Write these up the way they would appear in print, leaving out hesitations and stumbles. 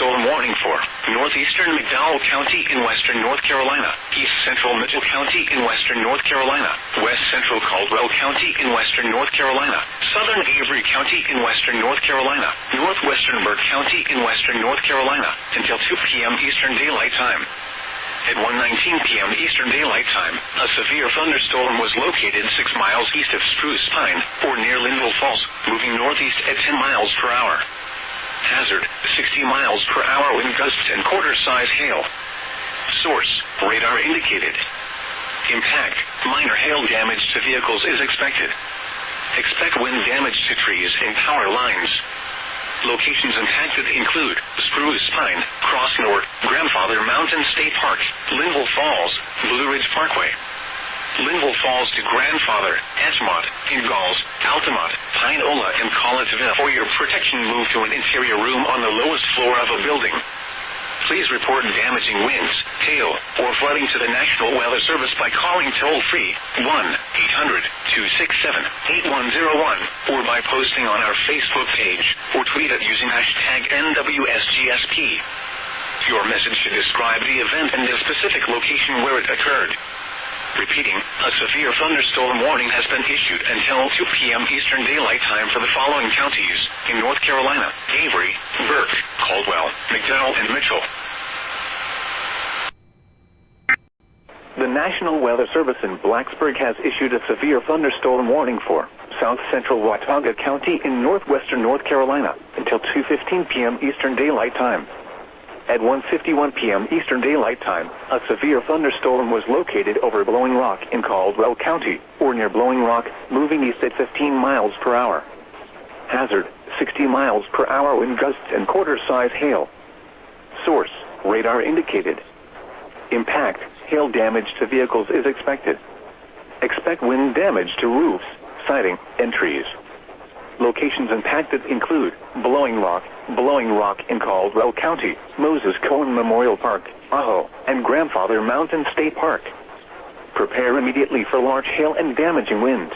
thunderstorm warning for northeastern McDowell County in western North Carolina, east central Mitchell County in western North Carolina, west central Caldwell County in western North Carolina, southern Avery County in western North Carolina, northwestern Burke County in western North Carolina, until 2 p.m. Eastern Daylight Time. At 1:19 p.m. Eastern Daylight Time, a severe thunderstorm was located 6 miles east of Spruce Pine, or near Linville Falls, moving northeast at 10 miles per hour. Hazard, 60 miles per hour wind gusts and quarter-size hail. Source, radar indicated. Impact, minor hail damage to vehicles is expected. Expect wind damage to trees and power lines. Locations impacted include Spruce Pine, Cross North, Grandfather Mountain State Park, Linville Falls, Blue Ridge Parkway. Linville Falls to Grandfather, Edgemont, Ingalls, Altamont, Pine-Ola, and Collettville. For your protection, move to an interior room on the lowest floor of a building. Please report damaging winds, hail, or flooding to the National Weather Service by calling toll-free 1-800-267-8101 or by posting on our Facebook page or tweet it using hashtag NWSGSP. Your message should describe the event and the specific location where it occurred. Repeating, a severe thunderstorm warning has been issued until 2 p.m. Eastern Daylight Time for the following counties in North Carolina: Avery, Burke, Caldwell, McDowell, and Mitchell. The National Weather Service in Blacksburg has issued a severe thunderstorm warning for south central Watauga County in northwestern North Carolina until 2:15 p.m. Eastern Daylight Time. At 1:51 p.m. Eastern Daylight Time, a severe thunderstorm was located over Blowing Rock in Caldwell County, or near Blowing Rock, moving east at 15 miles per hour. Hazard, 60 miles per hour wind gusts and quarter-size hail. Source, radar indicated. Impact, hail damage to vehicles is expected. Expect wind damage to roofs, siding, and trees. Locations impacted include Blowing Rock in Caldwell County, Moses Cone Memorial Park, Ajo, and Grandfather Mountain State Park. Prepare immediately for large hail and damaging winds.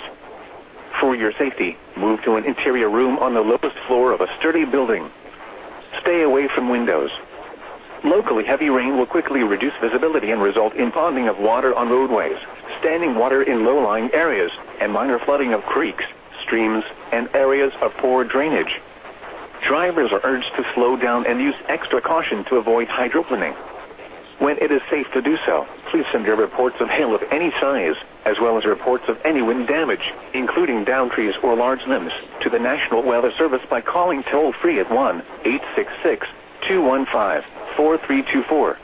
For your safety, move to an interior room on the lowest floor of a sturdy building. Stay away from windows. Locally, heavy rain will quickly reduce visibility and result in ponding of water on roadways, standing water in low-lying areas, and minor flooding of creeks, streams, and areas of poor drainage. Drivers are urged to slow down and use extra caution to avoid hydroplaning. When it is safe to do so, please send your reports of hail of any size, as well as reports of any wind damage, including downed trees or large limbs, to the National Weather Service by calling toll-free at 1-866-215-4324.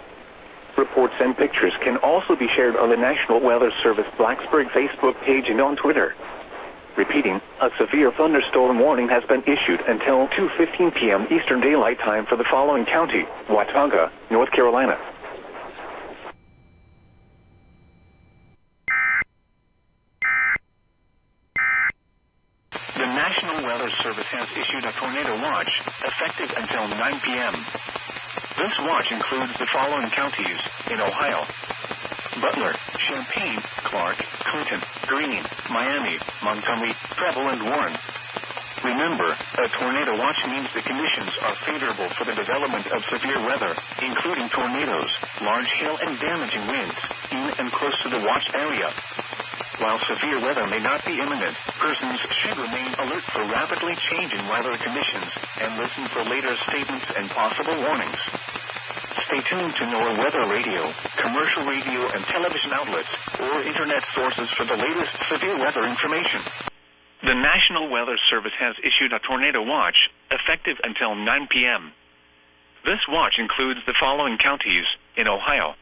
Reports and pictures can also be shared on the National Weather Service Blacksburg Facebook page and on Twitter. Repeating, a severe thunderstorm warning has been issued until 2:15 p.m. Eastern Daylight Time for the following county: Watauga, North Carolina. The National Weather Service has issued a tornado watch, effective until 9 p.m. This watch includes the following counties in Ohio: Butler, Champaign, Clark, Clinton, Greene, Miami, Montgomery, Preble, and Warren. Remember, a tornado watch means the conditions are favorable for the development of severe weather, including tornadoes, large hail, and damaging winds, in and close to the watch area. While severe weather may not be imminent, persons should remain alert for rapidly changing weather conditions and listen for later statements and possible warnings. Stay tuned to NOAA weather radio, commercial radio and television outlets, or internet sources for the latest severe weather information. The National Weather Service has issued a tornado watch, effective until 9 p.m. This watch includes the following counties in Ohio: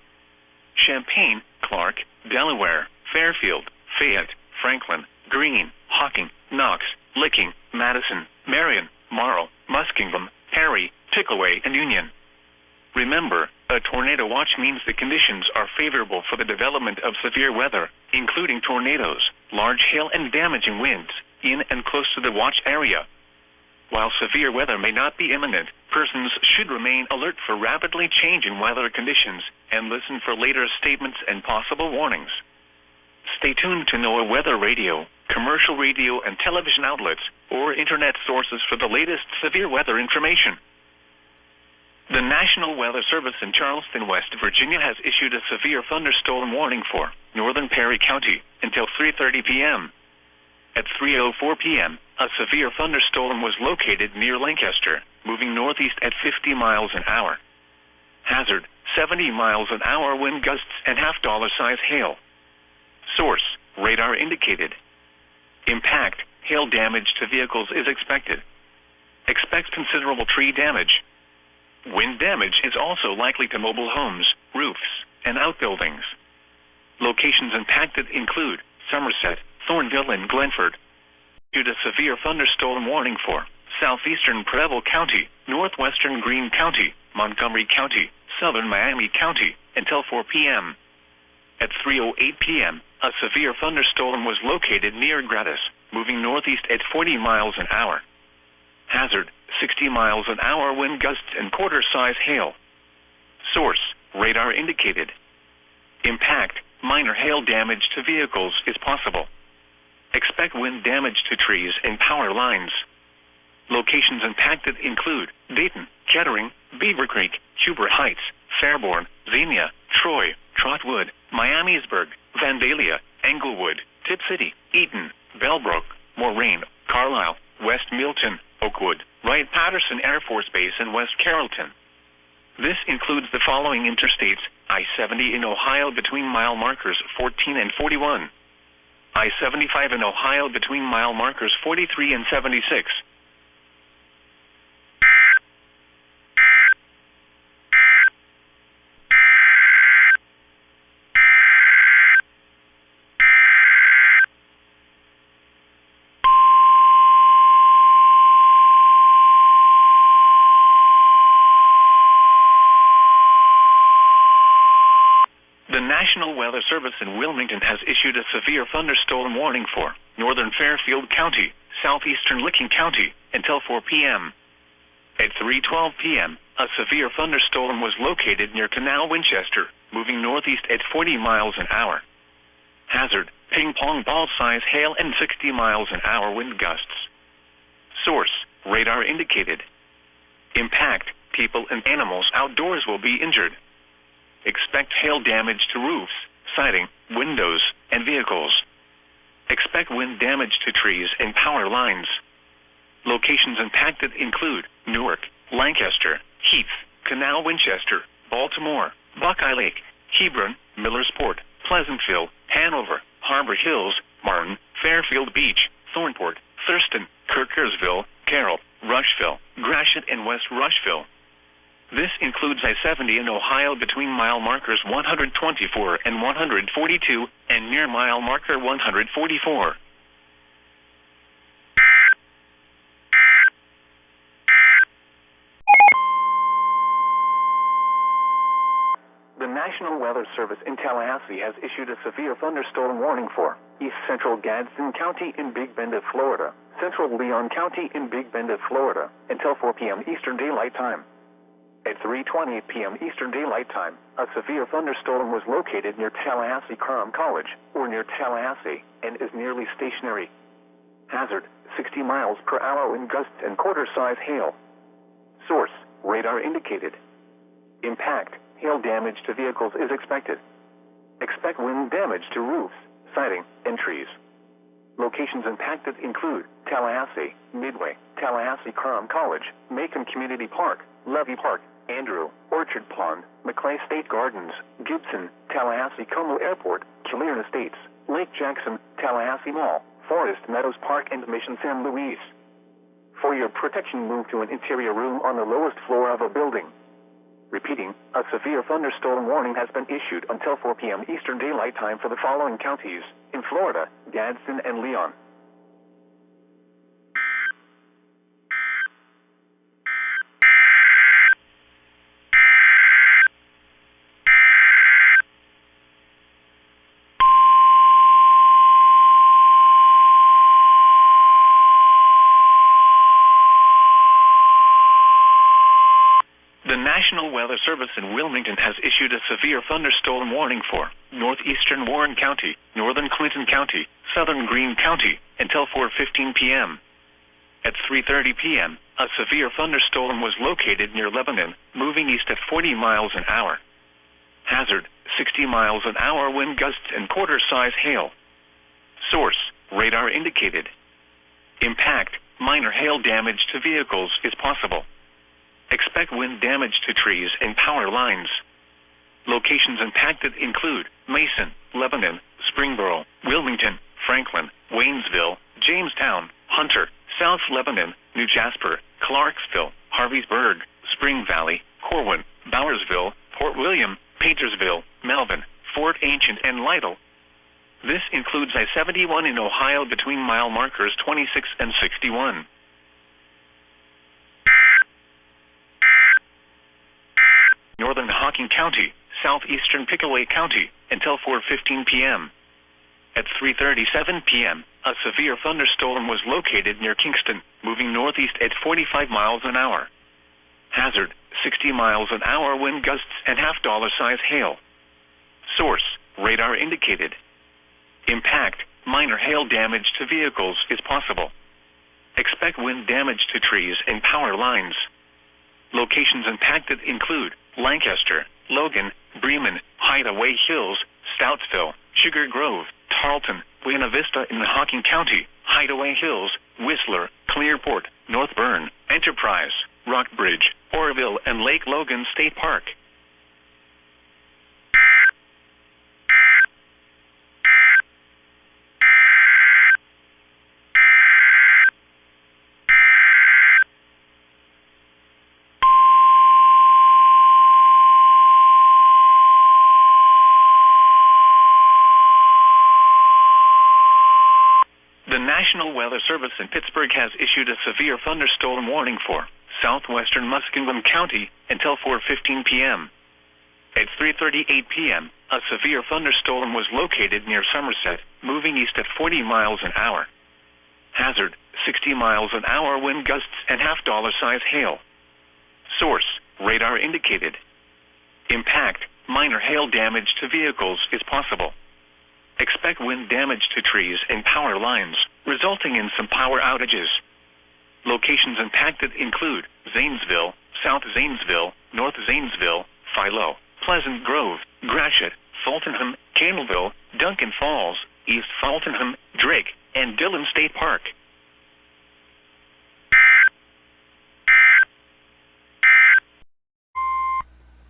Champaign, Clark, Delaware, Fairfield, Fayette, Franklin, Greene, Hocking, Knox, Licking, Madison, Marion, Morrow, Muskingum, Perry, Tickaway, and Union. Remember, a tornado watch means the conditions are favorable for the development of severe weather, including tornadoes, large hail, and damaging winds, in and close to the watch area. While severe weather may not be imminent, persons should remain alert for rapidly changing weather conditions and listen for later statements and possible warnings. Stay tuned to NOAA weather radio, commercial radio and television outlets, or internet sources for the latest severe weather information. The National Weather Service in Charleston, West Virginia has issued a severe thunderstorm warning for northern Perry County until 3:30 p.m. At 3:04 p.m., a severe thunderstorm was located near Lancaster, moving northeast at 50 miles an hour. Hazard, 70 miles an hour wind gusts and $half-size hail. Source, radar indicated. Impact, hail damage to vehicles is expected. Expect considerable tree damage. Wind damage is also likely to mobile homes, roofs, and outbuildings. Locations impacted include Somerset, Thornville, and Glenford. Due to severe thunderstorm warning for southeastern Preble County, northwestern Greene County, Montgomery County, southern Miami County, until 4 p.m. At 3:08 p.m., a severe thunderstorm was located near Gratis, moving northeast at 40 miles an hour. Hazard, 60 miles an hour wind gusts and quarter-size hail. Source, radar indicated. Impact, minor hail damage to vehicles is possible. Expect wind damage to trees and power lines. Locations impacted include Dayton, Kettering, Beaver Creek, Huber Heights, Fairborn, Xenia, Troy, Trotwood, Miamisburg, Vandalia, Englewood, Tip City, Eaton, Bellbrook, Moraine, Carlisle, West Milton, Oakwood, Wright-Patterson Air Force Base, and West Carrollton. This includes the following interstates: I-70 in Ohio between mile markers 14 and 41. I-75 in Ohio between mile markers 43 and 76. The National Weather Service in Wilmington has issued a severe thunderstorm warning for northern Fairfield County, southeastern Licking County, until 4 p.m. At 3:12 p.m., a severe thunderstorm was located near Canal Winchester, moving northeast at 40 miles an hour. Hazard, ping-pong ball-size hail and 60 miles an hour wind gusts. Source, radar indicated. Impact, people and animals outdoors will be injured. Expect hail damage to roofs, siding, windows, and vehicles. Expect wind damage to trees and power lines. Locations impacted include Newark, Lancaster, Heath, Canal Winchester, Baltimore, Buckeye Lake, Hebron, Millersport, Pleasantville, Hanover, Harbor Hills, Martin, Fairfield Beach, Thornport, Thurston, Kirkersville, Carroll, Rushville, Gratiot, and West Rushville. This includes I-70 in Ohio between mile markers 124 and 142 and near mile marker 144. The National Weather Service in Tallahassee has issued a severe thunderstorm warning for East Central Gadsden County in Big Bend of Florida, Central Leon County in Big Bend of Florida, until 4 p.m. Eastern Daylight Time. At 3:20 p.m. Eastern Daylight Time, a severe thunderstorm was located near Tallahassee-Coram College, or near Tallahassee, and is nearly stationary. Hazard, 60 miles per hour wind gusts and quarter-size hail. Source, radar indicated. Impact, hail damage to vehicles is expected. Expect wind damage to roofs, siding, and trees. Locations impacted include Tallahassee, Midway, Tallahassee-Coram College, Macon Community Park, Levy Park, Andrew, Orchard Pond, Maclay State Gardens, Gibson, Tallahassee-Como Airport, Killeen Estates, Lake Jackson, Tallahassee Mall, Forest Meadows Park, and Mission San Luis. For your protection, move to an interior room on the lowest floor of a building. Repeating, a severe thunderstorm warning has been issued until 4 p.m. Eastern Daylight Time for the following counties in Florida: Gadsden and Leon. The National Weather Service in Wilmington has issued a severe thunderstorm warning for northeastern Warren County, northern Clinton County, southern Greene County, until 4:15 p.m. At 3:30 p.m., a severe thunderstorm was located near Lebanon, moving east at 40 miles an hour. Hazard, 60 miles an hour wind gusts and quarter-size hail. Source, radar indicated. Impact, minor hail damage to vehicles is possible. Expect wind damage to trees and power lines. Locations impacted include Mason, Lebanon, Springboro, Wilmington, Franklin, Waynesville, Jamestown, Hunter, South Lebanon, New Jasper, Clarksville, Harveysburg, Spring Valley, Corwin, Bowersville, Port William, Paintersville, Melvin, Fort Ancient, and Lytle. This includes I-71 in Ohio between mile markers 26 and 61. Northern Hocking County, southeastern Pickaway County, until 4:15 p.m. At 3:37 p.m., a severe thunderstorm was located near Kingston, moving northeast at 45 miles an hour. Hazard, 60 miles an hour wind gusts and half-dollar-size hail. Source, radar indicated. Impact, minor hail damage to vehicles is possible. Expect wind damage to trees and power lines. Locations impacted include Lancaster, Logan, Bremen, Hideaway Hills, Stoutsville, Sugar Grove, Tarleton, Buena Vista in Hocking County, Hideaway Hills, Whistler, Clearport, North Bern, Enterprise, Rockbridge, Oroville, and Lake Logan State Park. The National Weather Service in Pittsburgh has issued a severe thunderstorm warning for southwestern Muskingum County until 4:15 p.m. At 3:38 p.m., a severe thunderstorm was located near Somerset, moving east at 40 miles an hour. Hazard, 60 miles an hour wind gusts and half-dollar-size hail. Source, radar indicated. Impact, minor hail damage to vehicles is possible. Expect wind damage to trees and power lines, resulting in some power outages. Locations impacted include Zanesville, South Zanesville, North Zanesville, Philo, Pleasant Grove, Gratiot, Fultonham, Candleville, Duncan Falls, East Fultonham, Drake, and Dillon State Park.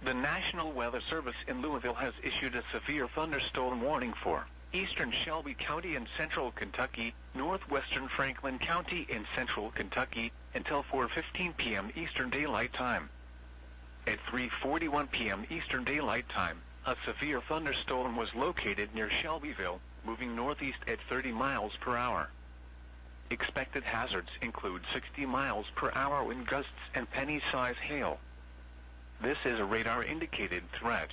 The National Weather Service in Louisville has issued a severe thunderstorm warning for eastern Shelby County in central Kentucky, northwestern Franklin County in central Kentucky, until 4:15 p.m. Eastern Daylight Time. At 3:41 p.m. Eastern Daylight Time, a severe thunderstorm was located near Shelbyville, moving northeast at 30 miles per hour. Expected hazards include 60 miles per hour wind gusts and penny-size hail. This is a radar-indicated threat.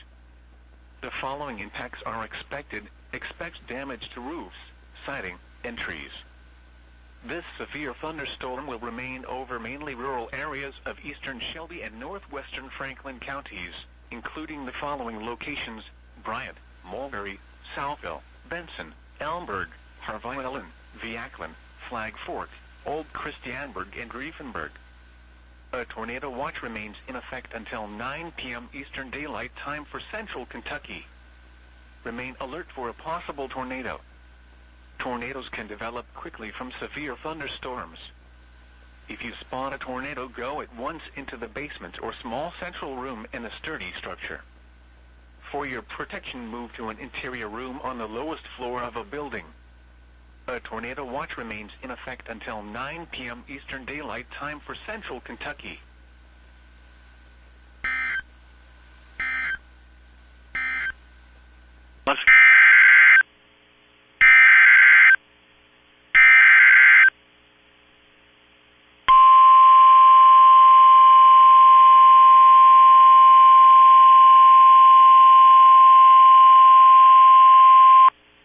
The following impacts are expected. Expect damage to roofs, siding, and trees. This severe thunderstorm will remain over mainly rural areas of eastern Shelby and northwestern Franklin counties, including the following locations: Bryant, Mulberry, Southville, Benson, Elmberg, Harvey Ellen, Viacklin, Flag Fork, Old Christiansburg, and Riefenburg. A tornado watch remains in effect until 9 p.m. Eastern Daylight Time for central Kentucky. Remain alert for a possible tornado. Tornadoes can develop quickly from severe thunderstorms. If you spot a tornado, go at once into the basement or small central room in a sturdy structure. For your protection, move to an interior room on the lowest floor of a building. A tornado watch remains in effect until 9 p.m. Eastern Daylight Time for central Kentucky.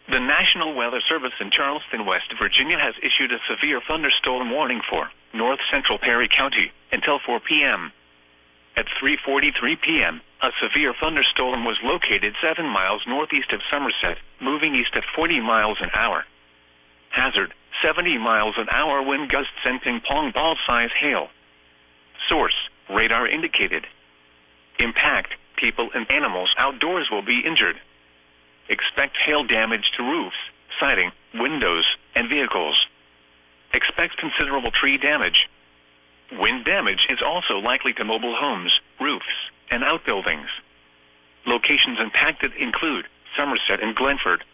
The National Weather Service in Charleston, West Virginia has issued a severe thunderstorm warning for north central Perry County until 4 p.m. At 3:43 p.m., a severe thunderstorm was located 7 miles northeast of Somerset, moving east at 40 miles an hour. Hazard, 70 miles an hour wind gusts and ping-pong ball-size hail. Source, radar indicated. Impact, people and animals outdoors will be injured. Expect hail damage to roofs, siding, windows, and vehicles. Expect considerable tree damage. Wind damage is also likely to mobile homes, roofs, and outbuildings. Locations impacted include Somerset and Glenford.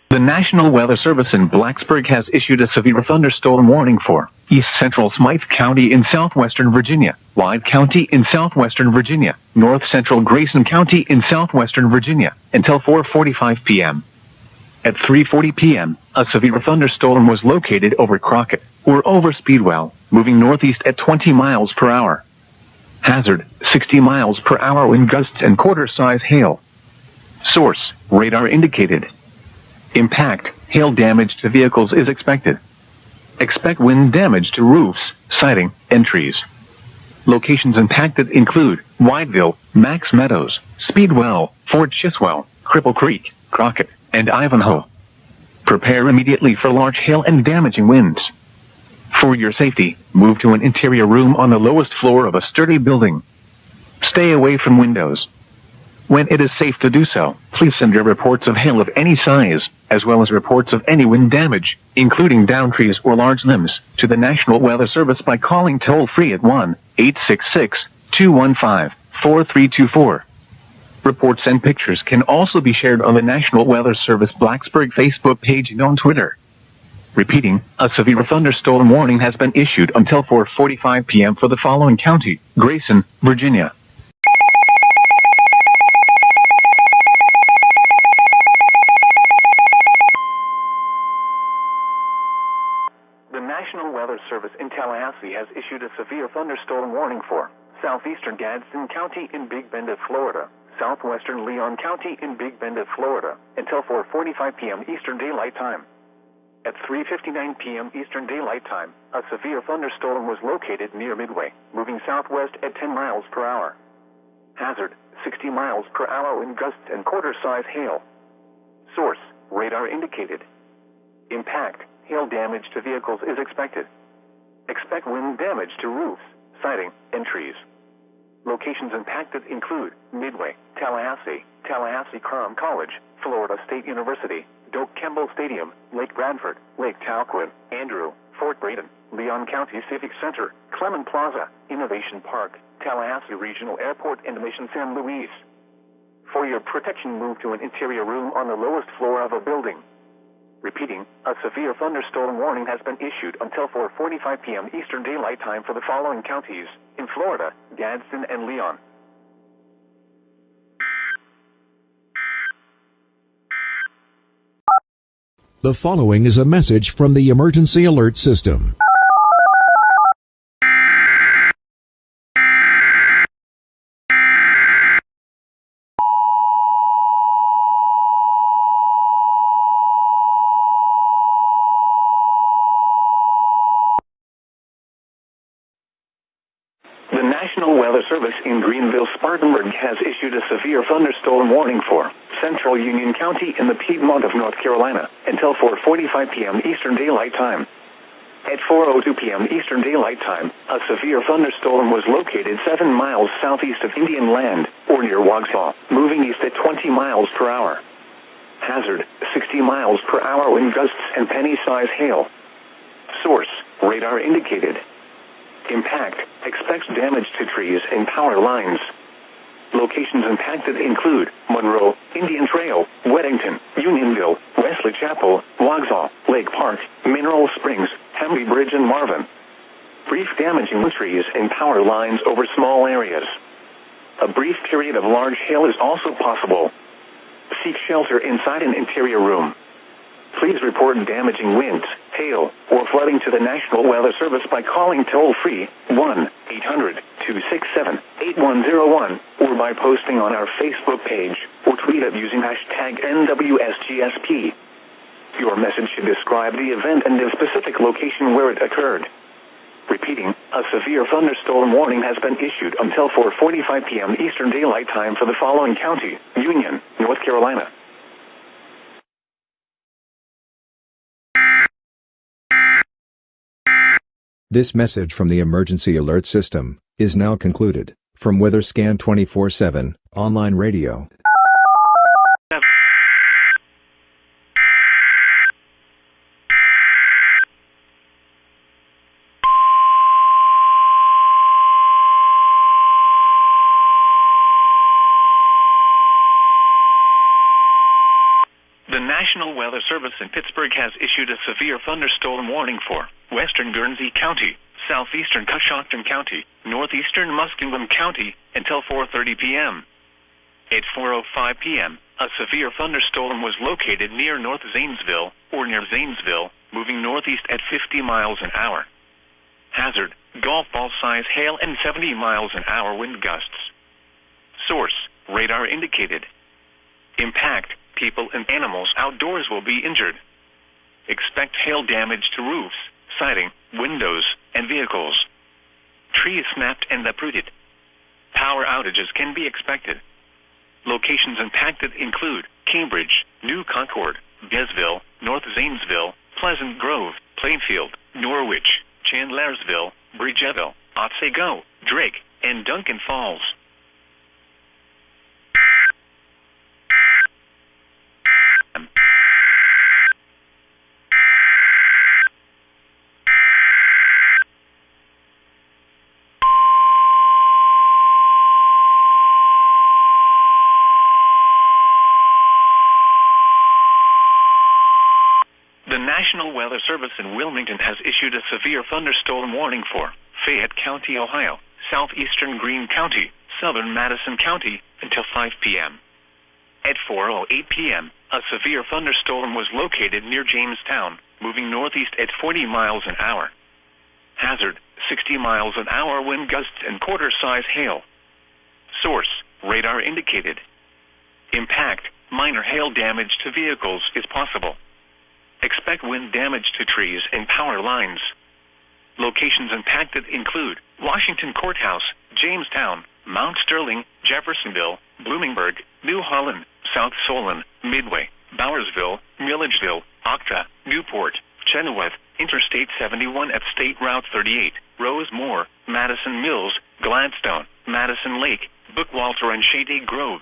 The National Weather Service in Blacksburg has issued a severe thunderstorm warning for East Central Smythe County in southwestern Virginia, Wide County in southwestern Virginia, North Central Grayson County in southwestern Virginia, until 4:45 p.m. At 3:40 p.m., a severe thunderstorm was located over Crockett, or over Speedwell, moving northeast at 20 miles per hour. Hazard, 60 miles per hour wind gusts and quarter-size hail. Source, radar indicated. Impact, hail damage to vehicles is expected. Expect wind damage to roofs, siding, and trees. Locations impacted include Whiteville, Max Meadows, Speedwell, Fort Chiswell, Cripple Creek, Crockett, and Ivanhoe. Prepare immediately for large hail and damaging winds. For your safety, move to an interior room on the lowest floor of a sturdy building. Stay away from windows. When it is safe to do so, please send your reports of hail of any size, as well as reports of any wind damage, including downed trees or large limbs, to the National Weather Service by calling toll-free at 1-866-215-4324. Reports and pictures can also be shared on the National Weather Service Blacksburg Facebook page and on Twitter. Repeating, a severe thunderstorm warning has been issued until 4:45 p.m. for the following county: Grayson, Virginia. The National Weather Service in Tallahassee has issued a severe thunderstorm warning for southeastern Gadsden County in Big Bend, Florida, southwestern Leon County in Big Bend, Florida, until 4:45 p.m. Eastern Daylight Time. At 3:59 p.m. Eastern Daylight Time, a severe thunderstorm was located near Midway, moving southwest at 10 miles per hour. Hazard, 60 miles per hour wind gusts and quarter-size hail. Source, radar indicated. Impact, hail damage to vehicles is expected. Expect wind damage to roofs, siding, and trees. Locations impacted include Midway, Tallahassee, Tallahassee-Crum College, Florida State University, Doak Campbell Stadium, Lake Bradford, Lake Talquin, Andrew, Fort Braden, Leon County Civic Center, Clement Plaza, Innovation Park, Tallahassee Regional Airport, and Mission San Luis. For your protection, move to an interior room on the lowest floor of a building. Repeating, a severe thunderstorm warning has been issued until 4:45 p.m. Eastern Daylight Time for the following counties in Florida: Gadsden and Leon. The following is a message from the Emergency Alert System. The National Weather Service in Greenville-Spartanburg has issued a severe thunderstorm warning for Central Union County in the Piedmont of North Carolina until 4:45 p.m. Eastern Daylight Time. At 4:02 p.m. Eastern Daylight Time, a severe thunderstorm was located 7 miles southeast of Indian Land, or near Waugsaw, moving east at 20 miles per hour. Hazard, 60 miles per hour wind gusts and penny-size hail. Source, radar indicated. Impact, expects damage to trees and power lines. Locations impacted include Monroe, Indian Trail, Weddington, Unionville, Wesley Chapel, Waugsaw, Lake Park, Mineral Springs, Hamby Bridge, and Marvin. Brief damaging trees and power lines over small areas. A brief period of large hail is also possible. Seek shelter inside an interior room. Please report damaging winds, hail, or flooding to the National Weather Service by calling toll-free 1-800-267-8101 or by posting on our Facebook page or tweet it using hashtag NWSGSP. Your message should describe the event and the specific location where it occurred. Repeating, a severe thunderstorm warning has been issued until 4:45 p.m. Eastern Daylight Time for the following county: Union, North Carolina. This message from the Emergency Alert System is now concluded. From WeatherScan 24/7 online radio. The National Weather Service in Pittsburgh has issued a severe thunderstorm warning for western Guernsey County, southeastern Coshocton County, northeastern Muskingum County until 4:30 p.m. At 4:05 p.m., a severe thunderstorm was located near North Zanesville, or near Zanesville, moving northeast at 50 miles an hour. Hazard, golf ball size hail and 70 miles an hour wind gusts. Source, radar indicated. Impact, people and animals outdoors will be injured. Expect hail damage to roofs, siding, windows, and vehicles. Trees snapped and uprooted. Power outages can be expected. Locations impacted include Cambridge, New Concord, Bezville, North Zanesville, Pleasant Grove, Plainfield, Norwich, Chandlersville, Bridgettville, Otsego, Drake, and Duncan Falls. The National Weather Service in Wilmington has issued a severe thunderstorm warning for Fayette County, Ohio, southeastern Greene County, southern Madison County, until 5 p.m. At 4:08 p.m., a severe thunderstorm was located near Jamestown, moving northeast at 40 miles an hour. Hazard, 60 miles an hour wind gusts and quarter-size hail. Source, radar indicated. Impact, minor hail damage to vehicles is possible. Expect wind damage to trees and power lines. Locations impacted include Washington Courthouse, Jamestown, Mount Sterling, Jeffersonville, Bloomingburg, New Holland, South Solon, Midway, Bowersville, Milledgeville, Octa, Newport, Chenoweth, Interstate 71 at State Route 38, Rosemore, Madison Mills, Gladstone, Madison Lake, Bookwalter, and Shady Grove.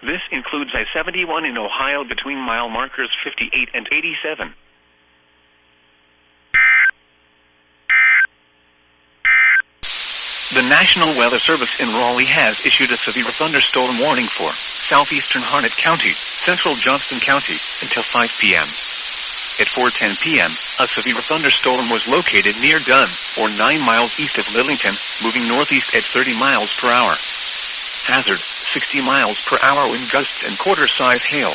This includes I-71 in Ohio between mile markers 58 and 87. The National Weather Service in Raleigh has issued a severe thunderstorm warning for southeastern Harnett County, central Johnston County, until 5 p.m. At 4:10 p.m., a severe thunderstorm was located near Dunn, or 9 miles east of Lillington, moving northeast at 30 miles per hour. Hazard, 60 miles per hour wind gusts and quarter-size hail.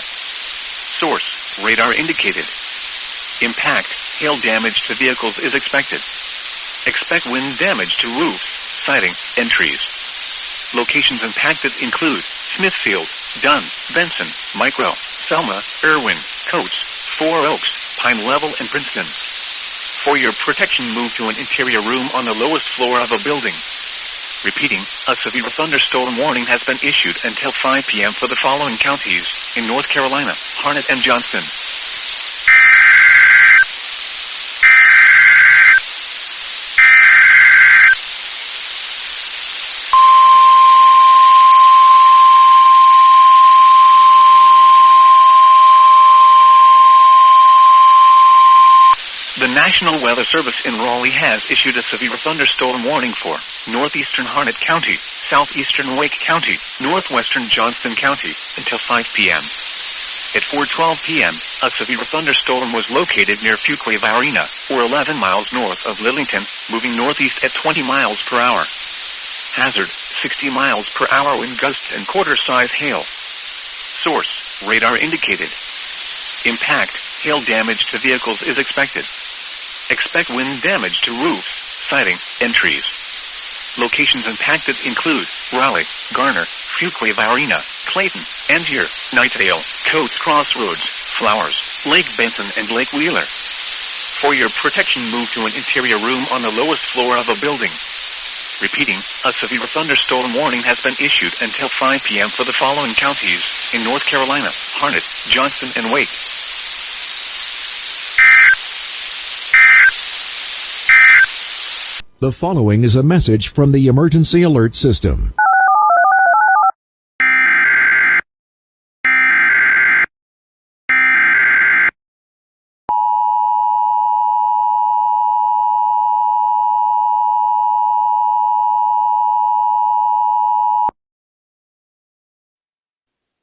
Source, radar indicated. Impact, hail damage to vehicles is expected. Expect wind damage to roofs, siding, and trees. Locations impacted include Smithfield, Dunn, Benson, Micro, Selma, Irwin, Coates, Four Oaks, Pine Level, and Princeton. For your protection, move to an interior room on the lowest floor of a building. Repeating, a severe thunderstorm warning has been issued until 5 p.m. for the following counties in North Carolina: Harnett and Johnston. The National Weather Service in Raleigh has issued a severe thunderstorm warning for northeastern Harnett County, southeastern Wake County, northwestern Johnston County, until 5 p.m. At 4:12 p.m., a severe thunderstorm was located near Fuquay Arena, or 11 miles north of Lillington, moving northeast at 20 miles per hour. Hazard, 60 miles per hour wind gusts and quarter-size hail. Source, radar indicated. Impact, hail damage to vehicles is expected. Expect wind damage to roofs, siding, and trees. Locations impacted include Raleigh, Garner, Fuquay Arena, Clayton, Angier, Knightdale, Coates Crossroads, Flowers, Lake Benson, and Lake Wheeler. For your protection, move to an interior room on the lowest floor of a building. Repeating, a severe thunderstorm warning has been issued until 5 p.m. for the following counties in North Carolina: Harnett, Johnston, and Wake. The following is a message from the Emergency Alert System.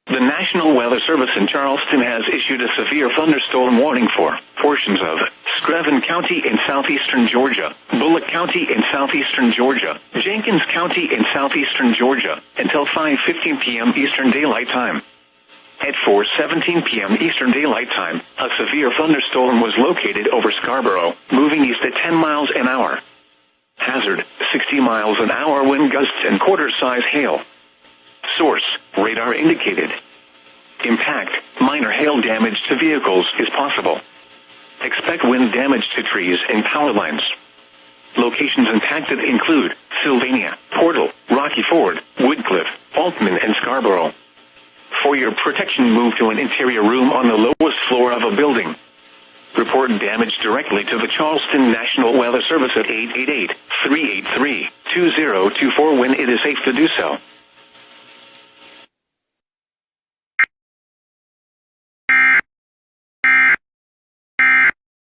The National Weather Service in Charleston has issued a severe thunderstorm warning for portions of Screven County in southeastern Georgia, Bullock County in southeastern Georgia, Jenkins County in southeastern Georgia, until 5:15 p.m. Eastern Daylight Time. At 4:17 p.m. Eastern Daylight Time, a severe thunderstorm was located over Scarborough, moving east at 10 miles an hour. Hazard, 60 miles an hour wind gusts and quarter-size hail. Source, radar indicated. Impact, minor hail damage to vehicles is possible. Expect wind damage to trees and power lines. Locations impacted include Sylvania, Portal, Rocky Ford, Woodcliff, Altman, and Scarborough. For your protection, move to an interior room on the lowest floor of a building. Report damage directly to the Charleston National Weather Service at 888-383-2024 when it is safe to do so.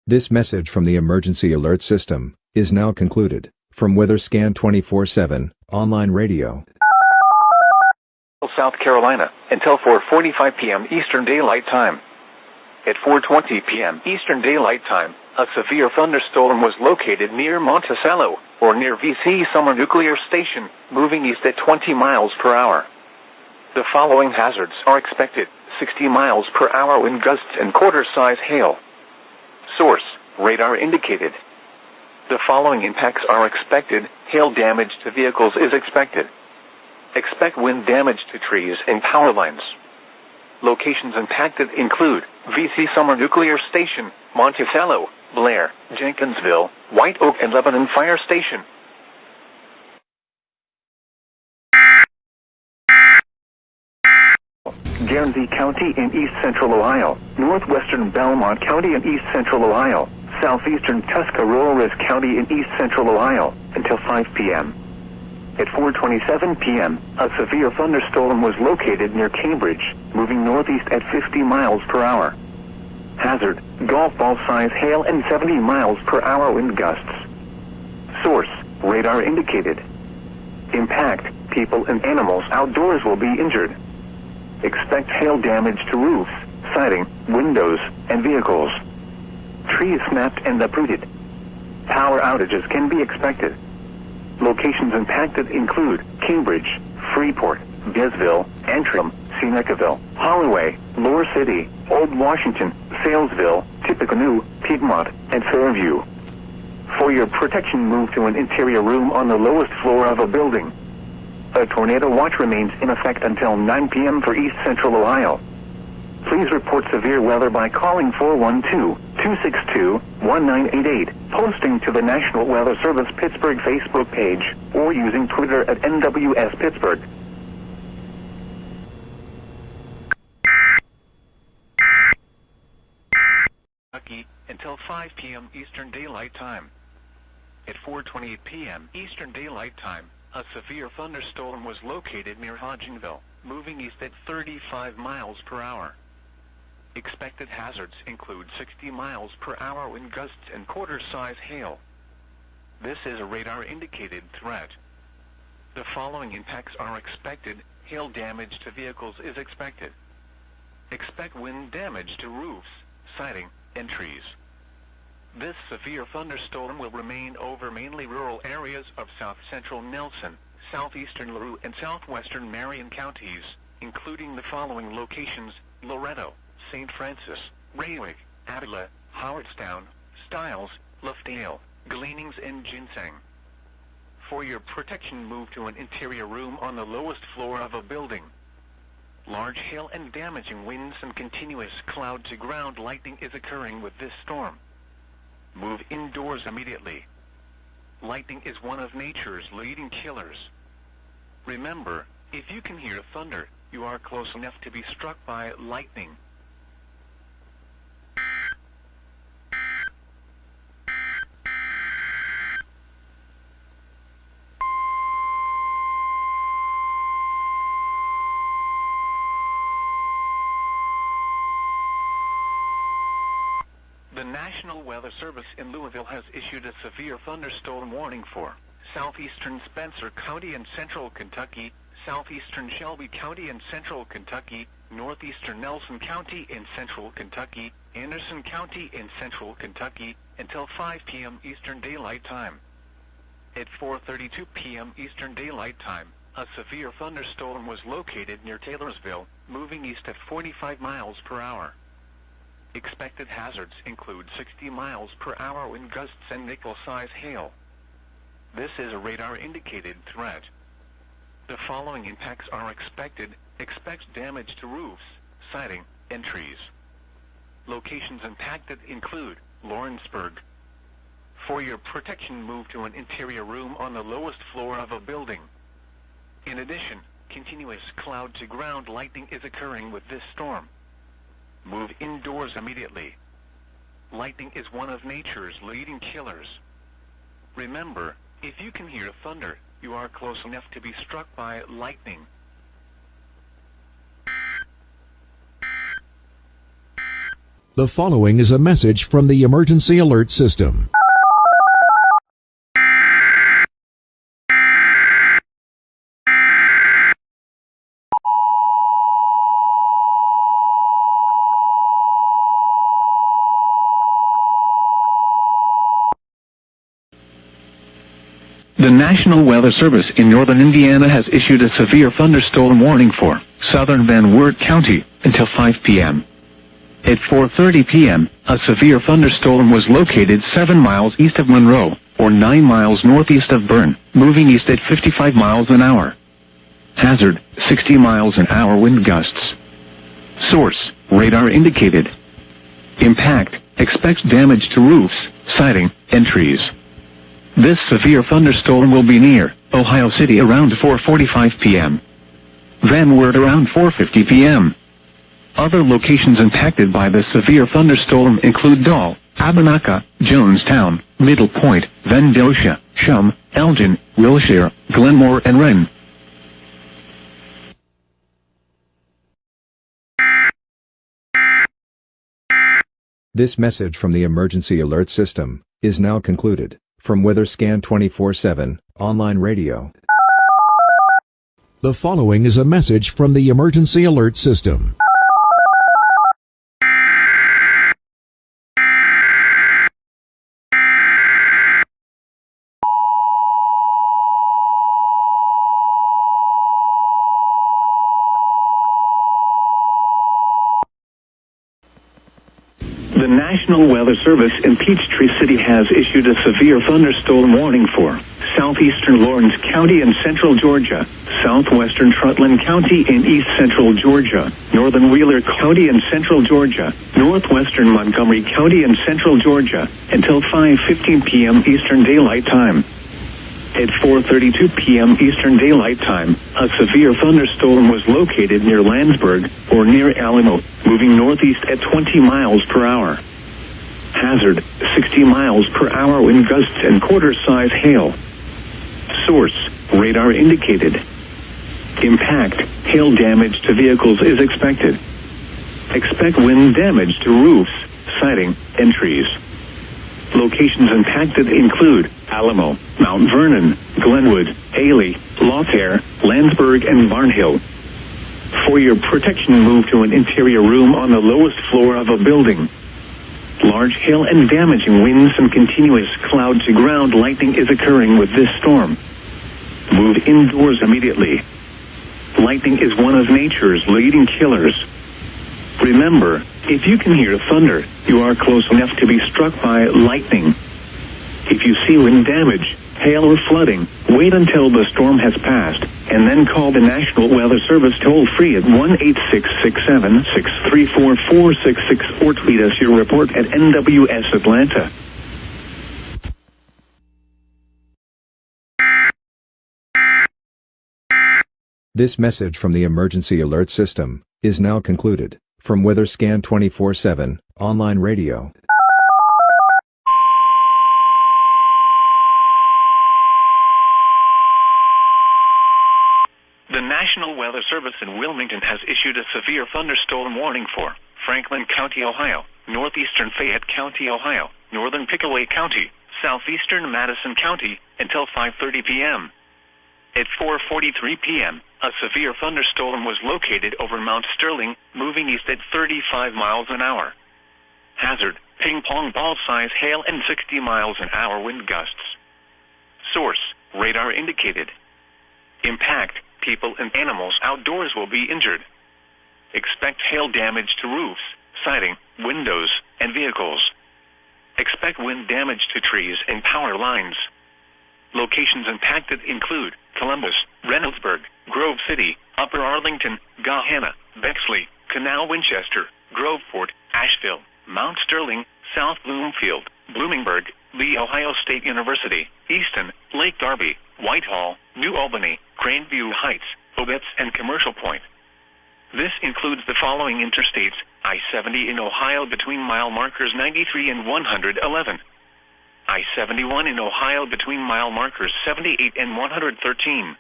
This message from the Emergency Alert System is now concluded. From WeatherScan 24/7 online radio. South Carolina until 4:45 p.m. Eastern Daylight Time. At 4:20 p.m. Eastern Daylight Time, a severe thunderstorm was located near Monticello, or near VC Summer Nuclear Station, moving east at 20 miles per hour. The following hazards are expected: 60 miles per hour wind gusts and quarter-size hail. Source, radar indicated. The following impacts are expected: hail damage to vehicles is expected. Expect wind damage to trees and power lines. Locations impacted include VC Summer Nuclear Station, Monticello, Blair, Jenkinsville, White Oak, and Lebanon Fire Station. Guernsey County in East Central Ohio, northwestern Belmont County in East Central Ohio, southeastern Tuscarawas County in East Central Ohio, until 5 p.m. At 4:27 p.m., a severe thunderstorm was located near Cambridge, moving northeast at 50 miles per hour. Hazard, golf ball-size hail and 70 miles per hour wind gusts. Source, radar indicated. Impact, people and animals outdoors will be injured. Expect hail damage to roofs, siding, windows, and vehicles. Trees snapped and uprooted. Power outages can be expected. Locations impacted include Cambridge, Freeport, Biesville, Antrim, Senecaville, Holloway, Lower City, Old Washington, Salesville, Tippecanoe, Piedmont, and Fairview. For your protection, move to an interior room on the lowest floor of a building. A tornado watch remains in effect until 9 p.m. for East Central Ohio. Please report severe weather by calling 412-262-1988, posting to the National Weather Service Pittsburgh Facebook page, or using Twitter at NWS Pittsburgh. Until 5 p.m. Eastern Daylight Time. At 4:28 p.m. Eastern Daylight Time, a severe thunderstorm was located near Hodgenville, moving east at 35 miles per hour. Expected hazards include 60 miles per hour wind gusts and quarter-size hail. This is a radar-indicated threat. The following impacts are expected: hail damage to vehicles is expected. Expect wind damage to roofs, siding, and trees. This severe thunderstorm will remain over mainly rural areas of south-central Nelson, southeastern LaRue, and southwestern Marion counties, including the following locations: Loretto, St. Francis, Raywick, Adela, Howardstown, Stiles, Lovedale, Gleanings, and Ginseng. For your protection, move to an interior room on the lowest floor of a building. Large hail and damaging winds and continuous cloud-to-ground lightning is occurring with this storm. Move indoors immediately. Lightning is one of nature's leading killers. Remember, if you can hear thunder, you are close enough to be struck by lightning. The National Weather Service in Louisville has issued a severe thunderstorm warning for southeastern Spencer County and central Kentucky, southeastern Shelby County and central Kentucky, northeastern Nelson County in central Kentucky, Anderson County in central Kentucky, until 5 p.m. Eastern Daylight Time. At 4:32 p.m. Eastern Daylight Time, a severe thunderstorm was located near Taylorsville, moving east at 45 miles per hour. Expected hazards include 60 miles per hour wind gusts and nickel-size hail. This is a radar-indicated threat. The following impacts are expected. Expect damage to roofs, siding, and trees. Locations impacted include Lawrenceburg. For your protection, move to an interior room on the lowest floor of a building. In addition, continuous cloud-to-ground lightning is occurring with this storm. Move indoors immediately. Lightning is one of nature's leading killers. Remember, if you can hear thunder, you are close enough to be struck by lightning. The following is a message from the Emergency Alert System. The National Weather Service in northern Indiana has issued a severe thunderstorm warning for southern Van Wert County until 5 p.m. At 4:30 p.m., a severe thunderstorm was located 7 miles east of Monroe, or 9 miles northeast of Bern, moving east at 55 miles an hour. Hazard, 60 miles an hour wind gusts. Source, radar indicated. Impact, expects damage to roofs, siding, and trees. This severe thunderstorm will be near Ohio City around 4:45 p.m. Van Wert around 4:50 p.m. Other locations impacted by the severe thunderstorm include Dahl, Abenaka, Jonestown, Middle Point, Vandalia, Shum, Elgin, Wilshire, Glenmore, and Wren. This message from the Emergency Alert System is now concluded. From WeatherScan 24/7 online radio. The following is a message from the Emergency Alert System. The National Weather Service in Peachtree City has issued a severe thunderstorm warning for southeastern Lawrence County in central Georgia, southwestern Trutland County in east central Georgia, northern Wheeler County in central Georgia, northwestern Montgomery County in central Georgia, until 5:15 p.m. Eastern Daylight Time. At 4:32 p.m. Eastern Daylight Time, a severe thunderstorm was located near Landsberg, or near Alamo, moving northeast at 20 miles per hour. Hazard, 60 miles per hour wind gusts and quarter-size hail. Source, radar indicated. Impact, hail damage to vehicles is expected. Expect wind damage to roofs, siding, and trees. Locations impacted include Alamo, Mount Vernon, Glenwood, Haley, Lothair, Landsberg, and Barnhill. For your protection, move to an interior room on the lowest floor of a building. Large hail and damaging winds and continuous cloud-to-ground lightning is occurring with this storm. Move indoors immediately. Lightning is one of nature's leading killers. Remember, if you can hear thunder, you are close enough to be struck by lightning. If you see wind damage, hail, or flooding, wait until the storm has passed, and then call the National Weather Service toll-free at 1-866-7-634-466 or tweet us your report at NWS Atlanta. This message from the Emergency Alert System is now concluded. From WeatherScan 24/7 online radio. The National Weather Service in Wilmington has issued a severe thunderstorm warning for Franklin County, Ohio, northeastern Fayette County, Ohio, northern Pickaway County, southeastern Madison County, until 5:30 p.m. At 4:43 p.m., a severe thunderstorm was located over Mount Sterling, moving east at 35 miles an hour. Hazard, ping-pong ball-size hail and 60 miles an hour wind gusts. Source, radar indicated. Impact, people and animals outdoors will be injured. Expect hail damage to roofs, siding, windows, and vehicles. Expect wind damage to trees and power lines. Locations impacted include Columbus, Reynoldsburg, Grove City, Upper Arlington, Gahanna, Bexley, Canal Winchester, Groveport, Asheville, Mount Sterling, South Bloomfield, Bloomingburg, Lee Ohio State University, Easton, Lake Darby, Whitehall, New Albany, Craneview Heights, Obetz, and Commercial Point. This includes the following interstates: I-70 in Ohio between mile markers 93 and 111. I-71 in Ohio between mile markers 78 and 113.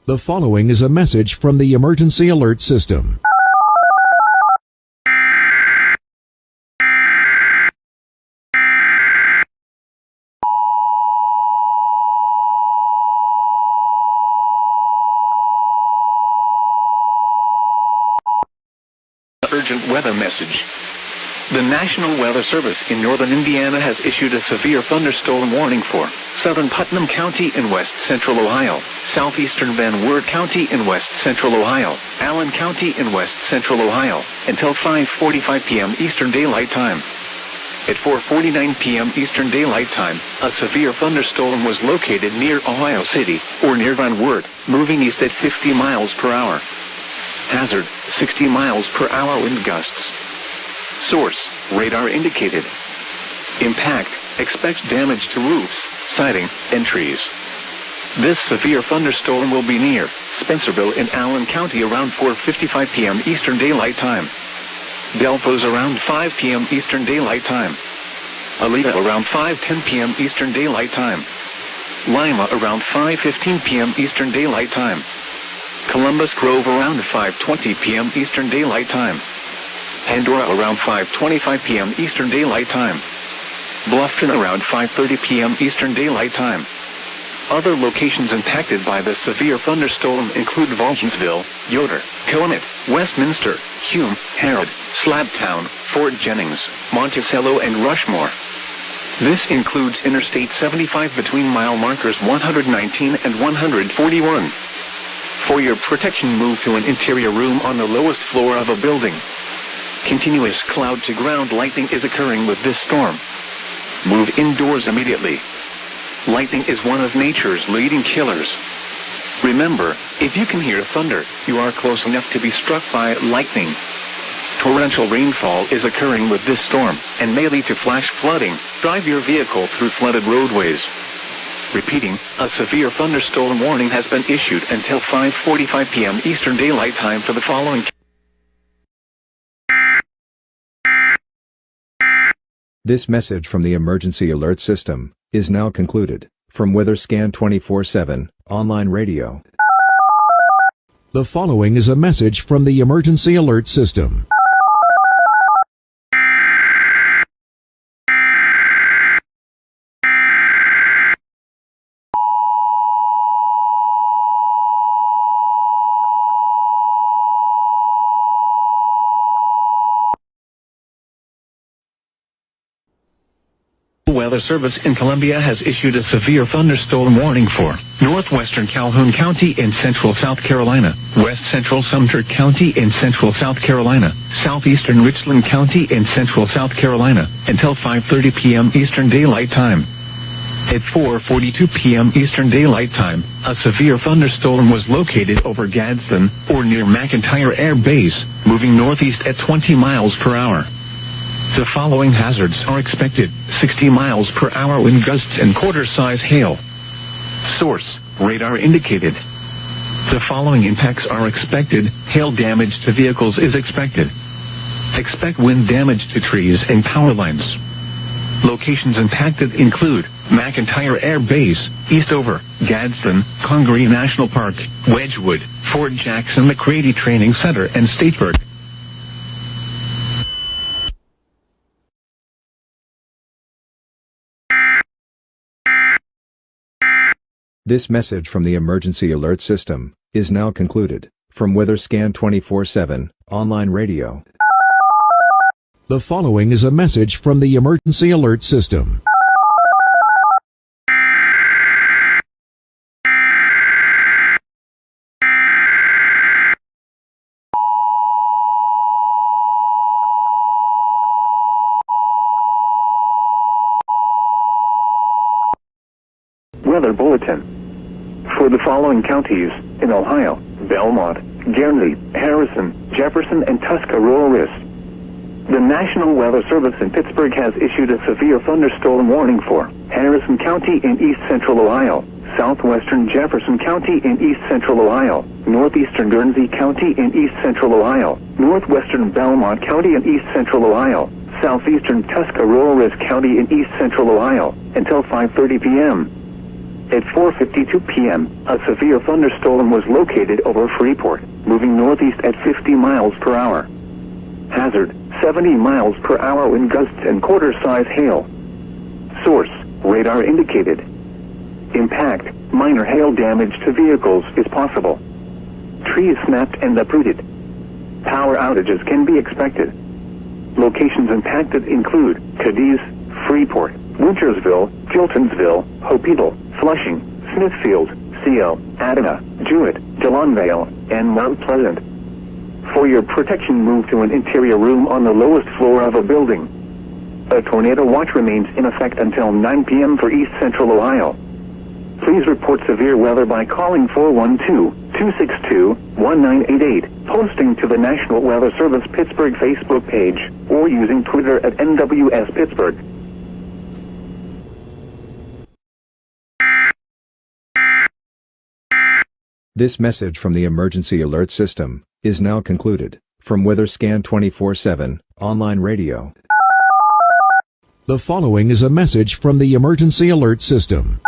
The following is a message from the Emergency Alert System. Urgent weather message. The National Weather Service in northern Indiana has issued a severe thunderstorm warning for southern Putnam County in west central Ohio, southeastern Van Wert County in west central Ohio, Allen County in west central Ohio, until 5:45 p.m. Eastern Daylight Time. At 4:49 p.m. Eastern Daylight Time, a severe thunderstorm was located near Ohio City, or near Van Wert, moving east at 50 miles per hour. Hazard, 60 miles per hour wind gusts. Source, radar indicated. Impact, expect damage to roofs, siding, and trees. This severe thunderstorm will be near Spencerville in Allen County around 4:55 p.m. Eastern Daylight Time. Delphos around 5 p.m. Eastern Daylight Time. Aleta around 5:10 p.m. Eastern Daylight Time. Lima around 5:15 p.m. Eastern Daylight Time. Columbus Grove around 5:20 p.m. Eastern Daylight Time. Pandora around 5:25 p.m. Eastern Daylight Time. Bluffton around 5:30 p.m. Eastern Daylight Time. Other locations impacted by the severe thunderstorm include Vulcansville, Yoder, Coanet, Westminster, Hume, Harrod, Slabtown, Fort Jennings, Monticello, and Rushmore. This includes Interstate 75 between mile markers 119 and 141. For your protection, move to an interior room on the lowest floor of a building. Continuous cloud-to-ground lightning is occurring with this storm. Move indoors immediately. Lightning is one of nature's leading killers. Remember, if you can hear thunder, you are close enough to be struck by lightning. Torrential rainfall is occurring with this storm and may lead to flash flooding. Drive your vehicle through flooded roadways. Repeating, a severe thunderstorm warning has been issued until 5:45 p.m. Eastern Daylight Time for the following. This message from the Emergency Alert System is now concluded. From WeatherScan 24/7 online radio. The following is a message from the Emergency Alert System. Weather Service in Columbia has issued a severe thunderstorm warning for northwestern Calhoun County in central South Carolina, west central Sumter County in central South Carolina, southeastern Richland County in central South Carolina, until 5:30 p.m. Eastern Daylight Time. At 4:42 p.m. Eastern Daylight Time, a severe thunderstorm was located over Gadsden, or near McEntire Air Base, moving northeast at 20 miles per hour. The following hazards are expected: 60 miles per hour wind gusts and quarter-size hail. Source: radar indicated. The following impacts are expected: hail damage to vehicles is expected. Expect wind damage to trees and power lines. Locations impacted include McIntyre Air Base, Eastover, Gadsden, Congaree National Park, Wedgwood, Fort Jackson McCready Training Center, and Statesburg. This message from the Emergency Alert System is now concluded. From WeatherScan 24/7 online radio. The following is a message from the Emergency Alert System. Weather Bulletin. For the following counties in Ohio: Belmont, Guernsey, Harrison, Jefferson, and Tuscarawas. The National Weather Service in Pittsburgh has issued a severe thunderstorm warning for Harrison County in east central Ohio, southwestern Jefferson County in east central Ohio, northeastern Guernsey County in east central Ohio, northwestern Belmont County in east central Ohio, southeastern Tuscarawas County in east central Ohio, until 5:30 p.m. At 4:52 p.m., a severe thunderstorm was located over Freeport, moving northeast at 50 miles per hour. Hazard: 70 miles per hour wind gusts and quarter-size hail. Source: radar indicated. Impact: minor hail damage to vehicles is possible. Trees snapped and uprooted. Power outages can be expected. Locations impacted include Cadiz, Freeport, Wintersville, Chiltonsville, Hopeeville, Flushing, Smithfield, Seal, Adana, Jewett, Dillonvale, and Mount Pleasant. For your protection, move to an interior room on the lowest floor of a building. A tornado watch remains in effect until 9 p.m. for East Central Ohio. Please report severe weather by calling 412-262-1988, posting to the National Weather Service Pittsburgh Facebook page, or using Twitter at NWS Pittsburgh. This message from the Emergency Alert System is now concluded. From WeatherScan 24/7 online radio. The following is a message from the Emergency Alert System.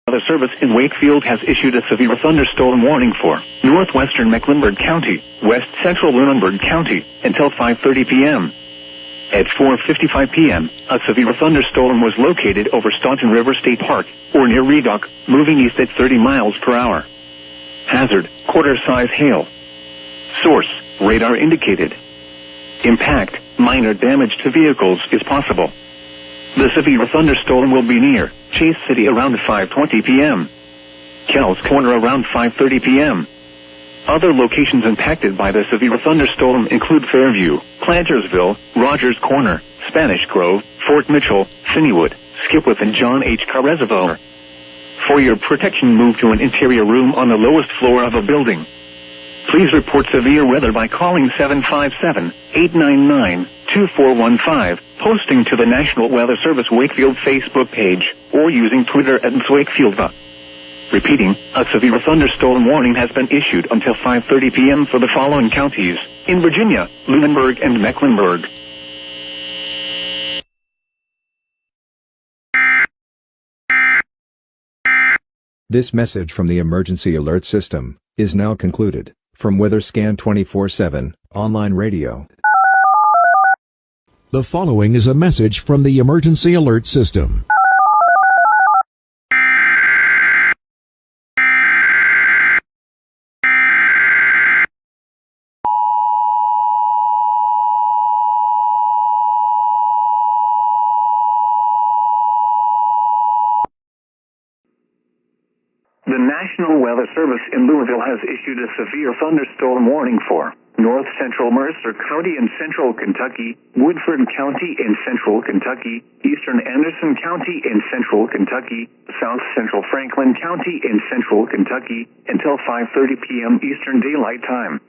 The service in Wakefield has issued a severe thunderstorm warning for northwestern Mecklenburg County, west central Lunenburg County, until 5:30 p.m. At 4:55 p.m., a severe thunderstorm was located over Staunton River State Park, or near Redock, moving east at 30 miles per hour. Hazard: quarter-size hail. Source: radar indicated. Impact: minor damage to vehicles is possible. The severe thunderstorm will be near Chase City around 5:20 p.m. Kells Corner around 5:30 p.m. Other locations impacted by the severe thunderstorm include Fairview, Plantersville, Rogers Corner, Spanish Grove, Fort Mitchell, Finneywood, Skipworth, and John H. Carr Reservoir. For your protection, move to an interior room on the lowest floor of a building. Please report severe weather by calling 757-899-2415, posting to the National Weather Service Wakefield Facebook page, or using Twitter at @WakefieldVA. Repeating, a severe thunderstorm warning has been issued until 5:30 p.m. for the following counties in Virginia, Lunenburg, and Mecklenburg. This message from the Emergency Alert System is now concluded. From WeatherScan 24/7 online radio. The following is a message from the Emergency Alert System. The National Weather Service in Louisville has issued a severe thunderstorm warning for North Central Mercer County in Central Kentucky, Woodford County in Central Kentucky, Eastern Anderson County in Central Kentucky, South Central Franklin County in Central Kentucky, until 5:30 p.m. Eastern Daylight Time.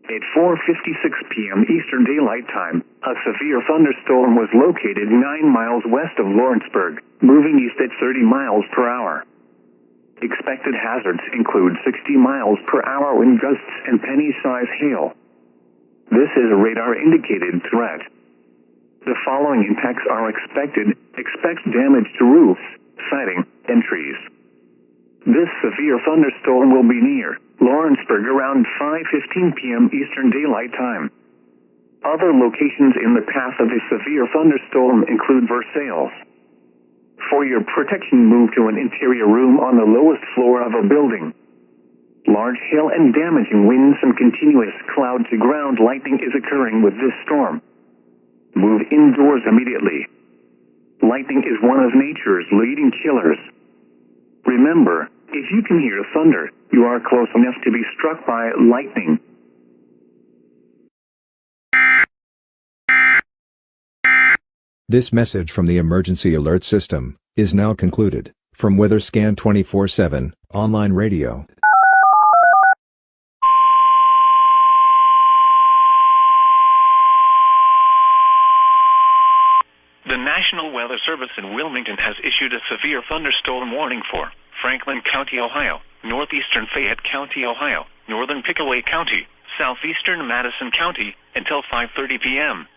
At 4:56 p.m. Eastern Daylight Time, a severe thunderstorm was located 9 miles west of Lawrenceburg, moving east at 30 miles per hour. Expected hazards include 60 miles per hour wind gusts and penny-size hail. This is a radar-indicated threat. The following impacts are expected. Expect damage to roofs, siding, and trees. This severe thunderstorm will be near Lawrenceburg around 5:15 p.m. Eastern Daylight Time. Other locations in the path of this severe thunderstorm include Versailles. For your protection, move to an interior room on the lowest floor of a building. Large hail and damaging winds and continuous cloud-to-ground lightning is occurring with this storm. Move indoors immediately. Lightning is one of nature's leading killers. Remember, if you can hear thunder, you are close enough to be struck by lightning. This message from the Emergency Alert System is now concluded. From WeatherScan 24/7 online radio. The National Weather Service in Wilmington has issued a severe thunderstorm warning for Franklin County, Ohio, northeastern Fayette County, Ohio, northern Pickaway County, southeastern Madison County, until 5:30 p.m.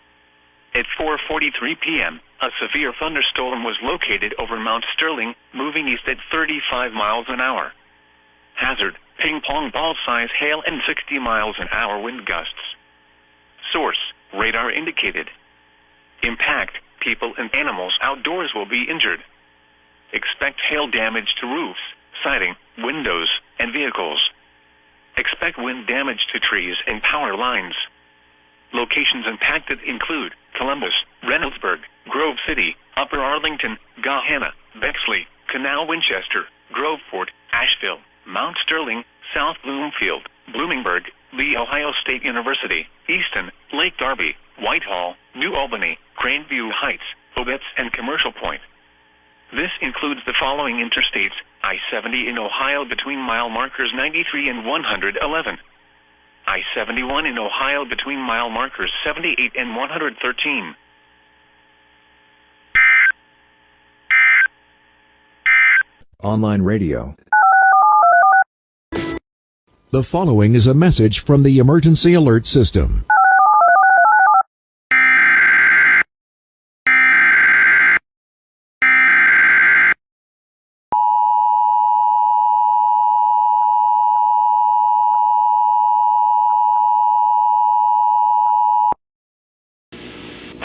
At 4:43 p.m., a severe thunderstorm was located over Mount Sterling, moving east at 35 miles an hour. Hazard, ping-pong ball-size hail and 60 miles an hour wind gusts. Source, radar indicated. Impact, people and animals outdoors will be injured. Expect hail damage to roofs, siding, windows, and vehicles. Expect wind damage to trees and power lines. Locations impacted include Columbus, Reynoldsburg, Grove City, Upper Arlington, Gahanna, Bexley, Canal Winchester, Groveport, Asheville, Mount Sterling, South Bloomfield, Bloomingburg, Lee Ohio State University, Easton, Lake Darby, Whitehall, New Albany, Craneview Heights, Obetz, and Commercial Point. This includes the following interstates: I-70 in Ohio between mile markers 93 and 111. I-71 in Ohio between mile markers 78 and 113. Online radio. The following is a message from the Emergency Alert System.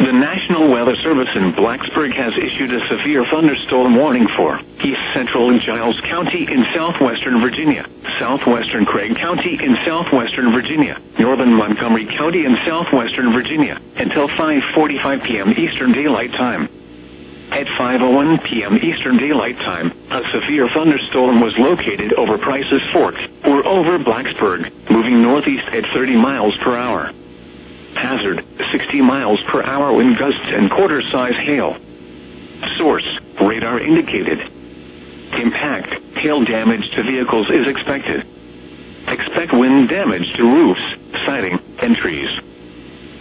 The National Weather Service in Blacksburg has issued a severe thunderstorm warning for East Central and Giles County in southwestern Virginia, southwestern Craig County in southwestern Virginia, northern Montgomery County in southwestern Virginia, until 5:45 p.m. Eastern Daylight Time. At 5:01 p.m. Eastern Daylight Time, a severe thunderstorm was located over Price's Fork, or over Blacksburg, moving northeast at 30 miles per hour. Hazard, 60 miles per hour wind gusts and quarter-size hail. Source, radar indicated. Impact, hail damage to vehicles is expected. Expect wind damage to roofs, siding, and trees.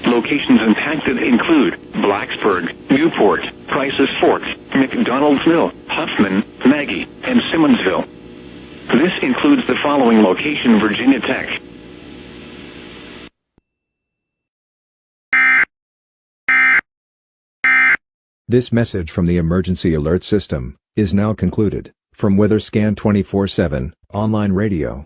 Locations impacted include Blacksburg, Newport, Price's Fork, McDonaldsville, Huffman, Maggie, and Simmonsville. This includes the following location: Virginia Tech. This message from the Emergency Alert System is now concluded. From WeatherScan 24/7 online radio.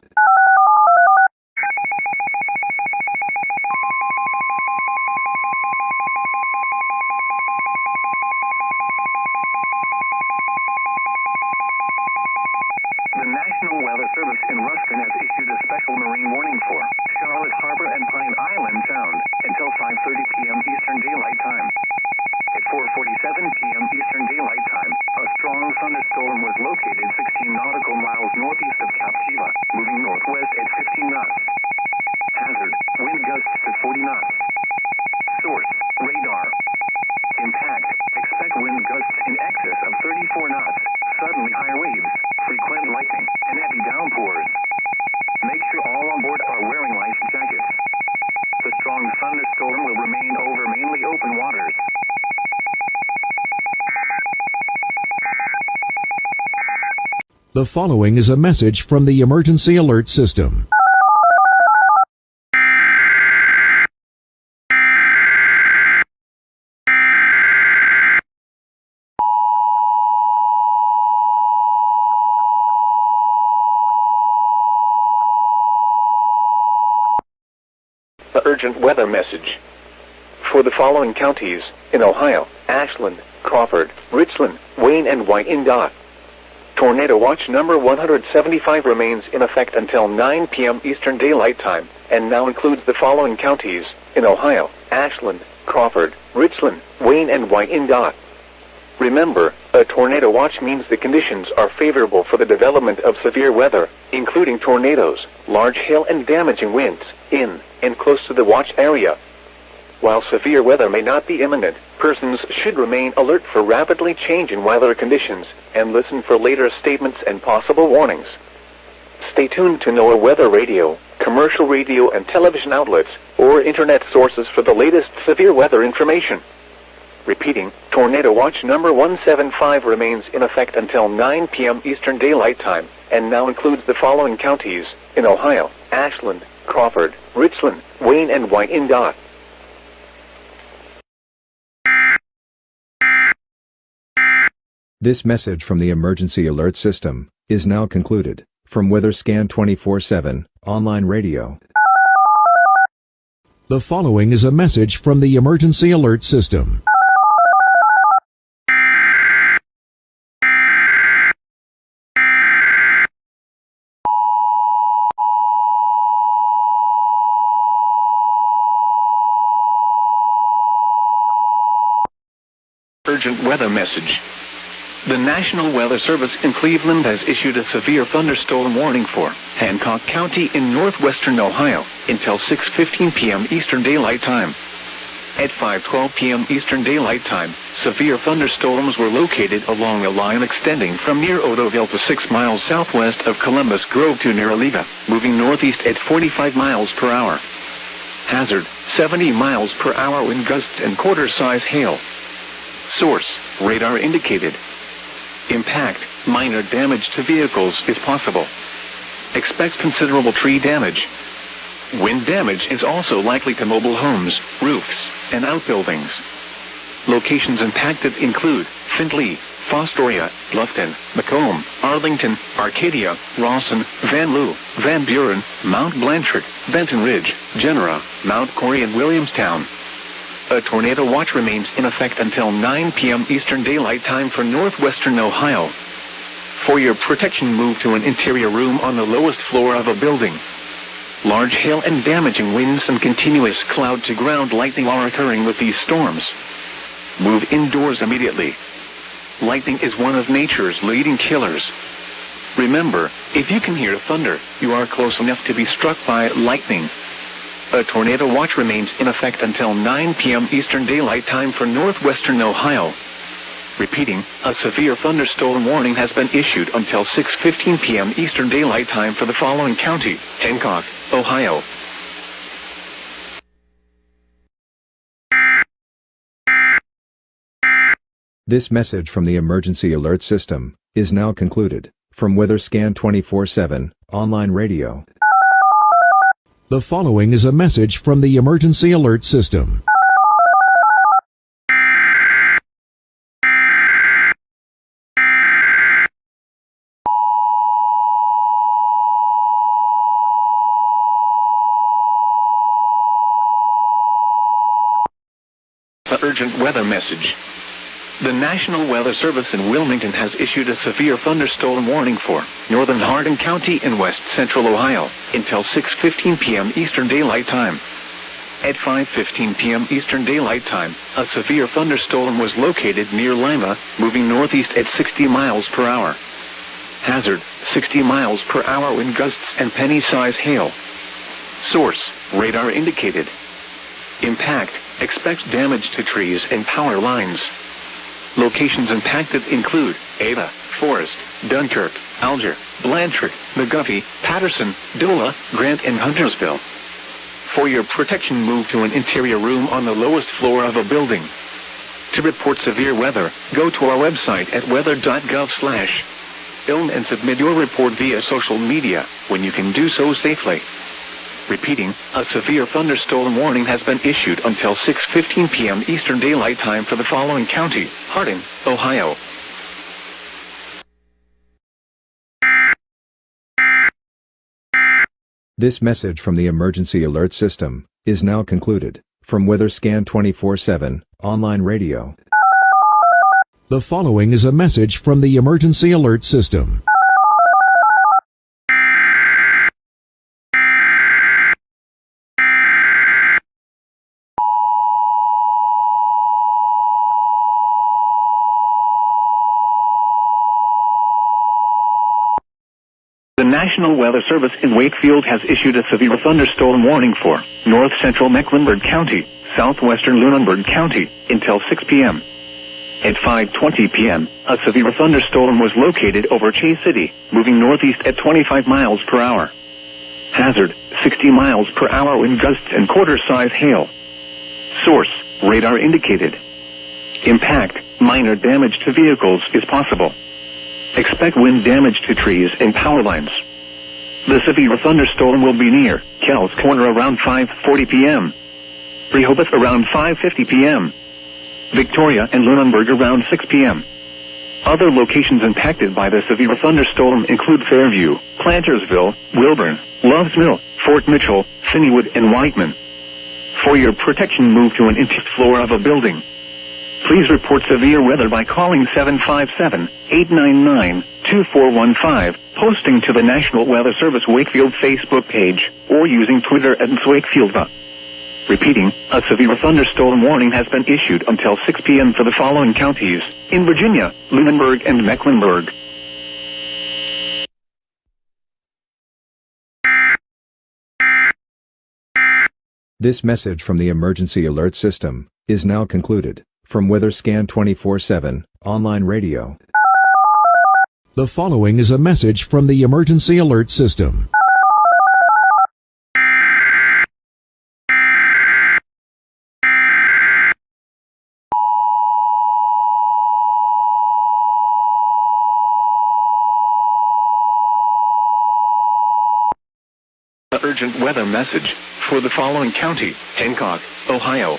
The National Weather Service in Ruskin has issued a special marine warning for Charlotte Harbor and Pine Island Sound until 5:30 p.m. Eastern Daylight Time. At 4:47 p.m. Eastern Daylight Time, a strong thunderstorm was located 16 nautical miles northeast of Captiva, moving north thunderstorm will remain over mainly open waters. The following is a message from the Emergency Alert System. The urgent weather message. For the following counties in Ohio: Ashland, Crawford, Richland, Wayne, and Wyandotte. Tornado watch number 175 remains in effect until 9 p.m. Eastern Daylight Time, and now includes the following counties in Ohio: Ashland, Crawford, Richland, Wayne, and Wyandotte. Remember, a tornado watch means the conditions are favorable for the development of severe weather, including tornadoes, large hail, and damaging winds, in and close to the watch area. While severe weather may not be imminent, persons should remain alert for rapidly changing weather conditions and listen for later statements and possible warnings. Stay tuned to NOAA weather radio, commercial radio and television outlets, or internet sources for the latest severe weather information. Repeating, tornado watch number 175 remains in effect until 9 p.m. Eastern Daylight Time, and now includes the following counties in Ohio: Ashland, Crawford, Richland, Wayne, and Wyandotte. This message from the Emergency Alert System is now concluded. From WeatherScan 24/7 online radio. The following is a message from the Emergency Alert System. Urgent weather message. The National Weather Service in Cleveland has issued a severe thunderstorm warning for Hancock County in northwestern Ohio until 6:15 p.m. Eastern Daylight Time. At 5:12 p.m. Eastern Daylight Time, severe thunderstorms were located along a line extending from near Odoville to 6 miles southwest of Columbus Grove to near Oliva, moving northeast at 45 miles per hour. Hazard: 70 miles per hour wind gusts and quarter-size hail. Source: radar indicated. Impact: minor damage to vehicles is possible. Expect considerable tree damage. Wind damage is also likely to mobile homes, roofs, and outbuildings. Locations impacted include Findlay, Fostoria, Bluffton, Macomb, Arlington, Arcadia, Rawson, Van Loo, Van Buren, Mount Blanchard, Benton Ridge, Genera, Mount Corey, and Williamstown. A tornado watch remains in effect until 9 p.m. Eastern Daylight Time for northwestern Ohio. For your protection, move to an interior room on the lowest floor of a building. Large hail and damaging winds and continuous cloud-to-ground lightning are occurring with these storms. Move indoors immediately. Lightning is one of nature's leading killers. Remember, if you can hear thunder, you are close enough to be struck by lightning. A tornado watch remains in effect until 9 p.m. Eastern Daylight Time for northwestern Ohio. Repeating, a severe thunderstorm warning has been issued until 6:15 p.m. Eastern Daylight Time for the following county: Hancock, Ohio. This message from the Emergency Alert System is now concluded. From WeatherScan 24/7 online radio. The following is a message from the Emergency Alert System. The urgent weather message. The National Weather Service in Wilmington has issued a severe thunderstorm warning for northern Hardin County in west central Ohio until 6:15 p.m. Eastern Daylight Time. At 5:15 p.m. Eastern Daylight Time, a severe thunderstorm was located near Lima, moving northeast at 60 miles per hour. Hazard: 60 miles per hour wind gusts and penny-size hail. Source: radar indicated. Impact: expect damage to trees and power lines. Locations impacted include Ada, Forest, Dunkirk, Alger, Blanchard, McGuffey, Patterson, Dola, Grant, and Huntersville. For your protection, move to an interior room on the lowest floor of a building. To report severe weather, go to our website at weather.gov/film and submit your report via social media when you can do so safely. Repeating, a severe thunderstorm warning has been issued until 6:15 p.m. Eastern Daylight Time for the following county: Hardin, Ohio. This message from the Emergency Alert System is now concluded. From WeatherScan 24/7 online radio. The following is a message from the Emergency Alert System. The National Weather Service in Wakefield has issued a severe thunderstorm warning for north central Mecklenburg County, southwestern Lunenburg County, until 6 p.m. At 5:20 p.m., a severe thunderstorm was located over Chase City, moving northeast at 25 miles per hour. Hazard, 60 miles per hour wind gusts and quarter-size hail. Source, radar indicated. Impact, minor damage to vehicles is possible. Expect wind damage to trees and power lines. The severe thunderstorm will be near Kells Corner around 5:40 p.m. Rehoboth around 5:50 p.m. Victoria and Lunenburg around 6 p.m. Other locations impacted by the severe thunderstorm include Fairview, Plantersville, Wilburn, Loves Mill, Fort Mitchell, Cindywood, and Whiteman. For your protection, move to an interior floor of a building. Please report severe weather by calling 757-899-2415, posting to the National Weather Service Wakefield Facebook page, or using Twitter at @WakefieldVA. Repeating, a severe thunderstorm warning has been issued until 6 p.m. for the following counties: in Virginia, Lunenburg, and Mecklenburg. This message from the Emergency Alert System is now concluded. From WeatherScan 24/7 online radio. The following is a message from the Emergency Alert System. Urgent weather message for the following county: Hancock, Ohio.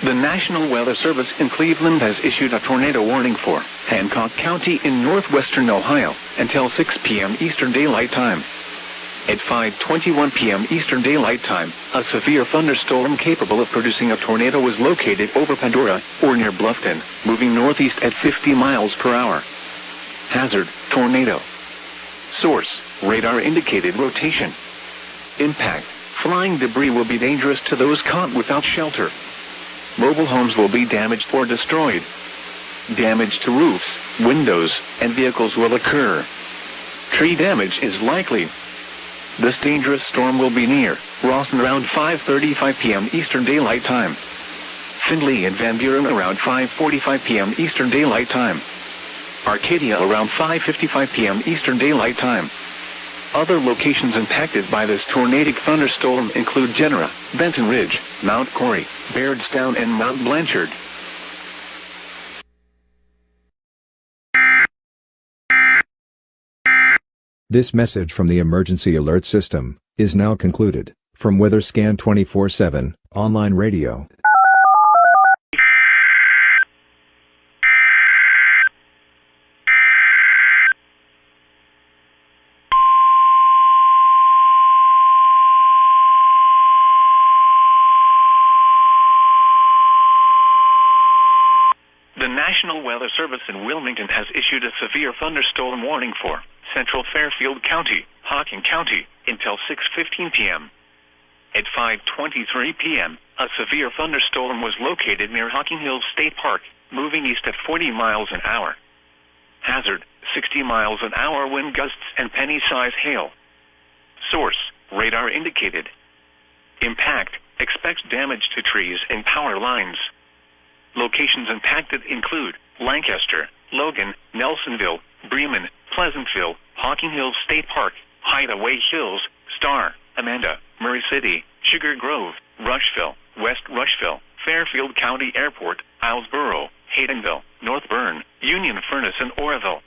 The National Weather Service in Cleveland has issued a tornado warning for Hancock County in northwestern Ohio until 6 p.m. Eastern Daylight Time. At 5:21 p.m. Eastern Daylight Time, a severe thunderstorm capable of producing a tornado was located over Pandora or near Bluffton, moving northeast at 50 miles per hour. Hazard, tornado. Source, radar indicated rotation. Impact, flying debris will be dangerous to those caught without shelter. Mobile homes will be damaged or destroyed. Damage to roofs, windows, and vehicles will occur. Tree damage is likely. This dangerous storm will be near Rawson around 5:35 p.m. Eastern Daylight Time. Findlay and Van Buren around 5:45 p.m. Eastern Daylight Time. Arcadia around 5:55 p.m. Eastern Daylight Time. Other locations impacted by this tornadic thunderstorm include Genera, Benton Ridge, Mount Corey, Bairdstown, and Mount Blanchard. This message from the Emergency Alert System is now concluded. From WeatherScan 24/7 online radio. The National Weather Service in Wilmington has issued a severe thunderstorm warning for central Fairfield County, Hocking County, until 6:15 p.m. At 5:23 p.m., a severe thunderstorm was located near Hocking Hills State Park, moving east at 40 miles an hour. Hazard, 60 miles an hour wind gusts and penny-size hail. Source, radar indicated. Impact, expect damage to trees and power lines. Locations impacted include Lancaster, Logan, Nelsonville, Bremen, Pleasantville, Hocking Hills State Park, Hideaway Hills, Star, Amanda, Murray City, Sugar Grove, Rushville, West Rushville, Fairfield County Airport, Islesboro, Haydenville, North Bern, Union Furnace, and Oroville.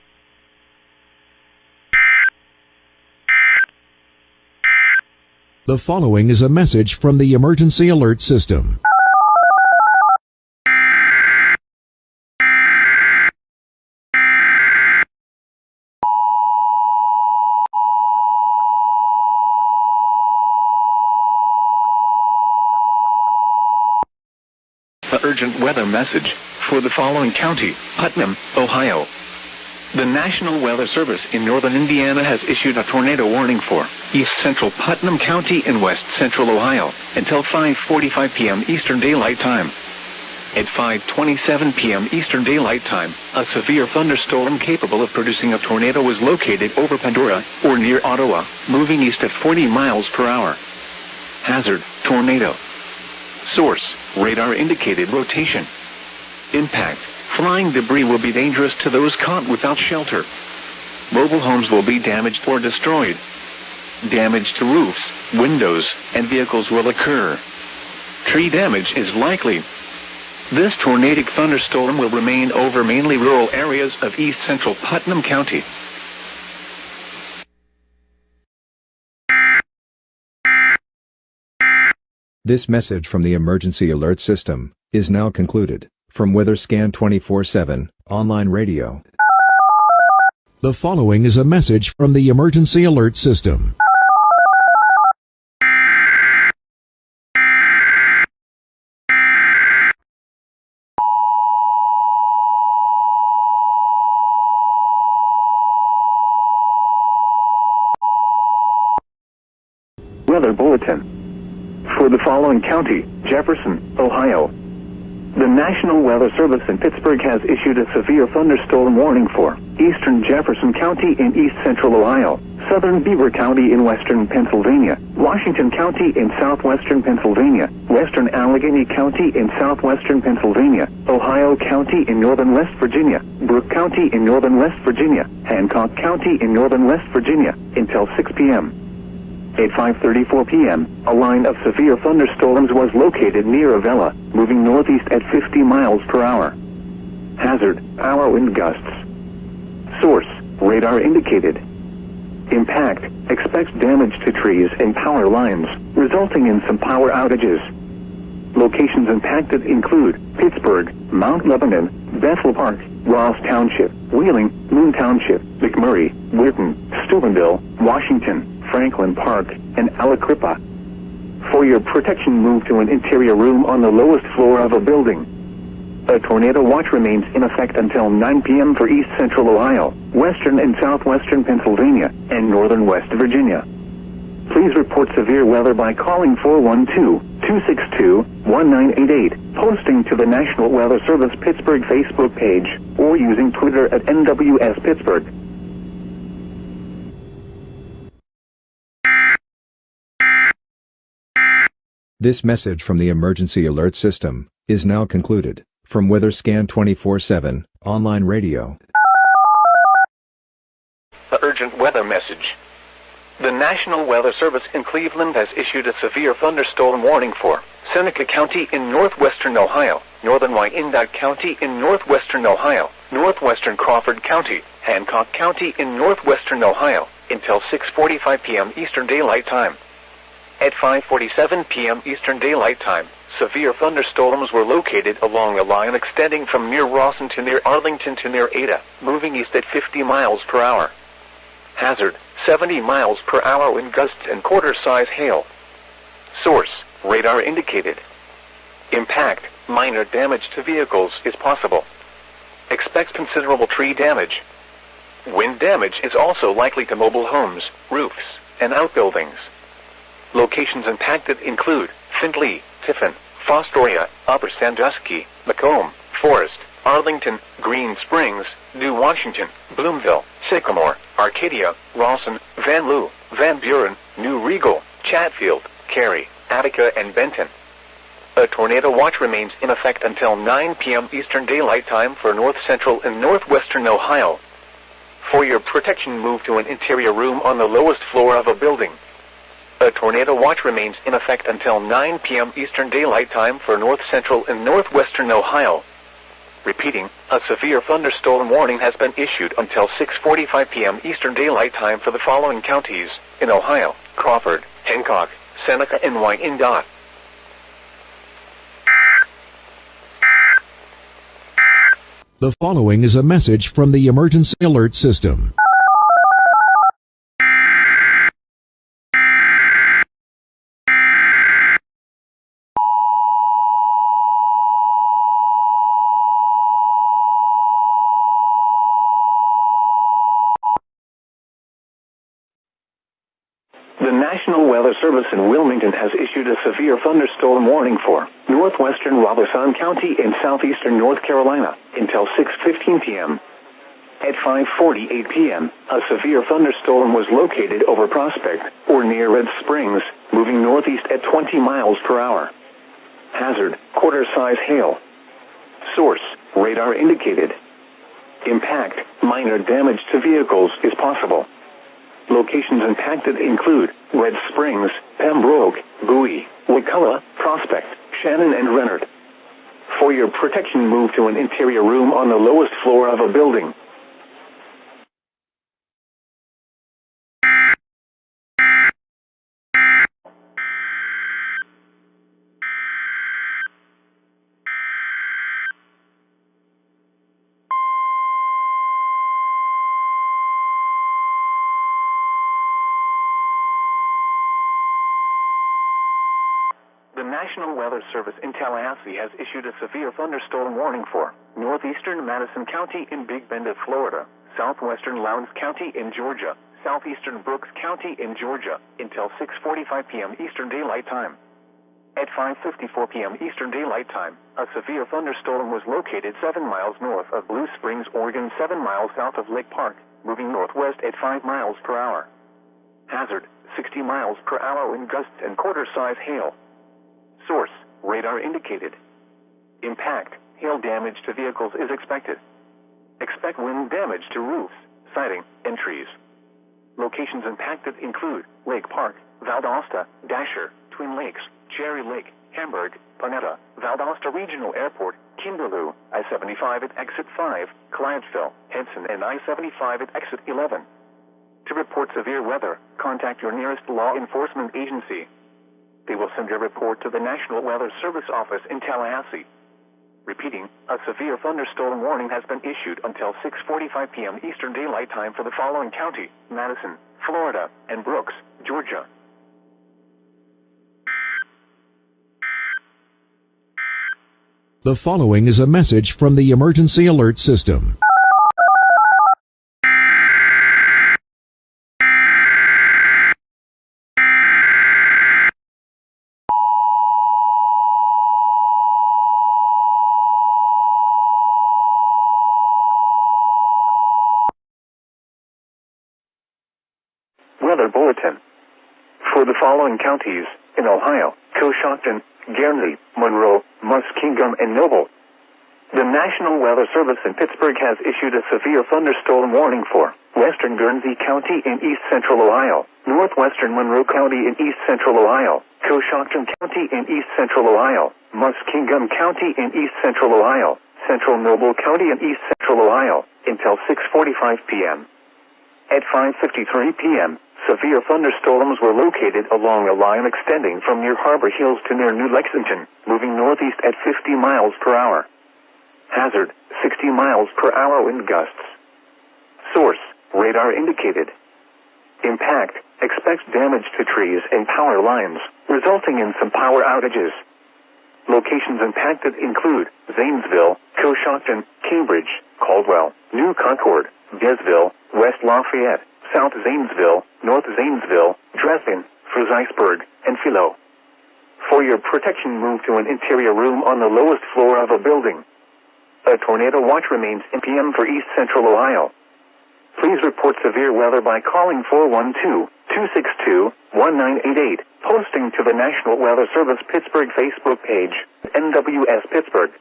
The following is a message from the Emergency Alert System. Urgent weather message for the following county: Putnam, Ohio. The National Weather Service in northern Indiana has issued a tornado warning for east central Putnam County in west central Ohio until 5:45 p.m. Eastern Daylight Time. At 5:27 p.m. Eastern Daylight Time, a severe thunderstorm capable of producing a tornado was located over Pandora or near Ottawa, moving east at 40 miles per hour. Hazard: tornado. Source: radar indicated rotation. Impact: flying debris will be dangerous to those caught without shelter. Mobile homes will be damaged or destroyed. Damage to roofs, windows, and vehicles will occur. Tree damage is likely. This tornadic thunderstorm will remain over mainly rural areas of east central Putnam County. This message from the Emergency Alert System is now concluded. From WeatherScan 24/7 online radio. The following is a message from the Emergency Alert System. Weather Bulletin. For the following county: Jefferson, Ohio. The National Weather Service in Pittsburgh has issued a severe thunderstorm warning for eastern Jefferson County in east central Ohio, southern Beaver County in western Pennsylvania, Washington County in southwestern Pennsylvania, western Allegheny County in southwestern Pennsylvania, Ohio County in northern West Virginia, Brooke County in northern West Virginia, Hancock County in northern West Virginia, until 6 p.m. At 5:34 p.m., a line of severe thunderstorms was located near Avella, moving northeast at 50 miles per hour. Hazard: hour wind gusts. Source: radar indicated. Impact: expects damage to trees and power lines, resulting in some power outages. Locations impacted include Pittsburgh, Mount Lebanon, Bethel Park, Ross Township, Wheeling, Moon Township, McMurray, Weirton, Steubenville, Washington, Franklin Park, and Aliquippa. For your protection, move to an interior room on the lowest floor of a building. A tornado watch remains in effect until 9 p.m. for east central Ohio, western and southwestern Pennsylvania, and northern West Virginia. Please report severe weather by calling 412-262-1988, posting to the National Weather Service Pittsburgh Facebook page, or using Twitter at NWS Pittsburgh. This message from the Emergency Alert System is now concluded. From WeatherScan 24/7 online radio. The urgent weather message. The National Weather Service in Cleveland has issued a severe thunderstorm warning for Seneca County in northwestern Ohio, northern Wyandotte County in northwestern Ohio, northwestern Crawford County, Hancock County in northwestern Ohio, until 6:45 p.m. Eastern Daylight Time. At 5:47 p.m. Eastern Daylight Time, severe thunderstorms were located along a line extending from near Rawson to near Arlington to near Ada, moving east at 50 miles per hour. Hazard: 70 miles per hour wind gusts and quarter-size hail. Source: radar indicated. Impact: minor damage to vehicles is possible. Expect considerable tree damage. Wind damage is also likely to mobile homes, roofs, and outbuildings. Locations impacted include Findlay, Tiffin, Fostoria, Upper Sandusky, Macomb, Forest, Arlington, Green Springs, New Washington, Bloomville, Sycamore, Arcadia, Rawson, Van Loo, Van Buren, New Regal, Chatfield, Cerri, Attica, and Benton. A tornado watch remains in effect until 9 p.m. Eastern Daylight Time for north central and northwestern Ohio. For your protection, move to an interior room on the lowest floor of a building. A tornado watch remains in effect until 9 p.m. Eastern Daylight Time for north central and northwestern Ohio. Repeating, a severe thunderstorm warning has been issued until 6:45 p.m. Eastern Daylight Time for the following counties in Ohio: Crawford, Hancock, Seneca, and Wyandotte. The following is a message from the Emergency Alert System. The National Weather Service in Wilmington has issued a severe thunderstorm warning for northwestern Robeson County in southeastern North Carolina until 6:15 p.m. At 5:48 p.m., a severe thunderstorm was located over Prospect or near Red Springs, moving northeast at 20 miles per hour. Hazard: quarter-size hail. Source: radar indicated. Impact: minor damage to vehicles is possible. Locations impacted include Red Springs, Pembroke, Bowie, Wakulla, Prospect, Shannon, and Renard. For your protection, move to an interior room on the lowest floor of a building. The National Weather Service in Tallahassee has issued a severe thunderstorm warning for northeastern Madison County in Big Bend of Florida, southwestern Lowndes County in Georgia, southeastern Brooks County in Georgia, until 6:45 p.m. Eastern Daylight Time. At 5:54 p.m. Eastern Daylight Time, a severe thunderstorm was located 7 miles north of Blue Springs, Oregon, 7 miles south of Lake Park, moving northwest at 5 miles per hour. Hazard: 60 miles per hour wind gusts and quarter-size hail. Source: radar indicated. Impact: hail damage to vehicles is expected. Expect wind damage to roofs, siding, and trees. Locations impacted include Lake Park, Valdosta, Dasher, Twin Lakes, Cherry Lake, Hamburg, Panetta, Valdosta Regional Airport, Kimberloo, I-75 at Exit 5, Clientesville, Henson, and I-75 at Exit 11. To report severe weather, contact your nearest law enforcement agency. They will send your report to the National Weather Service office in Tallahassee. Repeating, a severe thunderstorm warning has been issued until 6:45 p.m. Eastern Daylight Time for the following county: Madison, Florida, and Brooks, Georgia. The following is a message from the Emergency Alert System. Weather Bulletin. For the following counties in Ohio: Coshocton, Guernsey, Monroe, Muskingum, and Noble. The National Weather Service in Pittsburgh has issued a severe thunderstorm warning for western Guernsey County in east central Ohio, northwestern Monroe County in east central Ohio, Coshocton County in east central Ohio, Muskingum County in east central Ohio, central Noble County in east central Ohio, until 6:45 p.m. At 5:53 p.m., severe thunderstorms were located along a line extending from near Harbor Hills to near New Lexington, moving northeast at 50 miles per hour. Hazard: 60 miles per hour wind gusts. Source: radar indicated. Impact: expect damage to trees and power lines, resulting in some power outages. Locations impacted include Zanesville, Coshocton, Cambridge, Caldwell, New Concord, Desville, West Lafayette, South Zanesville, North Zanesville, Dresden, Fredericksburg, and Philo. For your protection, move to an interior room on the lowest floor of a building. A tornado watch remains in PM for east central Ohio. Please report severe weather by calling 412-262-1988, posting to the National Weather Service Pittsburgh Facebook page, NWS Pittsburgh.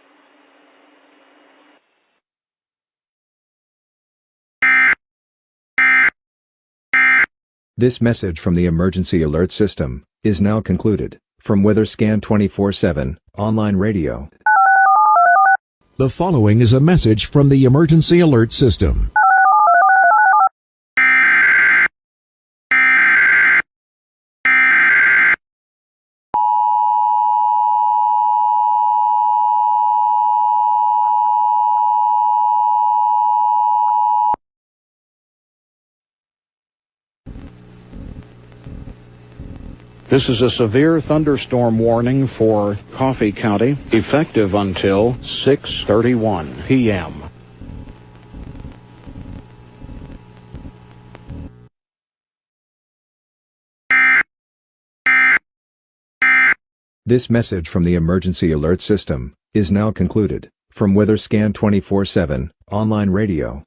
This message from the Emergency Alert System is now concluded. From WeatherScan 24/7 online radio. The following is a message from the Emergency Alert System. This is a severe thunderstorm warning for Coffee County, effective until 6:31 p.m. This message from the Emergency Alert System is now concluded. From WeatherScan 24/7 online radio.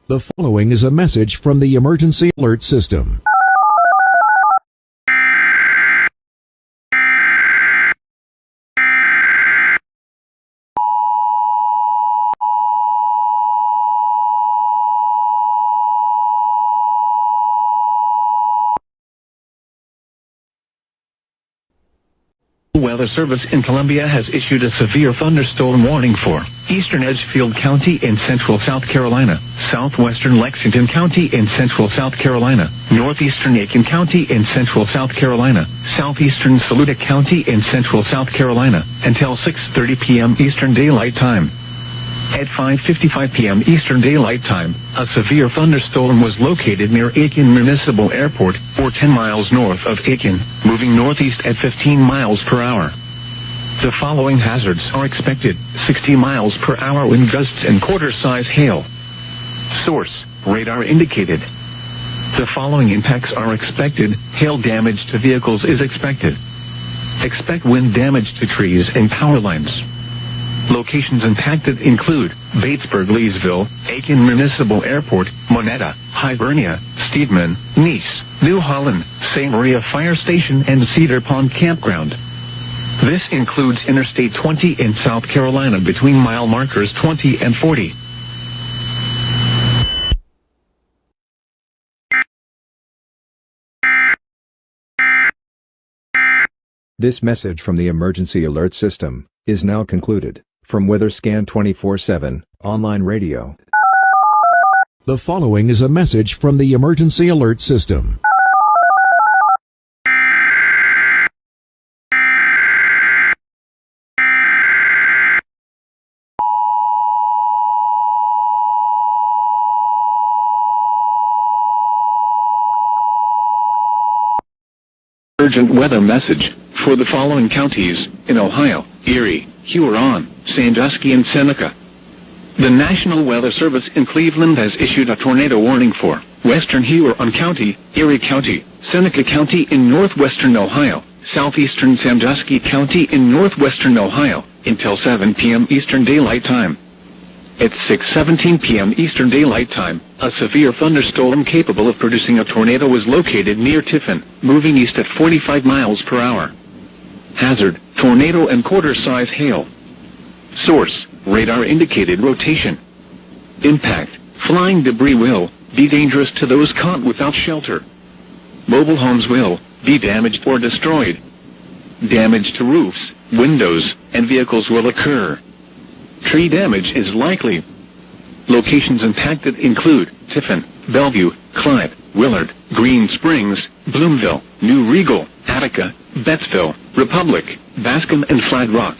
The following is a message from the Emergency Alert System. Weather Service in Columbia has issued a severe thunderstorm warning for eastern Edgefield County in central South Carolina, southwestern Lexington County in central South Carolina, northeastern Aiken County in central South Carolina, southeastern Saluda County in central South Carolina, until 6:30 p.m. Eastern Daylight Time. At 5:55 p.m. Eastern Daylight Time, a severe thunderstorm was located near Aiken Municipal Airport, or 10 miles north of Aiken, moving northeast at 15 miles per hour. The following hazards are expected: 60 miles per hour wind gusts and quarter-size hail. Source: radar indicated. The following impacts are expected: hail damage to vehicles is expected. Expect wind damage to trees and power lines. Locations impacted include Batesburg-Leesville, Aiken Municipal Airport, Monetta, Hibernia, Steedman, Nice, New Holland, St. Maria Fire Station, and Cedar Pond Campground. This includes Interstate 20 in South Carolina between mile markers 20 and 40. This message from the Emergency Alert System is now concluded. From WeatherScan 24/7 online radio. The following is a message from the Emergency Alert System. Urgent weather message for the following counties in Ohio: Erie, Huron, Sandusky, and Seneca. The National Weather Service in Cleveland has issued a tornado warning for western Huron County, Erie County, Seneca County in northwestern Ohio, southeastern Sandusky County in northwestern Ohio, until 7 p.m. Eastern Daylight Time. At 6:17 p.m. Eastern Daylight Time, a severe thunderstorm capable of producing a tornado was located near Tiffin, moving east at 45 miles per hour. Hazard: tornado and quarter-size hail. Source: radar indicated rotation. Impact: flying debris will be dangerous to those caught without shelter. Mobile homes will be damaged or destroyed. Damage to roofs, windows, and vehicles will occur. Tree damage is likely. Locations impacted include Tiffin, Bellevue, Clyde, Willard, Green Springs, Bloomville, New Regal, Attica, Bettsville, Republic, Bascom, and Flat Rock.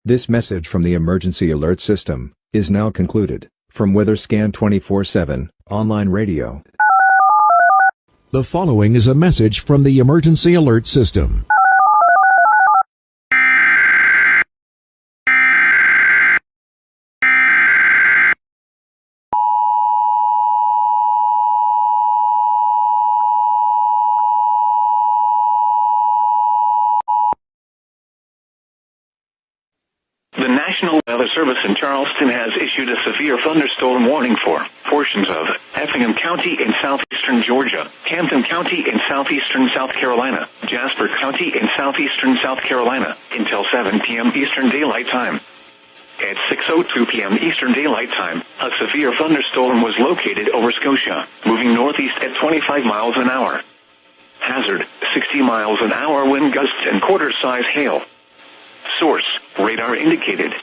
This message from the Emergency Alert System is now concluded. From WeatherScan 24/7 online radio. The following is a message from the Emergency Alert System. The National Weather Service in Charleston has issued a severe thunderstorm warning for portions of Effingham County in southeastern Georgia, Hampton County in southeastern South Carolina, Jasper County in southeastern South Carolina, until 7 p.m. Eastern Daylight Time. At 6:02 p.m. Eastern Daylight Time, a severe thunderstorm was located over Scotia, moving northeast at 25 miles an hour. Hazard, 60 miles an hour wind gusts and quarter-size hail. Source, radar indicated.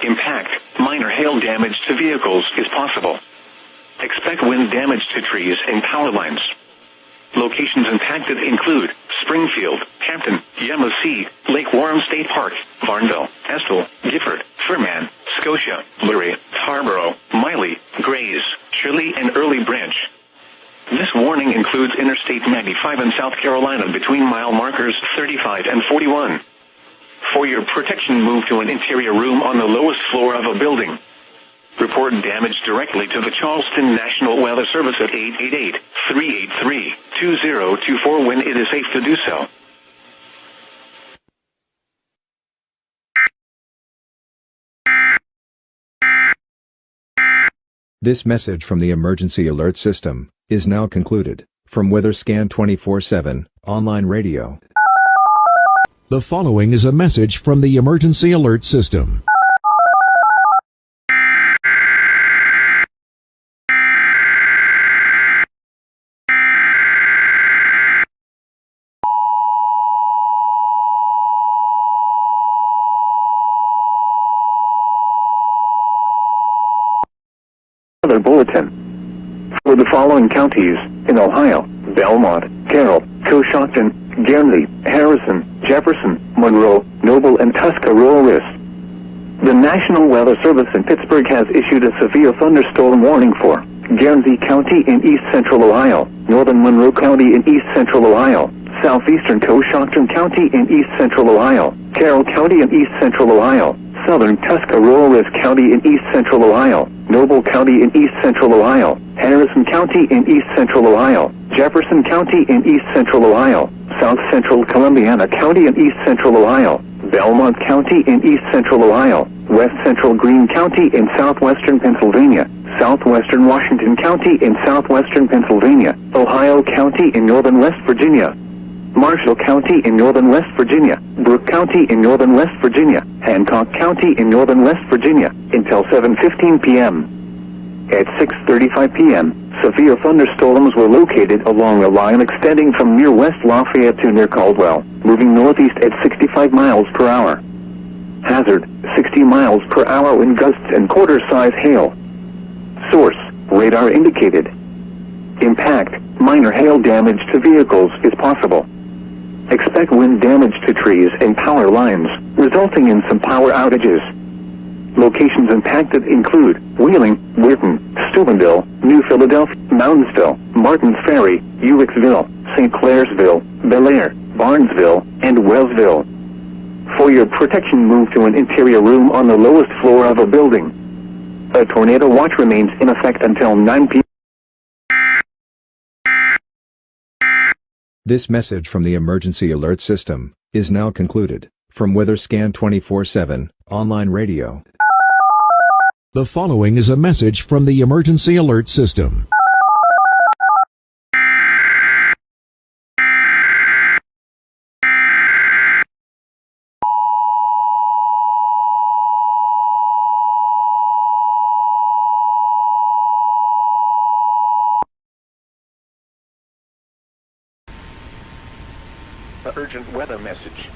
Impact, minor hail damage to vehicles is possible. Expect wind damage to trees and power lines. Locations impacted include Springfield, Hampton, Yamasee, Lake Warren State Park, Varnville, Estill, Gifford, Furman, Scotia, Lurie, Tarboro, Miley, Grays, Shirley, and Early Branch. This warning includes Interstate 95 in South Carolina between mile markers 35 and 41. For your protection, move to an interior room on the lowest floor of a building. Report damage directly to the Charleston National Weather Service at 888-383-2024 when it is safe to do so. This message from the Emergency Alert System is now concluded. From WeatherScan 24/7 online radio. The following is a message from the Emergency Alert System. Weather bulletin. For the following counties in Ohio: Belmont, Carroll, Coshocton, Guernsey, Harrison, Jefferson, Monroe, Noble, and Tuscarawas. The National Weather Service in Pittsburgh has issued a severe thunderstorm warning for Guernsey County in east central Ohio, northern Monroe County in east central Ohio, southeastern Coshocton County in east central Ohio, Carroll County in east central Ohio, southern Tuscarawas County in east central Ohio, Noble County in east central Ohio, Harrison County in east central Ohio, Jefferson County in east central Ohio, south central Columbiana County in east central Ohio, Belmont County in east central Ohio, west central Greene County in southwestern Pennsylvania, southwestern Washington County in southwestern Pennsylvania, Ohio County in northern West Virginia, Marshall County in northern West Virginia, Brooke County in northern West Virginia, Hancock County in northern West Virginia, until 7:15 p.m. At 6:35 p.m., severe thunderstorms were located along a line extending from near West Lafayette to near Caldwell, moving northeast at 65 miles per hour. Hazard, 60 miles per hour wind gusts and quarter-size hail. Source, radar indicated. Impact, minor hail damage to vehicles is possible. Expect wind damage to trees and power lines, resulting in some power outages. Locations impacted include Wheeling, Weirton, Steubenville, New Philadelphia, Moundsville, Martins Ferry, Uwixville, St. Clairsville, Bel Air, Barnesville, and Wellsville. For your protection, move to an interior room on the lowest floor of a building. A tornado watch remains in effect until 9 p.m. This message from the Emergency Alert System is now concluded. From WeatherScan 24/7 online radio. The following is a message from the Emergency Alert System. Urgent weather message.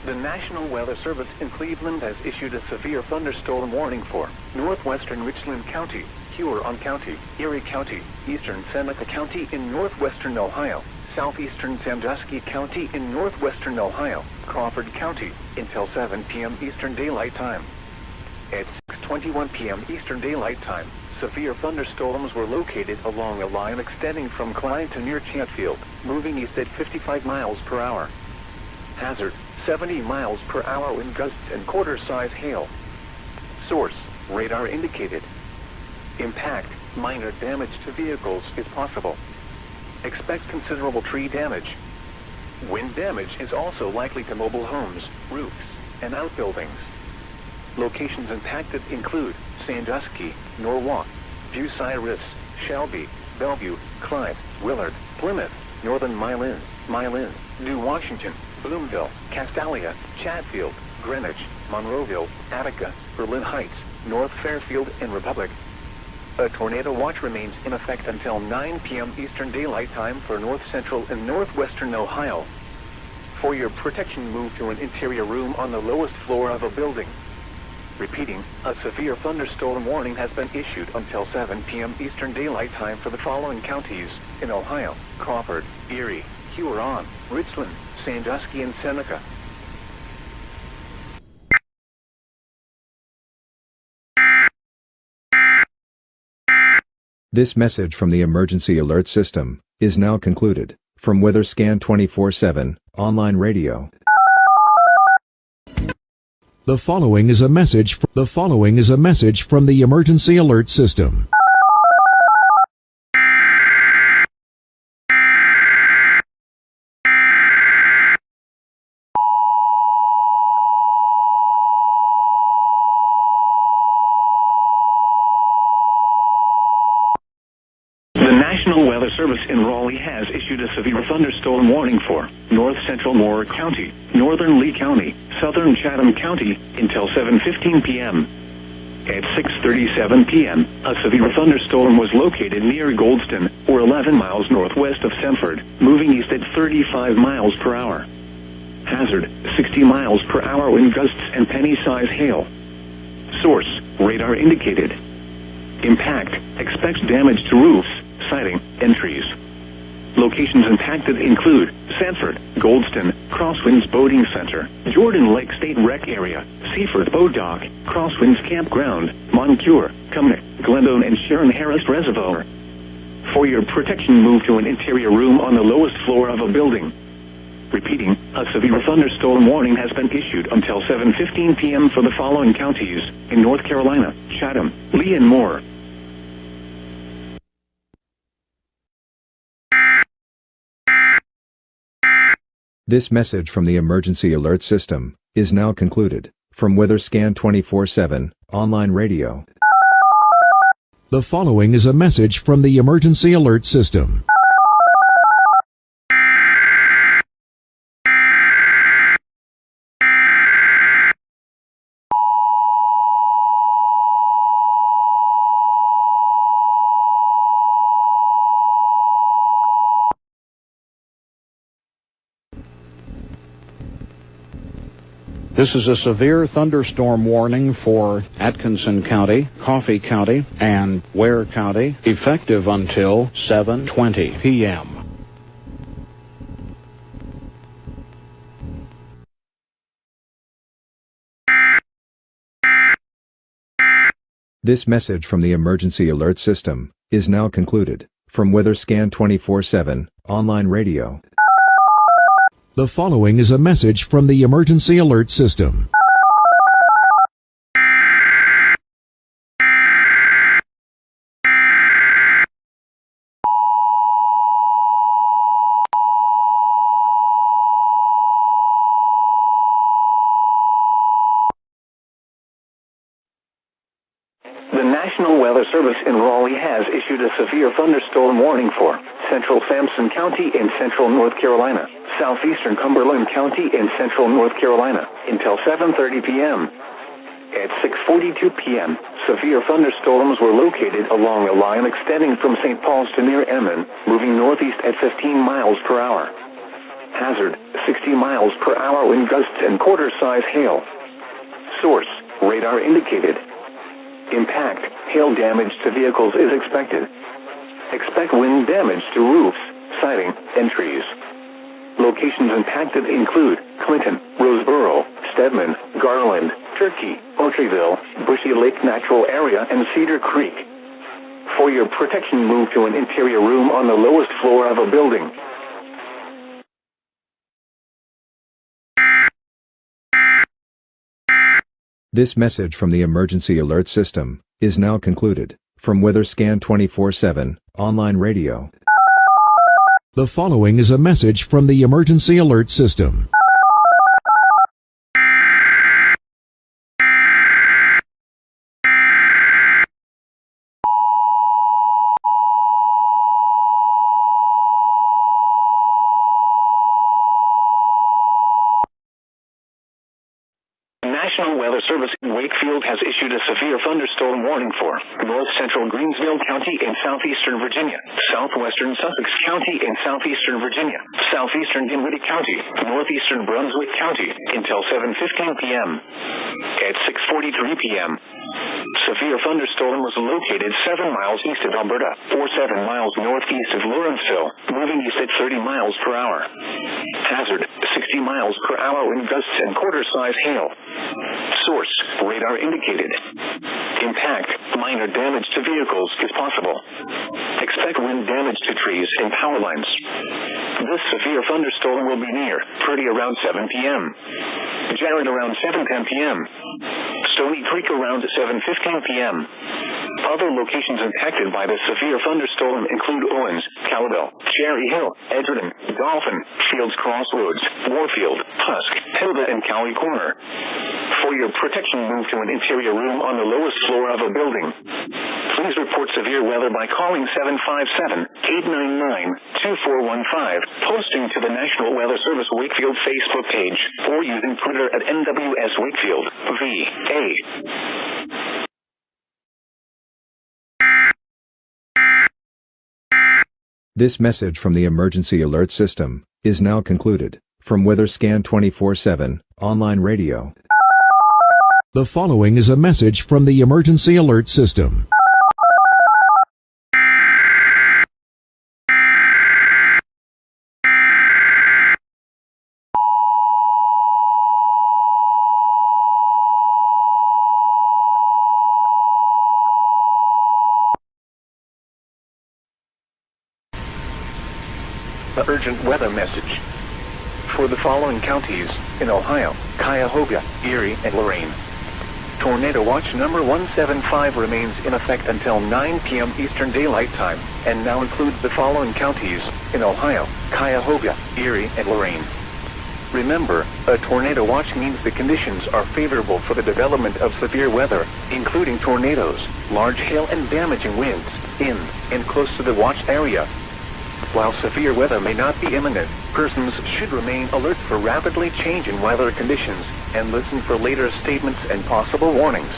The National Weather Service in Cleveland has issued a severe thunderstorm warning for northwestern Richland County, Huron County, Erie County, eastern Seneca County in northwestern Ohio, southeastern Sandusky County in northwestern Ohio, Crawford County, until 7 p.m. Eastern Daylight Time. At 6:21 p.m. Eastern Daylight Time, severe thunderstorms were located along a line extending from Klein to near Chatfield, moving east at 55 miles per hour. Hazard, 70 miles per hour wind gusts and quarter-size hail. Source, radar indicated. Impact, minor damage to vehicles is possible. Expect considerable tree damage. Wind damage is also likely to mobile homes, roofs, and outbuildings. Locations impacted include Sandusky, Norwalk, Bucyrus Riffs, Shelby, Bellevue, Clyde, Willard, Plymouth, Northern Milan, New Washington, Bloomville, Castalia, Chatfield, Greenwich, Monroeville, Attica, Berlin Heights, North Fairfield, and Republic. A tornado watch remains in effect until 9 p.m. Eastern Daylight Time for north central and northwestern Ohio. For your protection, move to an interior room on the lowest floor of a building. Repeating, a severe thunderstorm warning has been issued until 7 p.m. Eastern Daylight Time for the following counties in Ohio: Crawford, Erie, Huron, Richland, Sandusky, and Seneca. This message from the Emergency Alert System is now concluded. From WeatherScan 24/7 online radio. The following is a message from the Emergency Alert System. The National Weather Service in Raleigh has issued a severe thunderstorm warning for north central Moore County, northern Lee County, southern Chatham County until 7:15 p.m. At 6:37 p.m., a severe thunderstorm was located near Goldston, or 11 miles northwest of Semford, moving east at 35 miles per hour. Hazard, 60 miles per hour wind gusts and penny-size hail. Source, radar indicated. Impact, expects damage to roofs, siding, and trees. Locations impacted include Sanford, Goldston, Crosswinds Boating Center, Jordan Lake State Rec Area, Seaford Boat Dock, Crosswinds Campground, MontCoEAS, Cumnock, Glendon, and Sharon Harris Reservoir. For your protection, move to an interior room on the lowest floor of a building. Repeating, a severe thunderstorm warning has been issued until 7:15 p.m. for the following counties in North Carolina: Chatham, Lee, and Moore. This message from the Emergency Alert System is now concluded. From WeatherScan 24/7 online radio. The following is a message from the Emergency Alert System. This is a severe thunderstorm warning for Atkinson County, Coffee County, and Ware County, effective until 7:20 p.m. This message from the Emergency Alert System is now concluded. From WeatherScan 24/7 online radio. The following is a message from the Emergency Alert System. The National Weather Service in Raleigh has issued a severe thunderstorm warning for central Sampson County in central North Carolina, southeastern Cumberland County in central North Carolina, until 7:30 p.m. At 6:42 p.m., severe thunderstorms were located along a line extending from St. Paul's to near Emmon, moving northeast at 15 miles per hour. Hazard, 60 miles per hour wind gusts and quarter-size hail. Source, radar indicated. Impact, hail damage to vehicles is expected. Expect wind damage to roofs, siding, and trees. Locations impacted include Clinton, Roseboro, Stedman, Garland, Turkey, Otreville, Bushy Lake Natural Area, and Cedar Creek. For your protection, move to an interior room on the lowest floor of a building. This message from the Emergency Alert System is now concluded. From WeatherScan 24/7 online radio. The following is a message from the Emergency Alert System. thunderstorm warning for north central Greensville County in southeastern Virginia, southwestern Sussex County in southeastern Virginia, southeastern Gwinnett County, northeastern Brunswick County until 7:15 p.m. At 6:43 p.m., severe thunderstorm was located 7 miles east of Alberta, or 7 miles northeast of Lawrenceville, moving east at 30 miles per hour. Hazard, 60 miles per hour wind gusts and quarter-size hail. Source, radar indicated. Impact, minor damage to vehicles is possible. Expect wind damage to trees and power lines. This severe thunderstorm will be near Purdy around 7 p.m. Jared around 7:10 p.m. Stony Creek around 7:15 p.m. Other locations impacted by the severe thunderstorm include Owens, Caldwell, Cherry Hill, Edgerton, Dolphin, Fields Crossroads, Warfield, Husk, Hilda, and Cowie Corner. For your protection, move to an interior room on the lowest floor of a building. Please report severe weather by calling 757-899-2415, posting to the National Weather Service Wakefield Facebook page, or using Twitter at NWS Wakefield, VA. This message from the Emergency Alert System is now concluded. From WeatherScan 24/7 online radio. The following is a message from the Emergency Alert System. Urgent weather message. For the following counties in Ohio, Cuyahoga, Erie, and Lorain. Tornado watch number 175 remains in effect until 9 p.m. Eastern Daylight Time, and now includes the following counties in Ohio, Cuyahoga, Erie, and Lorain. Remember, a tornado watch means the conditions are favorable for the development of severe weather, including tornadoes, large hail, and damaging winds in and close to the watch area. While severe weather may not be imminent, persons should remain alert for rapidly changing weather conditions and listen for later statements and possible warnings.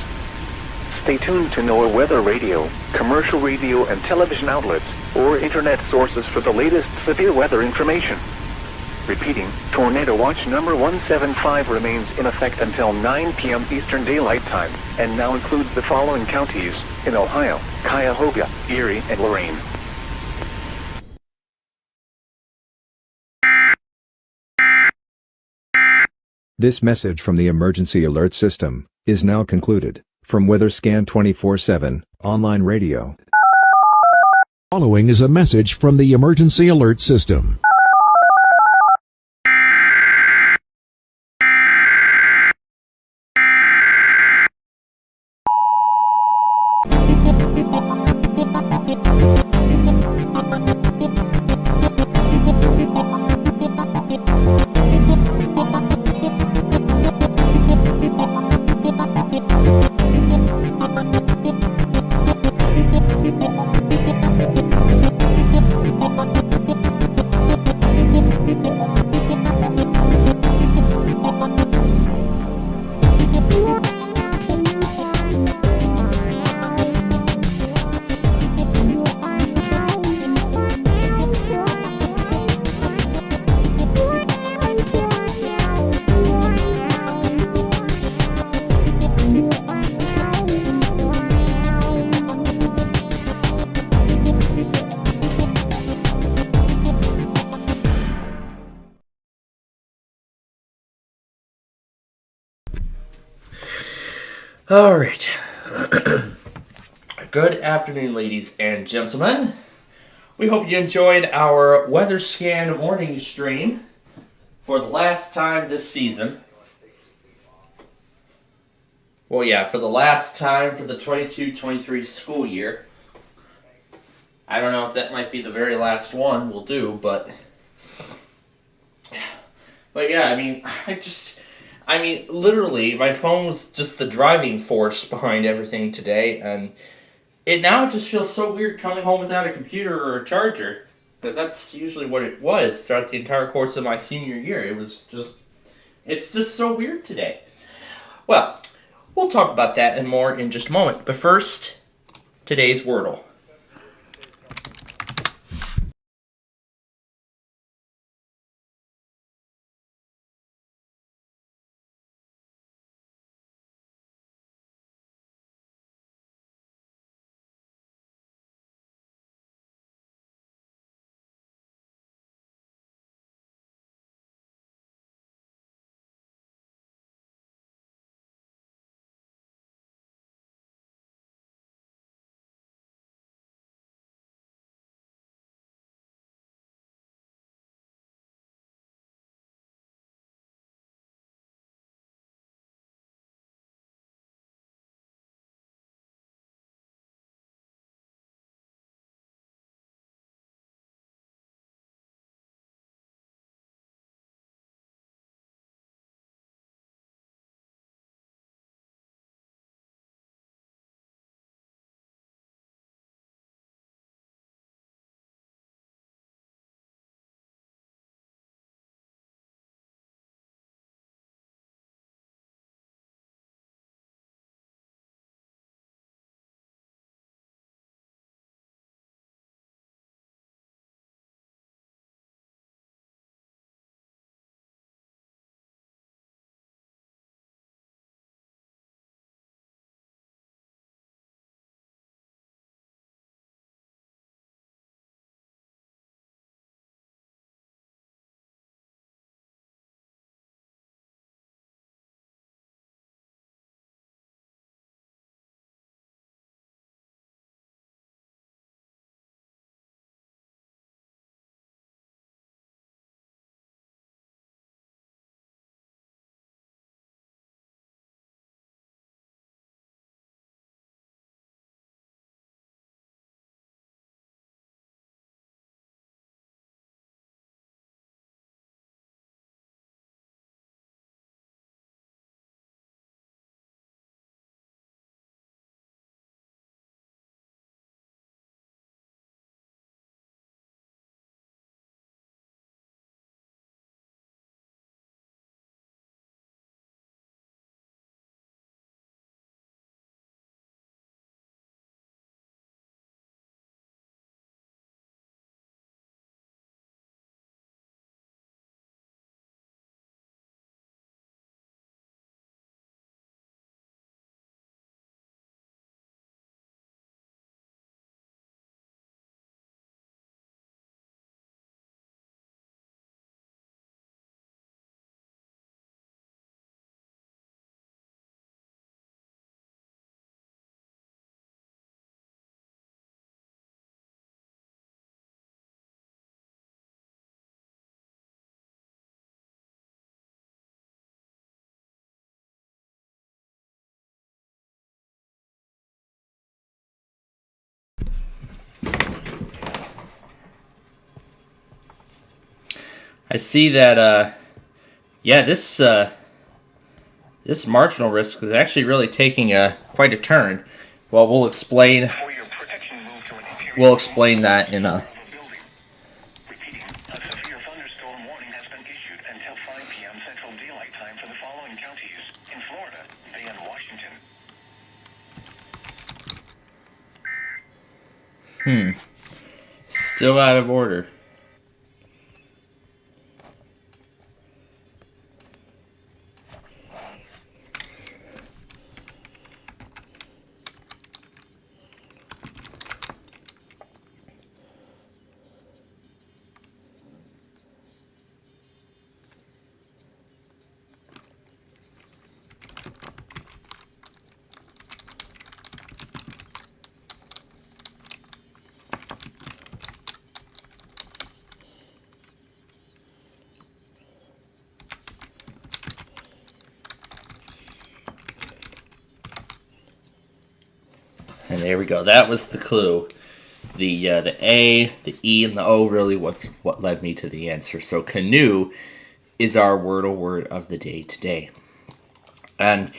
Stay tuned to NOAA weather radio, commercial radio and television outlets, or internet sources for the latest severe weather information. Repeating, Tornado Watch number 175 remains in effect until 9 p.m. Eastern Daylight Time, and now includes the following counties in Ohio, Cuyahoga, Erie, and Lorain. This message from the Emergency Alert System is now concluded. From WeatherScan 24/7 online radio. Following is a message from the Emergency Alert System. All right. Good afternoon, ladies and gentlemen. We hope you enjoyed our weather scan morning stream for the last time this season. Well, yeah, for the last time for the 22-23 school year. I don't know if that might be the very last one we'll do, but yeah, I mean, literally, my phone was just the driving force behind everything today, and it now just feels so weird coming home without a computer or a charger, because that's usually what it was throughout the entire course of my senior year. It's just so weird today. Well, we'll talk about that and more in just a moment. But first, today's Wordle. I see that, yeah, this marginal risk is actually really taking quite a turn. Well, we'll explain that in a... Repeating, a severe thunderstorm warning has been issued until 5 p.m. Central Daylight Time for the following counties in Florida and Washington. Still out of order. And there we go. That was the clue. The A, the E, and the O really what's what led me to the answer. So canoe is our Wordle word of the day today. And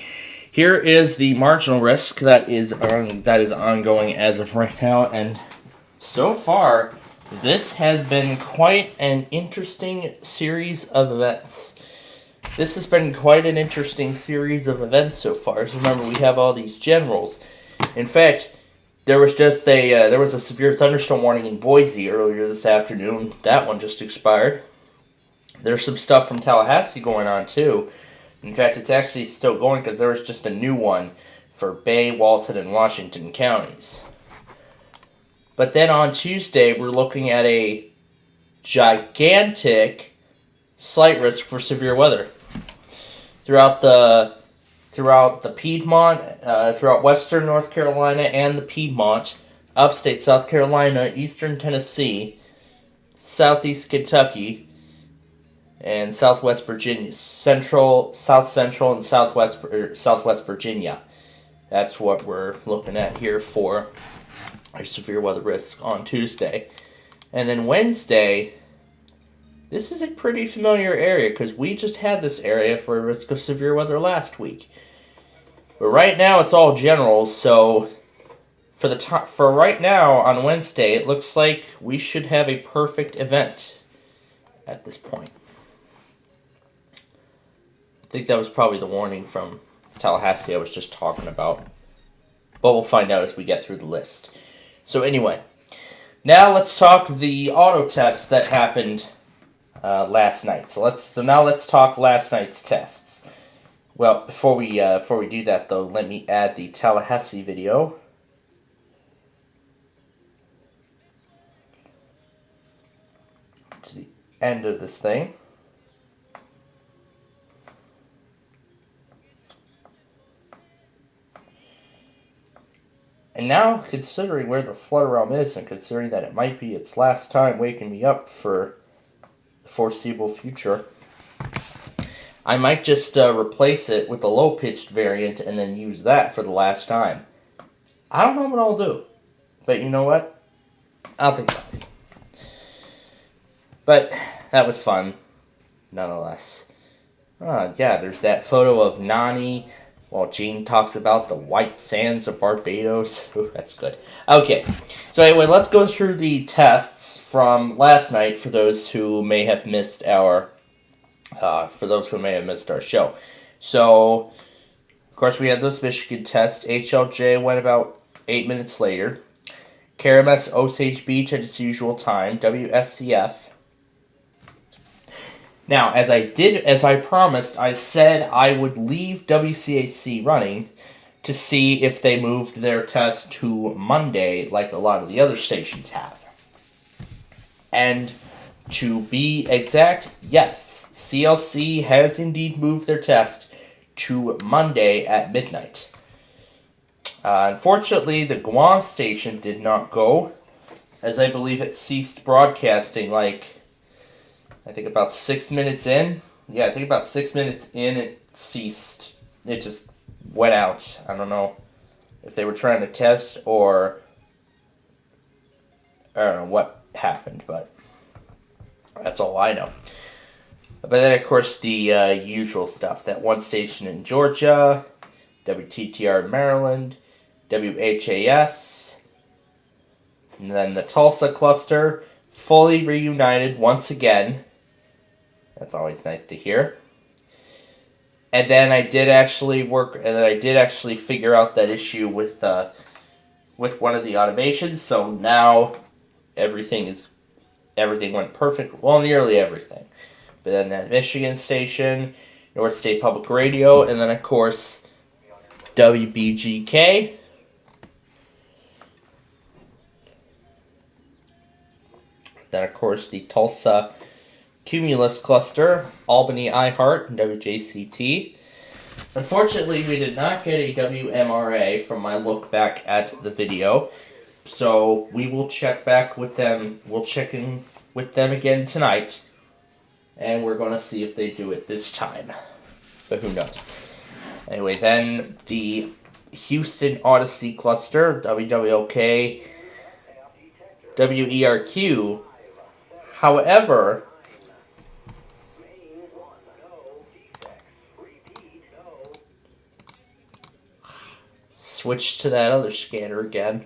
here is the marginal risk that is ongoing as of right now. And so far, this has been quite an interesting series of events. this has been quite an interesting series of events so far. So remember, we have all these generals. In fact, there was a severe thunderstorm warning in Boise earlier this afternoon. That one just expired. There's some stuff from Tallahassee going on too. In fact, it's actually still going because there was just a new one for Bay, Walton, and Washington counties. But then on Tuesday, we're looking at a gigantic slight risk for severe weather throughout the Piedmont, throughout western North Carolina and the Piedmont, upstate South Carolina, eastern Tennessee, southeast Kentucky, and southwest Virginia, south central, and southwest Virginia. That's what we're looking at here for our severe weather risk on Tuesday. And then Wednesday, this is a pretty familiar area because we just had this area for a risk of severe weather last week. But right now it's all general, so for right now on Wednesday, it looks like we should have a perfect event at this point. I think that was probably the warning from Tallahassee I was just talking about. But we'll find out as we get through the list. So anyway, now let's talk the auto test that happened last night. So now let's talk last night's tests. Well, before we do that though, let me add the Tallahassee video. To the end of this thing. And now, considering where the flood alarm is, and considering that it might be its last time waking me up for the foreseeable future, I might just replace it with a low-pitched variant and then use that for the last time. I don't know what I'll do, but you know what? I'll think about it. But that was fun, nonetheless. Yeah, there's that photo of Nani while Gene talks about the white sands of Barbados. Ooh, that's good. Okay, so anyway, let's go through the tests from last night for those who may have missed our show. So, of course, we had those Michigan tests. HLJ went about 8 minutes later. KRMS Osage Beach at its usual time. WSCF. Now, as I promised, I said I would leave WCAC running to see if they moved their test to Monday, like a lot of the other stations have. And to be exact, yes, CLC has indeed moved their test to Monday at midnight. Unfortunately, the Guam station did not go, as I believe it ceased broadcasting I think about 6 minutes in. Yeah, I think about 6 minutes in it ceased. It just went out. I don't know if they were trying to test or I don't know what happened, but that's all I know. But then, of course, the usual stuff. That one station in Georgia, WTTR in Maryland, WHAS, and then the Tulsa cluster, fully reunited once again. That's always nice to hear. And then I did actually figure out that issue with one of the automations. So now everything went perfect. Well, nearly everything. But then that Michigan station, North State Public Radio, and then of course WBGK. Then of course the Tulsa Cumulus cluster, Albany iHeart, and WJCT. Unfortunately, we did not get a WMRA from my look back at the video, so we will check back with them. We'll check in with them again tonight, and we're going to see if they do it this time. But who knows? Anyway, then the Houston Odyssey cluster, WWOK, WERQ. However, switch to that other scanner again.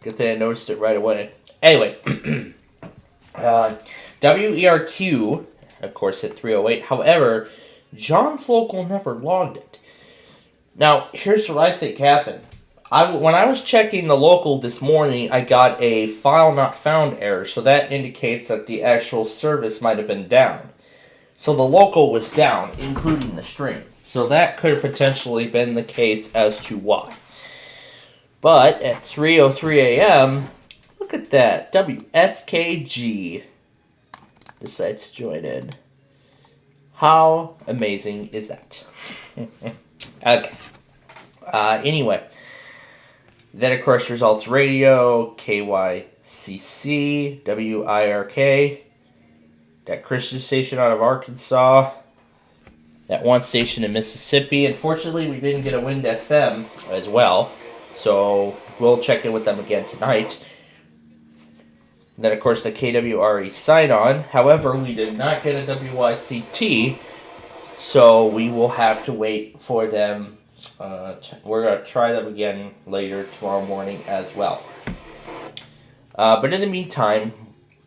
Good thing I noticed it right away. Anyway, WERQ, of course, hit 308. However, John's local never logged it. Now, here's what I think happened. When I was checking the local this morning, I got a file not found error, so that indicates that the actual service might have been down. So the local was down, including the stream. So that could have potentially been the case as to why. But at 3:03 a.m., look at that, WSKG decides to join in. How amazing is that? Okay. Anyway. Then, of course, results radio, KYCC, WIRK, that Christian station out of Arkansas, that one station in Mississippi. Unfortunately, we didn't get a Wind FM as well, so we'll check in with them again tonight. And then, of course, the KWRE sign-on. However, we did not get a WYCT, so we will have to wait for them. We're going to try them again later tomorrow morning as well. But in the meantime,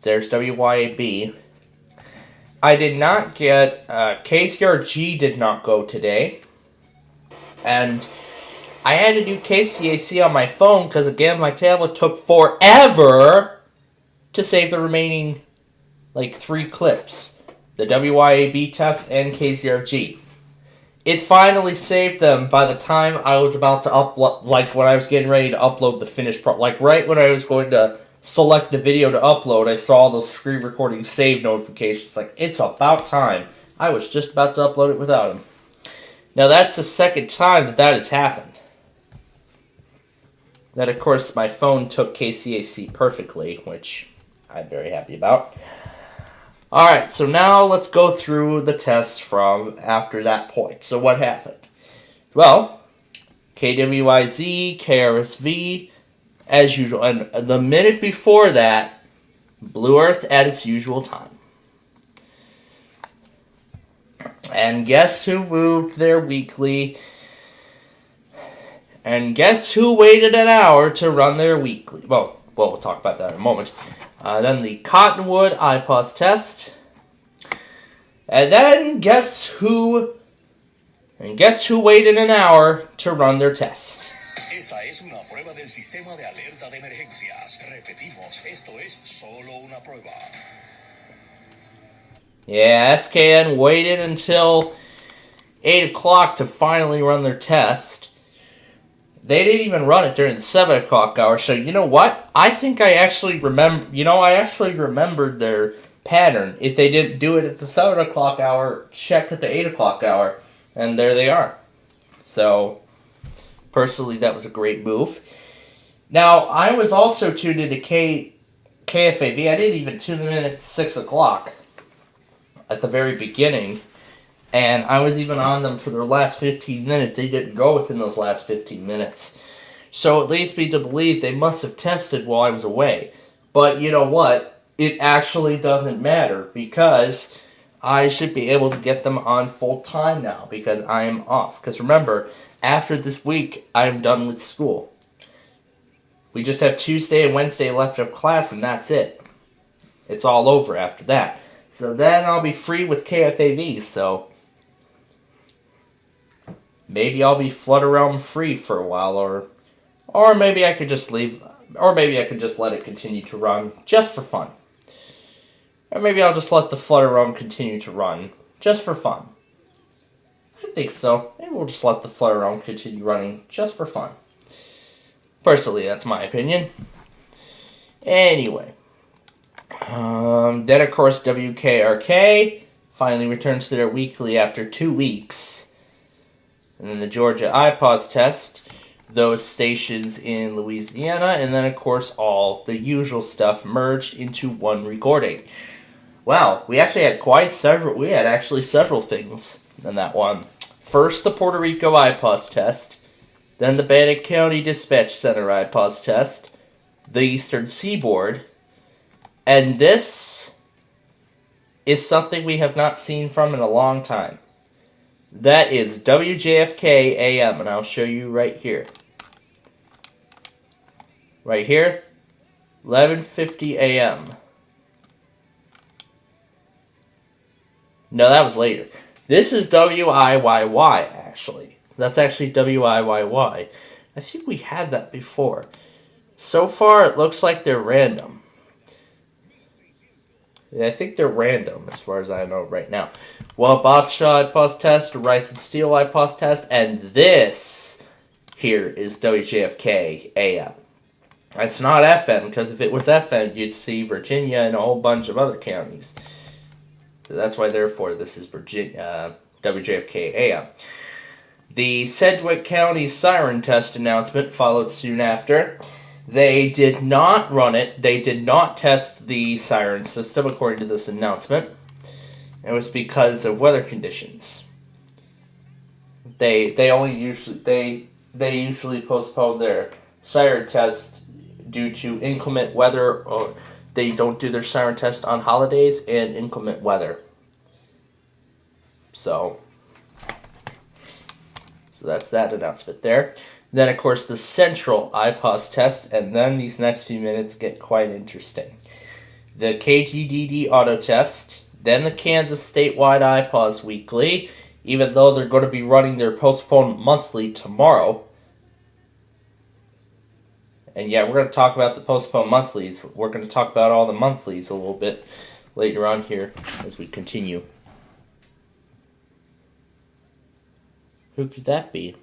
there's WYAB. I did not get, KCRG did not go today. And I had to do KCAC on my phone because, again, my tablet took forever to save the remaining, 3 clips. The WYAB test and KCRG. It finally saved them by the time I was about to upload, when I was getting ready to upload the finished right when I was going to select the video to upload, I saw those screen recording save notifications. It's about time. I was just about to upload it without them. Now, that's the second time that has happened. Then, of course, my phone took KCAC perfectly, which I'm very happy about. Alright, so now let's go through the test from after that point. So what happened? Well, KWYZ, KRSV, as usual. And the minute before that, Blue Earth at its usual time. And guess who moved their weekly? And guess who waited an hour to run their weekly? Well, we'll talk about that in a moment. Then the Cottonwood IPOS test. And then guess who waited an hour to run their test? Esa es una prueba del sistema de alerta de emergencias. Repetimos, esto es solo una prueba. Yeah, SKN waited until 8 o'clock to finally run their test. They didn't even run it during the 7 o'clock hour, so you know what? I think I actually remembered their pattern. If they didn't do it at the 7 o'clock hour, check at the 8 o'clock hour, and there they are. So, personally, that was a great move. Now, I was also tuned into KFAV. I didn't even tune in at 6 o'clock at the very beginning. And I was even on them for their last 15 minutes. They didn't go within those last 15 minutes. So it leads me to believe they must have tested while I was away. But you know what? It actually doesn't matter because I should be able to get them on full time now because I am off. Because remember, after this week, I'm done with school. We just have Tuesday and Wednesday left of class and that's it. It's all over after that. So then I'll be free with KFAV, so maybe I'll be Flutter Realm free for a while, or maybe I could just leave, or maybe I could just let it continue to run just for fun. Or maybe I'll just let the Flutter Realm continue to run just for fun. I think so. Maybe we'll just let the Flutter Realm continue running just for fun. Personally, that's my opinion. Anyway. Then, of course, WKRK finally returns to their weekly after 2 weeks. And then the Georgia IPOS test, those stations in Louisiana, and then, of course, all the usual stuff merged into one recording. Wow, we actually had several things in that one. First, the Puerto Rico IPOS test, then the Bannock County Dispatch Center IPOS test, the Eastern Seaboard, and this is something we have not seen from in a long time. That is WJFK AM, and I'll show you right here. Right here, 11:50 AM. No, that was later. This is WIYY, actually. That's actually WIYY. I think we had that before. So far, it looks like they're random. Yeah, I think they're random, as far as I know right now. Well, Botshot IPOS test, Rice and Steel IPOS test, and this here is WJFK AM. It's not FM, because if it was FM, you'd see Virginia and a whole bunch of other counties. So that's why, therefore, this is Virginia, WJFK AM. The Sedgwick County siren test announcement followed soon after. They did not run it. They did not test the siren system, according to this announcement. It was because of weather conditions. They usually postpone their siren test due to inclement weather, or they don't do their siren test on holidays and inclement weather. So that's that announcement there. Then, of course, the Central IPOS test, and then these next few minutes get quite interesting. The KGDD auto test, then the Kansas statewide IPOS weekly, even though they're going to be running their postponed monthly tomorrow. And yeah, we're going to talk about the postponed monthlies. We're going to talk about all the monthlies a little bit later on here as we continue. Who could that be?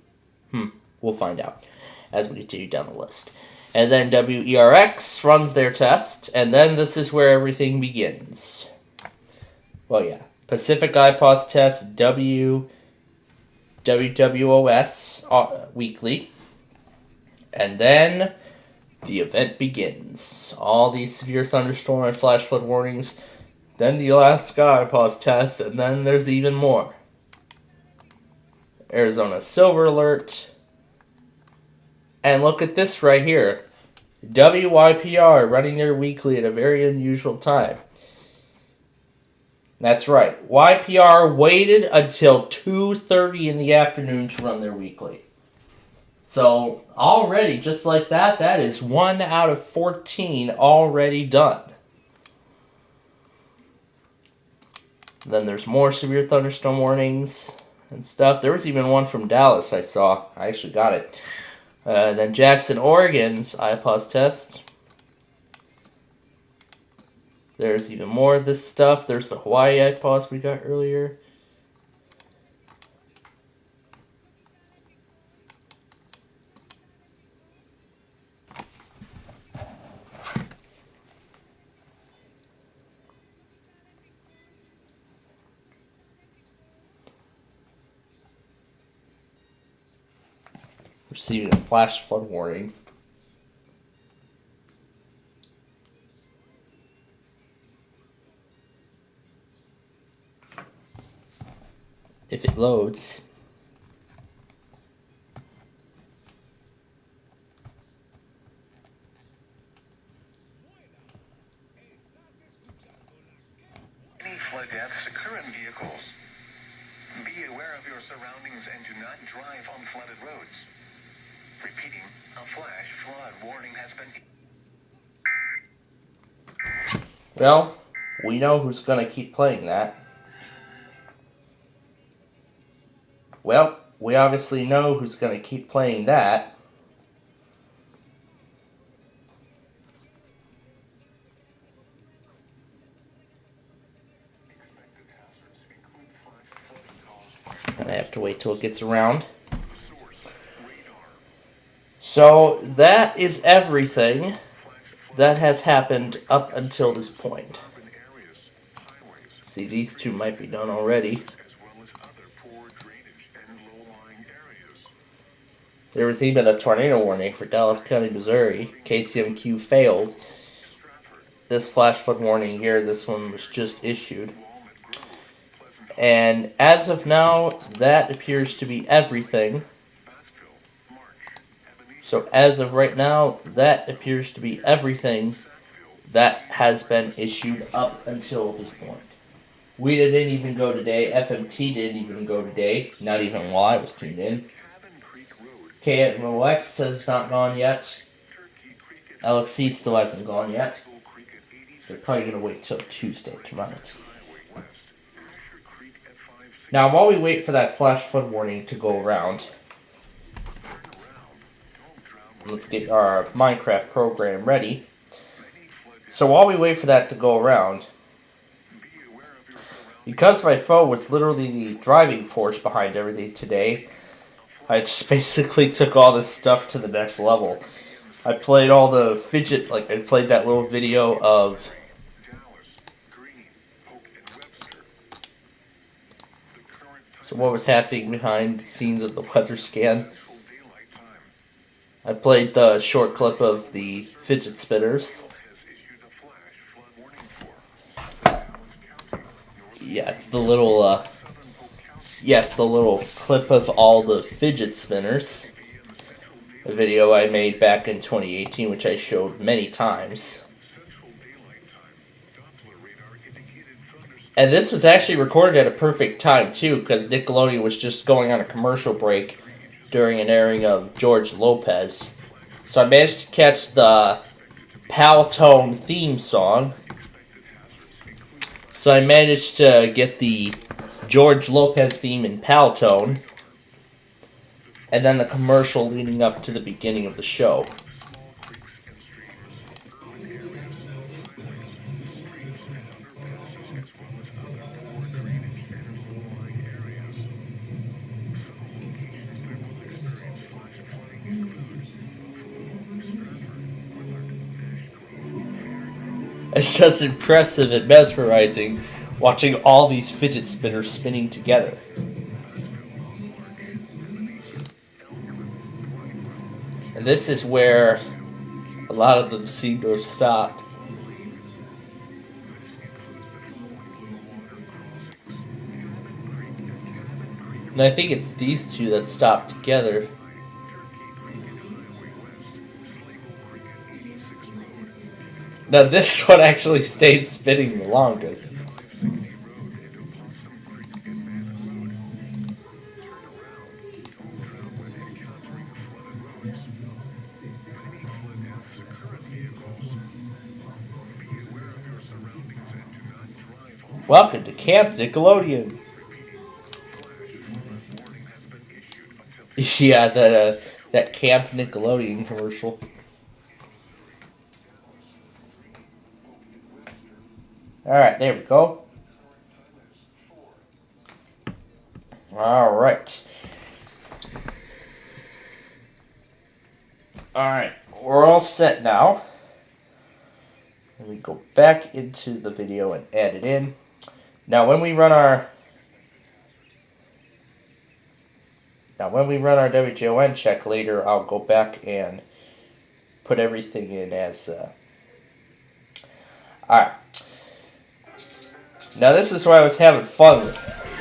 We'll find out as we continue down the list. And then WERX runs their test, and then this is where everything begins. Well, yeah. Pacific IPOS test, WWOS weekly. And then the event begins. All these severe thunderstorm and flash flood warnings. Then the Alaska IPOS test, and then there's even more. Arizona Silver Alert. And look at this right here. WYPR running their weekly at a very unusual time. That's right. YPR waited until 2:30 in the afternoon to run their weekly. So already, just like that, that is 1 out of 14 already done. Then there's more severe thunderstorm warnings and stuff. There was even one from Dallas I saw. I actually got it. Then Jackson, Oregon's IPOS test. There's even more of this stuff. There's the Hawaii IPOS we got earlier. Receiving a flash flood warning. If it loads. Any flood deaths occur in vehicles. Be aware of your surroundings and do not drive on flooded roads. Repeating, a flash flood warning has been... Well, we know who's going to keep playing that. Well, we obviously know who's going to keep playing that. And I have to wait till it gets around. So, that is everything that has happened up until this point. See, these two might be done already. There was even a tornado warning for Dallas County, Missouri. KCMQ failed. This flash flood warning here, this one was just issued. And as of now, that appears to be everything. So as of right now, that appears to be everything that has been issued up until this point. WEDA didn't even go today. FMT didn't even go today. Not even while I was tuned in. KMOX has not gone yet. LXC still hasn't gone yet. They're probably going to wait till Tuesday to run it. Now, while we wait for that flash flood warning to go around, let's get our Minecraft program ready. So while we wait for that to go around, because my phone was literally the driving force behind everything today, I just basically took all this stuff to the next level. I played all the fidget, like I played that little video of what was happening behind the scenes of the weather scan. I played the short clip of the fidget spinners. Yeah, it's the little clip of all the fidget spinners. A video I made back in 2018, which I showed many times. And this was actually recorded at a perfect time, too, because Nickelodeon was just going on a commercial break during an airing of George Lopez. So I managed to catch the Paltone theme song. So I managed to get the George Lopez theme in Paltone. And then the commercial leading up to the beginning of the show. It's just impressive and mesmerizing watching all these fidget spinners spinning together. And this is where a lot of them seem to have stopped. And I think it's these two that stopped together. Now this one actually stayed spinning the longest. Welcome to Camp Nickelodeon. Yeah, that Camp Nickelodeon commercial. Alright, there we go. Alright. Alright, we're all set now. Let me go back into the video and add it in. Now when we run our WJON check later, I'll go back and put everything in as alright. Now this is where I was having fun with.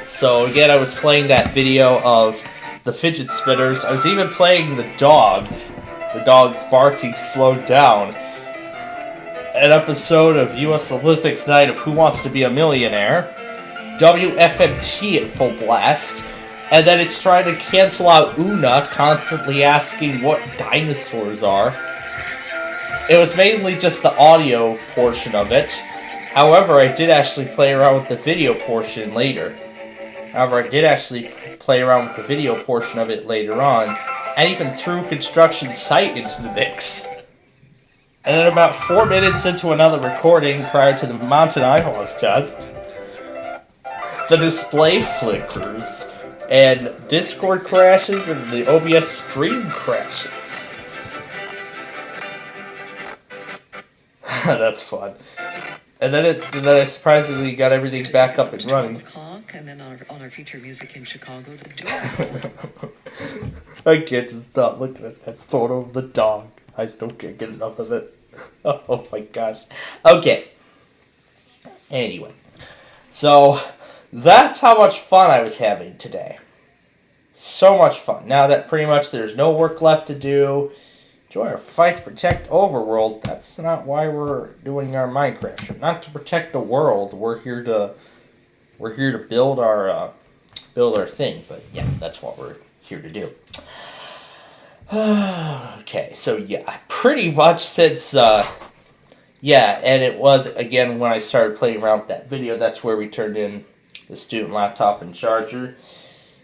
So again, I was playing that video of the fidget spinners. I was even playing the dogs. The dogs barking slowed down. An episode of U.S. Olympics night of Who Wants to Be a Millionaire. WFMT at full blast. And then it's trying to cancel out Una, constantly asking what dinosaurs are. It was mainly just the audio portion of it. However, I did actually play around with the video portion later. And even threw Construction Site into the mix. And then about 4 minutes into another recording prior to the MontCoEAS test, the display flickers, and Discord crashes, and the OBS stream crashes. That's fun. And then I surprisingly got everything back up and running. And then on our feature music in Chicago, I can't just stop looking at that photo of the dog. I still can't get enough of it. Oh my gosh. Okay. Anyway. So, that's how much fun I was having today. So much fun. Now that pretty much there's no work left to do, join our fight to protect overworld. That's not why we're doing our Minecraft show. Not to protect the world. We're here to build our thing. But yeah, that's what we're here to do. Okay, so yeah, pretty much since and it was again when I started playing around with that video. That's where we turned in the student laptop and charger.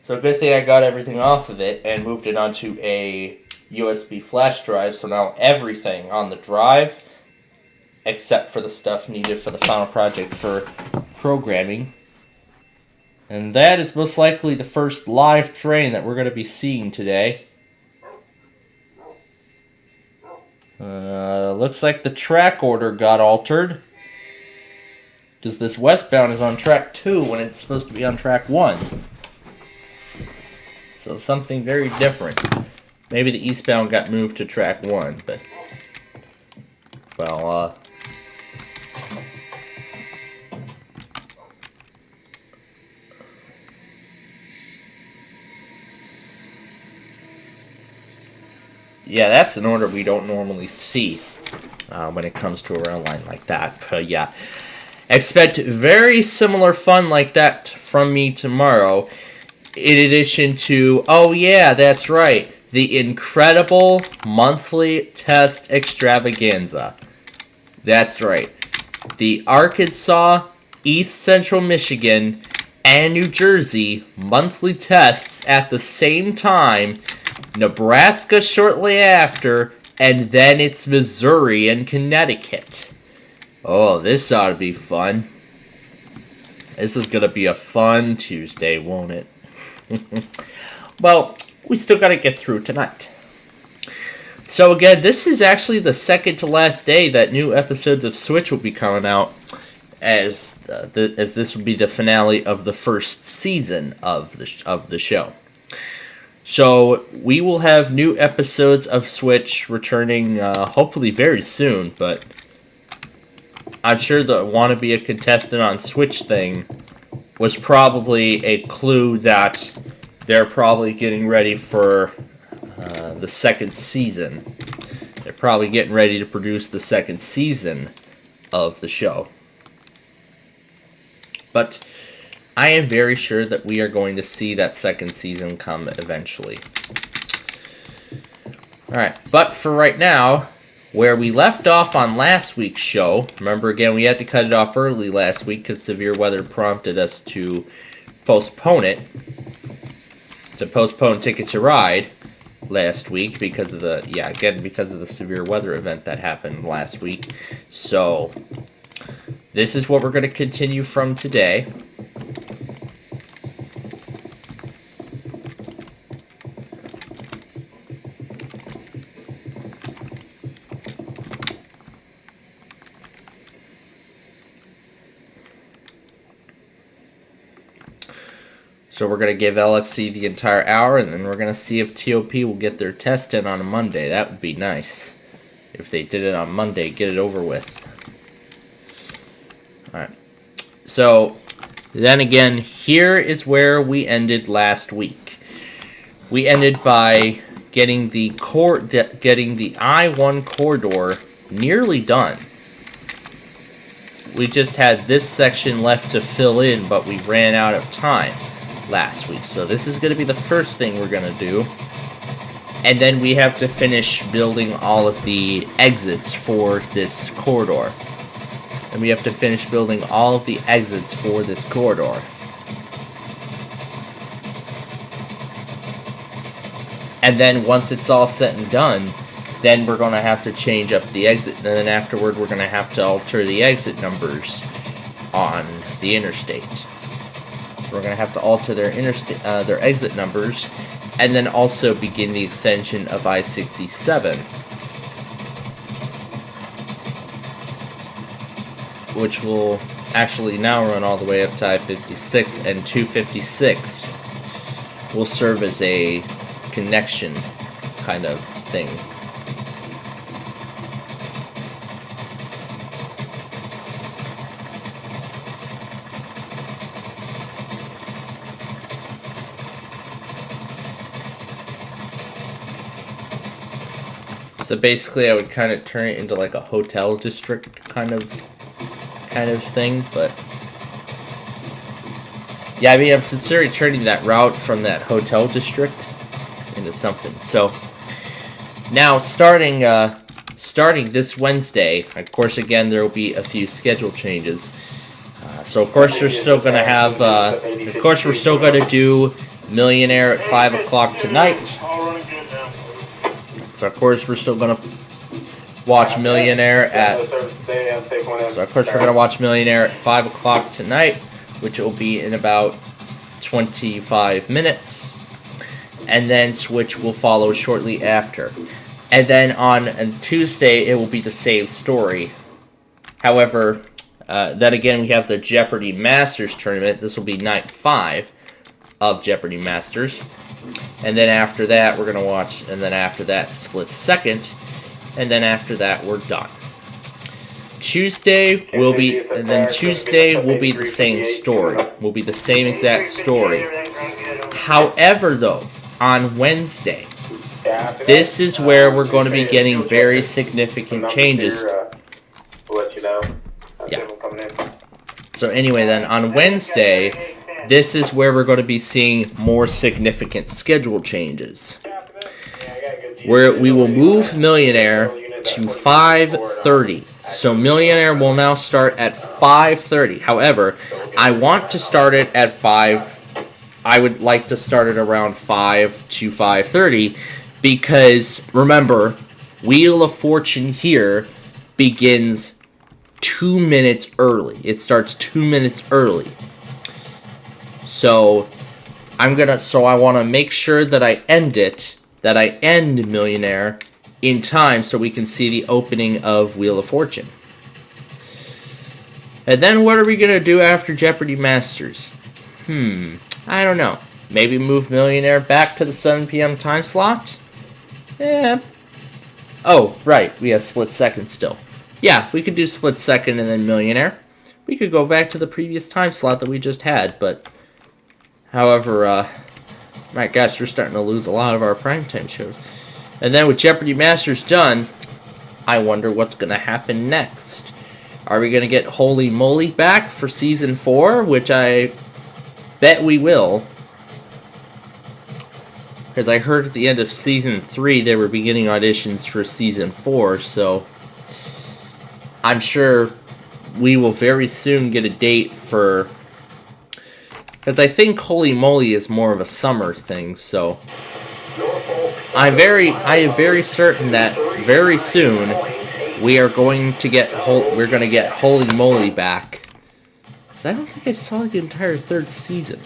So good thing I got everything off of it and moved it onto a USB flash drive. So now everything on the drive, except for the stuff needed for the final project for programming. And that is most likely the first live train that we're going to be seeing today. Looks like the track order got altered, because this westbound is on track 2 when it's supposed to be on track 1. So something very different. Maybe the eastbound got moved to track 1, but... well, yeah, that's an order we don't normally see when it comes to a rail line like that. But yeah, expect very similar fun like that from me tomorrow. In addition to, oh yeah, that's right, the incredible monthly test extravaganza. That's right. The Arkansas, East Central Michigan, and New Jersey monthly tests at the same time. Nebraska shortly after, and then it's Missouri and Connecticut. Oh, this ought to be fun. This is going to be a fun Tuesday, won't it? Well, we still got to get through tonight. So again, this is actually the second to last day that new episodes of Switch will be coming out, as this would be the finale of the first season of the show. So we will have new episodes of Switch returning hopefully very soon, but I'm sure the want to be a contestant on Switch thing was probably a clue that they're probably getting ready for the second season. They're probably getting ready to produce the second season of the show. But I am very sure that we are going to see that second season come eventually. Alright, but for right now, where we left off on last week's show, remember again, we had to cut it off early last week because severe weather prompted us to postpone it. To postpone Ticket to Ride last week because of the, because of the severe weather event that happened last week. So, this is what we're going to continue from today. So we're going to give LXC the entire hour, and then we're going to see if TOP will get their test in on a Monday. That would be nice. If they did it on Monday, get it over with. Alright. So, then again, here is where we ended last week. We ended by getting the I-1 corridor nearly done. We just had this section left to fill in, but we ran out of time last week. So this is going to be the first thing we're going to do. And then we have to finish building all of the exits for this corridor. And we have to finish building all of the exits for this corridor. And then once it's all set and done, then we're going to have to change up the exit. And then afterward, we're going to have to alter the exit numbers on the interstate. We're going to have to alter their exit numbers, and then also begin the extension of I-67, which will actually now run all the way up to I-56, and 256 will serve as a connection kind of thing. So basically, I would kind of turn it into like a hotel district kind of thing, but yeah, I mean, I'm considering turning that route from that hotel district into something. So now, starting this Wednesday, of course, again there will be a few schedule changes. So of course we're still gonna have. Of course we're still gonna do Millionaire at 5 o'clock tonight. So of course we're still gonna watch Millionaire at. So of course we're gonna watch Millionaire at 5 o'clock tonight, which will be in about 25 minutes, and then Switch will follow shortly after. And then on Tuesday it will be the same story. However, then again we have the Jeopardy Masters tournament. This will be night 5 of Jeopardy Masters. And then after that we're going to watch, and then after that Split Second, and then after that we're done. Tuesday will be, and then Tuesday will be the same story. Will be the same exact story. However though, on Wednesday, this is where we're going to be getting very significant changes. Yeah. So anyway then, on Wednesday, this is where we're going to be seeing more significant schedule changes. Where we will move Millionaire to 5:30. So Millionaire will now start at 5:30. However, I want to start it at 5. I would like to start it around 5 to 5:30 because, remember, Wheel of Fortune here begins 2 minutes early. It starts 2 minutes early. So I want to make sure that I end Millionaire in time so we can see the opening of Wheel of Fortune. And then what are we going to do after Jeopardy Masters? I don't know. Maybe move Millionaire back to the 7 p.m. time slot? Yeah. Oh, right. We have Split Second still. Yeah, we could do Split Second and then Millionaire. We could go back to the previous time slot that we just had, but however, my gosh, we're starting to lose a lot of our primetime shows. And then with Jeopardy Masters done, I wonder what's going to happen next. Are we going to get Holy Moly back for Season 4? Which I bet we will. Because I heard at the end of Season 3 they were beginning auditions for Season 4, so I'm sure we will very soon get a date for... Because I think Holy Moly is more of a summer thing, so I am very certain that very soon we are going to get Holy Moly back. 'Cause I don't think I saw the entire 3rd season.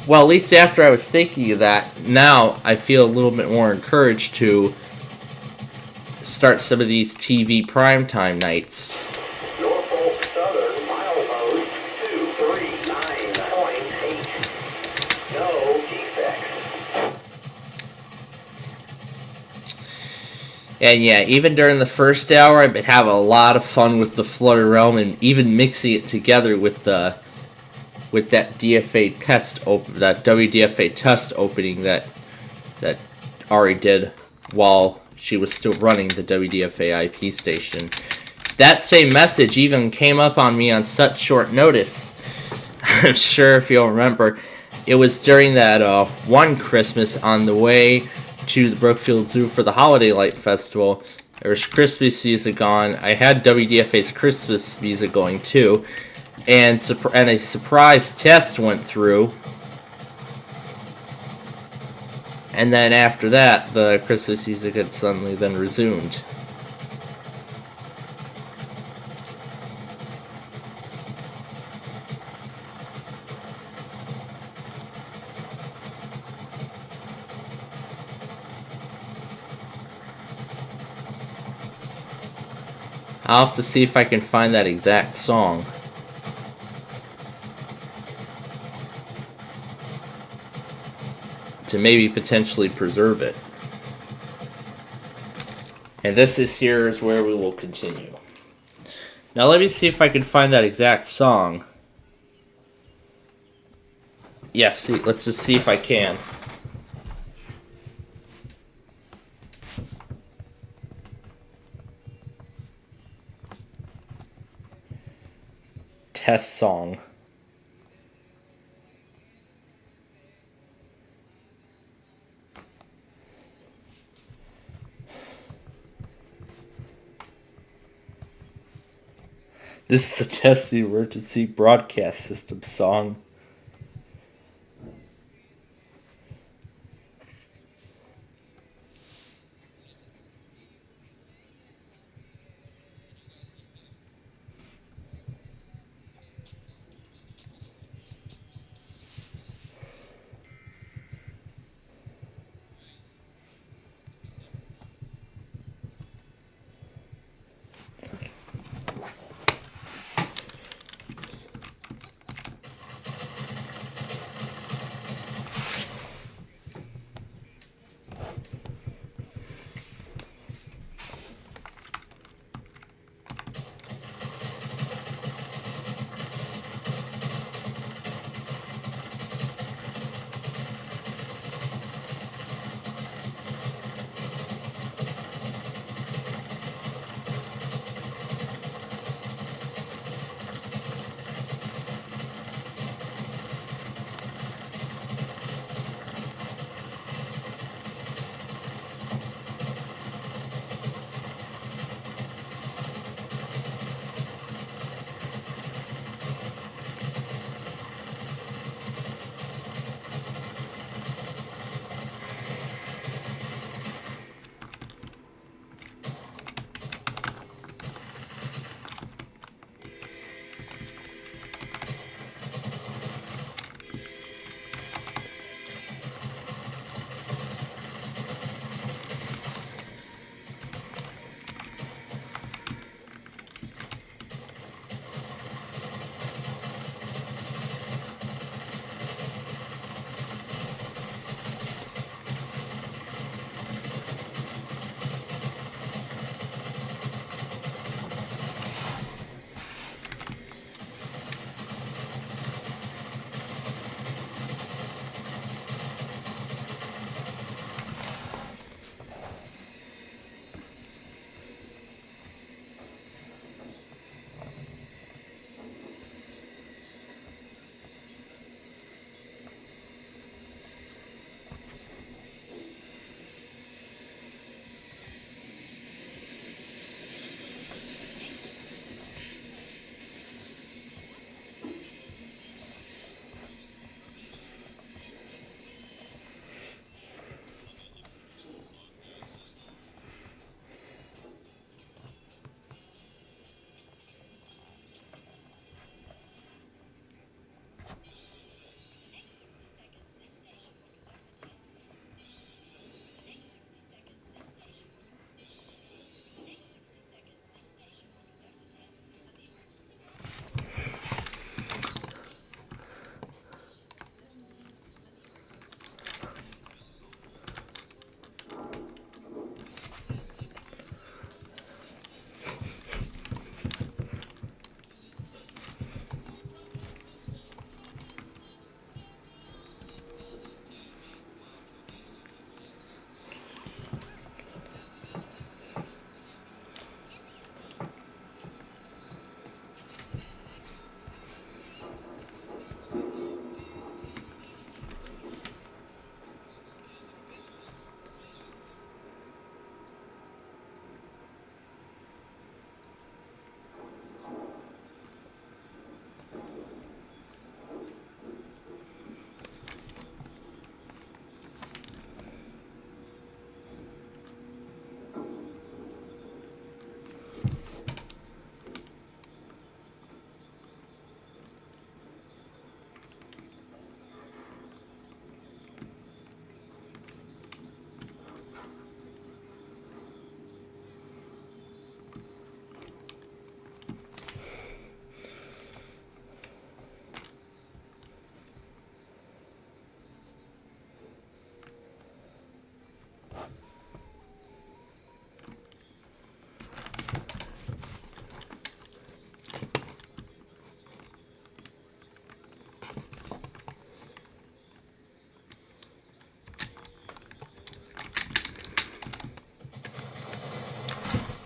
Well, at least after I was thinking of that, now I feel a little bit more encouraged to start some of these TV primetime nights. And yeah, even during the first hour, I've been having a lot of fun with the Flutter Realm and even mixing it together with that DFA test that WDFA test opening that Ari did while she was still running the WDFA IP station. That same message even came up on me on such short notice. I'm sure if you'll remember, it was during that one Christmas on the way to the Brookfield Zoo for the Holiday Light Festival. There was Christmas music on. I had WDFA's Christmas music going too, and a surprise test went through. And then after that, the Christmas music had suddenly then resumed. I'll have to see if I can find that exact song. To maybe potentially preserve it. And this is where we will continue. Now let me see if I can find that exact song. Yes, let's just see if I can. Test song. This is a test the emergency broadcast system song.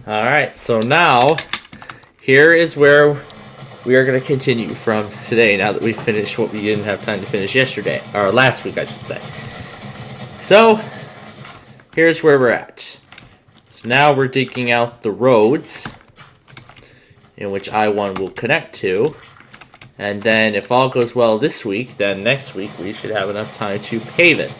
Alright, so now, here is where we are going to continue from today, now that we've finished what we didn't have time to finish yesterday, or last week, I should say. So, here's where we're at. So now we're digging out the roads, in which I1 will connect to. And then if all goes well this week, then next week we should have enough time to pave it.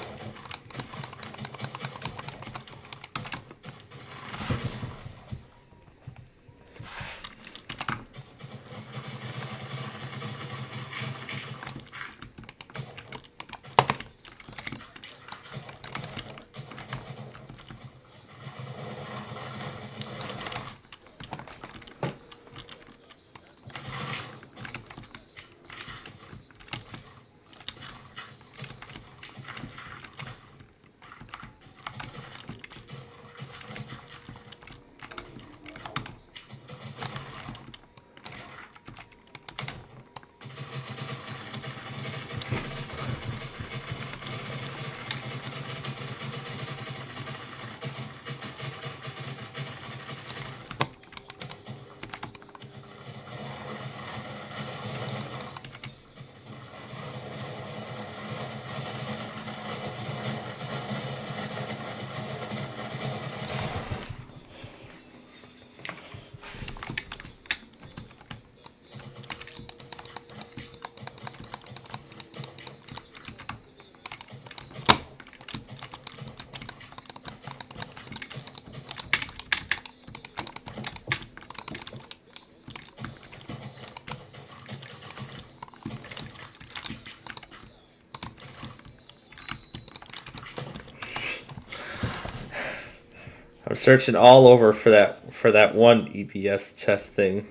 I'm searching all over for that one EPS test thing.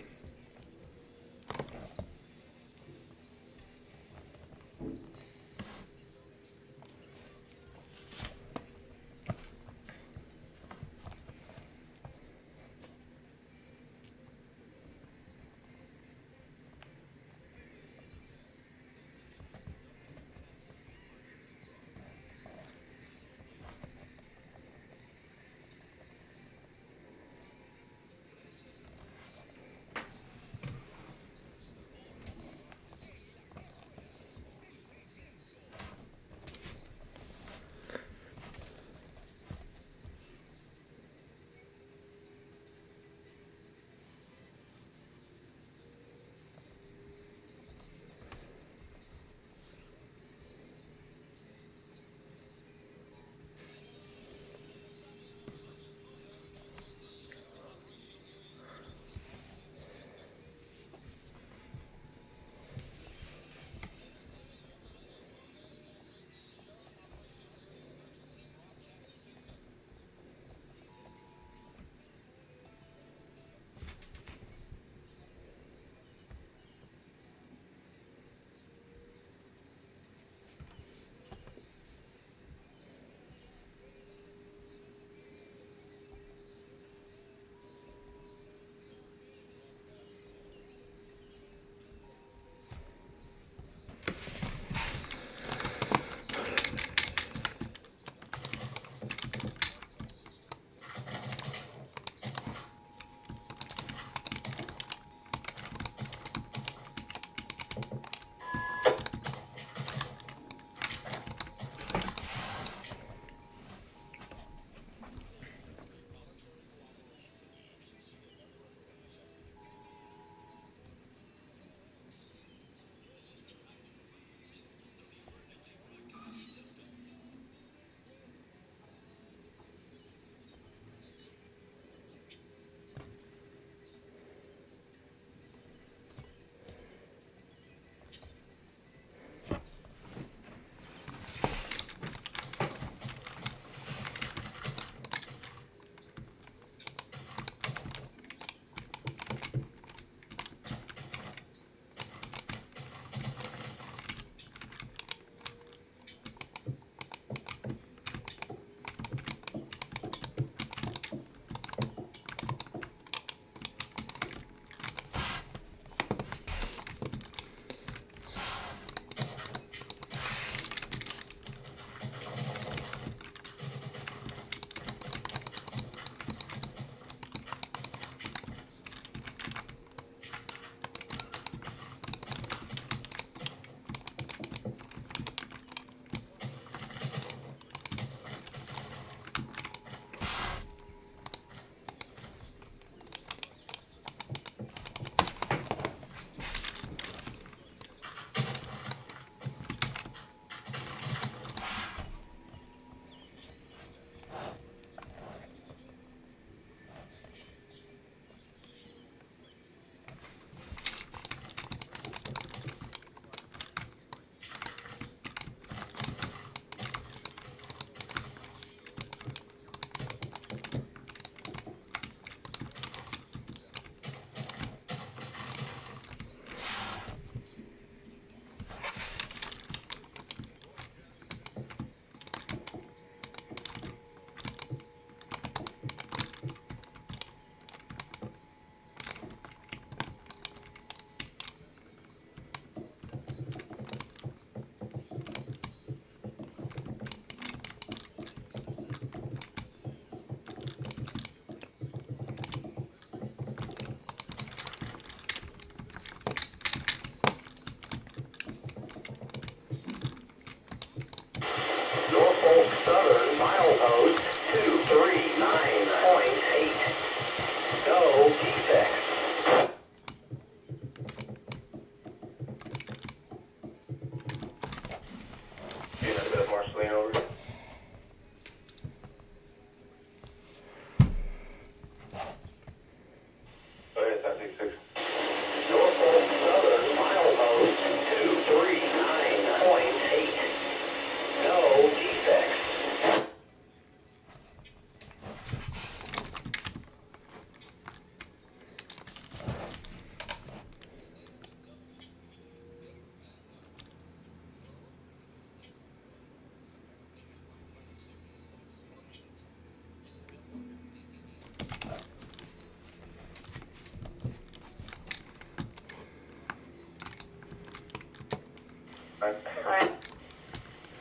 Alright.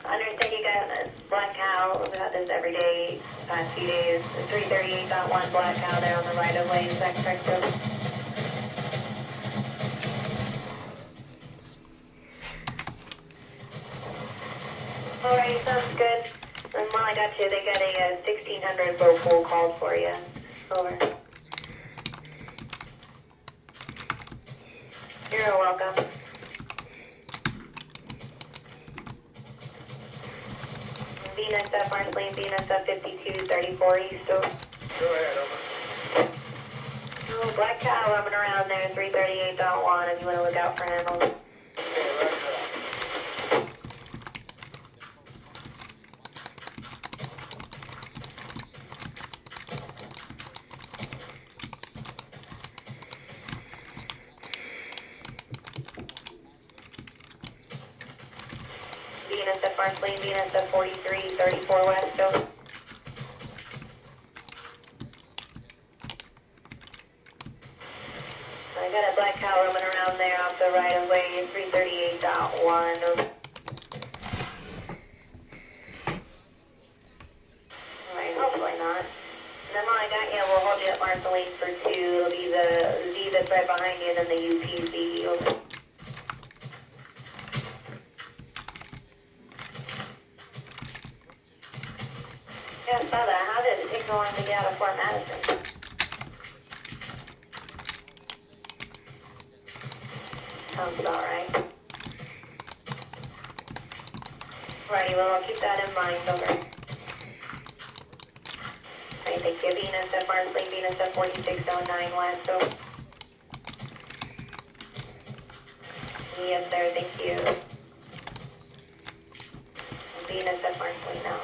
I understand you got a black cow. We've had this every day, past few days. 338.1 black cow there on the right of way. Is that correct, Bill? Alright, sounds good. And while I got you, they got a 1600 low pool called for you. Over. You're welcome. Venus F. Marceline, Venus F. 5234 East. Go ahead, over. Oh, black cow roaming around there, 338.1 if you want to look out for animals. Venus F. Marceline, Venus F. 4334 West, go. I got a black cow roaming around there off the right of way, 338.1. Alright, hopefully not. And then while I got you, we'll hold you at Marceline for 2. It'll be the Z that's right behind you, then the UPZ. Over. Yeah, I saw that. How did it take so long to get out of Fort Madison? Sounds about right. Righty, well, I'll keep that in mind, over. Alright, thank you. Venus F. Marceline, Venus F. 4609 West, over. Yes, sir, thank you. Venus F. Marceline now.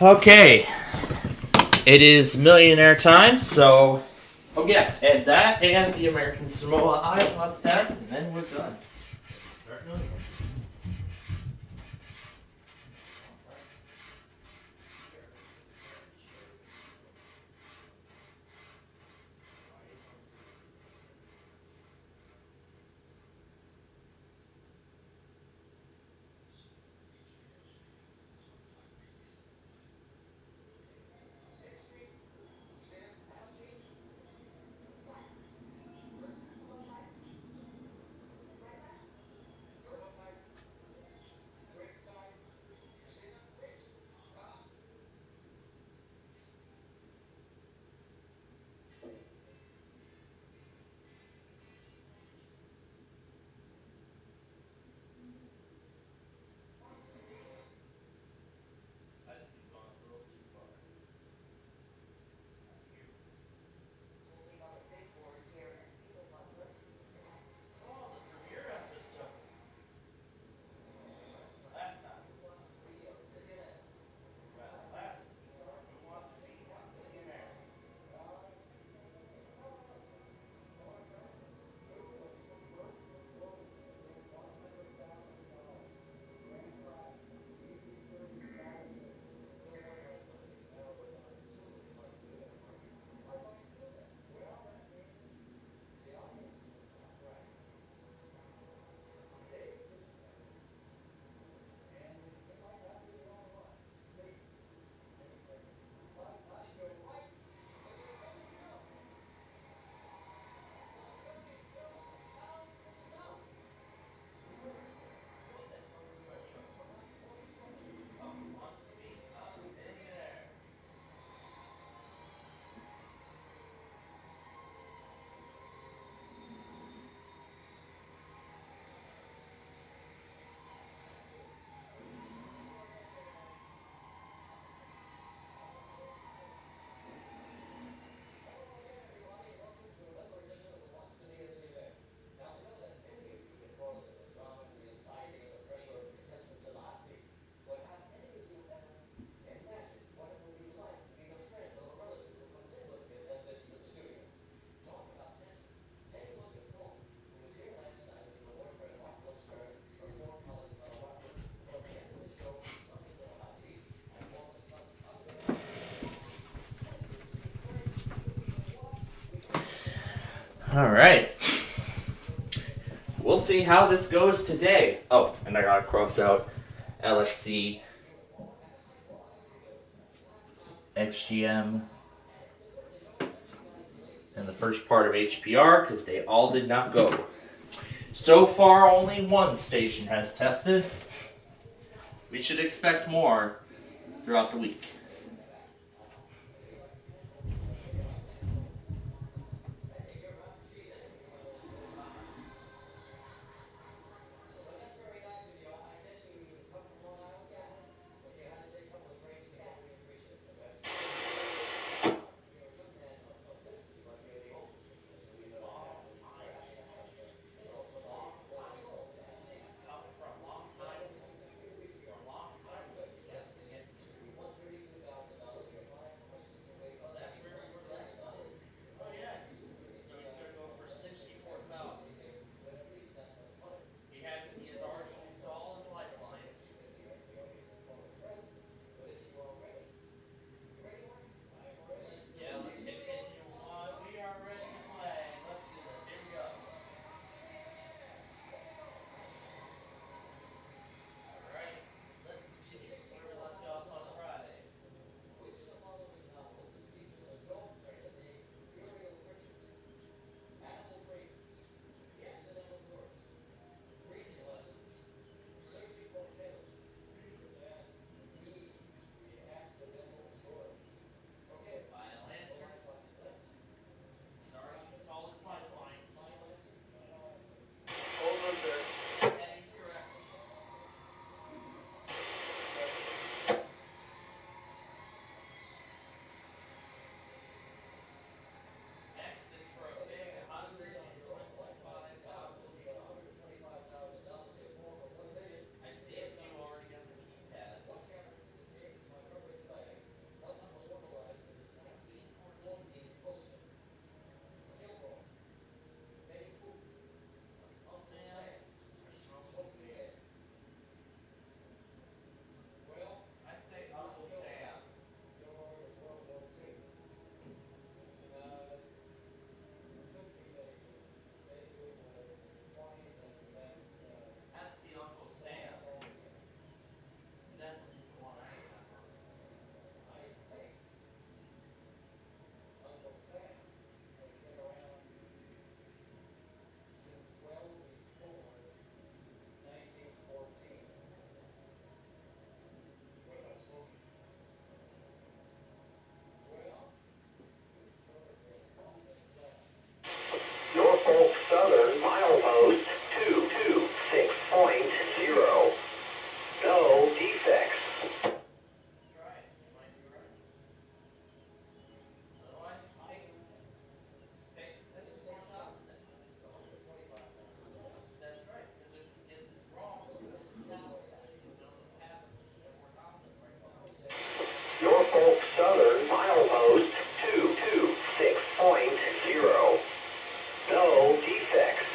Okay, it is millionaire time, so yeah, add that and the American Samoa IELTS test, and then we're done. Start millionaire. Alright. We'll see how this goes today. Oh, and I gotta cross out LXC, XGM, and the first part of HPR, because they all did not go. So far, only one station has tested. We should expect more throughout the week. Norfolk Southern milepost 226.0. No defects. Norfolk Southern milepost 226.0. No defects.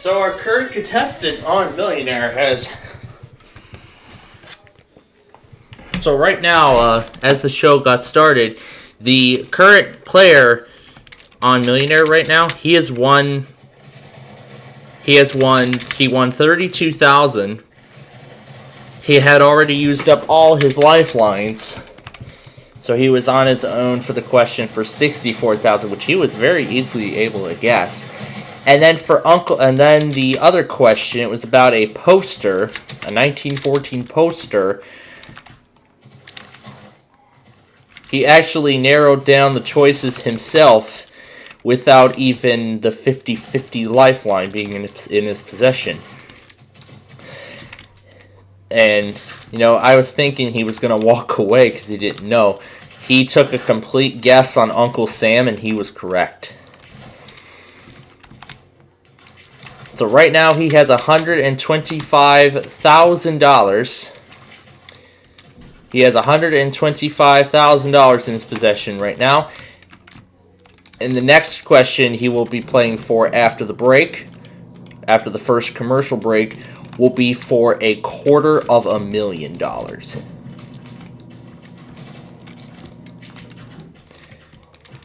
So our current contestant on Millionaire has... So right now, as the show got started, the current player on Millionaire right now, he won $32,000. He had already used up all his lifelines. So he was on his own for the question for $64,000, which he was very easily able to guess. And then then the other question, it was about a poster, a 1914 poster. He actually narrowed down the choices himself without even the 50-50 lifeline being in his possession. And, you know, I was thinking he was going to walk away because he didn't know. He took a complete guess on Uncle Sam, and he was correct. So right now he has $125,000. He has $125,000 in his possession right now. In the next question he will be playing for after the break, after the first commercial break, will be for $250,000.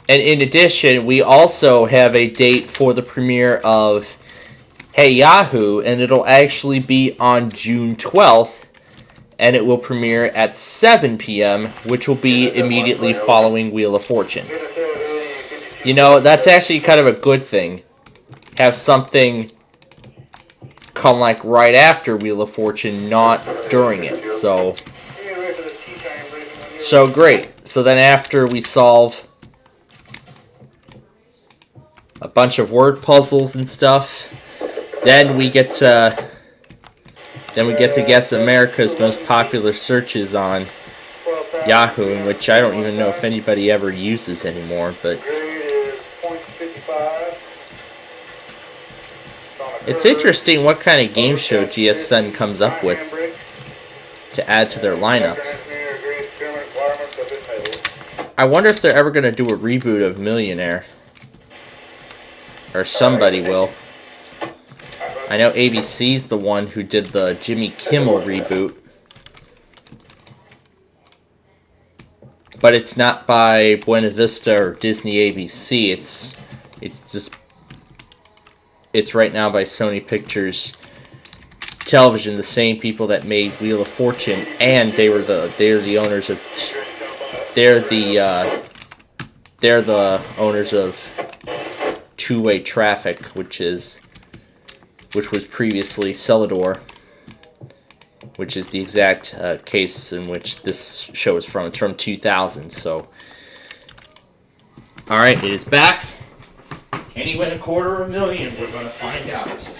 And in addition, we also have a date for the premiere of Hey Yahoo, and it'll actually be on June 12th, and it will premiere at 7 p.m., which will be immediately following Wheel of Fortune. You know, that's actually kind of a good thing. Have something come like right after Wheel of Fortune, not during it. So great. So then after we solve a bunch of word puzzles and stuff, then we get to guess America's most popular searches on Yahoo, which I don't even know if anybody ever uses anymore, but it's interesting what kind of game show GSN comes up with to add to their lineup. I wonder if they're ever going to do a reboot of Millionaire. Or somebody will. I know ABC's the one who did the Jimmy Kimmel reboot. But it's not by Buena Vista or Disney ABC. It's right now by Sony Pictures Television, the same people that made Wheel of Fortune, and they're the owners of Two-Way Traffic, which was previously Celador, which is the exact case in which this show is from. It's from 2000, so... Alright, it is back. Can he win $250,000? We're going to find out.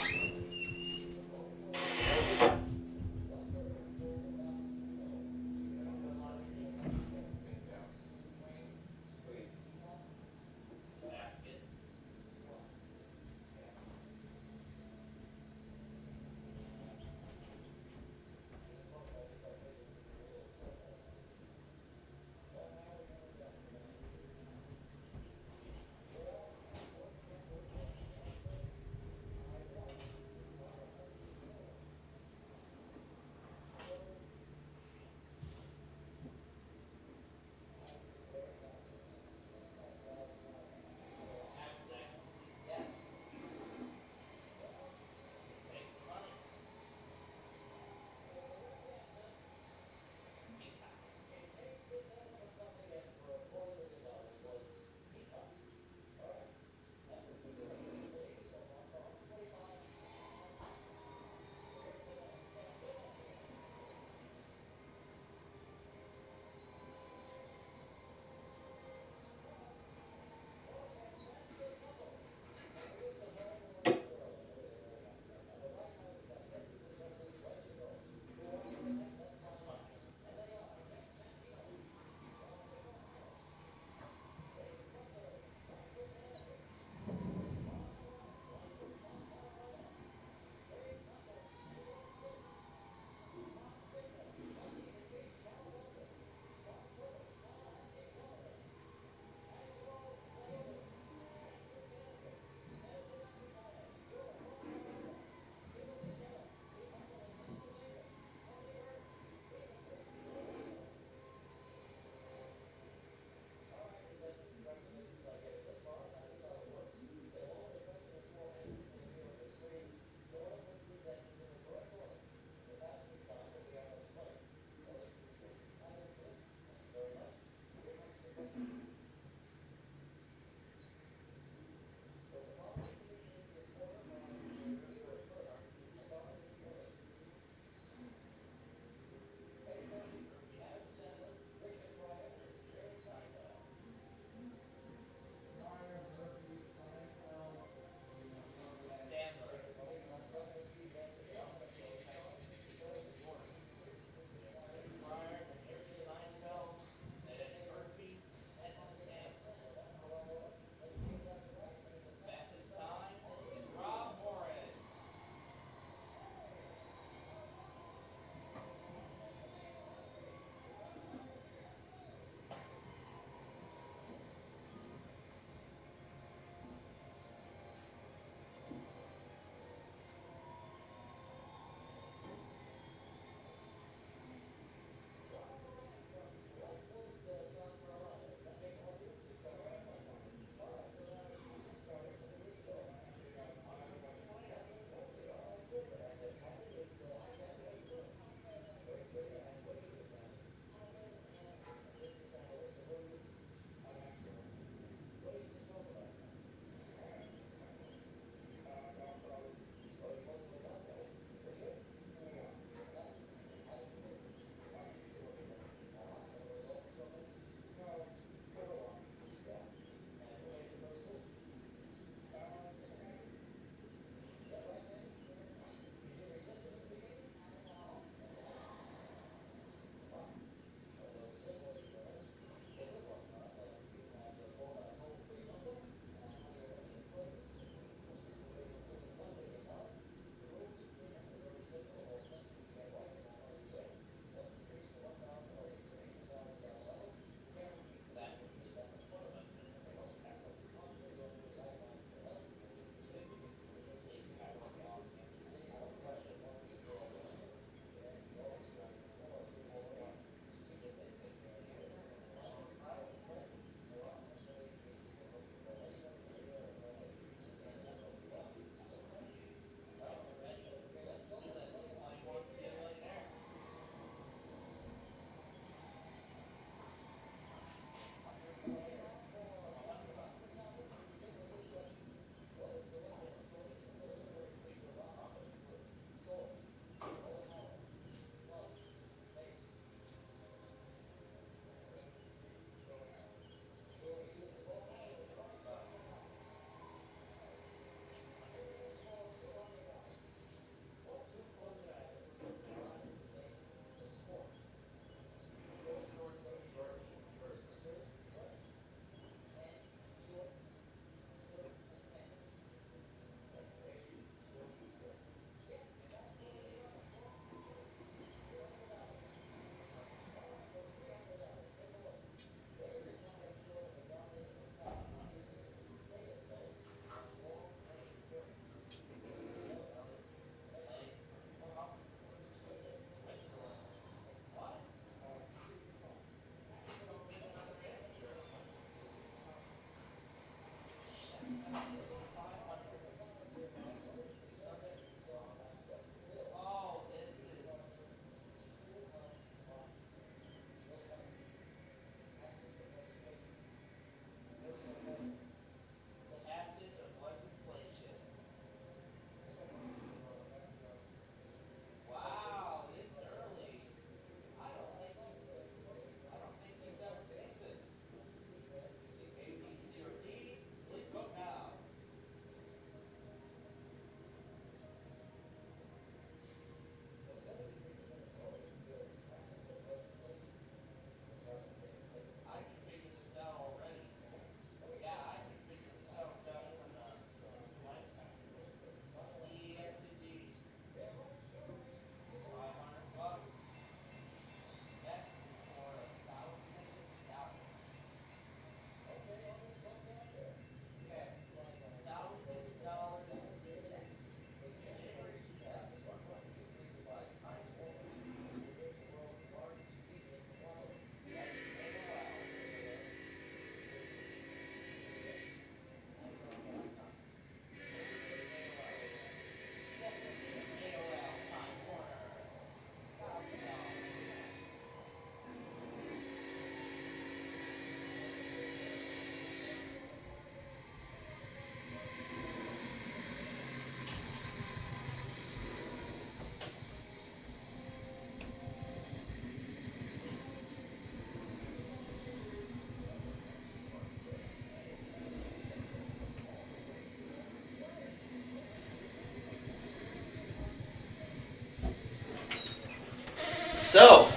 So,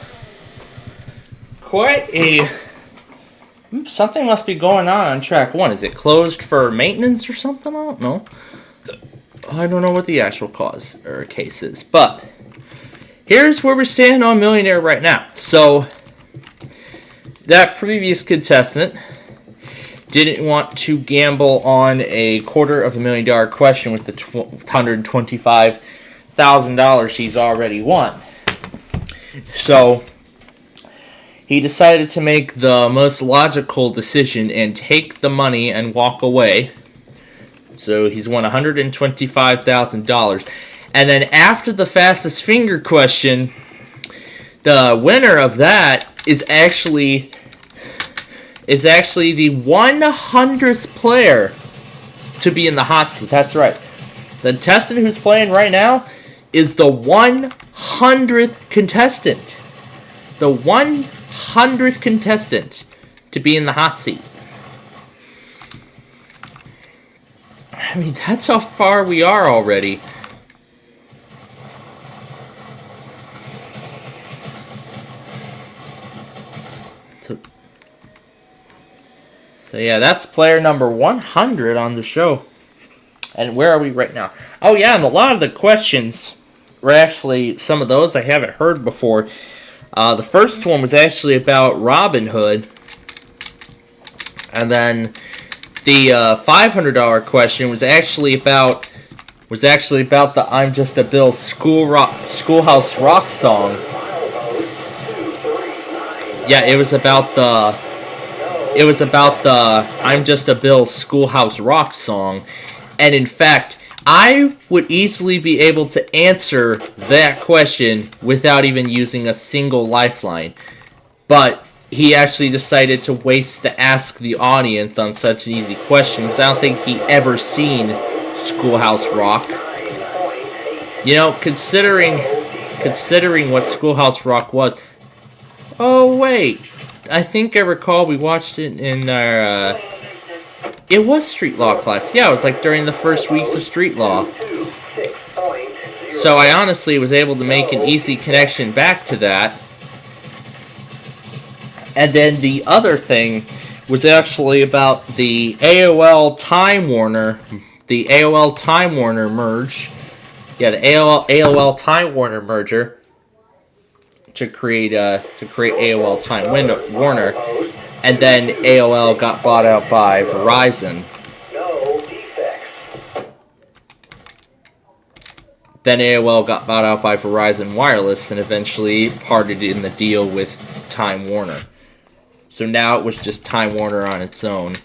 quite a... Something must be going on track 1. Is it closed for maintenance or something? I don't know. I don't know what the actual cause or case is. But, here's where we're standing on Millionaire right now. So, that previous contestant didn't want to gamble on a $250,000 question with the $125,000 she's already won. So, he decided to make the most logical decision and take the money and walk away. So he's won $125,000. And then after the fastest finger question, the winner of that is actually the 100th player to be in the hot seat. That's right. The contestant who's playing right now is the 100th contestant. The 100th contestant to be in the hot seat. I mean, that's how far we are already. So yeah, that's player number 100 on the show. And where are we right now? Oh yeah, and a lot of the questions were actually, some of those I haven't heard before. The first one was actually about Robin Hood. And then the $500 question was actually about the I'm Just a Bill Schoolhouse Rock song. Yeah, it was about the I'm Just a Bill Schoolhouse Rock song. And in fact, I would easily be able to answer that question without even using a single lifeline. But he actually decided to waste to ask the audience on such an easy question, because I don't think he ever seen Schoolhouse Rock. You know, considering what Schoolhouse Rock was. Oh wait, I think I recall we watched it in our it was street law class. Yeah, it was like during the first weeks of street law. So I honestly was able to make an easy connection back to that. And then the other thing was actually about the AOL Time Warner merge. Yeah, the AOL Time Warner merger to create AOL Time Warner, and then AOL got bought out by Verizon. Then AOL got bought out by Verizon Wireless and eventually parted in the deal with Time Warner. So now it was just Time Warner on its own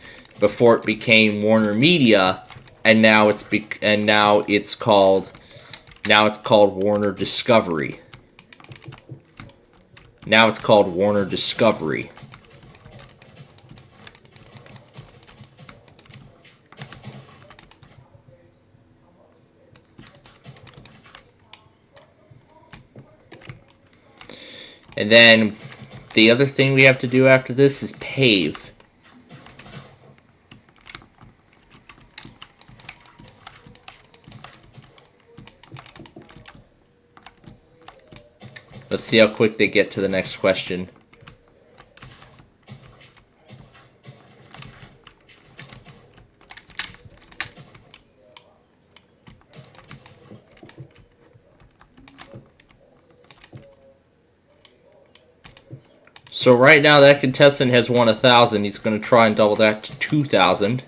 before it became Warner Media, and now it's called Warner Discovery. Now it's called Warner Discovery. And then the other thing we have to do after this is pave. Let's see how quick they get to the next question. So right now that contestant has won 1,000. He's going to try and double that to 2,000.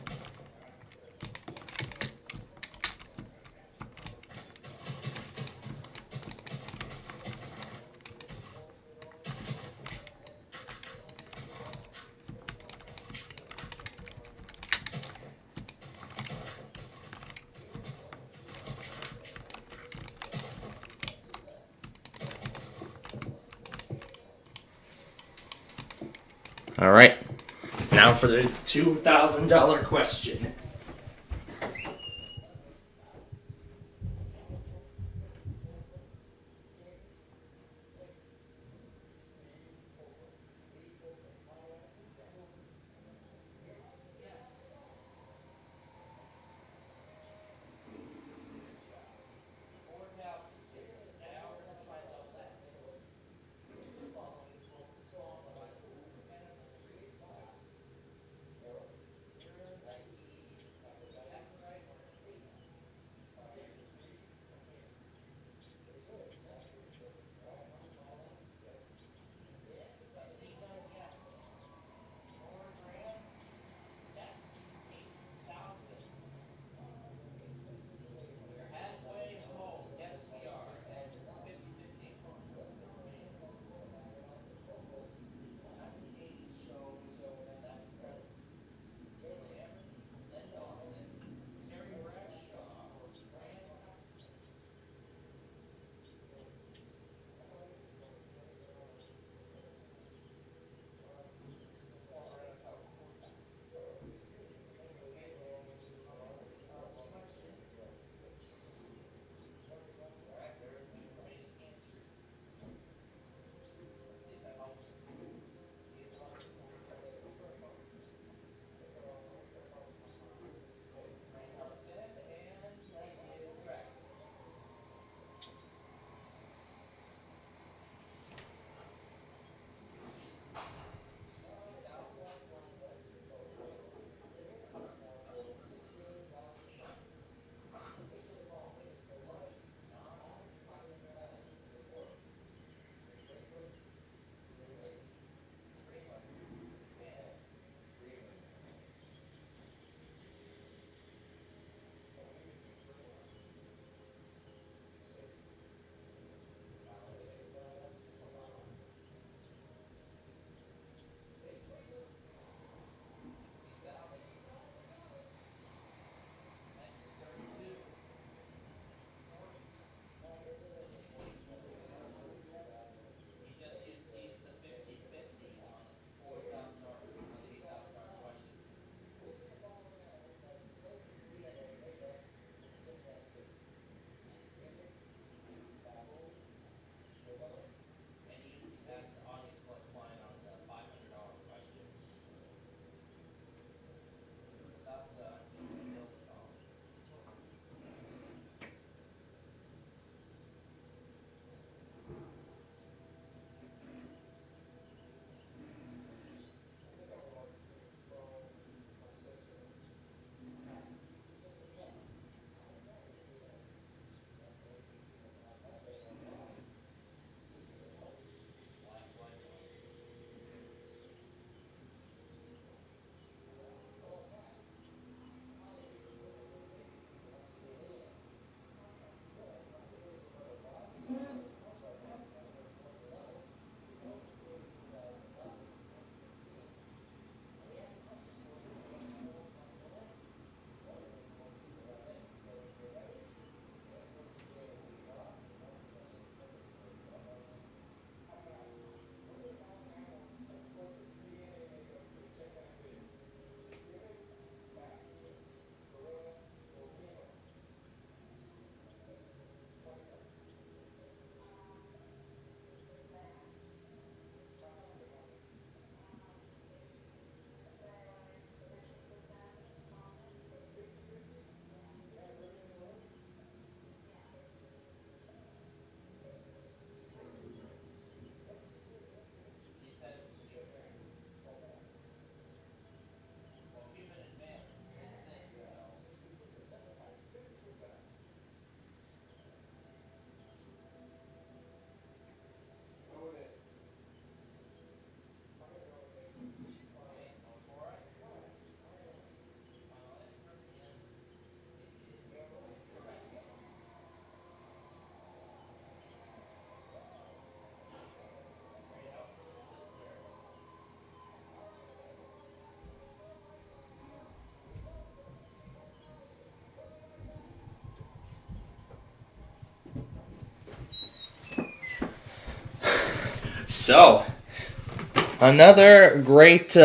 Alright, now for this $2,000 question. So, another great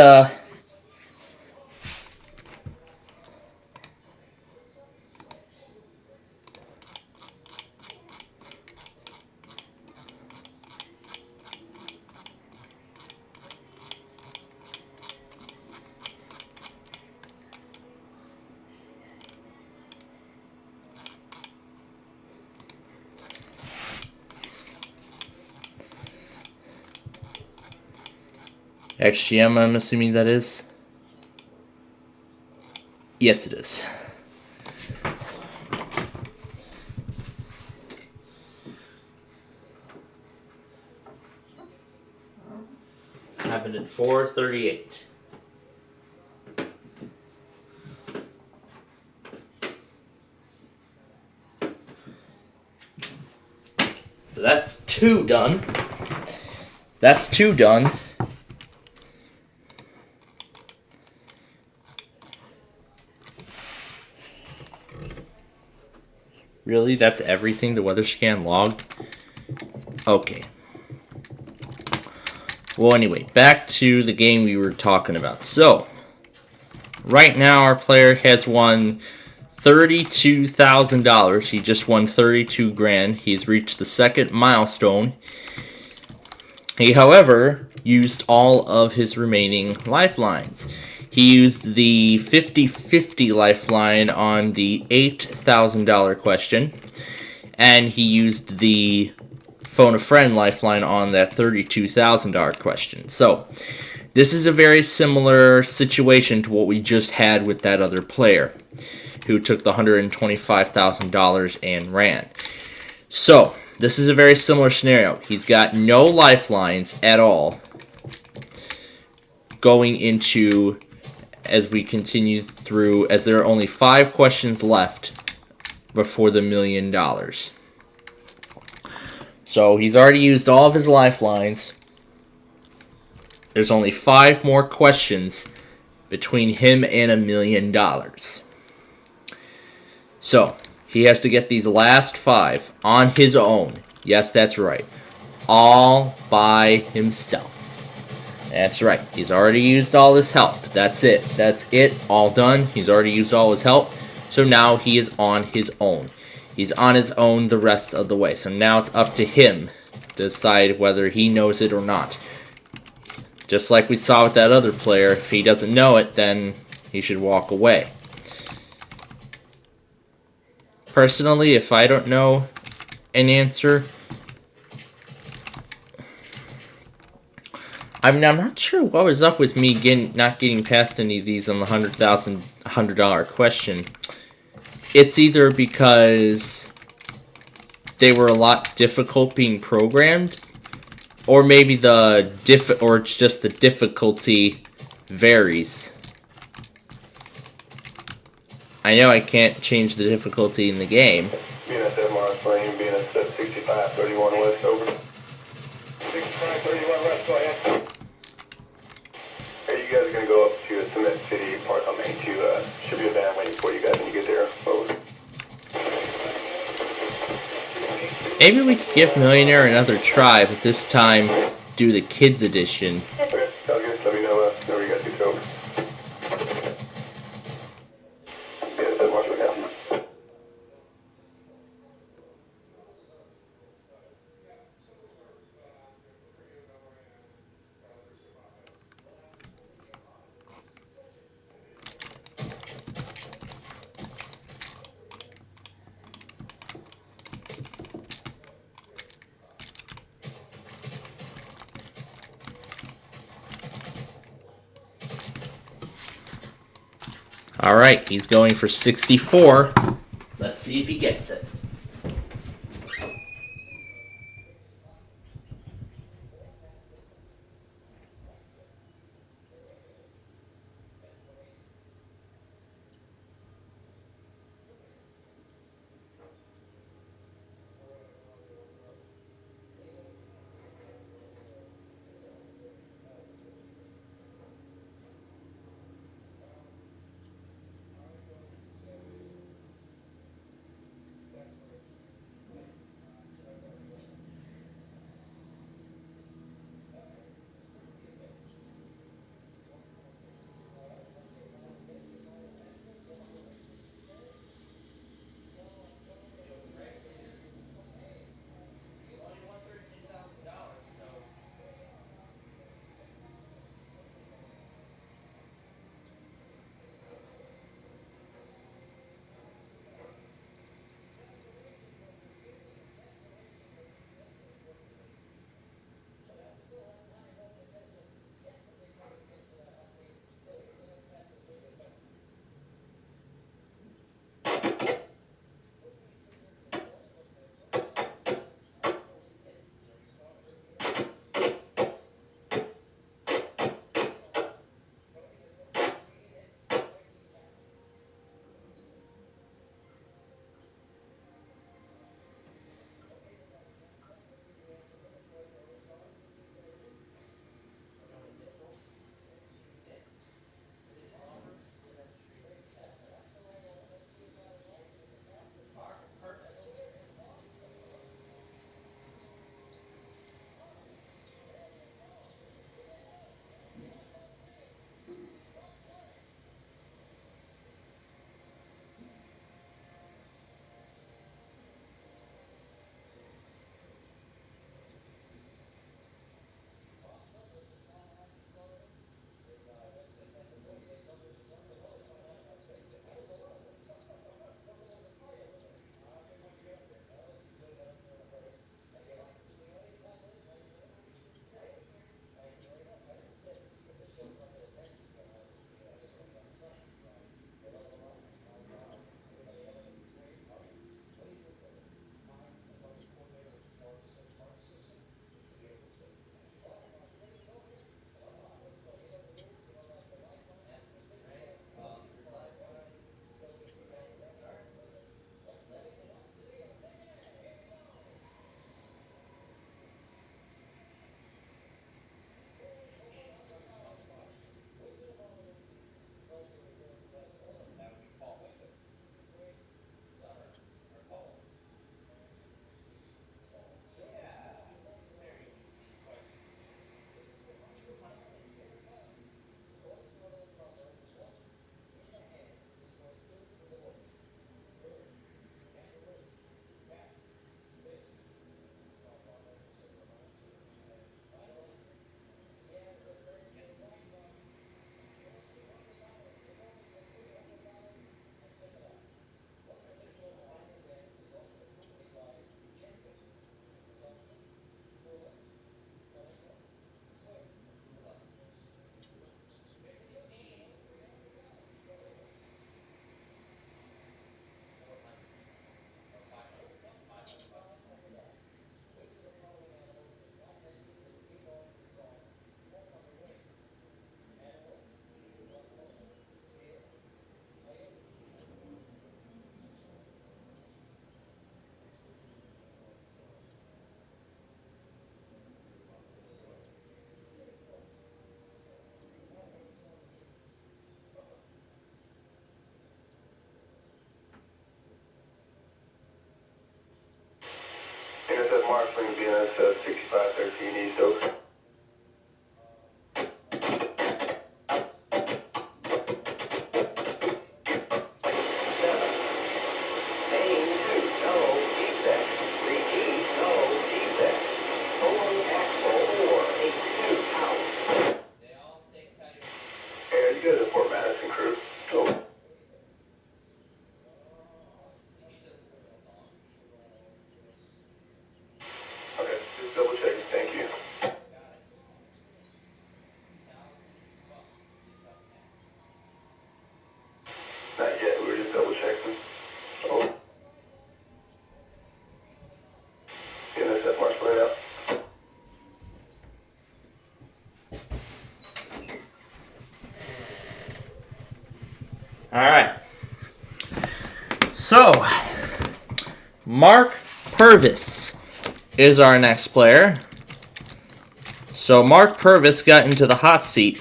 XGM, I'm assuming that is. Yes, it is. Happened at 4:38. So that's 2 done. That's 2 done. Really? That's everything the weather scan logged? Okay. Well, anyway, back to the game we were talking about. So, right now our player has won $32,000. He just won 32 grand. He's reached the second milestone. He, however, used all of his remaining lifelines. He used the 50-50 lifeline on the $8,000 question, and he used the phone a friend lifeline on that $32,000 question. So, this is a very similar situation to what we just had with that other player who took the $125,000 and ran. So, this is a very similar scenario. He's got no lifelines at all going into, as we continue through, as there are only 5 questions left before the $1 million. So he's already used all of his lifelines. There's only 5 more questions between him and $1 million. So he has to get these last 5 on his own. Yes, that's right. All by himself. That's right. He's already used all his help. That's it. That's it. All done. He's already used all his help. So now he is on his own. He's on his own the rest of the way. So now it's up to him to decide whether he knows it or not. Just like we saw with that other player, if he doesn't know it, then he should walk away. Personally, if I don't know an answer, I mean, I'm not sure what was up with me not getting past any of these on the $100 question. It's either because they were a lot difficult being programmed, or maybe or it's just the difficulty varies. I know I can't change the difficulty in the game. BNSF Mars Plane, BNSF 6531 West, over. 6531 West, go ahead. Hey, you guys are going to go up to Cement City Park on Main 2. Should be a van waiting for you guys when you get there. Over. Maybe we could give Millionaire another try, but this time do the Kids Edition. Okay, sounds good. Let me know where you guys get over. BNSF Mars right now. Alright, he's going for 64. Let's see if he gets it. Marshland, BNS 6513 East Oak. Alright. So, Mark Purvis is our next player. So, Mark Purvis got into the hot seat.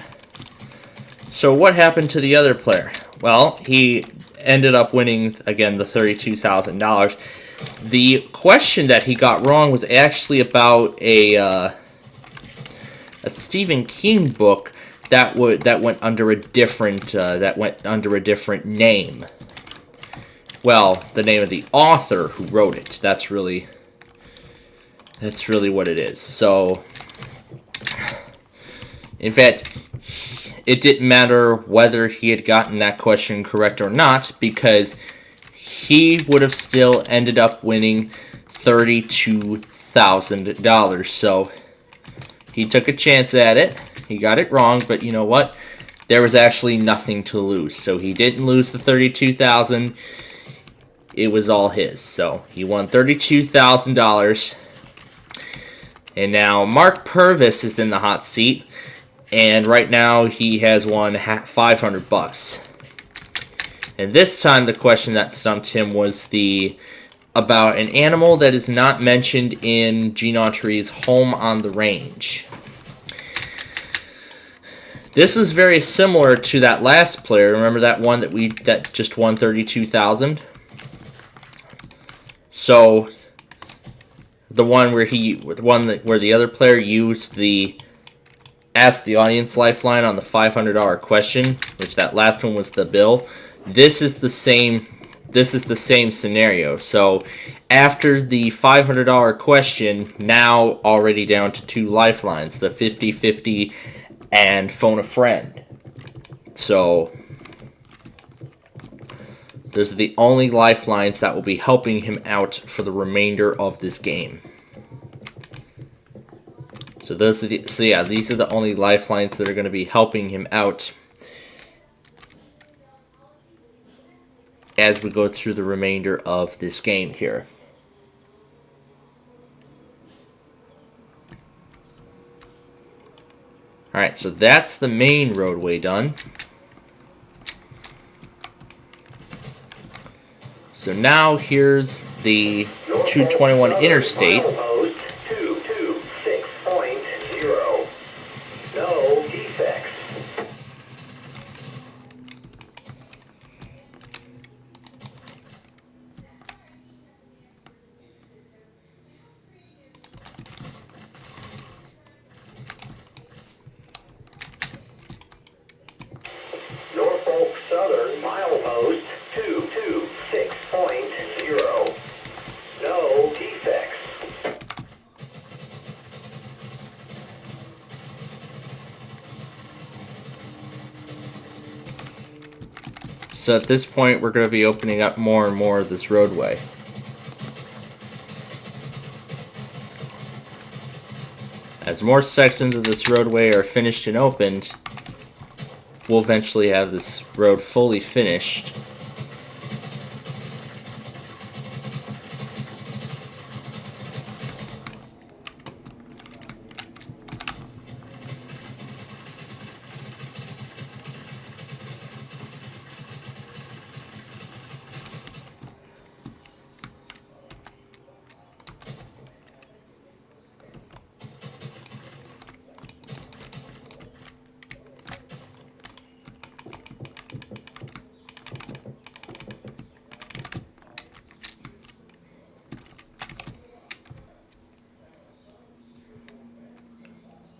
So, what happened to the other player? Well, he ended up winning, again, the $32,000. The question that he got wrong was actually about a Stephen King book that went under a different name. Well, the name of the author who wrote it. That's really what it is. So, in fact, it didn't matter whether he had gotten that question correct or not, because he would have still ended up winning $32,000. So, he took a chance at it. He got it wrong, but you know what? There was actually nothing to lose. So he didn't lose the $32,000. It was all his. So he won $32,000. And now Mark Purvis is in the hot seat, and right now he has won $500. And this time the question that stumped him was about an animal that is not mentioned in Gene Autry's Home on the Range. This is very similar to that last player. Remember that one that just won $32,000? So the one where the other player used the Ask the Audience lifeline on the $500 question, which that last one was the bill. This is the same scenario. So after the $500 question, now already down to 2 lifelines, the 50-50 and phone a friend. So those are the only lifelines that will be helping him out for the remainder of this game. So these are the only lifelines that are going to be helping him out as we go through the remainder of this game here. Alright, so that's the main roadway done. So now here's the 221 interstate. Milepost 226.0. No defects. Norfolk Southern milepost 226.0. No defects. So at this point, we're going to be opening up more and more of this roadway. As more sections of this roadway are finished and opened, we'll eventually have this road fully finished.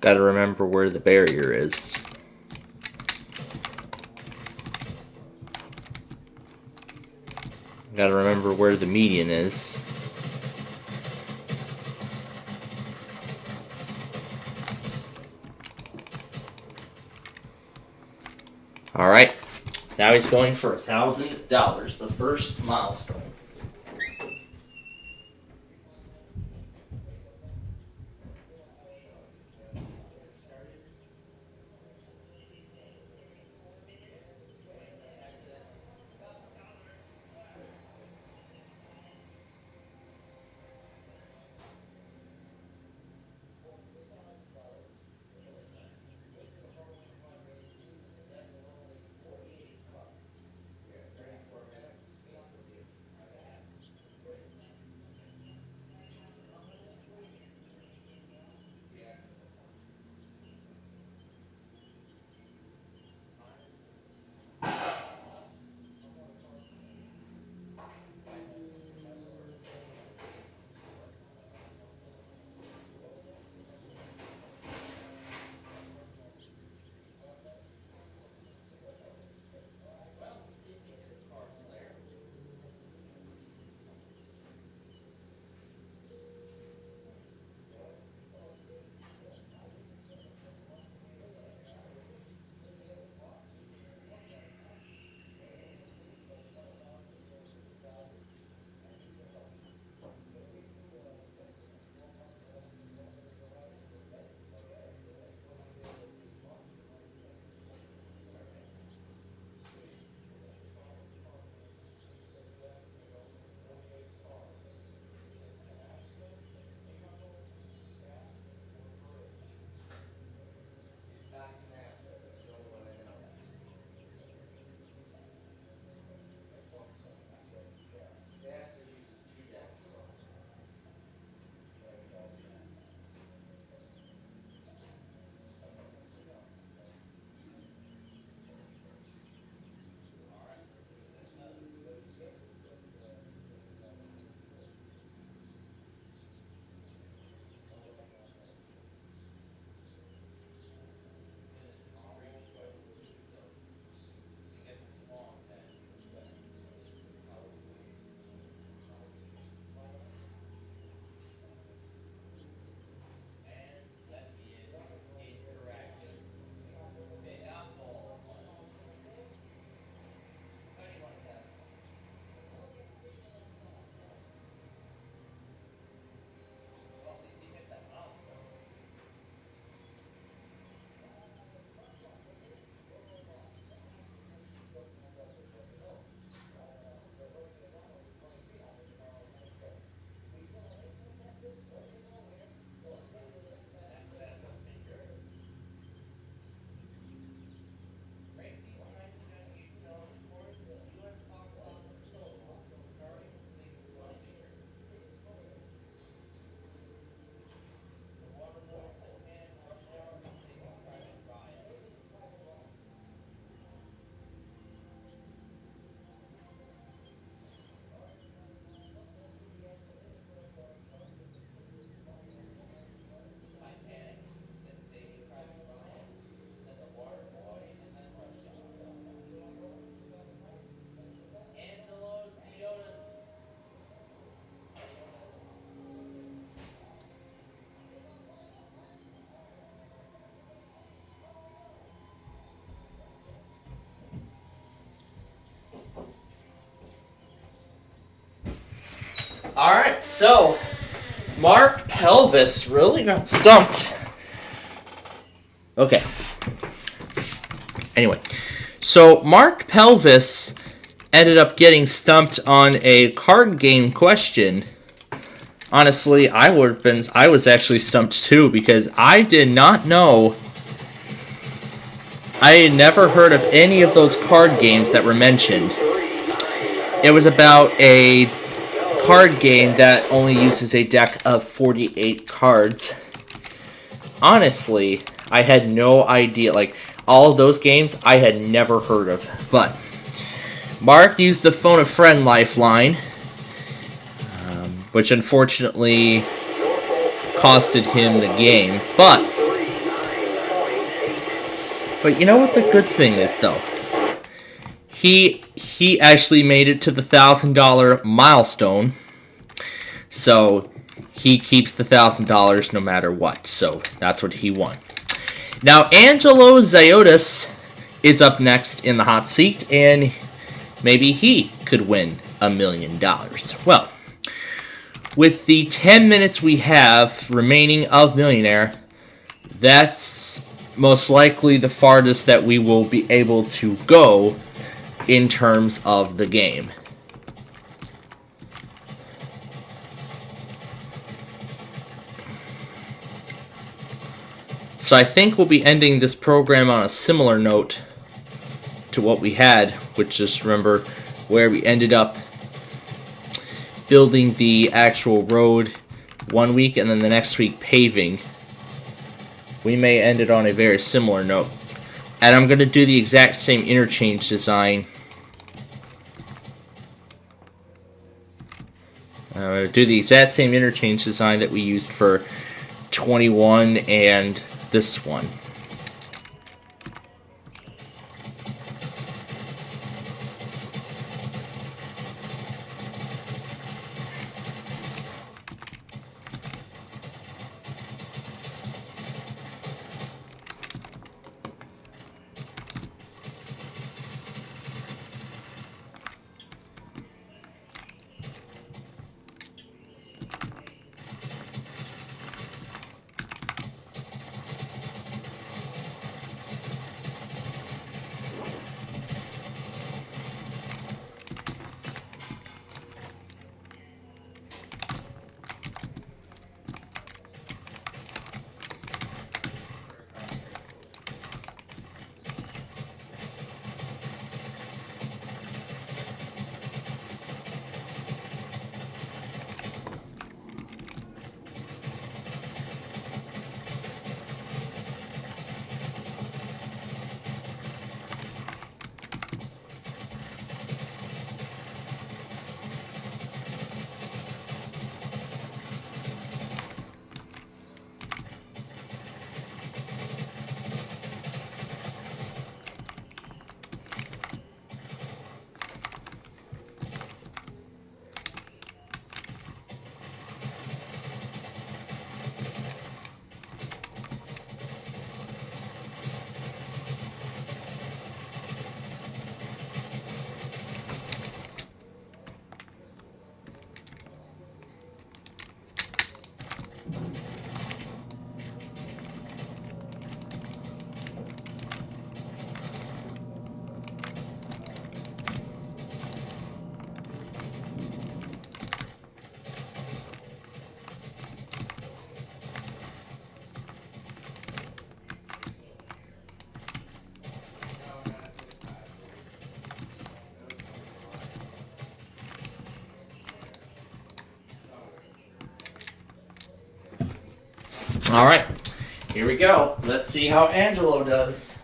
Gotta remember where the barrier is. Gotta remember where the median is. Alright, now he's going for $1,000, the first milestone. Alright, so Mark Pelvis really got stumped. Okay. Anyway, so Mark Pelvis ended up getting stumped on a card game question. Honestly, I was actually stumped too, because I did not know. I had never heard of any of those card games that were mentioned. It was about a card game that only uses a deck of 48 cards. Honestly, I had no idea. Like, all of those games I had never heard of. But Mark used the phone a friend lifeline, which unfortunately costed him the game. But But you know what the good thing is, though? He actually made it to the $1,000 milestone. So he keeps the $1,000 no matter what. So that's what he won. Now Angelo Ziotis is up next in the hot seat, and maybe he could win $1 million. Well, with the 10 minutes we have remaining of Millionaire, that's most likely the farthest that we will be able to go in terms of the game. So I think we'll be ending this program on a similar note to what we had, which is, remember, where we ended up building the actual road one week and then the next week paving. We may end it on a very similar note. And I'm going to do the exact same interchange design. I'm going to do the exact same interchange design that we used for 21 and this one. All right, here we go. Let's see how Angelo does.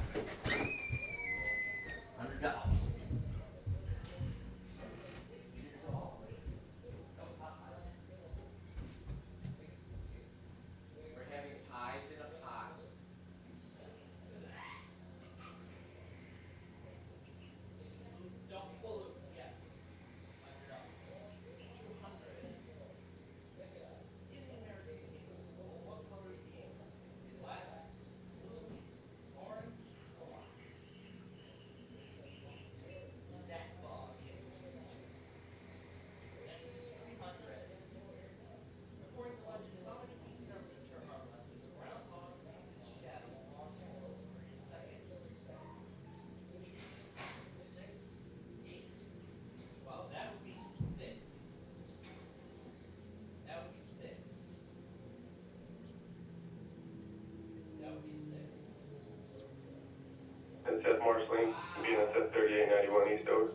SF Marsling, BNSF 3891 East over.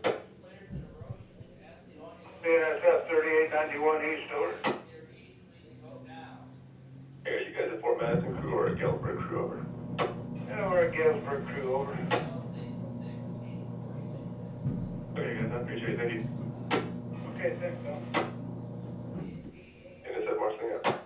BNSF 3891 East over. Are you guys a Fort Madison crew or a Galesburg crew over? Yeah, we're a Galesburg crew over. Okay guys, I appreciate it, thank you. Okay, thanks, Bill. BNSF Marsling out.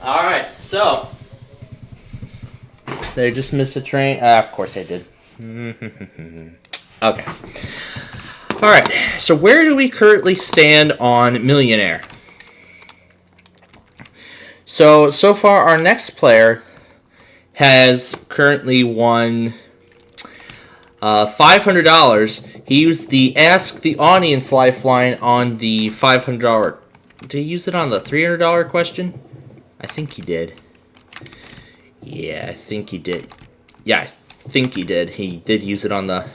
Alright, so. They just missed a train. Of course they did. Okay. Alright, so where do we currently stand on Millionaire? So far our next player has currently won $500. He used the Ask the Audience Lifeline on the $500. Did he use it on the $300 question? I think he did. Yeah, I think he did. Yeah, I think he did. He did use it on the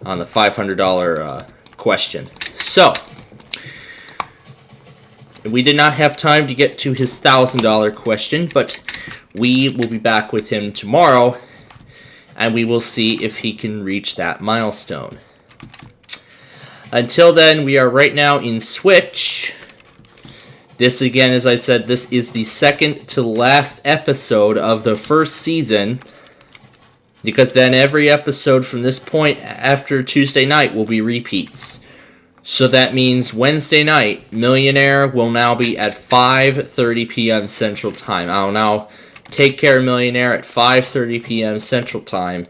$500 question. So we did not have time to get to his $1,000 question, but we will be back with him tomorrow, and we will see if he can reach that milestone. Until then, we are right now in Switch. This, again, as I said, this is the second to last episode of the first season, because then every episode from this point after Tuesday night will be repeats. So that means Wednesday night, Millionaire will now be at 5:30 p.m. Central Time. I'll now take care of Millionaire at 5:30 p.m. Central Time.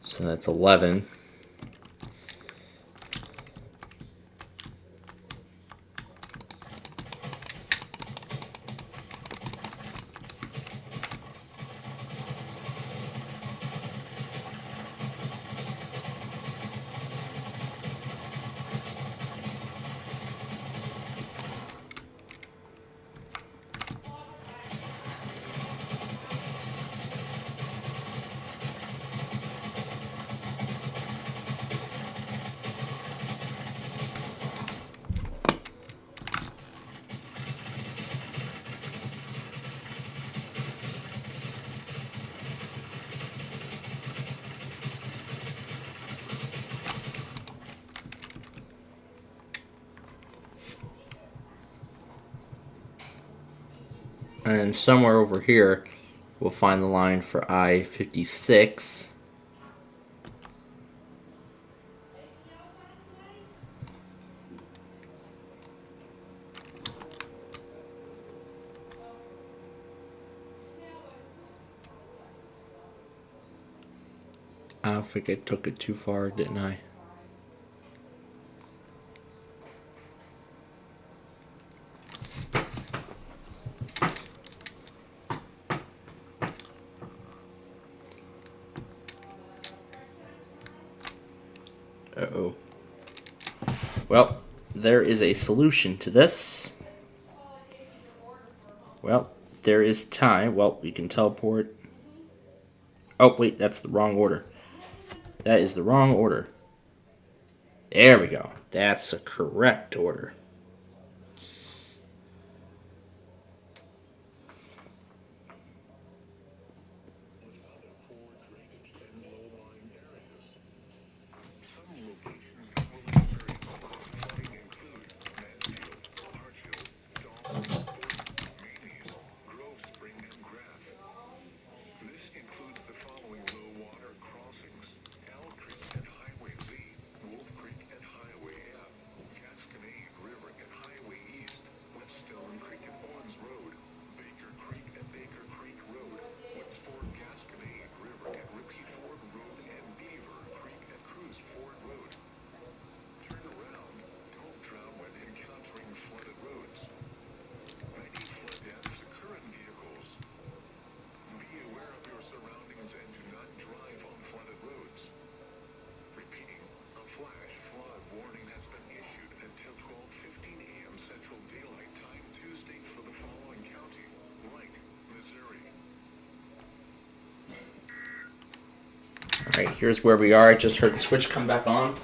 So that's 11. And somewhere over here, we'll find the line for I-56. I think I took it too far, didn't I? Uh-oh. Well, there is a solution to this. Well, there is time. Well, we can teleport. Oh, wait, that's the wrong order. That is the wrong order. There we go. That's a correct order. Alright, here's where we are. I just heard the switch come back on.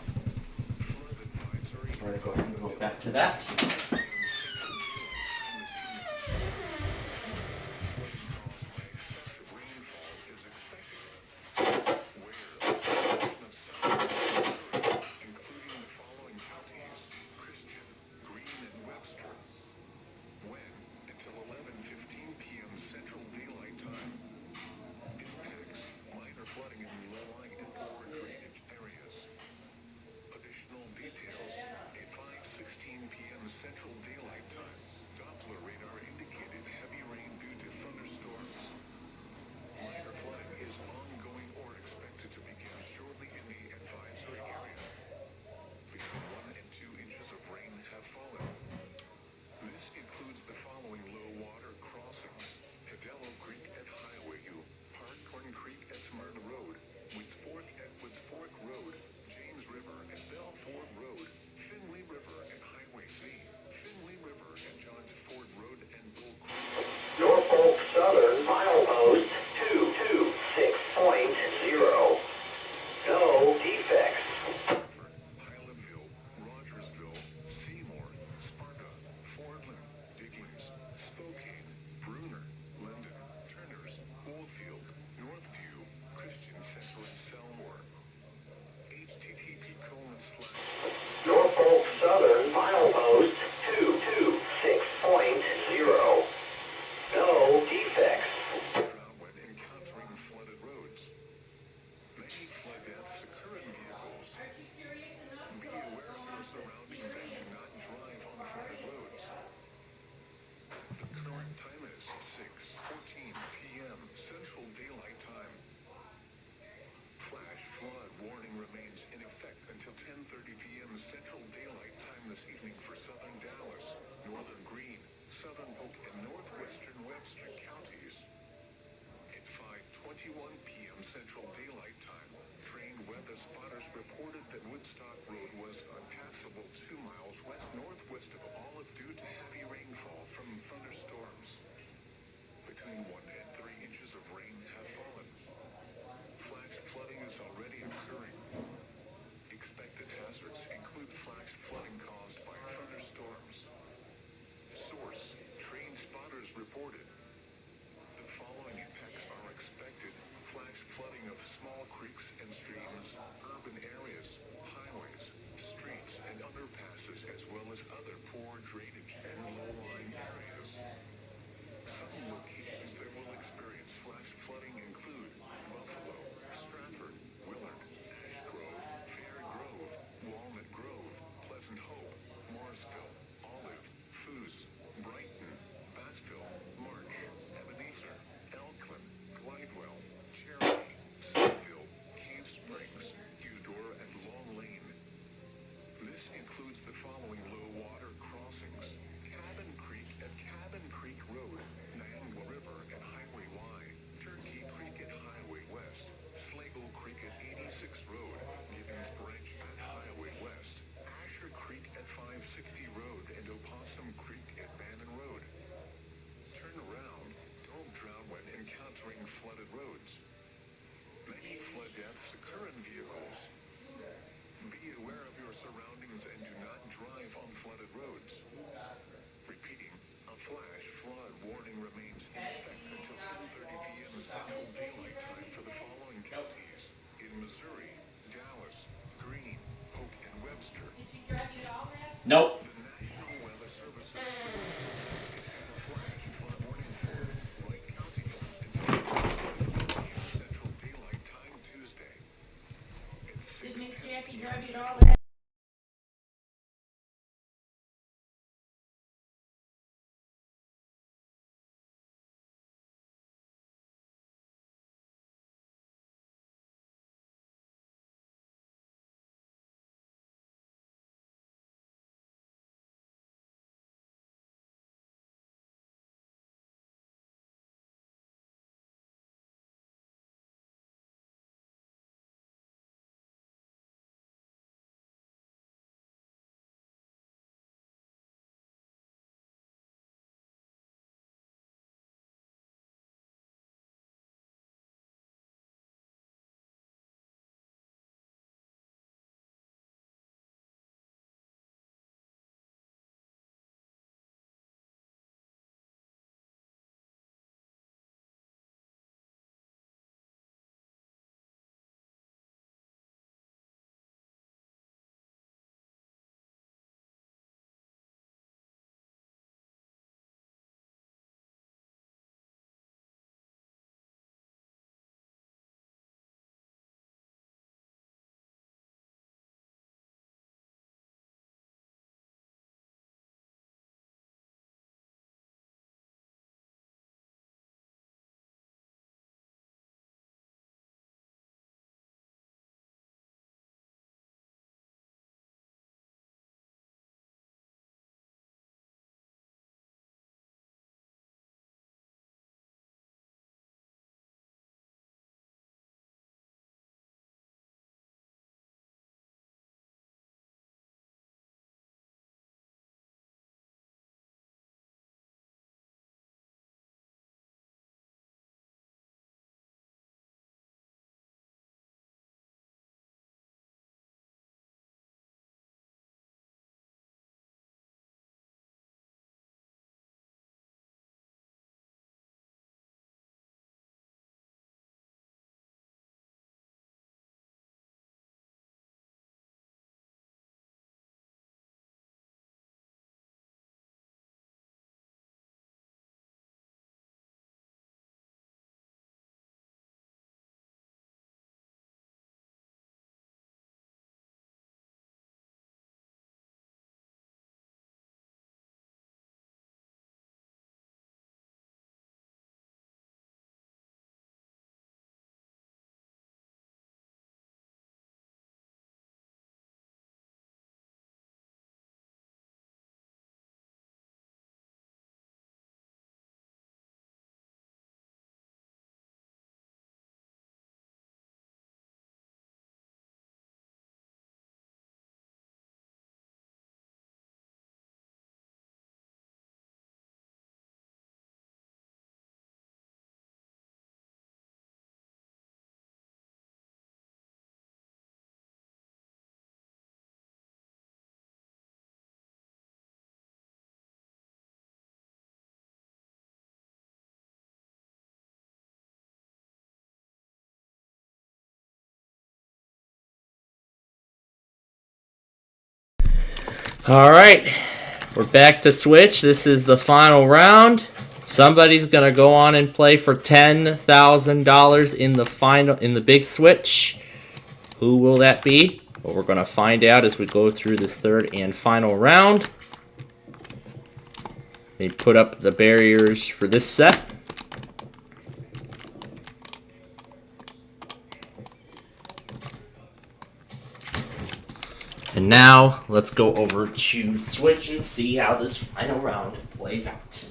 We're going to go ahead and go back to that. Nope. Did Miss Jackie drive you to all that? All right, we're back to switch. This is the final round. Somebody's gonna go on and play for $10,000 in the big switch. Who will that be? Well, we're gonna find out as we go through this third and final round. They put up the barriers for this set. And now, let's go over to switch and see how this final round plays out.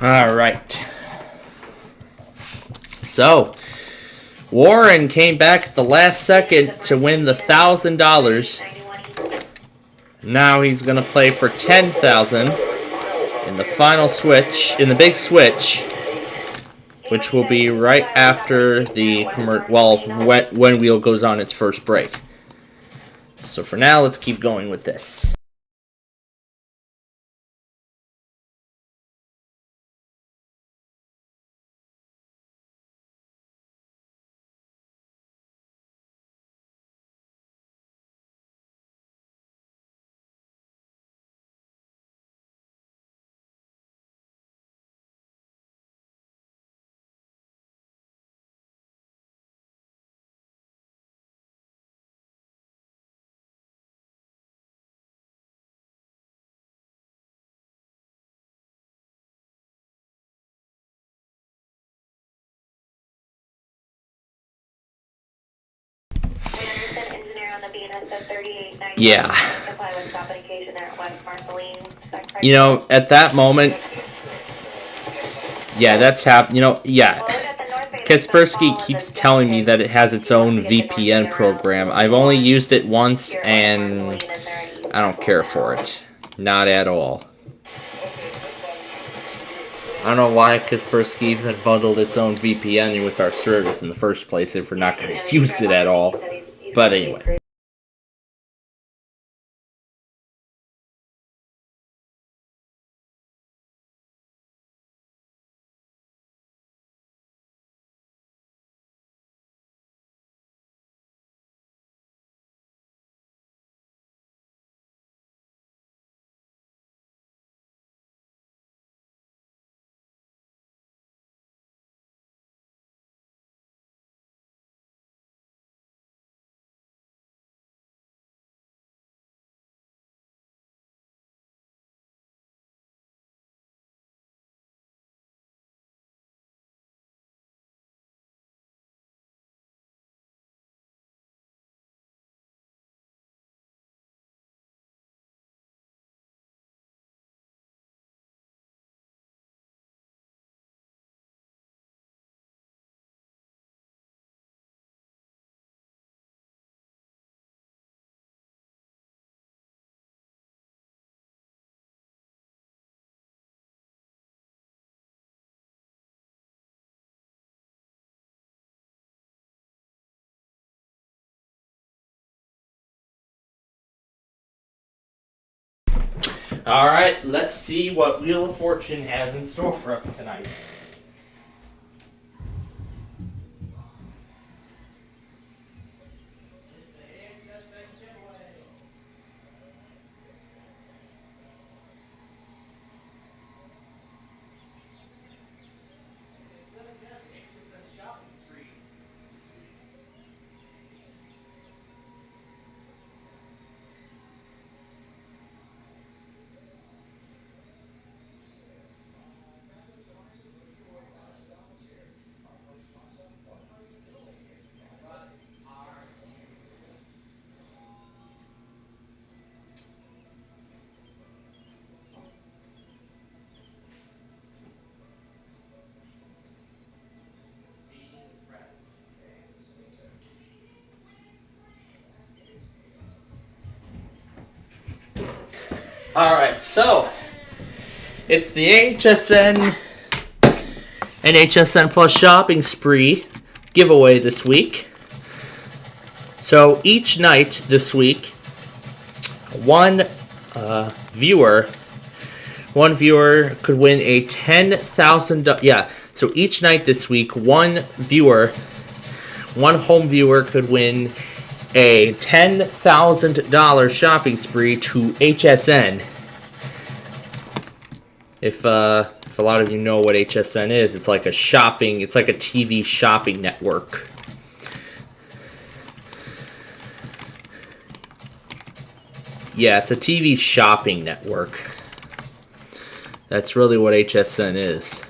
All right. So, Warren came back at the last second to win the $1,000. Now he's going to play for $10,000 in the final switch, in the big switch, which will be right after the when wheel goes on its first break. So for now, let's keep going with this. Yeah. You know, at that moment, yeah, that's happened. You know, yeah. Kaspersky keeps telling me that it has its own VPN program. I've only used it once, and I don't care for it. Not at all. I don't know why Kaspersky even bundled its own VPN with our service in the first place if we're not going to use it at all. But anyway. Alright, let's see what Wheel of Fortune has in store for us tonight. Alright, so it's the HSN and HSN Plus Shopping Spree giveaway this week. So each night this week, one viewer could win a $10,000. Yeah, so each night this week, one home viewer could win a $10,000 shopping spree to HSN. If a lot of you know what HSN is, it's like a TV shopping network. Yeah, it's a TV shopping network. That's really what HSN is.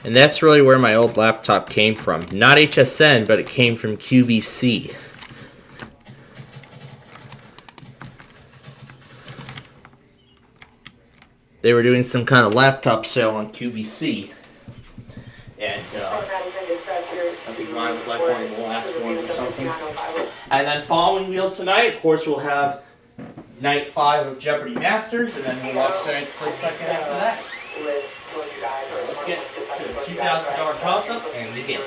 And that's really where my old laptop came from. Not HSN, but it came from QVC. they were doing some kind of laptop sale on QVC. And I think mine was like one of the last ones or something. And then following wheel tonight, of course, we'll have night 5 of Jeopardy Masters, and then we'll watch tonight's split second after that. Let's get to the $2,000 toss-up and the game.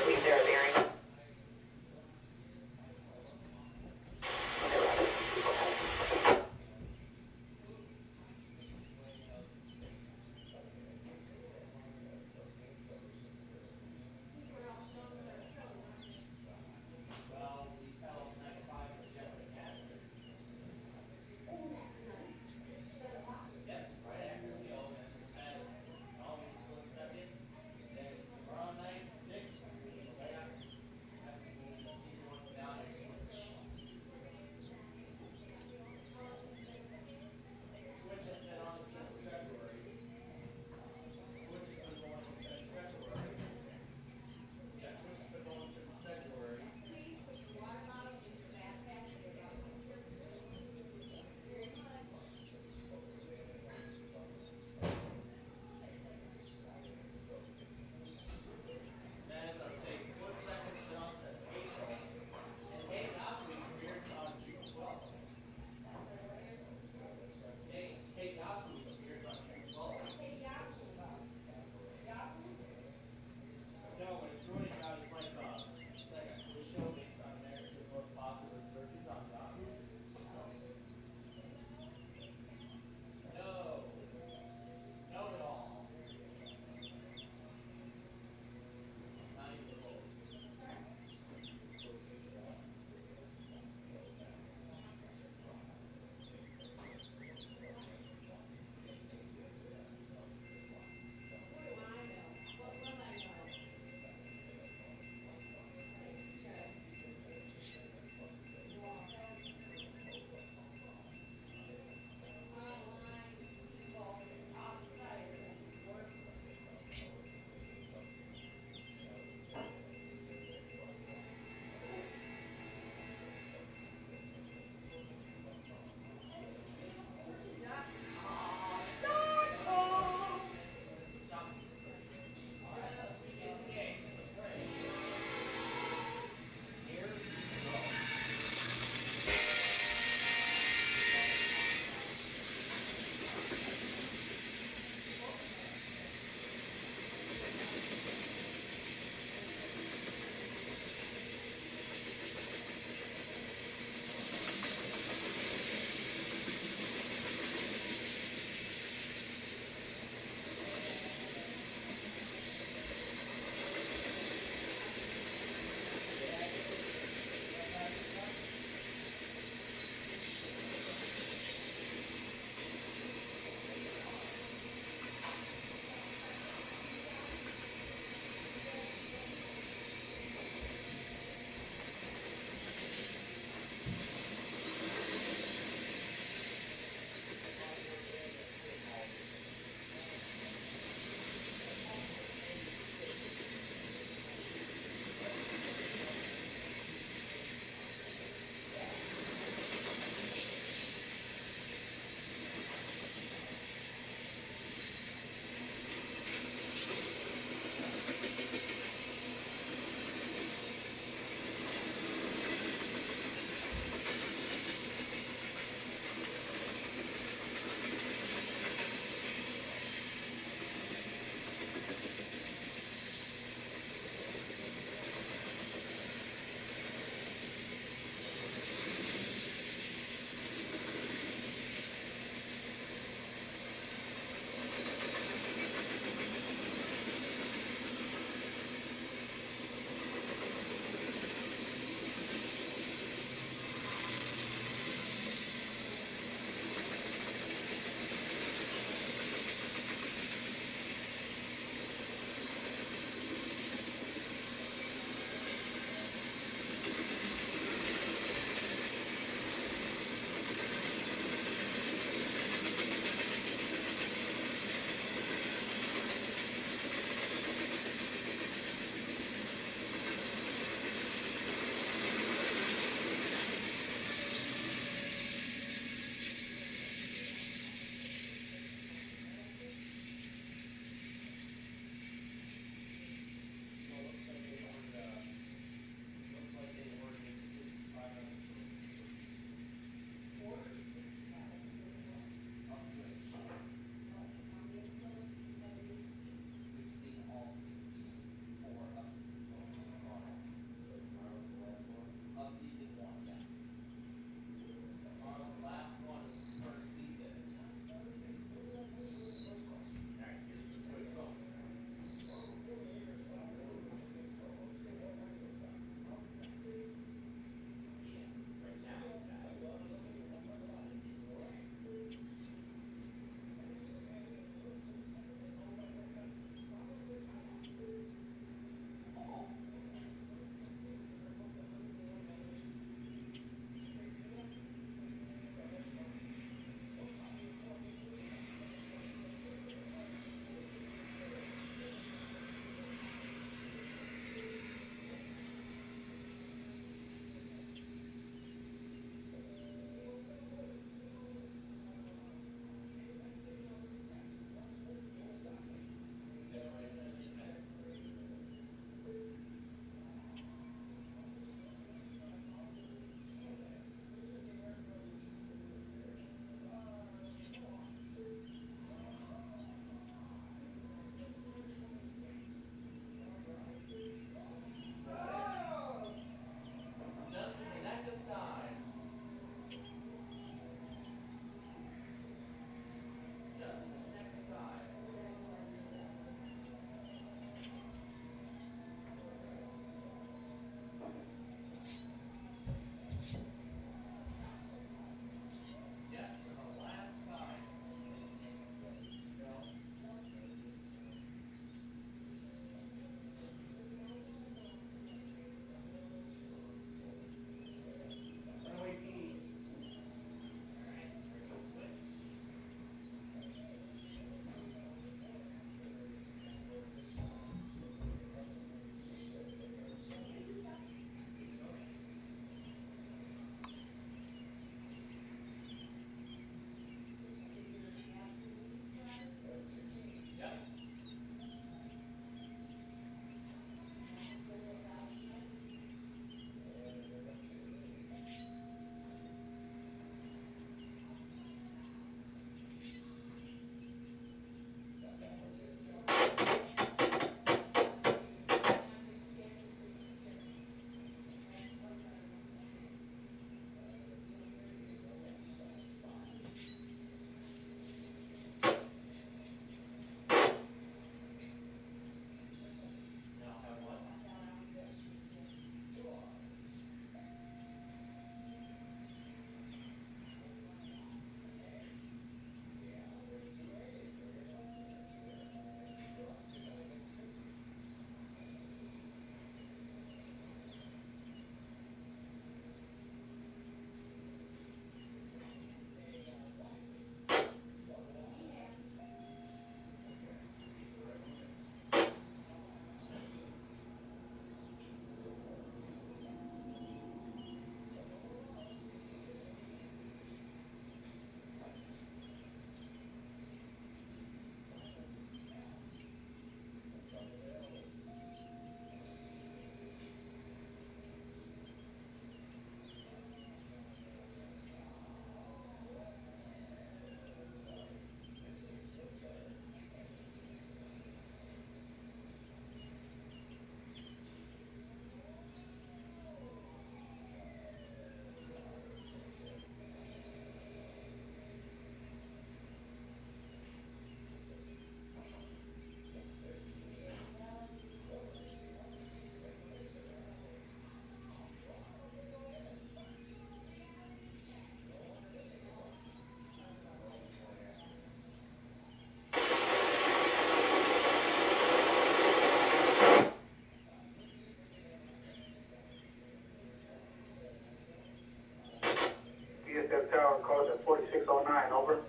4609, over.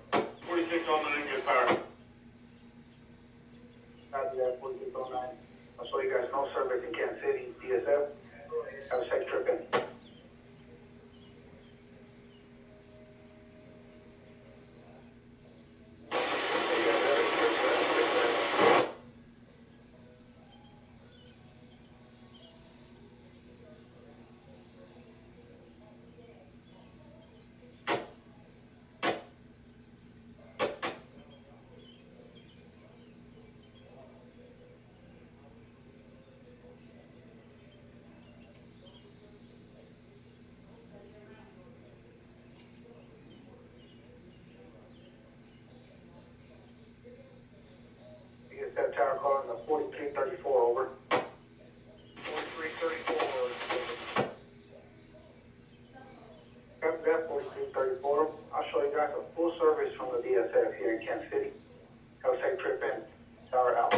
4609, get power. Copy that, 4609. I'll show you guys no service in Kansas City, DSF. Have a safe trip in. DSF tower calling the 4334, over. 4334, over. Copy that, 4334. I'll show you guys a full service from the DSF here in Kansas City. Have a safe trip in. Tower out.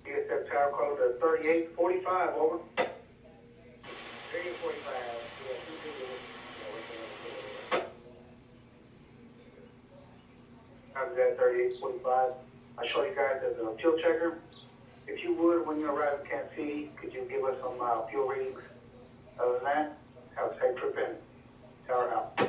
DSF tower code to 3845, over. 3845, Copy that, 3845. I'll show you guys as a fuel checker. If you would, when you arrive in Kansas City, could you give us some fuel readings? Other than that, have a safe trip in. Tower out.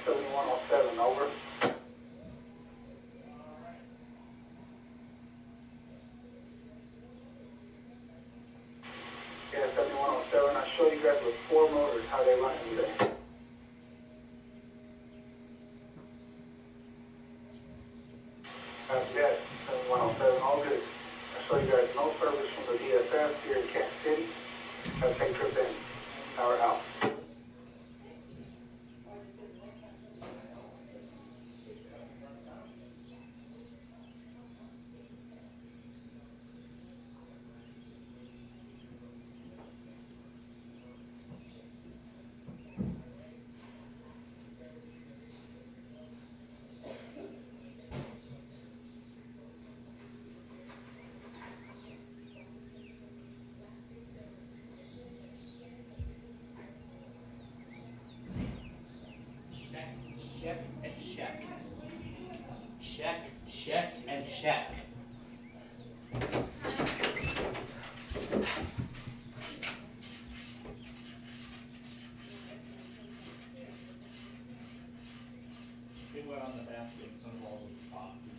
7107, over. Yeah, 7107. I show you guys with 4 motors how they run it today. Yes, 7107, all good. I show you guys no service from the DSS here in Kansas City. Have a safe trip in. Power out. Check and check. Check, check, and check. It went on the basket of all those boxes.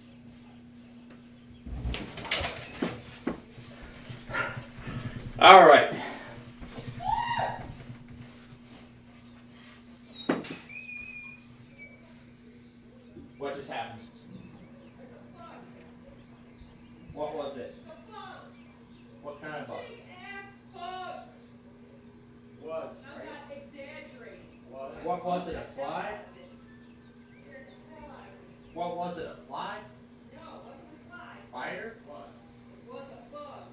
All right. What just happened? What was it? What kind of bug? What? I'm not exaggerating. What was it? A fly? What was it? A fly? No, it wasn't a fly. Spider? What? It was a bug.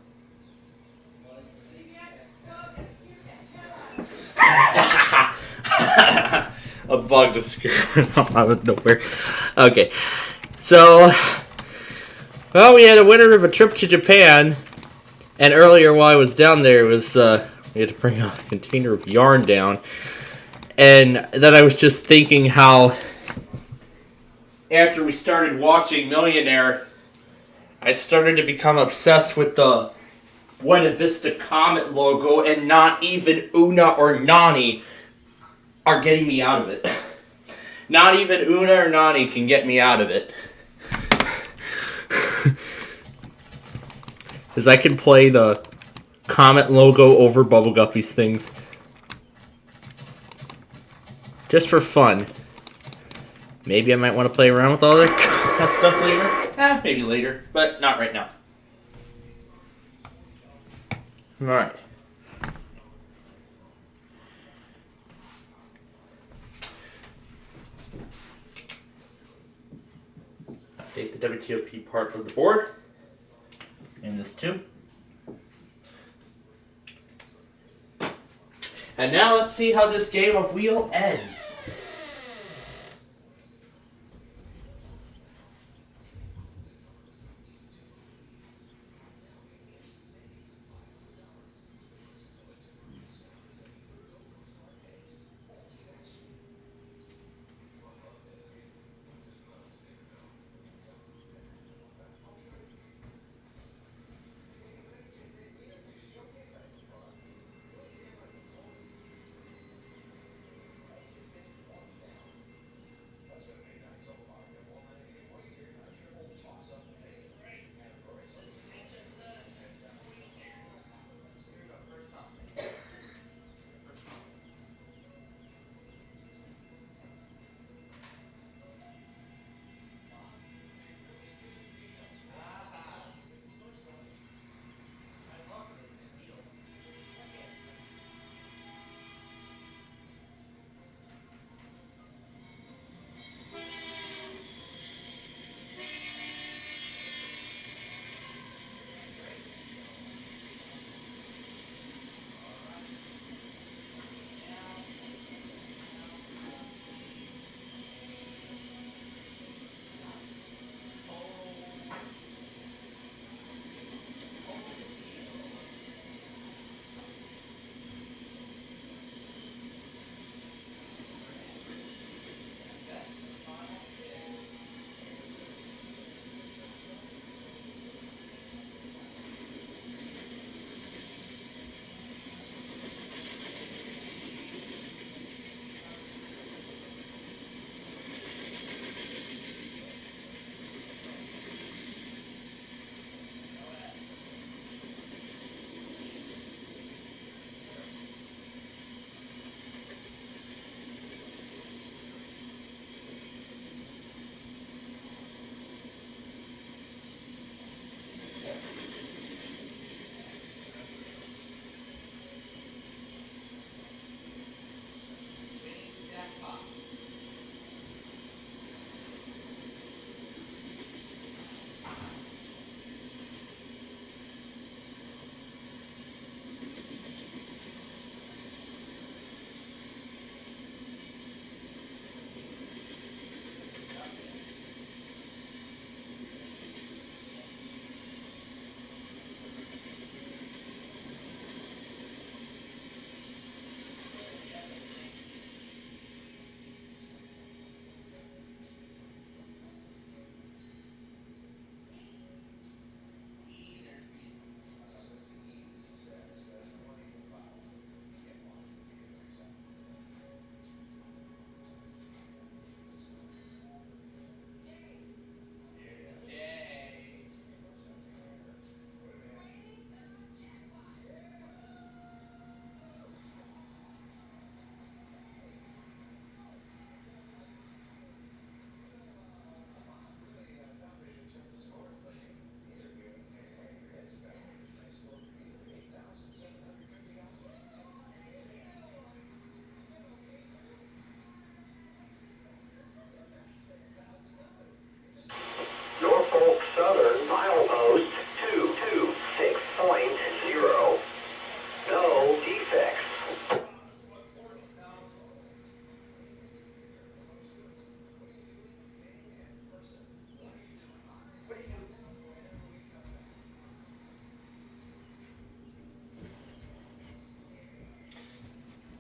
A bug to scare it out of nowhere. Okay, so, well, we had a winner of a trip to Japan, and earlier while I was down there, it was we had to bring a container of yarn down, and then I was just thinking how after we started watching Millionaire, I started to become obsessed with the Buena Vista Comet logo, and not even Una or Nani are getting me out of it. Not even Una or Nani can get me out of it. Because I can play the Comet logo over Bubble Guppy's things. Just for fun. Maybe I might want to play around with all that stuff later. Maybe later, but not right now. Alright. Update the WTOP part of the board. And this too. And now let's see how this game of wheel ends.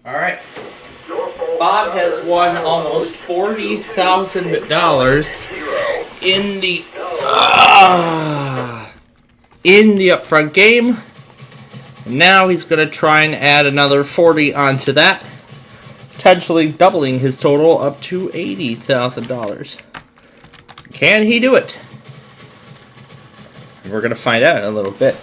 Alright. Bob has won almost $40,000 in the upfront game. Now he's going to try and add another 40 onto that, potentially doubling his total up to $80,000. Can he do it? We're going to find out in a little bit.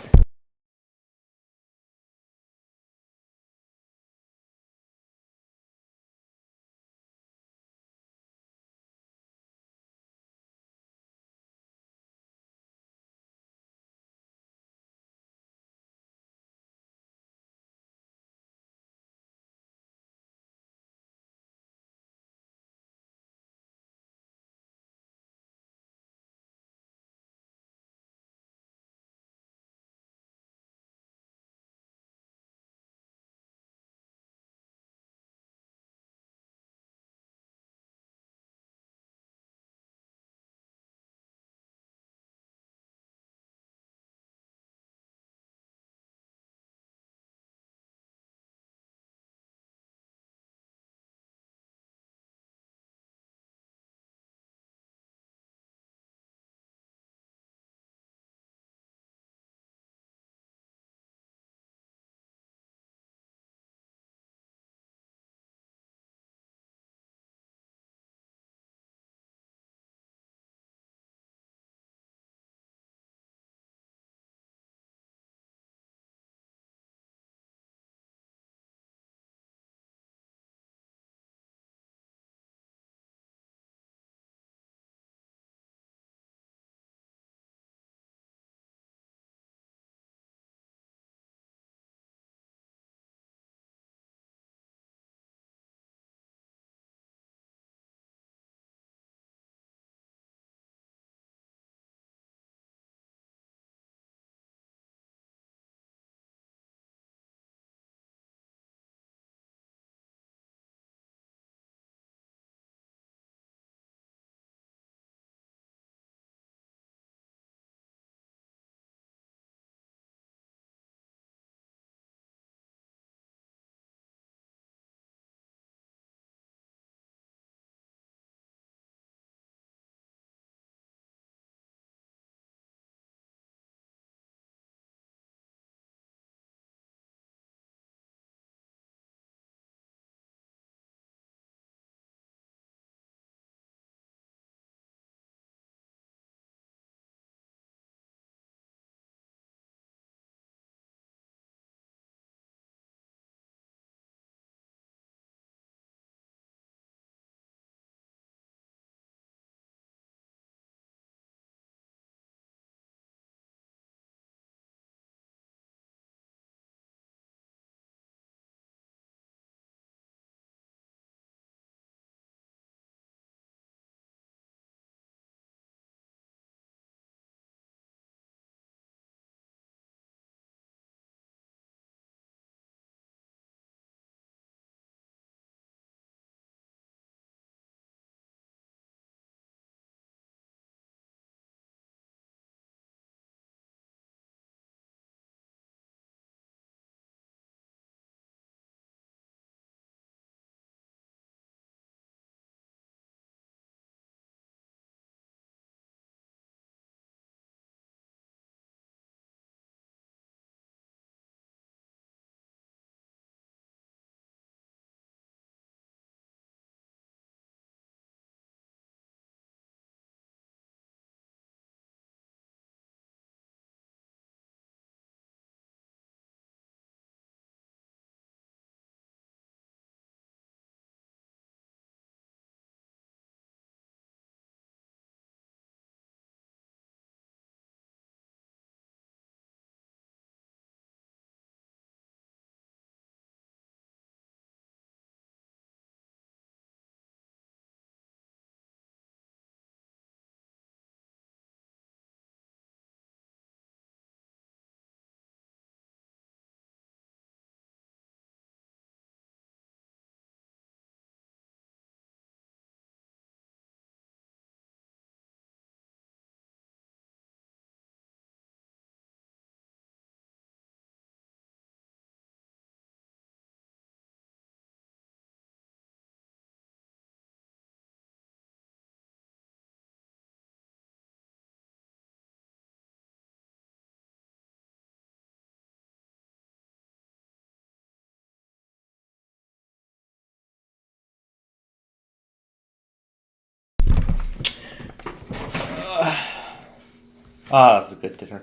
Ah, that was a good dinner.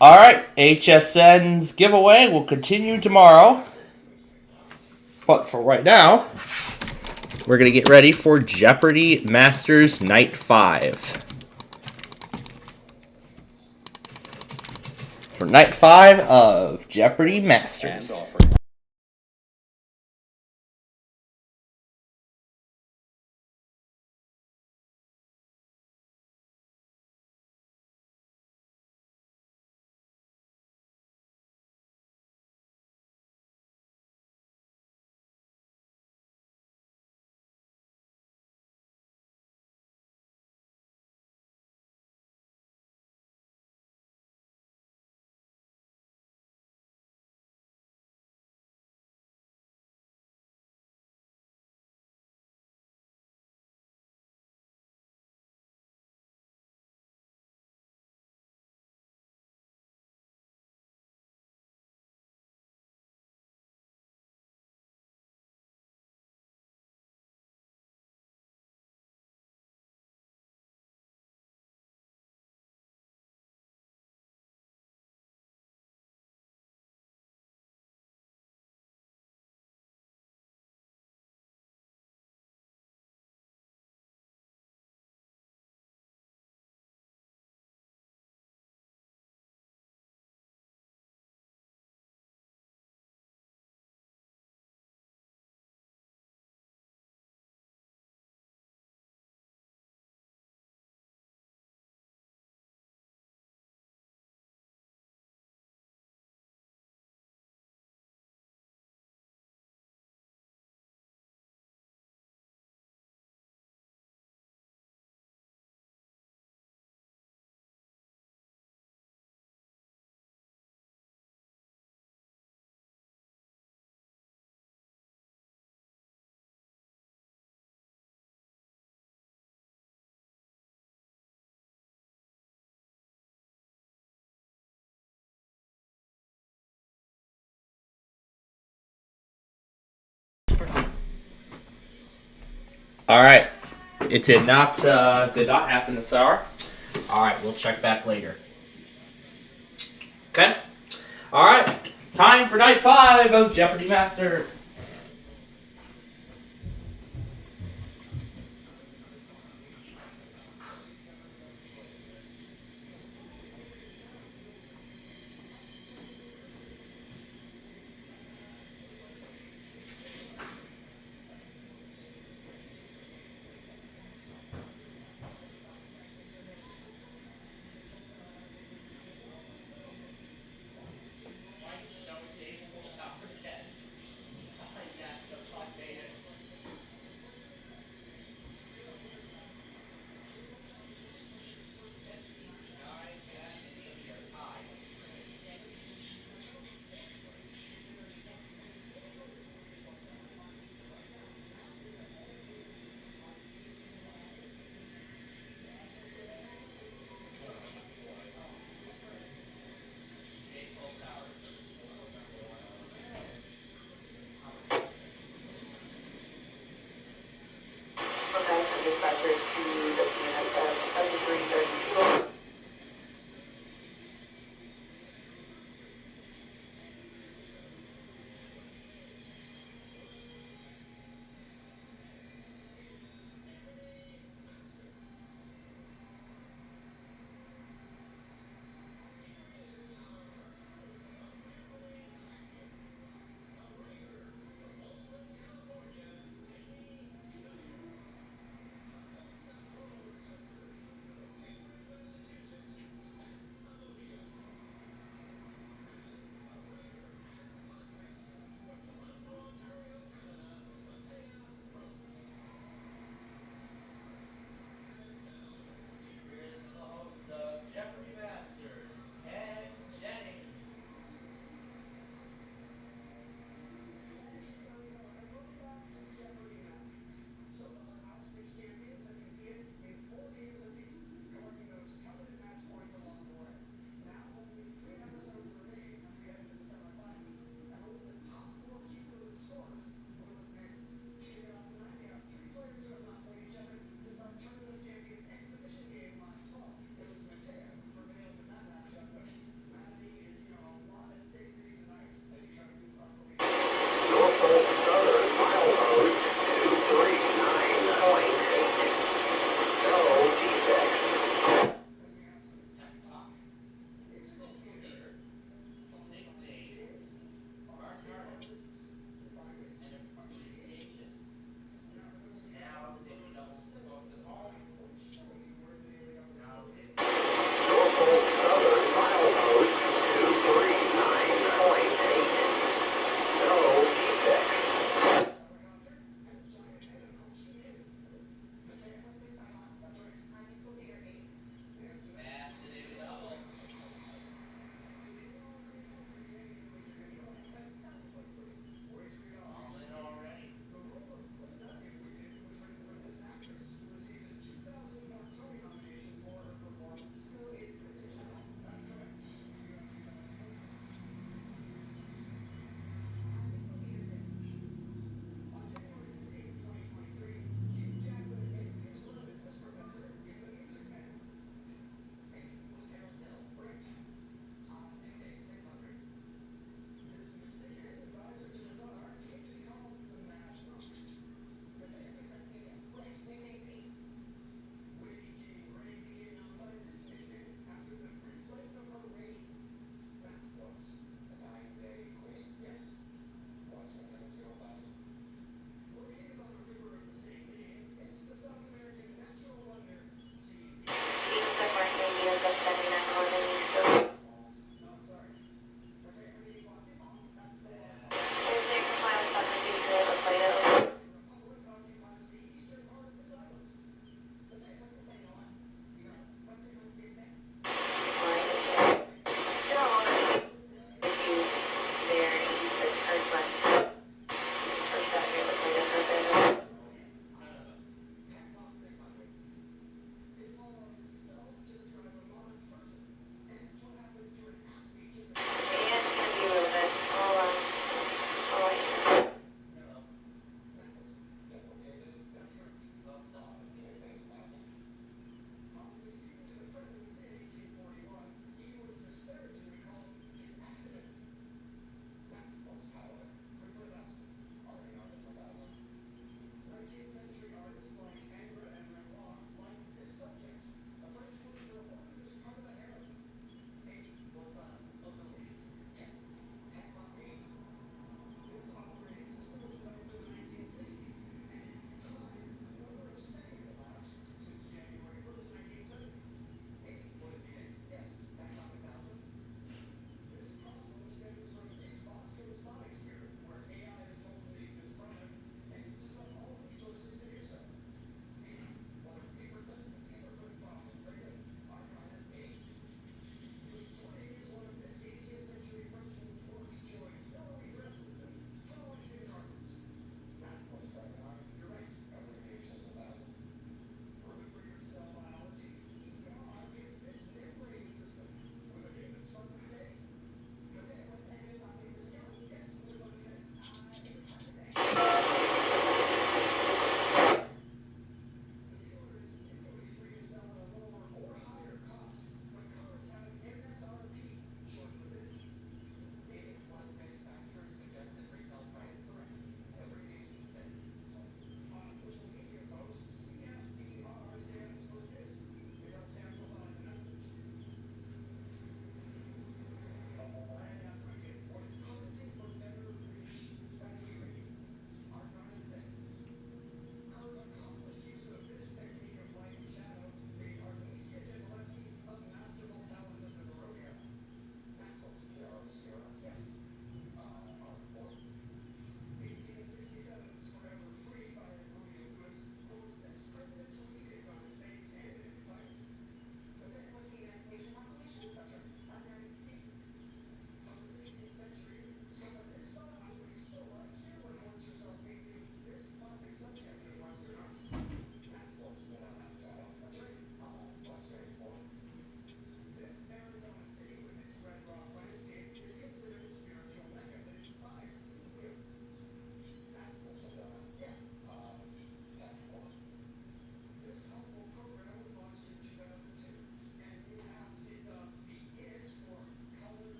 Alright, HSN's giveaway will continue tomorrow. But for right now, we're going to get ready for Jeopardy Masters Night 5. For Night 5 of Jeopardy Masters. Alright, it did not happen this hour. Alright, we'll check back later. Okay? Alright, time for Night 5 of Jeopardy Masters.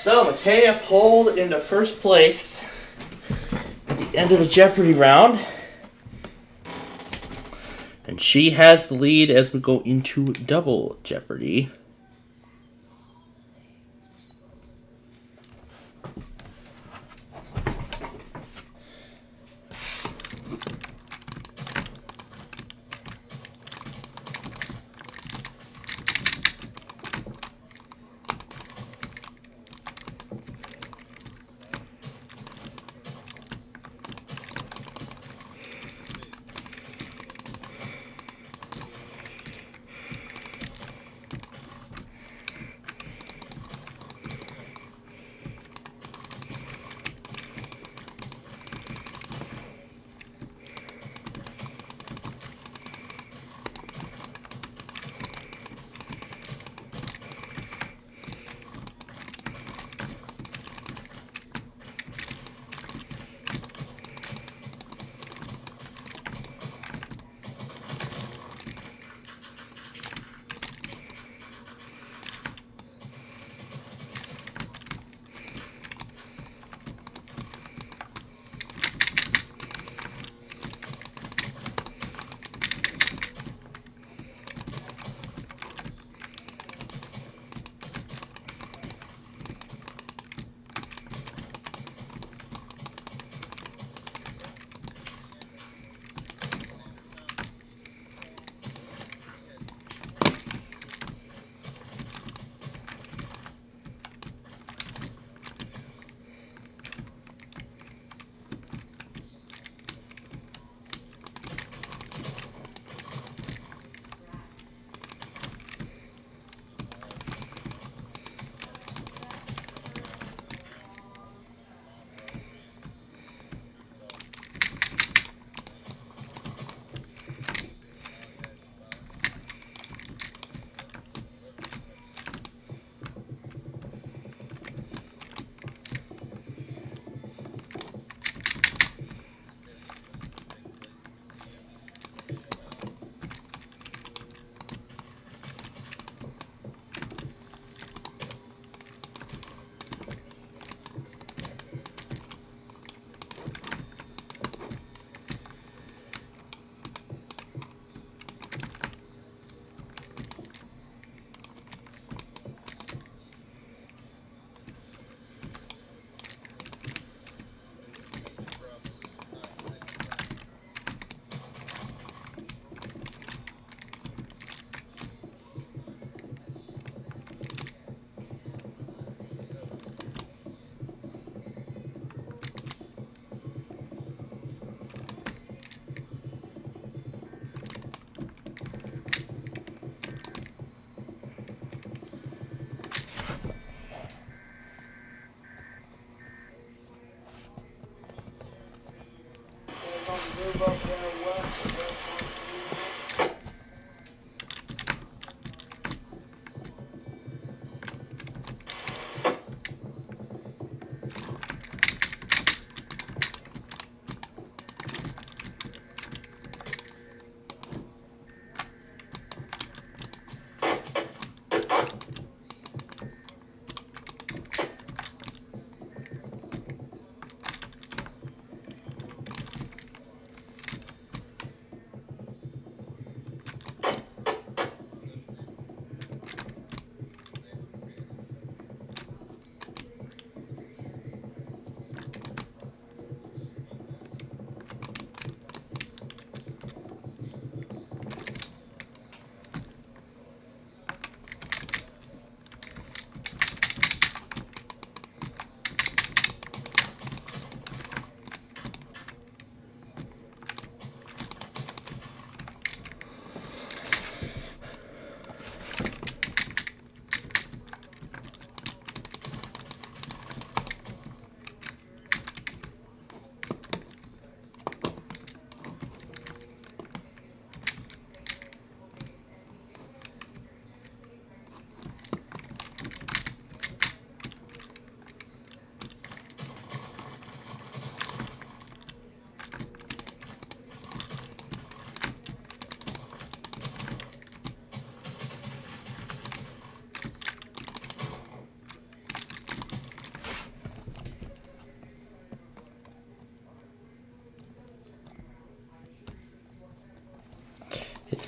So, Matea pulled into first place at the end of the Jeopardy round. And she has the lead as we go into Double Jeopardy.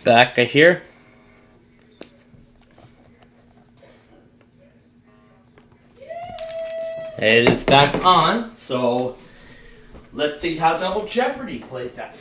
back here. It is back on, so let's see how Double Jeopardy plays out.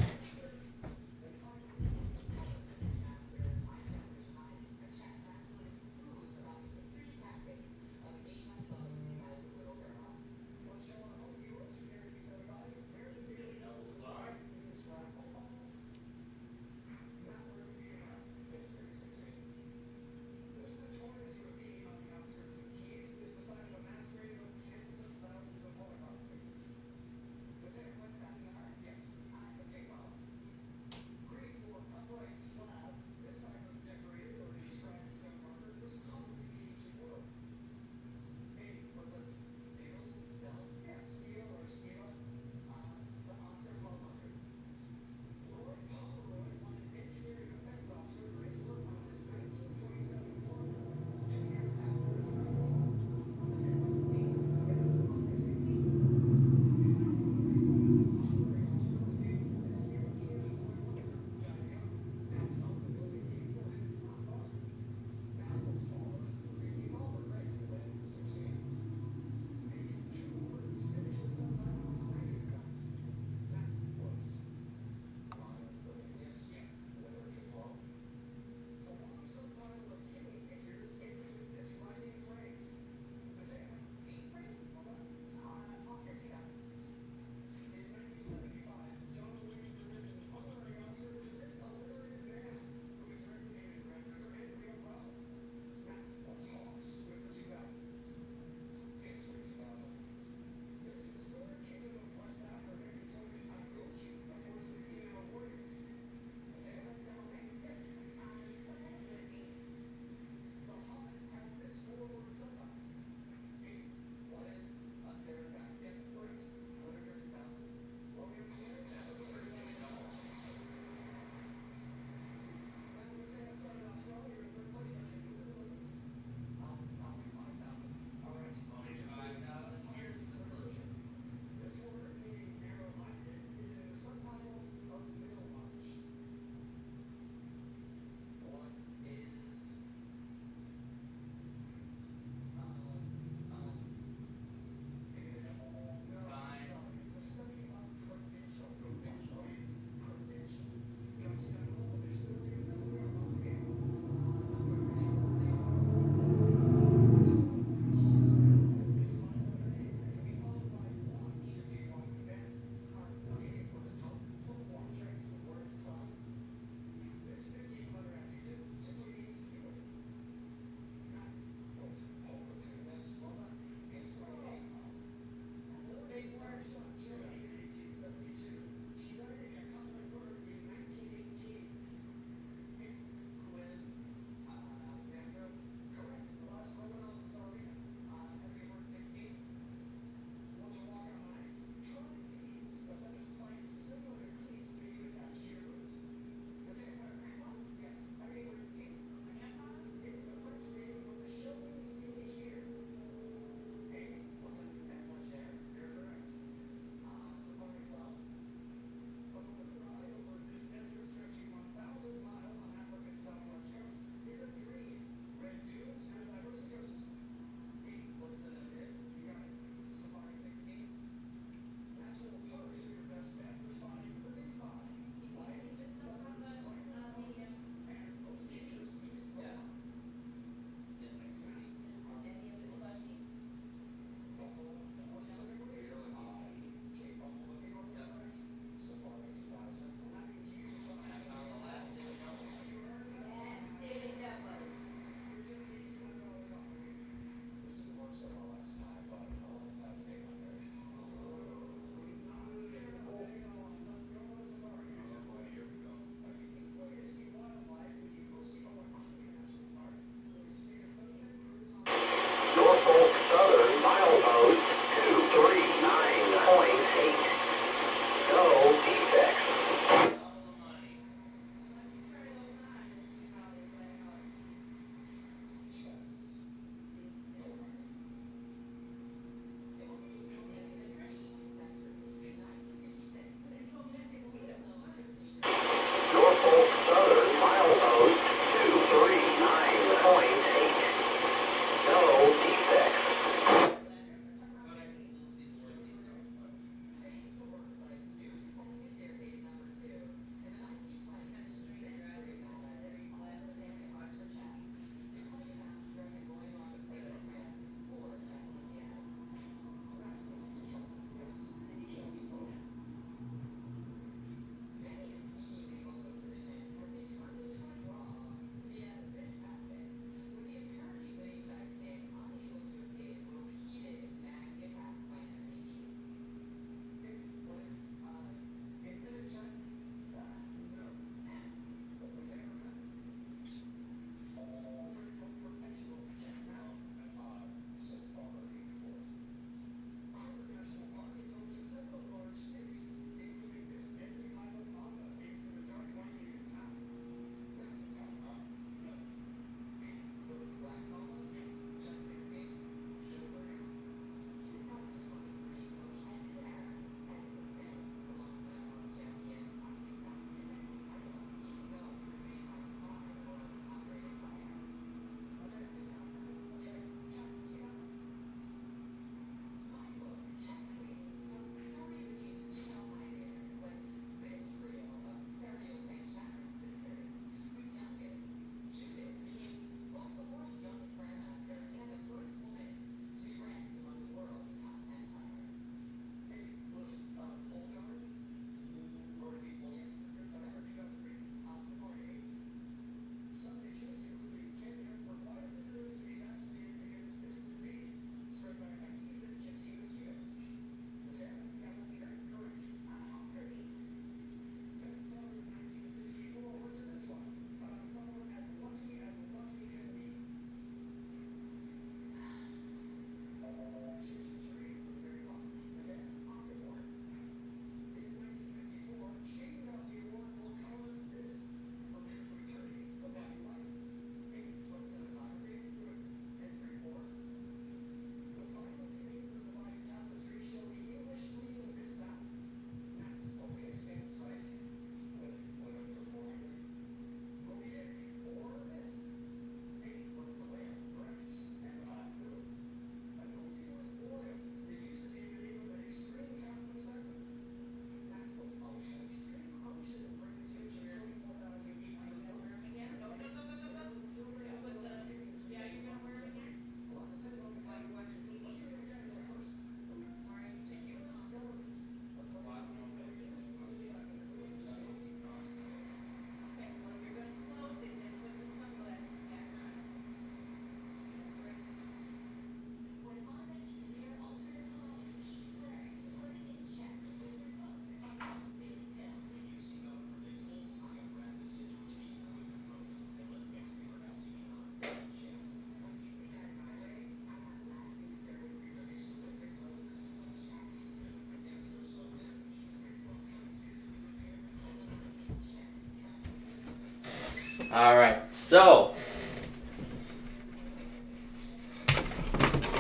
Alright, so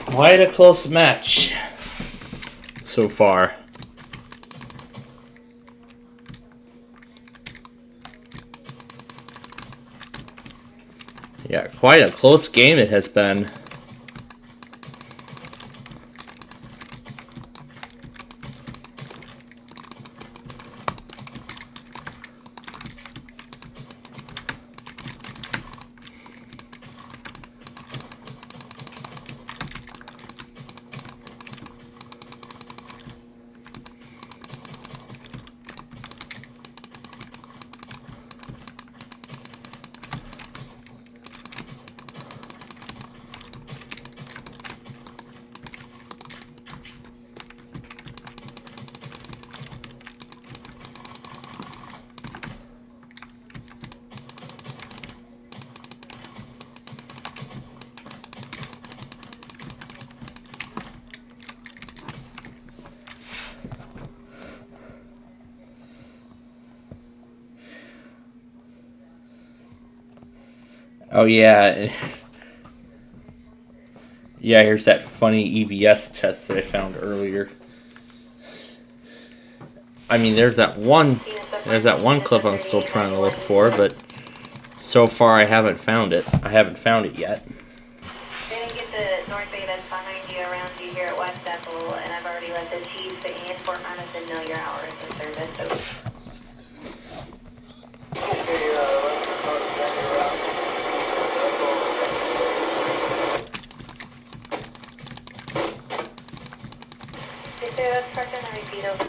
quite a close match so far. Yeah, quite a close game it has been. Oh yeah. Yeah, here's that funny EVS test that I found earlier. I mean, there's that one clip I'm still trying to look for, but so far I haven't found it. I haven't found it yet. Gonna get the North Bay that's behind you, around you here at West Bethel, and I've already let the chief and Fort Madison know your hours of service. So. That's correct on the repeat over.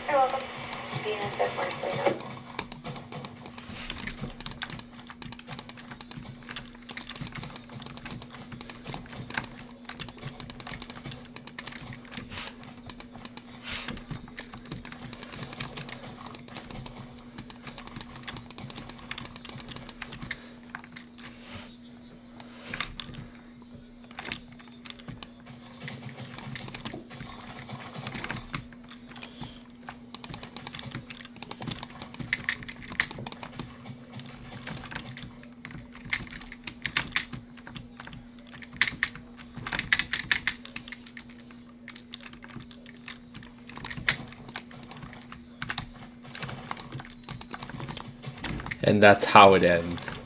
You're welcome. Being in step 1, please. And that's how it ends.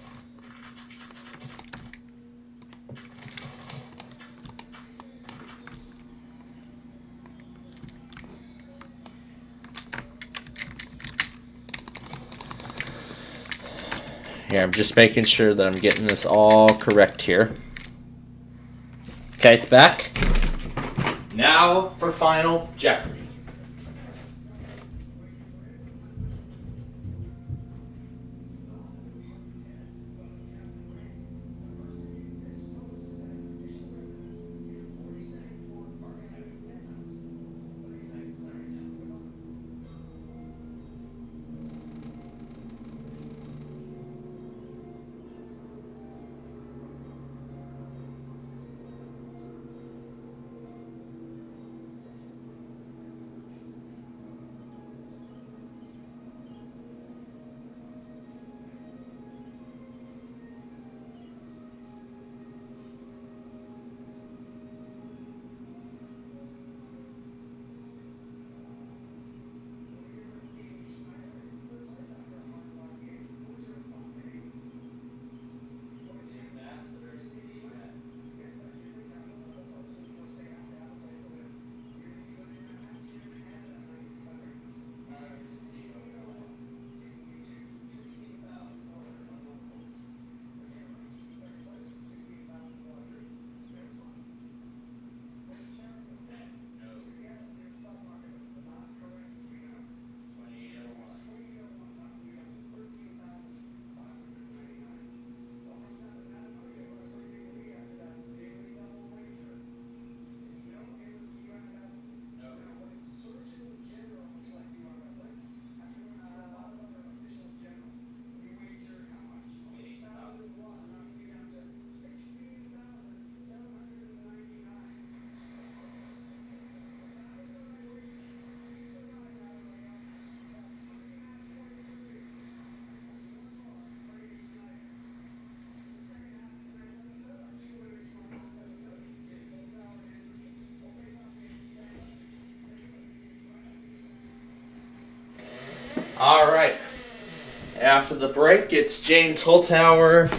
Here, I'm just making sure that I'm getting this all correct here. Okay, it's back. Now for Final Jeopardy. Alright. After the break, it's James Holtauer,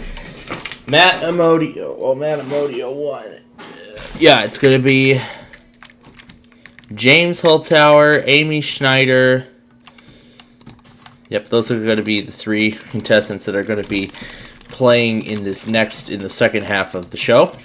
Matt Amodio. Well, Matt Amodio won. Yeah, it's going to be James Holtauer, Amy Schneider. Yep, those are going to be the three contestants that are going to be playing in the second half of the show.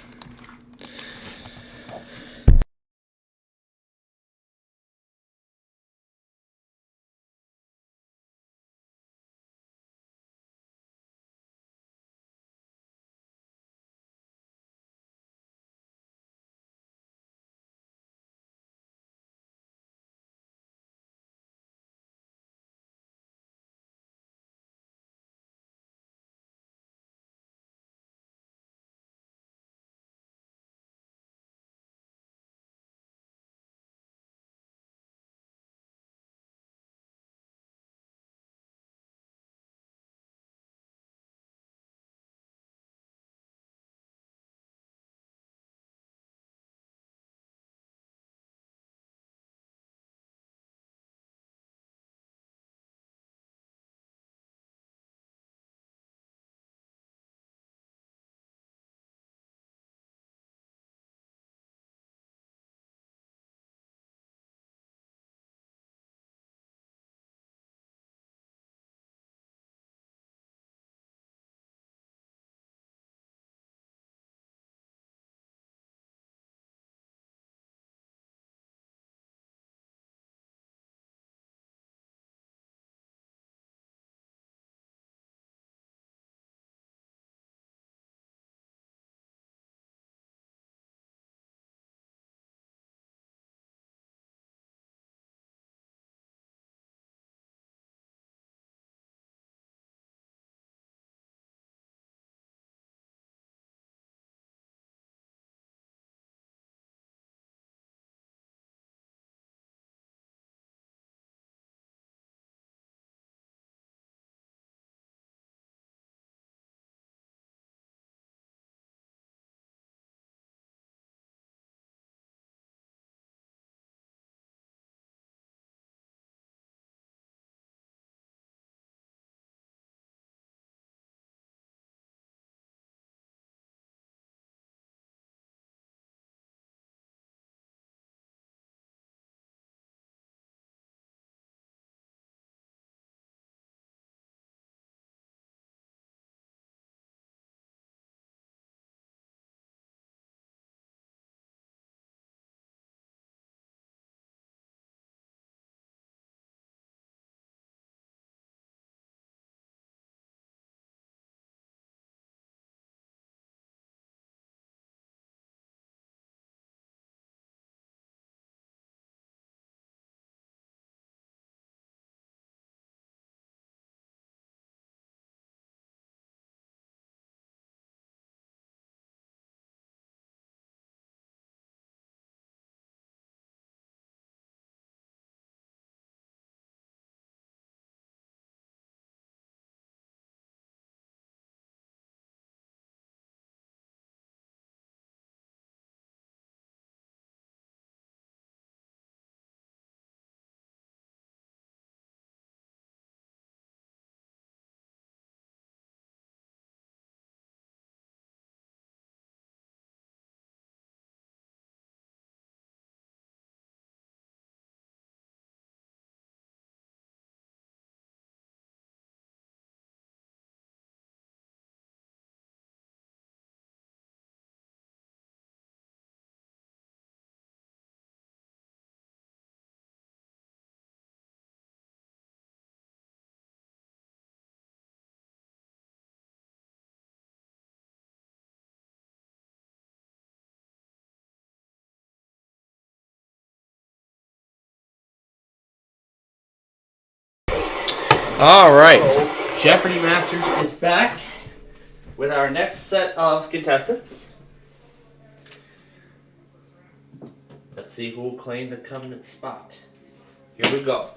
Alright, Jeopardy Masters is back with our next set of contestants. Let's see who will claim the covenant spot. Here we go.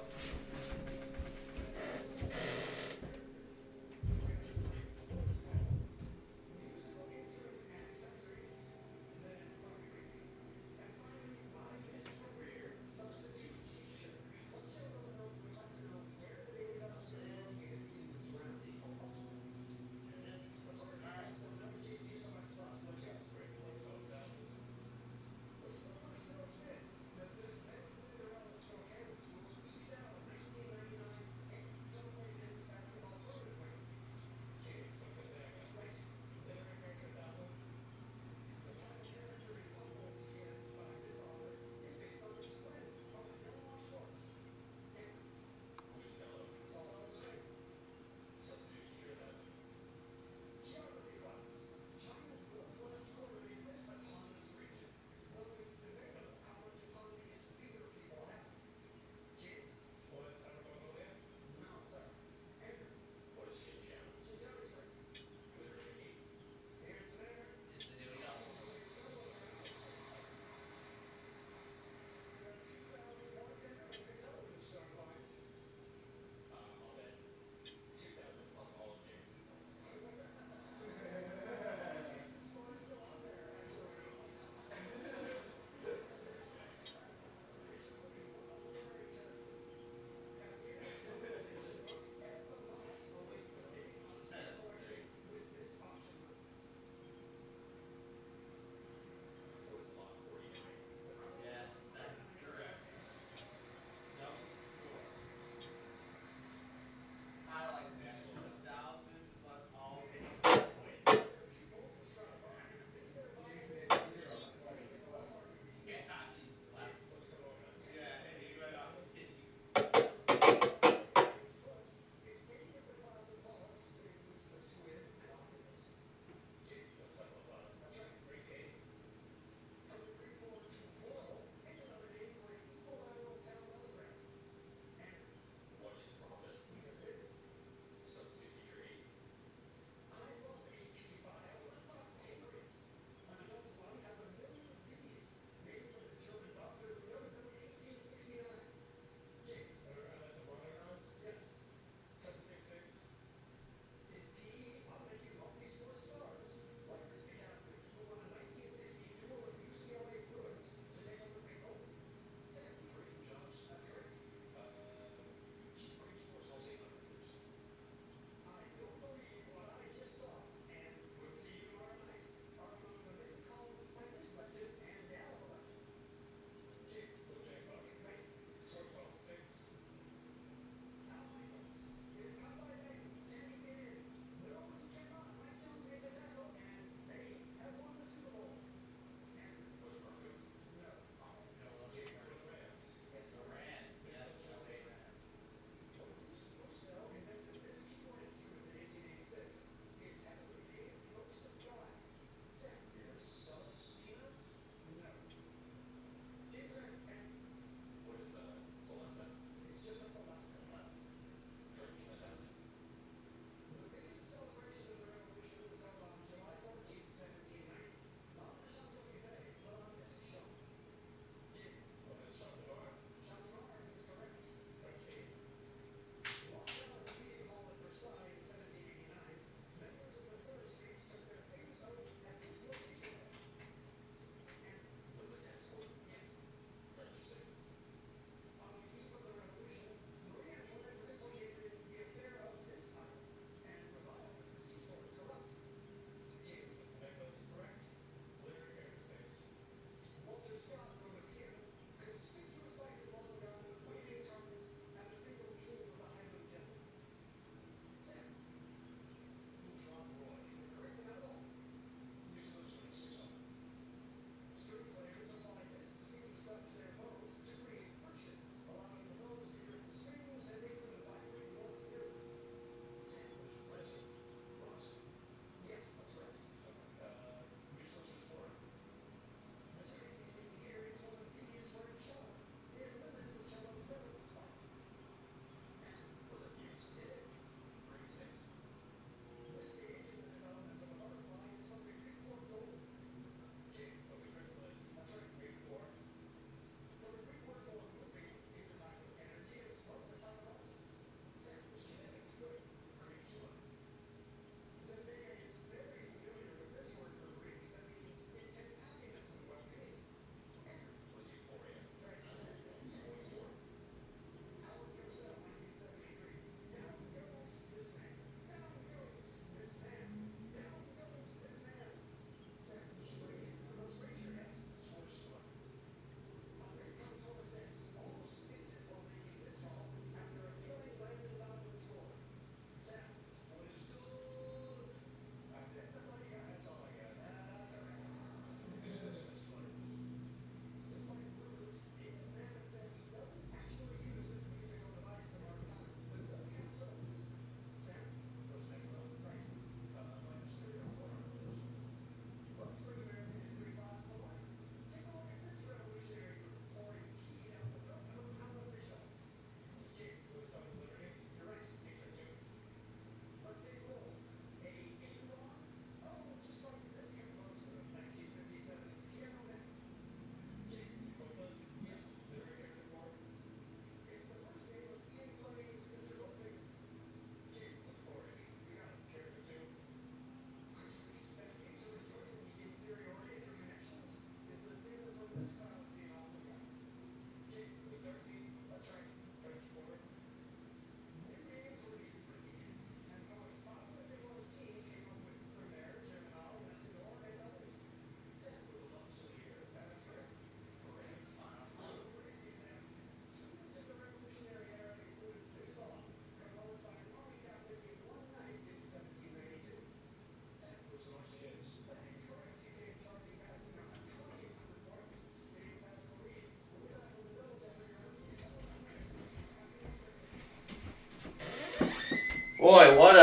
Boy, what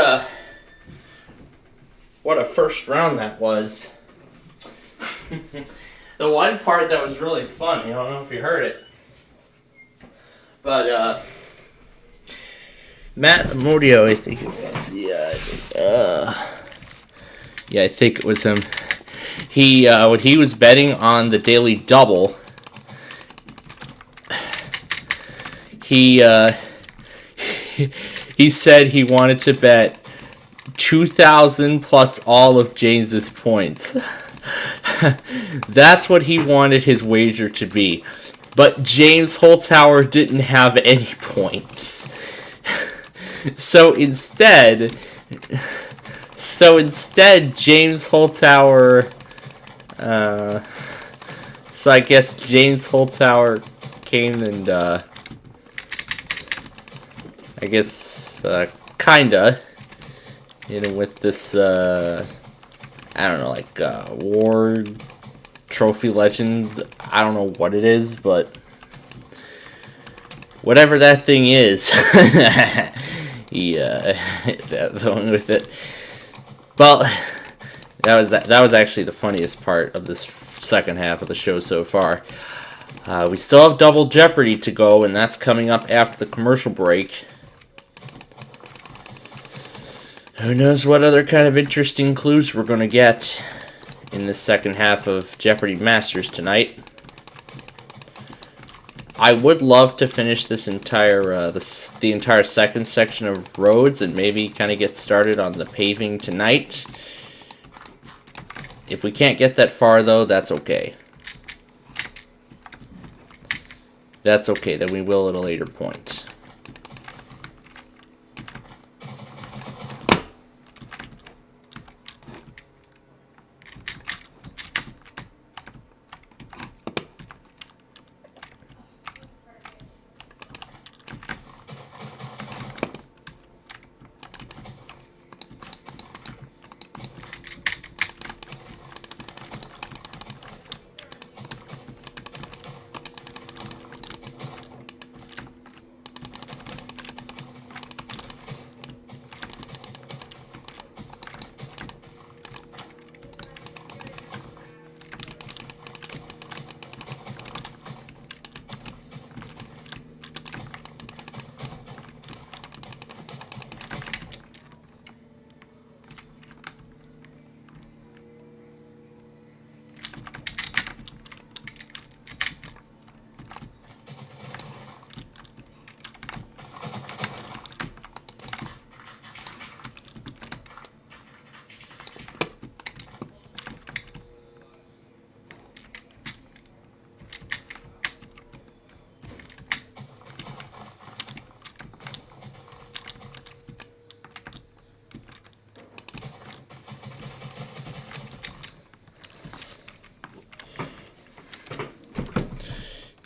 a first round that was. The one part that was really funny, I don't know if you heard it, but Matt Amodio, I think it was, I think it was him. He when he was betting on the daily double, he said he wanted to bet 2,000 plus all of James's points. That's what he wanted his wager to be. But James Holzhauer didn't have any points. So instead, James Holzhauer, so I guess James Holzhauer came and, I guess, kinda, with this, I don't know, like, War Trophy Legend, I don't know what it is, but whatever that thing is, he, going with it. Well, that was actually the funniest part of this second half of the show so far. We still have Double Jeopardy to go, and that's coming up after the commercial break. Who knows what other kind of interesting clues we're going to get in the second half of Jeopardy Masters tonight. I would love to finish this entire the entire second section of roads and maybe kind of get started on the paving tonight. If we can't get that far, though, that's okay. That's okay, then we will at a later point.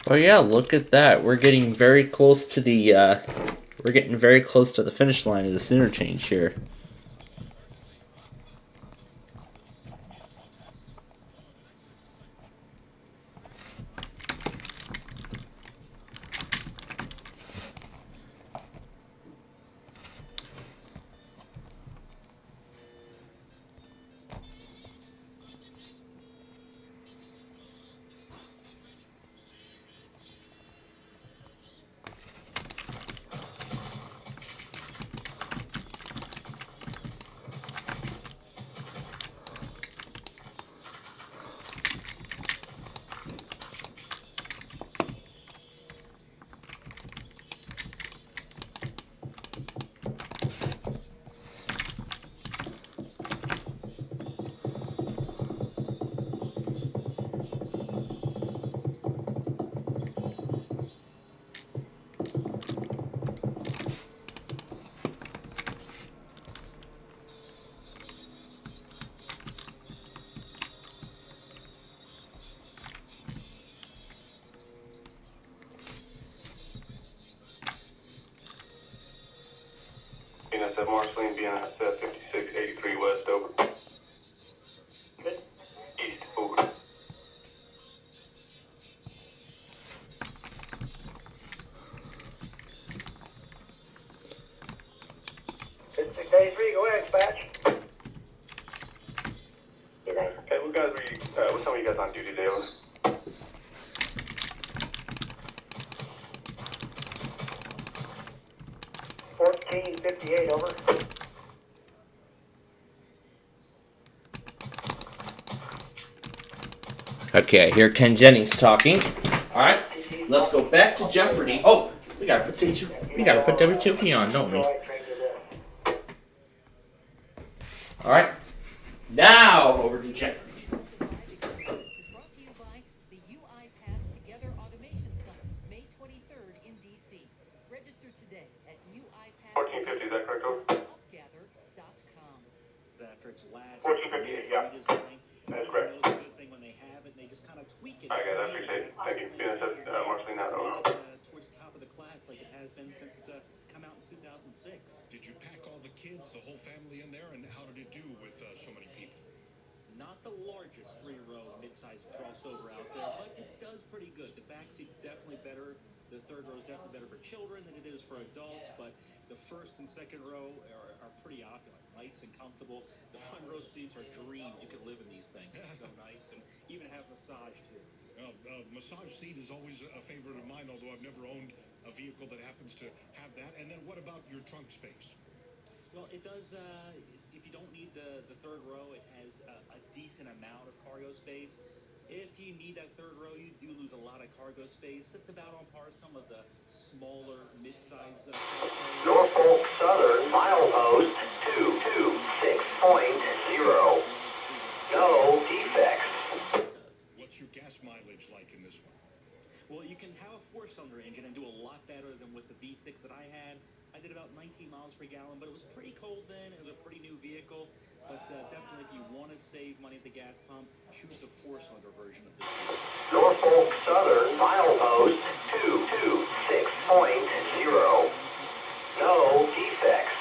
Oh yeah, look at that. We're getting very close to the finish line of this interchange here. BNSF Marceline, BNSF 5683 West, over. East, over. 283, go ahead, dispatch. Okay, what time are you guys on duty today? 1458, over. Okay, here Ken Jennings talking. Alright, let's go back to Jeopardy. Oh, we gotta put WTOP on, don't we? Alright, now over to Jeopardy. Brought to you by the UiPath Together Automation Summit, May 23rd in DC. Register today at 1450, is that correct, over? UiPath.upgather.com. After its last 1458, yeah. redesign, That's correct. it's a good thing when they have it, and they just kind of tweak it. Alright, guys, I appreciate it. Thank you. Marceline, over. Towards the top of the class like it has been since it's come out in 2006. Did you pack all the kids, the whole family in there, and how did it do with so many people? Not the largest three-row mid-sized crossover out there, but it does pretty good. The back seat's definitely better. The third row is definitely better for children than it is for adults, but the first and second row are pretty opulent, nice and comfortable. The front row seats are dreams. You could live in these things. It's so nice, and even have massage too. Massage seat is always a favorite of mine, although I've never owned a vehicle that happens to have that. And then what about your trunk space? Well, it does, if you don't need the third row, it has a decent amount of cargo space. If you need that third row, you do lose a lot of cargo space. It's about on par with some of the smaller, mid-size crossovers. Norfolk Southern, milepost 226.0. No defects. What's your gas mileage like in this one? Well, you can have a four-cylinder engine and do a lot better than with the V6 that I had. I did about 19 miles per gallon, but it was pretty cold then. It was a pretty new vehicle. But definitely, if you want to save money at the gas pump, choose a four-cylinder version of this vehicle. Norfolk Southern, milepost 226.0. No defects.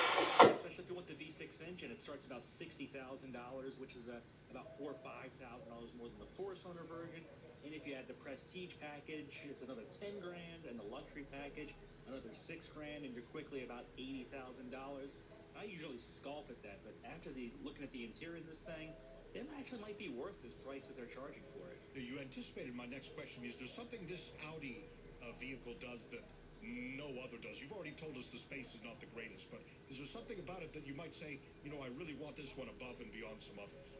Especially if you want the V6 engine, it starts about $60,000, which is about $4,000 or $5,000 more than the four-cylinder version. And if you add the Prestige package, it's another $10,000, and the luxury package, another $6,000, and you're quickly about $80,000. I usually scoff at that, but after looking at the interior of this thing, it actually might be worth this price that they're charging for it. You anticipated my next question. Is there something this Audi vehicle does that no other does? You've already told us the space is not the greatest, but is there something about it that you might say, I really want this one above and beyond some others?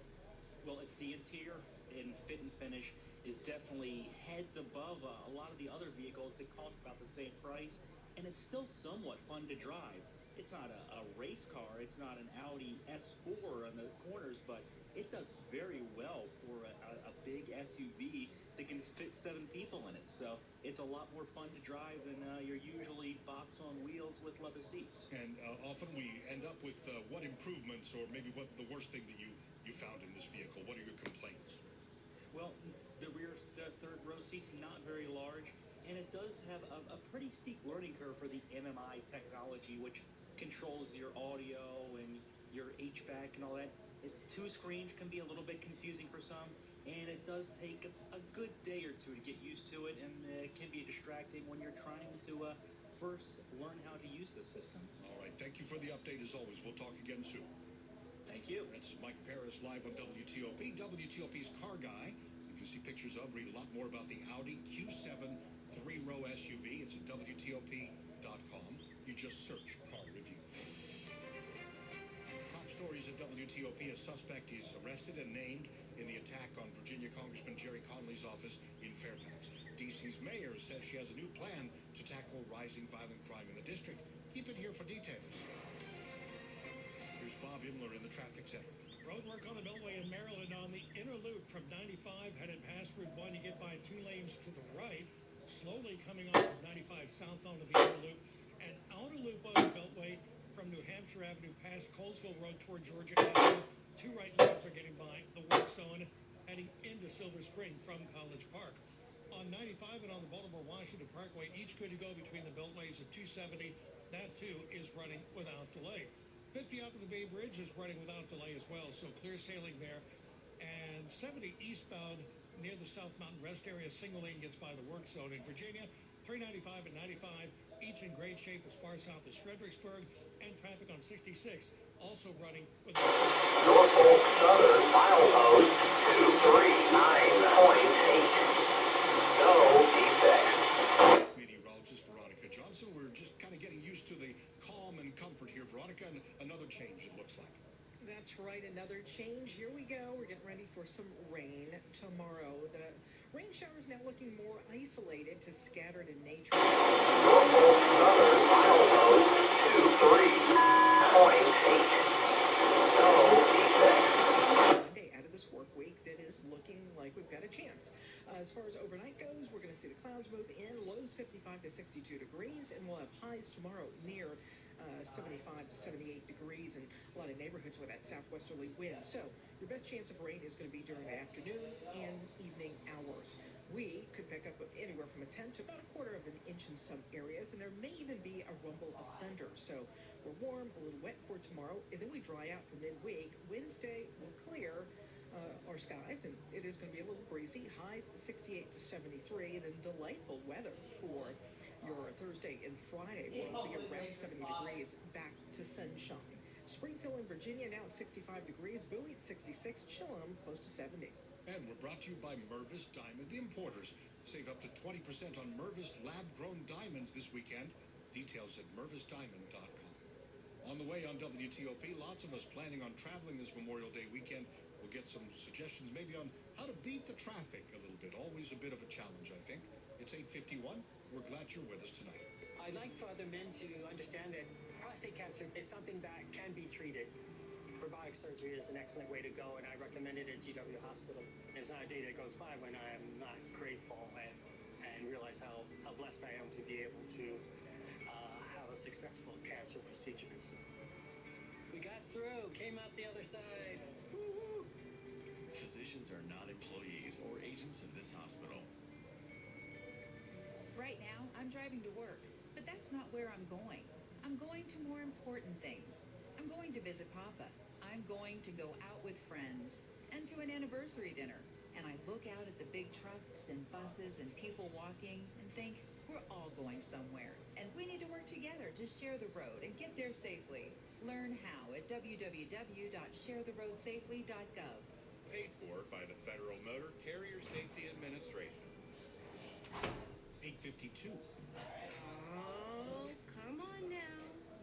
Well, it's the interior and fit and finish is definitely heads above a lot of the other vehicles that cost about the same price, and it's still somewhat fun to drive. It's not a race car, it's not an Audi S4 on the corners, but it does very well for a big SUV that can fit 7 people in it. So it's a lot more fun to drive than your usually box on wheels with leather seats. And often we end up with what improvements, or maybe what the worst thing that you found in this vehicle. What are your complaints? Well, the third row seat's not very large, and it does have a pretty steep learning curve for the MMI technology, which controls your audio and your HVAC and all that. It's 2 screens, can be a little bit confusing for some, and it does take a good day or two to get used to it, and it can be distracting when you're trying to first learn how to use the system. All right, thank you for the update as always. We'll talk again soon. Thank you. That's Mike Paris live on WTOP. WTOP's Car Guy. You can see pictures of, read a lot more about the Audi Q7 3-row SUV. It's at WTOP.com. You just search car review. Top stories at WTOP. A suspect is arrested and named in the attack on Virginia Congressman Jerry Conley's office in Fairfax. D.C.'s mayor says she has a new plan to tackle rising violent crime in the district. Keep it here for details. Here's Bob Imler in the traffic center. Road work on the Beltway in Maryland on the inner loop from 95 headed past Route 1. You get by 2 lanes to the right. Slowly coming off of 95 south onto the inner loop. And outer loop on the Beltway from New Hampshire Avenue past Colesville Road toward Georgia Avenue. 2 right lanes are getting by. The work zone heading into Silver Spring from College Park. On 95 and on the Baltimore-Washington Parkway, each good to go between the Beltways at 270. That, too, is running without delay. 50 up in the Bay Bridge is running without delay as well, so clear sailing there. And 70 eastbound near the South Mountain Rest area, single lane gets by the work zone. In Virginia, 395 and 95, each in great shape as far south as Fredericksburg, and traffic on 66 also running with Norfolk Southern milepost 239.8. No defects. Meteorologist Veronica Johnson. We're just kind of getting used to the calm and comfort here, Veronica, and another change it looks like. That's right, another change. Here we go. We're getting ready for some rain tomorrow. The rain showers now looking more isolated to scattered in nature. Norfolk Southern milepost 23.8. No defects. Monday out of this work week that is looking like we've got a chance. As far as overnight goes, we're going to see the clouds move in, lows 55 to 62 degrees, and we'll have highs tomorrow near 75 to 78 degrees in a lot of neighborhoods with that southwesterly wind. So your best chance of rain is going to be during the afternoon and evening hours. We could pick up anywhere from a 10 to about a quarter of an inch in some areas, and there may even be a rumble of thunder. So we're warm, a little wet for tomorrow, and then we dry out for midweek. Wednesday will clear our skies, and it is going to be a little breezy. Highs 68 to 73, and then delightful weather for your Thursday and Friday. Will be around 70 degrees, back to sunshine. Springfield in Virginia now at 65 degrees, Bowie at 66, Chillum close to 70. And we're brought to you by Mervis Diamond Importers. Save up to 20% on Mervis lab-grown diamonds this weekend. Details at mervisdiamond.com. On the way on WTOP, lots of us planning on traveling this Memorial Day weekend. We'll get some suggestions maybe on how to beat the traffic a little bit. Always a bit of a challenge, I think. It's 8:51. We're glad you're with us tonight. I'd like for other men to understand that prostate cancer is something that can be treated. Robotic surgery is an excellent way to go, and I recommend it at GW Hospital. There's not a day that goes by when I am not grateful and realize how blessed I am to be able to have a successful cancer procedure. We got through, came out the other side. Woo-hoo. Physicians are not employees or agents of this hospital. Right now, I'm driving to work, but that's not where I'm going. I'm going to more important things. I'm going to visit Papa. I'm going to go out with friends and to an anniversary dinner. And I look out at the big trucks and buses and people walking and think, we're all going somewhere. And we need to work together to share the road and get there safely. Learn how at www.sharetheroadsafely.gov. Paid for by the Federal Motor Carrier Safety Administration. 8:52. Oh, come on now.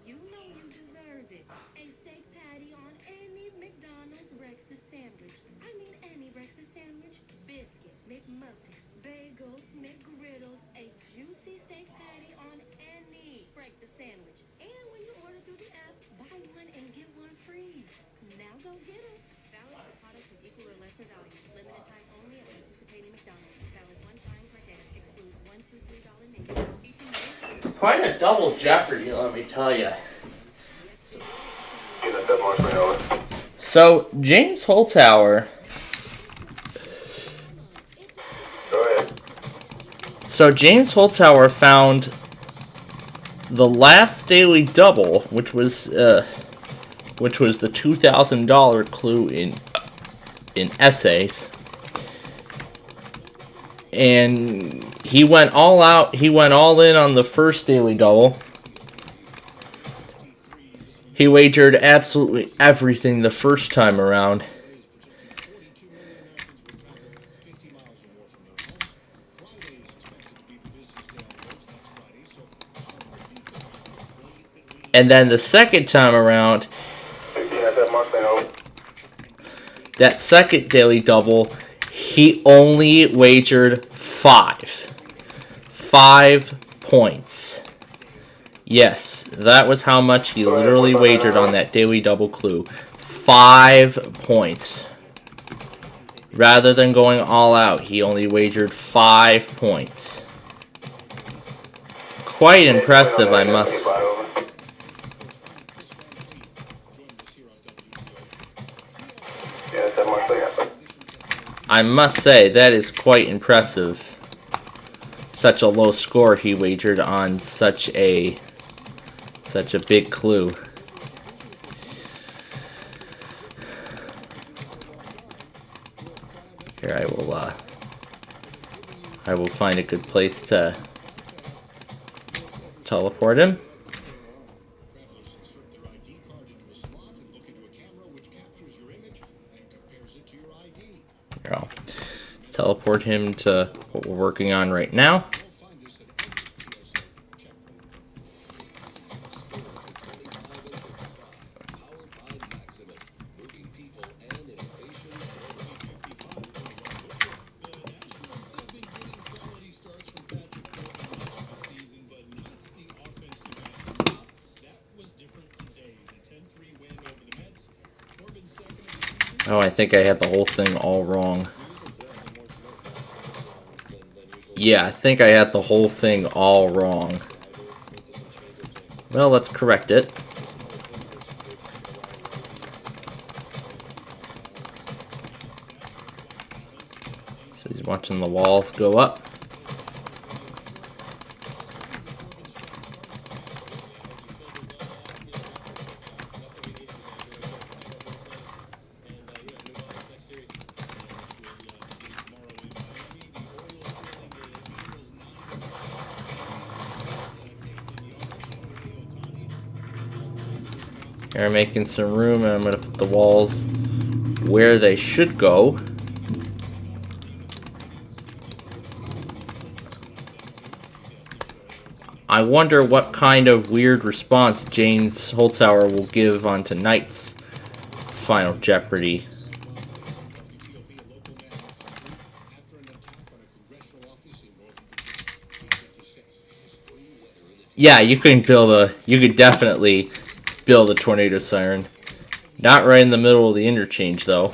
You know you deserve it. A steak patty on any McDonald's breakfast sandwich. I mean any breakfast sandwich. Biscuit, McMuffin, bagel, McGriddles. A juicy steak patty on any breakfast sandwich. And when you order through the app, buy one and get one free. Now go get them. Valid for products of equal or lesser value. Limited time only at participating McDonald's. Valid one time per day. Excludes $1, $2, $3 menu. Quite a double jeopardy, let me tell you. So, James Holzhauer. Go ahead. So, James Holzhauer found the last daily double, which was the $2,000 clue in essays. And he went all out. He went all in on the first daily double. He wagered absolutely everything the first time around. And then the second time around, that second daily double, he only wagered 5 points. Yes, that was how much he literally wagered on that daily double clue. 5 points. Rather than going all out, he only wagered 5 points. Quite impressive, I must. I must say, that is quite impressive. Such a low score he wagered on such a big clue. Here I will find a good place to teleport him. Travelers insert their ID card into a slot and look into a camera which captures your image and compares it to your ID. Here, I'll teleport him to what we're working on right now. Oh, I think I had the whole thing all wrong. Yeah, I think I had the whole thing all wrong. Well, let's correct it. So he's watching the walls go up. Here, making some room, and I'm going to put the walls where they should go. I wonder what kind of weird response James Holzhauer will give on tonight's Final Jeopardy. Yeah, you could definitely build a tornado siren. Not right in the middle of the interchange, though.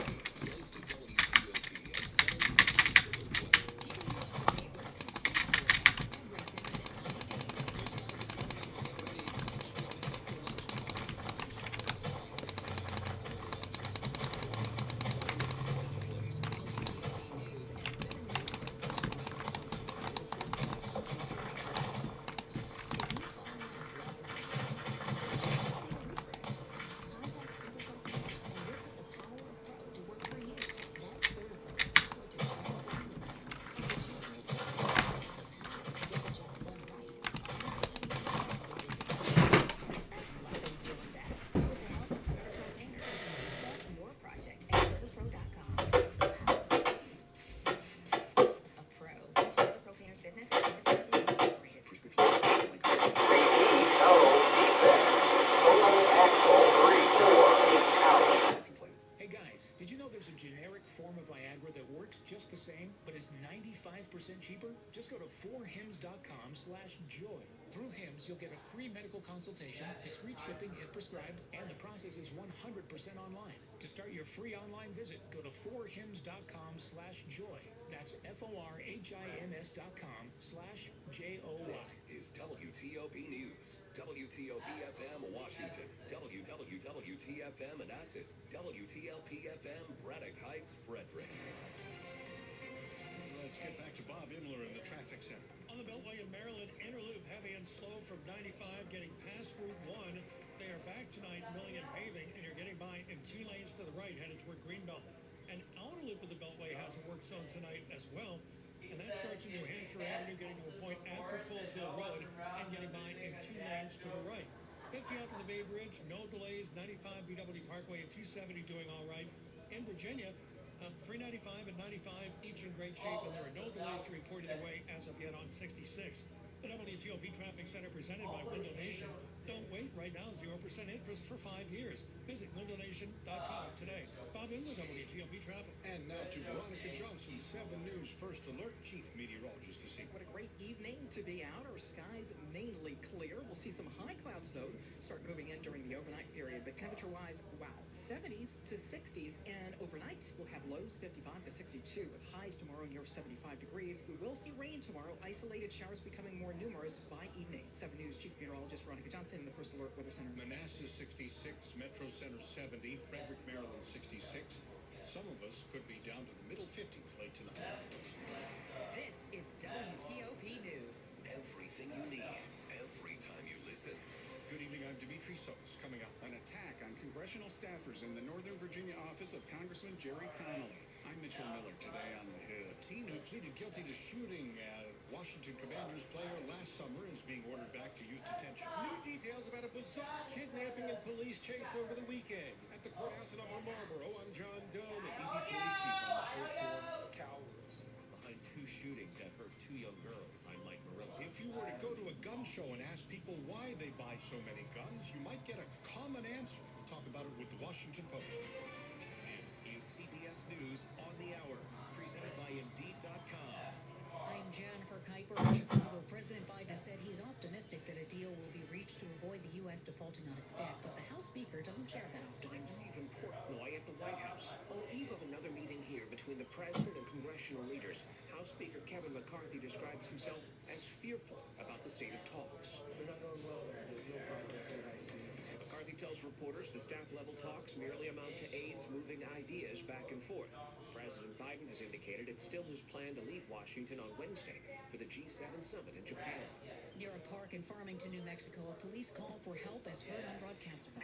cheaper? Just go to 4hims.com/joy. Through HIMS, you'll get a free medical consultation, discreet shipping if prescribed, and the process is 100% online. To start your free online visit, go to 4hims.com/joy. That's FORHIMS.com/JOY. This is WTOP News, WTOP-FM Washington, WTOP-FM Manassas, WTLP-FM Braddock Heights, Frederick. Let's get back to Bob Imler in the traffic center. On the Beltway in Maryland, inner loop heavy and slow from 95 getting past Route 1. They are back tonight, milling and paving, and you're getting by in 2 lanes to the right, headed toward Greenbelt. And outer loop of the Beltway has a work zone tonight as well. And that starts in New Hampshire Avenue, getting to a point after Colesville Road, and getting by in 2 lanes to the right. 50 out to the Bay Bridge, no delays. 95 BW Parkway and 270 doing all right. In Virginia, 395 and 95 each in great shape, and there are no delays to report either way as of yet on 66. The WTOP Traffic Center presented by Window Nation. Don't wait. Right now, 0% interest for 5 years. Visit windownation.com today. Bob Inwood, WTOP Traffic. And now to Veronica Johnson, 7 News First Alert Chief Meteorologist this evening. What a great evening to be out. Our skies mainly clear. We'll see some high clouds, though, start moving in during the overnight period. But temperature-wise, wow, 70s to 60s. And overnight, we'll have lows 55 to 62 with highs tomorrow near 75 degrees. We will see rain tomorrow. Isolated showers becoming more numerous by evening. 7 News Chief Meteorologist Veronica Johnson in the First Alert Weather Center. Manassas 66, Metro Center 70, Frederick, Maryland 66. Some of us could be down to the middle 50s late tonight. This is WTOP News. Everything you need, every time you listen. Good evening, I'm Dimitri Sotis. Coming up, an attack on congressional staffers in the Northern Virginia office of Congressman Jerry Connolly. I'm Mitchell Miller today on The Hill. A teen who pleaded guilty to shooting a Washington Commanders player last summer is being ordered back to youth detention. New details about a bizarre kidnapping and police chase over the weekend. At the courthouse in Upper Marlboro, I'm John Dome, and DC's police chief on the search for cowards. Behind 2 shootings that hurt 2 young girls, I'm Mike Murillo. If you were to go to a gun show and ask people why they buy so many guns, you might get a common answer. We'll talk about it with the Washington Post. This is CBS News on the Hour, presented by Indeed.com. I'm Jennifer Kuiper in Chicago. President Biden has said he's optimistic that a deal will be reached to avoid the U.S. defaulting on its debt, but the House Speaker doesn't share that optimism. Stephen Portnoy at the White House. On the eve of another meeting here between the president and congressional leaders, House Speaker Kevin McCarthy describes himself as fearful about the state of talks. They're not going well there. There's no progress that I see. McCarthy tells reporters the staff-level talks merely amount to aides moving ideas back and forth. President Biden has indicated it's still his plan to leave Washington on Wednesday for the G7 summit in Japan. Near a park in Farmington, New Mexico, a police call for help as heard on Broadcastify.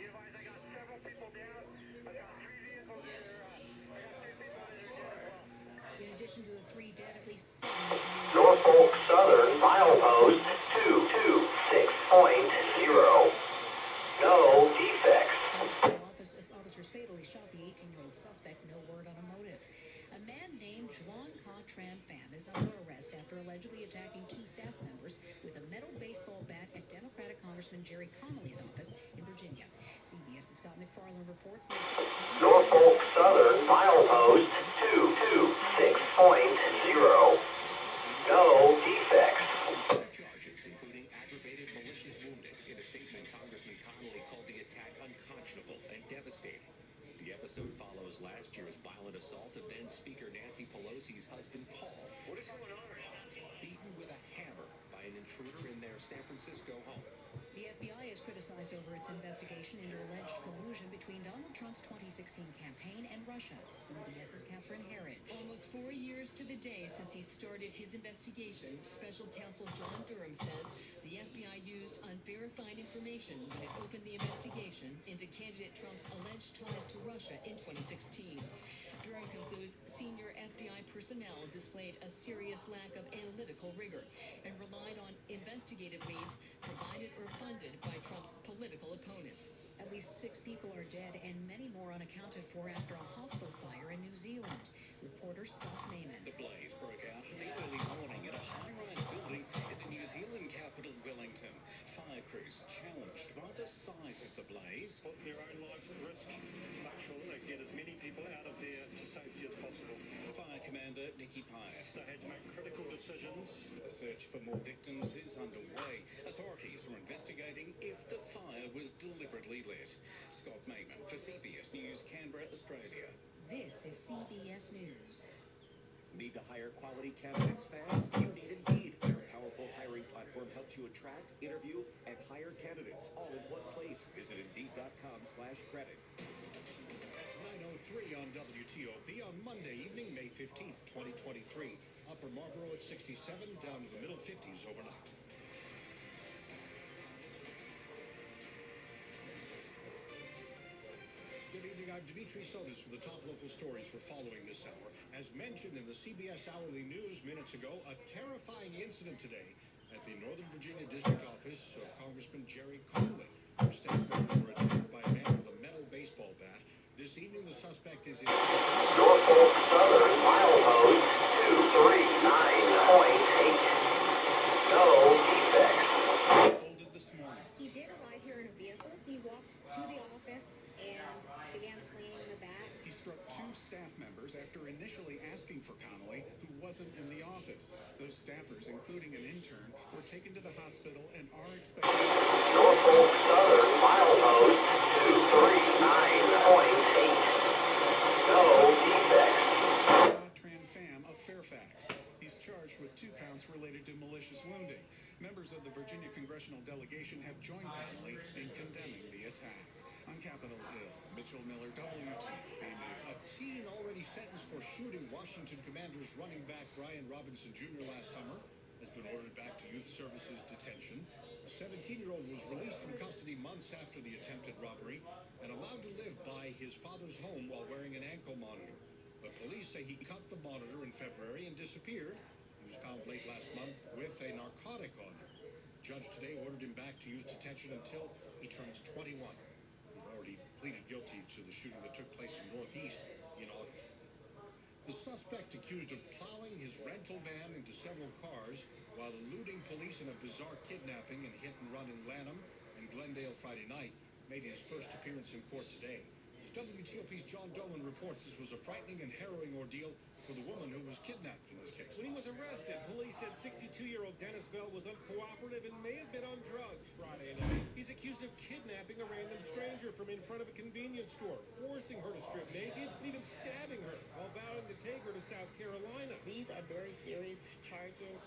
In addition to the 3 dead, at least 7 have been injured. Norfolk Southern milepost 226.0. No defects. Officers fatally shot the 18-year-old suspect. No word on a motive. A man named Juan Tran Pham is under arrest after allegedly attacking 2 staff members with a metal baseball bat at Democratic Congressman Jerry Connolly's office in Virginia. CBS's Scott McFarland reports that Norfolk Southern milepost 226.0. No defects. Charges, including aggravated malicious wounding. In a statement, Congressman Connolly called the attack unconscionable and devastating. The episode follows last year's violent assault of then Speaker Nancy Pelosi's husband, Paul. What is going on right now? Beaten with a hammer by an intruder in their San Francisco home. The FBI is criticized over its investigation into alleged collusion between Donald Trump's 2016 campaign and Russia. CBS's Catherine Herridge. Almost 4 years to the day since he started his investigation, Special Counsel John Durham says the FBI used unverified information when it opened the investigation into candidate Trump's alleged ties to Russia in 2016. Durham concludes senior FBI personnel displayed a serious lack of analytical rigor and relied on investigative leads provided or funded by Trump's political opponents. At least 6 people are dead and many more unaccounted for after a hostile fire in New Zealand. Reporter Scott Mayman. The blaze broke out in the early morning at a high-rise building in the New Zealand capital, Wellington. Fire crews challenged by the size of the blaze. Put their own lives at risk, make sure that they get as many people out of there to safety as possible. Fire Commander Nikki Pyatt. They had to make critical decisions. The search for more victims is underway. Authorities are investigating if the fire was deliberately lit. Scott Mayman for CBS News, Canberra, Australia. This is CBS News. Need to hire quality candidates fast? You need Indeed. Their powerful hiring platform helps you attract, interview, and hire candidates all in one place. Visit Indeed.com/credit. 9:03 on WTOP on Monday evening, May 15th, 2023. Upper Marlboro at 67, down to the middle 50s overnight. Good evening, I'm Dimitri Sotis with the top local stories we're following this hour. As mentioned in the CBS Hourly News minutes ago, a terrifying incident today at the Northern Virginia District Office of Congressman Jerry Connolly, where staff members were attacked by a man with a metal baseball bat. This evening, the suspect is in custody. Norfolk Southern milepost 239.8. No defects. Folded this morning. He did arrive here in a vehicle. He walked to the office and began swinging the bat. He struck 2 staff members after initially asking for Connolly, who wasn't in the office. Those staffers, including an intern, were taken to the hospital and are expected to... Norfolk Southern milepost 239.8. No defects. Tran Pham of Fairfax. He's charged with 2 counts related to malicious wounding. Members of the Virginia congressional delegation have joined Connolly in condemning the attack. On Capitol Hill, Mitchell Miller, WTOP News. A teen already sentenced for shooting Washington Commanders running back Brian Robinson Jr. last summer has been ordered back to youth services detention. The 17-year-old was released from custody months after the attempted robbery and allowed to live by his father's home while wearing an ankle monitor. But police say he cut the monitor in February and disappeared. He was found late last month with a narcotic on him. judge today ordered him back to use detention until he turns 21. He'd already pleaded guilty to the shooting that took place in Northeast in August. The suspect accused of plowing his rental van into several cars while eluding police in a bizarre kidnapping and hit and run in Lanham and Glendale Friday night made his first appearance in court today. As WTOP's John Dolan reports, this was a frightening and harrowing ordeal for the woman who was kidnapped in this case. When he was arrested, police said 62-year-old Dennis Bell was uncooperative and may have been on drugs Friday night. He's accused of kidnapping a random stranger from in front of a convenience store, forcing her to strip naked, and even stabbing her while vowing to take her to South Carolina. These are very serious charges.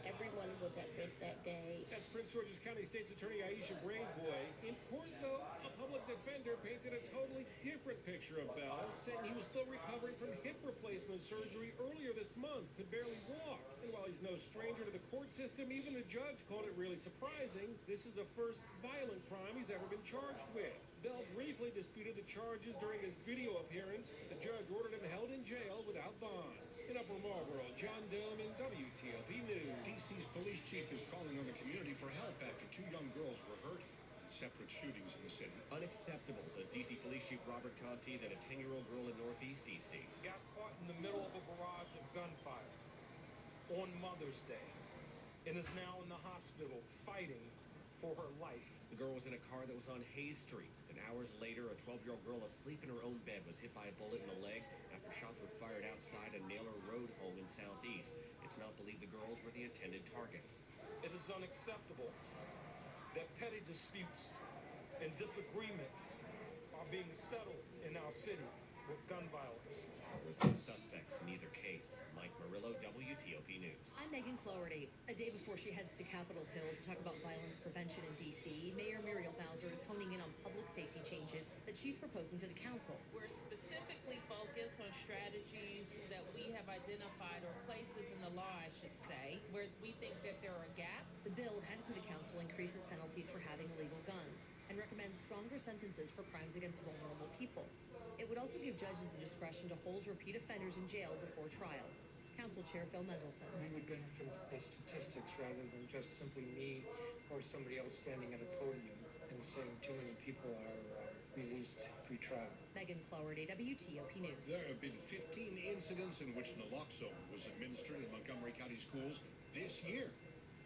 Everyone was at risk that day. That's Prince George's County State's Attorney Aisha Braidboy. In court, though, a public defender painted a totally different picture of Bell, saying he was still recovering from hip replacement surgery earlier this month, could barely walk. And while he's no stranger to the court system, even the judge called it really surprising. This is the first violent crime he's ever been charged with. Bell briefly disputed the charges during his video appearance. The judge ordered him held in jail without bond. In Upper Marlboro, John Dillman, WTOP News. D.C.'s police chief is calling on the community for help after 2 young girls were hurt in separate shootings in the city. Unacceptable, says D.C. Police Chief Robert Conti, that a 10-year-old girl in Northeast D.C. got caught in the middle of a barrage of gunfire on Mother's Day and is now in the hospital fighting for her life. The girl was in a car that was on Hayes Street. Then hours later, a 12-year-old girl asleep in her own bed was hit by a bullet in the leg after shots were fired outside a Naylor Road home in Southeast. It's not believed the girls were the intended targets. It is unacceptable that petty disputes and disagreements are being settled in our city with gun violence. There's no suspects in either case. Mike Murillo, WTOP News. I'm Megan Cloherty. A day before she heads to Capitol Hill to talk about violence prevention in D.C., Mayor Muriel Bowser is honing in on public safety changes that she's proposing to the council. We're specifically focused on strategies that we have identified, or places in the law, I should say, where we think that there are gaps. The bill headed to the council increases penalties for having illegal guns and recommends stronger sentences for crimes against vulnerable people. It would also give judges the discretion to hold repeat offenders in jail before trial. Council Chair Phil Mendelson. We would benefit by statistics rather than just simply me or somebody else standing at a podium and saying too many people are released pre-trial. Megan Cloherty, WTOP News. There have been 15 incidents in which naloxone was administered in Montgomery County schools this year.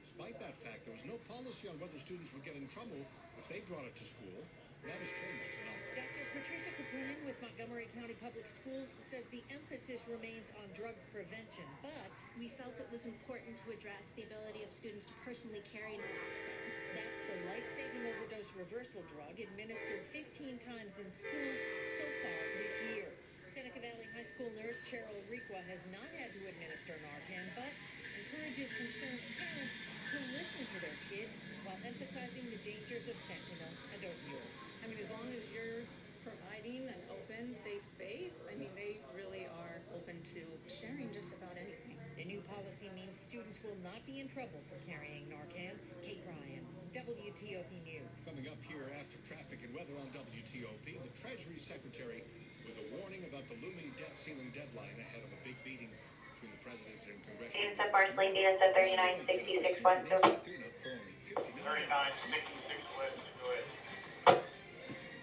Despite that fact, there was no policy on whether students would get in trouble if they brought it to school. That has changed tonight. Dr. Patricia Kapunin with Montgomery County Public Schools says the emphasis remains on drug prevention, but we felt it was important to address the ability of students to personally carry naloxone. That's the life-saving overdose reversal drug administered 15 times in schools so far this year. Seneca Valley High School nurse Cheryl Requa has not had to administer Narcan, but encourages concerned parents to listen to their kids while emphasizing the dangers of fentanyl and opioids. I mean, as long as you're providing an open, safe space, I mean, they really are open to sharing just about anything. The new policy means students will not be in trouble for carrying Narcan. Kate Ryan, WTOP News. Coming up here after traffic and weather on WTOP, the Treasury Secretary with a warning about the looming debt ceiling deadline ahead of a big meeting between the President and Congressional. DSF Barsley, DSF 3966 West, go. 3966 West, go ahead.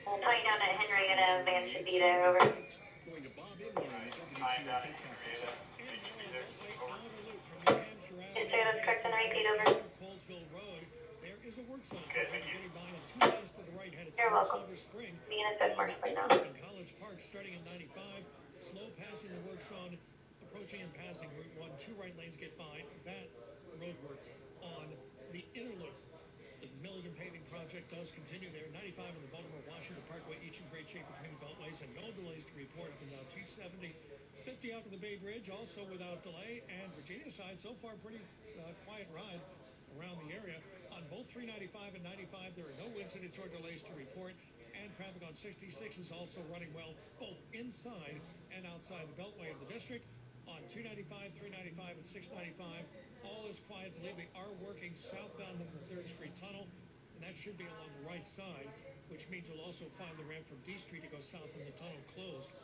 We'll tie you down at Henry and a van should be there, over. Going to Bob Inman on the WTOP traffic center. Just say that's correct and repeat, over. Colesville Road, there is a work zone today beginning by 2 lanes to the right headed towards Silver Spring. DSF Barsley now. In College Park starting in 95, slow passing the work zone, approaching and passing Route 1, 2 right lanes get by that road work on the inner loop. The Milligan paving project does continue there. 95 in the Baltimore-Washington Parkway, each in great shape between the beltways, and no delays to report up and down 270. 50 out to the Bay Bridge, also without delay. And Virginia side, so far pretty quiet ride around the area. On both 395 and 95, there are no incidents or delays to report. And traffic on 66 is also running well, both inside and outside the beltway of the district. On 295, 395, and 695, all is quiet. I believe they are working southbound in the 3rd Street Tunnel, and that should be along the right side, which means you'll also find the ramp from D Street to go south in the tunnel closed.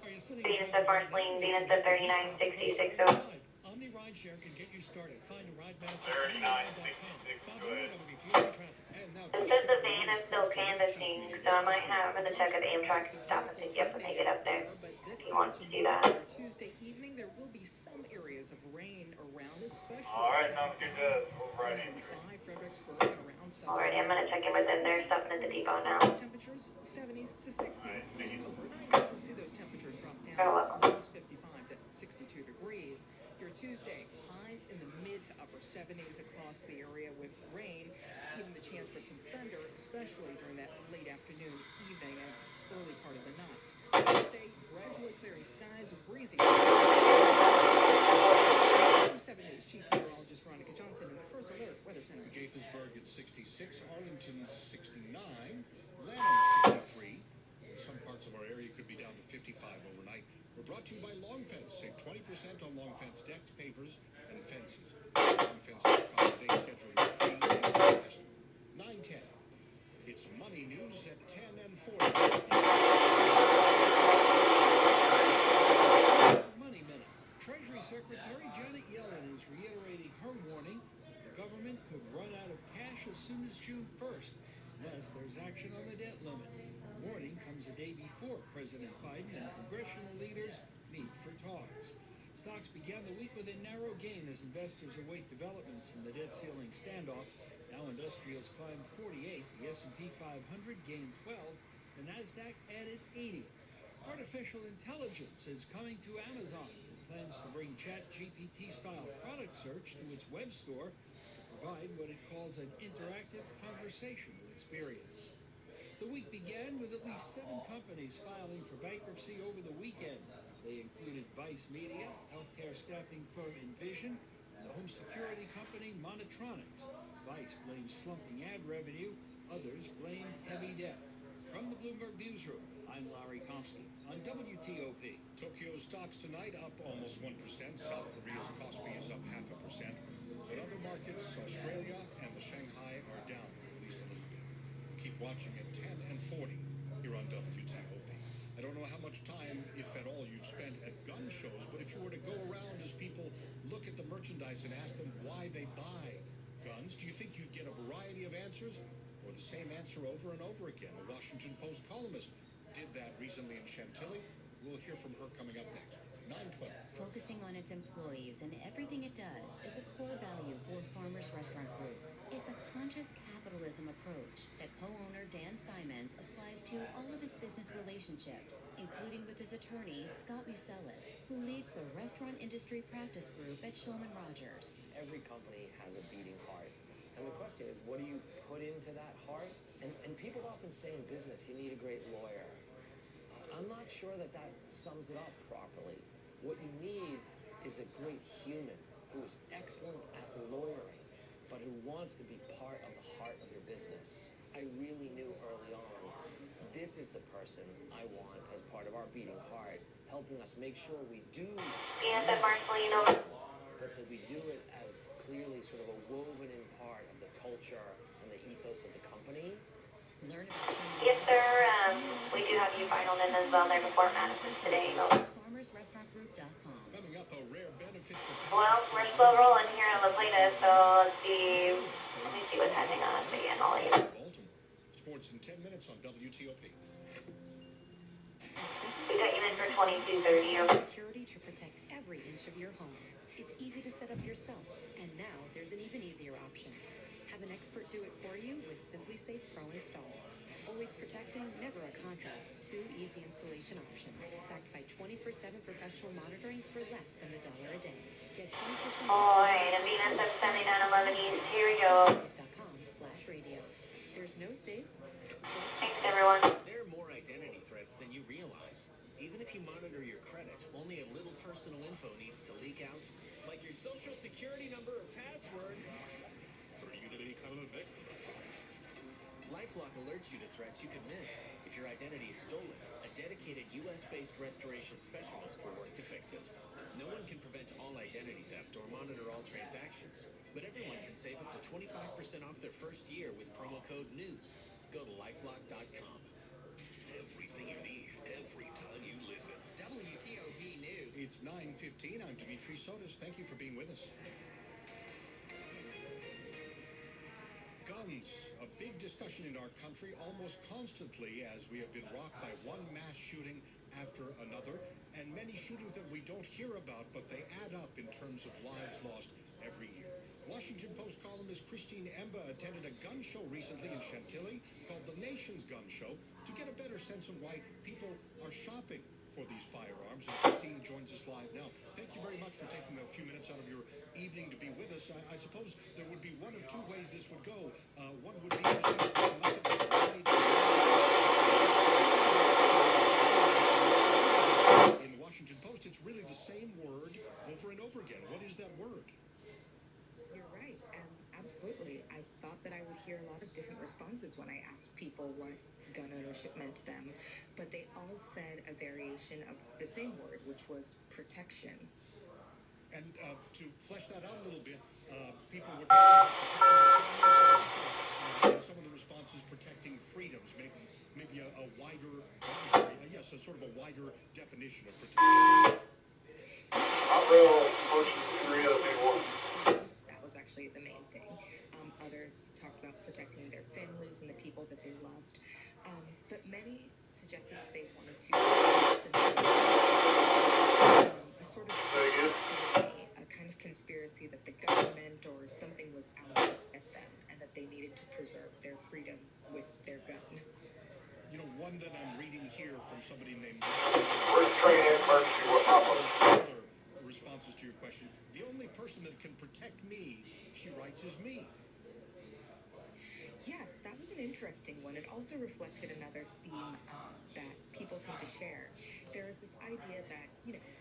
Are you sitting DSF Barsley, DSF 3966 over. Omni Rideshare can get you started. Find a ride match at omniride.com. Bob might have the check of the Amtrak stop and pick you up and make it up there. If you want to do that. Tuesday evening, there will be some areas of rain around, especially. All right, now get that. Move right into it. Fredericksburg and around 7. Alrighty, I'm gonna check in with them. They're stopping at the depot now. Temperatures 70s to 60s. And overnight, we'll see those temperatures drop down. You're welcome. Lows 55 to 62 degrees. Your Tuesday, highs in the mid to upper 70s across the area with rain, even the chance for some thunder, especially during that late afternoon, evening, and early part of the night. Wednesday, gradually clearing skies, breezy. I'm 7 News Chief Meteorologist Veronica Johnson in the First Alert Weather Center. Gaithersburg at 66, Arlington 69, Lanham 63. Some parts of our area could be down to 55 overnight. We're brought to you by Long Fence. Save 20% on Long Fence decks, pavers, and fences. LongFence.com today, schedule your free annual last 9:10. It's Money News at 10 and 40. Money Minute. Treasury Secretary Janet Yellen is reiterating her warning that the government could run out of cash as soon as June 1st, unless there's action on the debt limit. The warning comes a day before President Biden and congressional leaders meet for talks. Stocks began the week with a narrow gain as investors await developments in the debt ceiling standoff. Dow Industrials climbed 48, the S&P 500 gained 12, the NASDAQ added 80. Artificial intelligence is coming to Amazon. It plans to bring ChatGPT-style product search to its web store to provide what it calls an interactive conversational experience. The week began with at least 7 companies filing for bankruptcy over the weekend. They included Vice Media, healthcare staffing firm Envision, and the home security company Monotronics. Vice blames slumping ad revenue. Others blame heavy debt. From the Bloomberg Newsroom, I'm Larry Kofsky on WTOP. Tokyo stocks tonight up almost 1%. South Korea's Kospi is up 0.5%. But other markets, Australia and the Shanghai, are down at least a little bit. Keep watching at 10 and 40 here on WTOP. I don't know how much time, if at all, you've spent at gun shows, but if you were to go around as people look at the merchandise and ask them why they buy guns, do you think you'd get a variety of answers or the same answer over and over again? A Washington Post columnist did that recently in Chantilly. We'll hear from her coming up next. 9:12. Focusing on its employees and everything it does is a core value for Farmers Restaurant Group. It's a conscious capitalism approach that co-owner Dan Simons applies to all of his business relationships, including with his attorney, Scott Musellis, who leads the restaurant industry practice group at Shulman Rogers. Every company has a beating heart. And the question is, what do you put into that heart? And people often say in business, you need a great lawyer. I'm not sure that sums it up properly. What you need is a great human who is excellent at lawyering, but who wants to be part of the heart of your business. I really knew early on, this is the person I want as part of our beating heart, helping us make sure we do but that we do it as clearly sort of a woven in part of the culture and the ethos of the company. Learn about Yes, sir. We do have you finaled in as well there before Madison today. FarmersRestaurantGroup.com. Coming up, a rare benefit for Well, we're still rolling here in La Plata, so let's see. Let me see what's happening on us again. I'll let you know. Sports in 10 minutes on WTOP. We got you in for 22:30. Over. Security to protect every inch of your home. It's easy to set up yourself, and now there's an even easier option. Have an expert do it for you with SimpliSafe Pro Install. Always protecting, never a contract. 2 easy installation options. Backed by 24/7 professional monitoring for less than $1 a day. Get 20% off. Alright, Venus at 7911 East. Here we go. SimpliSafe.com/radio. There's no safe. Thanks, everyone. There are more identity threats than you realize. Even if you monitor your credit, only a little personal info needs to leak out, like your social security number or password. Are you at any kind of a victim? LifeLock alerts you to threats you could miss. If your identity is stolen, a dedicated U.S.-based restoration specialist will work to fix it. No one can prevent all identity theft or monitor all transactions, but everyone can save up to 25% off their first year with promo code NEWS. Go to LifeLock.com. Everything you need, every time you listen. WTOP News. It's 9:15. I'm Dimitri Sotis. Thank you for being with us. Guns, a big discussion in our country almost constantly as we have been rocked by one mass shooting after another, and many shootings that we don't hear about, but they add up in terms of lives lost every year. Washington Post columnist Christine Emba attended a gun show recently in Chantilly called the Nation's Gun Show to get a better sense of why people are shopping for these firearms. And Christine joins us live now. Thank you very much for taking a few minutes out of your evening to be with us. I suppose there would be one of two ways this would go. One would be, Christine, that you collected a wide variety in the Washington Post. It's really the same word over and over again. What is that word? You're right. Absolutely. I thought that I would hear a lot of different responses when I asked people what gun ownership meant to them, but they all said a variation of the same word, which was protection. And to flesh that out a little bit, people were talking about protecting their families, but also in some of the responses, protecting freedoms, maybe a wider, yes, a sort of a wider definition of protection. That was actually the main thing. Others talked about protecting their families and the people that they loved. But many suggested that they wanted to protect themselves. A sort of tyranny, a kind of conspiracy that the government or something was out to get them, and that they needed to preserve their freedom with their gun. You know, one that I'm reading here from somebody named responses to your question. The only person that can protect me, she writes, is me. Yes, that was an interesting one. It also reflected another theme that people seem to share. There is this idea that,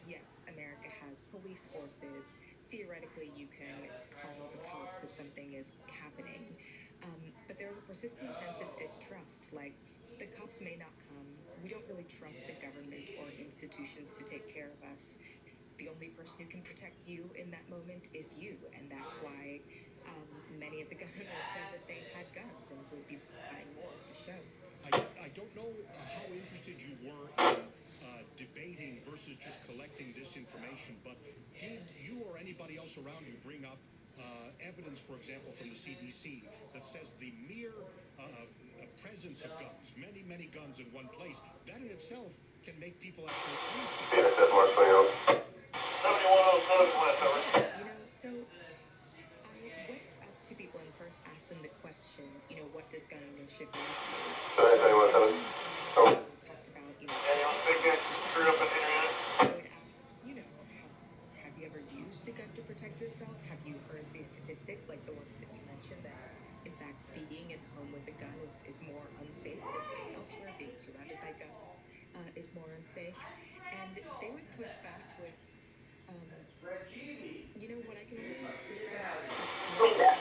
yes, America has police forces. Theoretically, you can call the cops if something is happening. But there is a persistent sense of distrust, like the cops may not come. We don't really trust the government or institutions to take care of us. The only person who can protect you in that moment is you, and that's why many of the gun owners said that they had guns and would be buying more at the show. I don't know how interested you were in debating versus just collecting this information, but did you or anybody else around you bring up evidence, for example, from the CDC that says the mere presence of guns, many guns in one place, that in itself can make people actually unsafe? So I went up to people and first asked them the question, what does gun ownership mean to you? Talked about, I would ask, have you ever used a gun to protect yourself? Have you heard these statistics, like the ones that you mentioned, that in fact being in a home with a gun is more unsafe than being elsewhere, being surrounded by guns is more unsafe? And they would push back with, what I can only describe.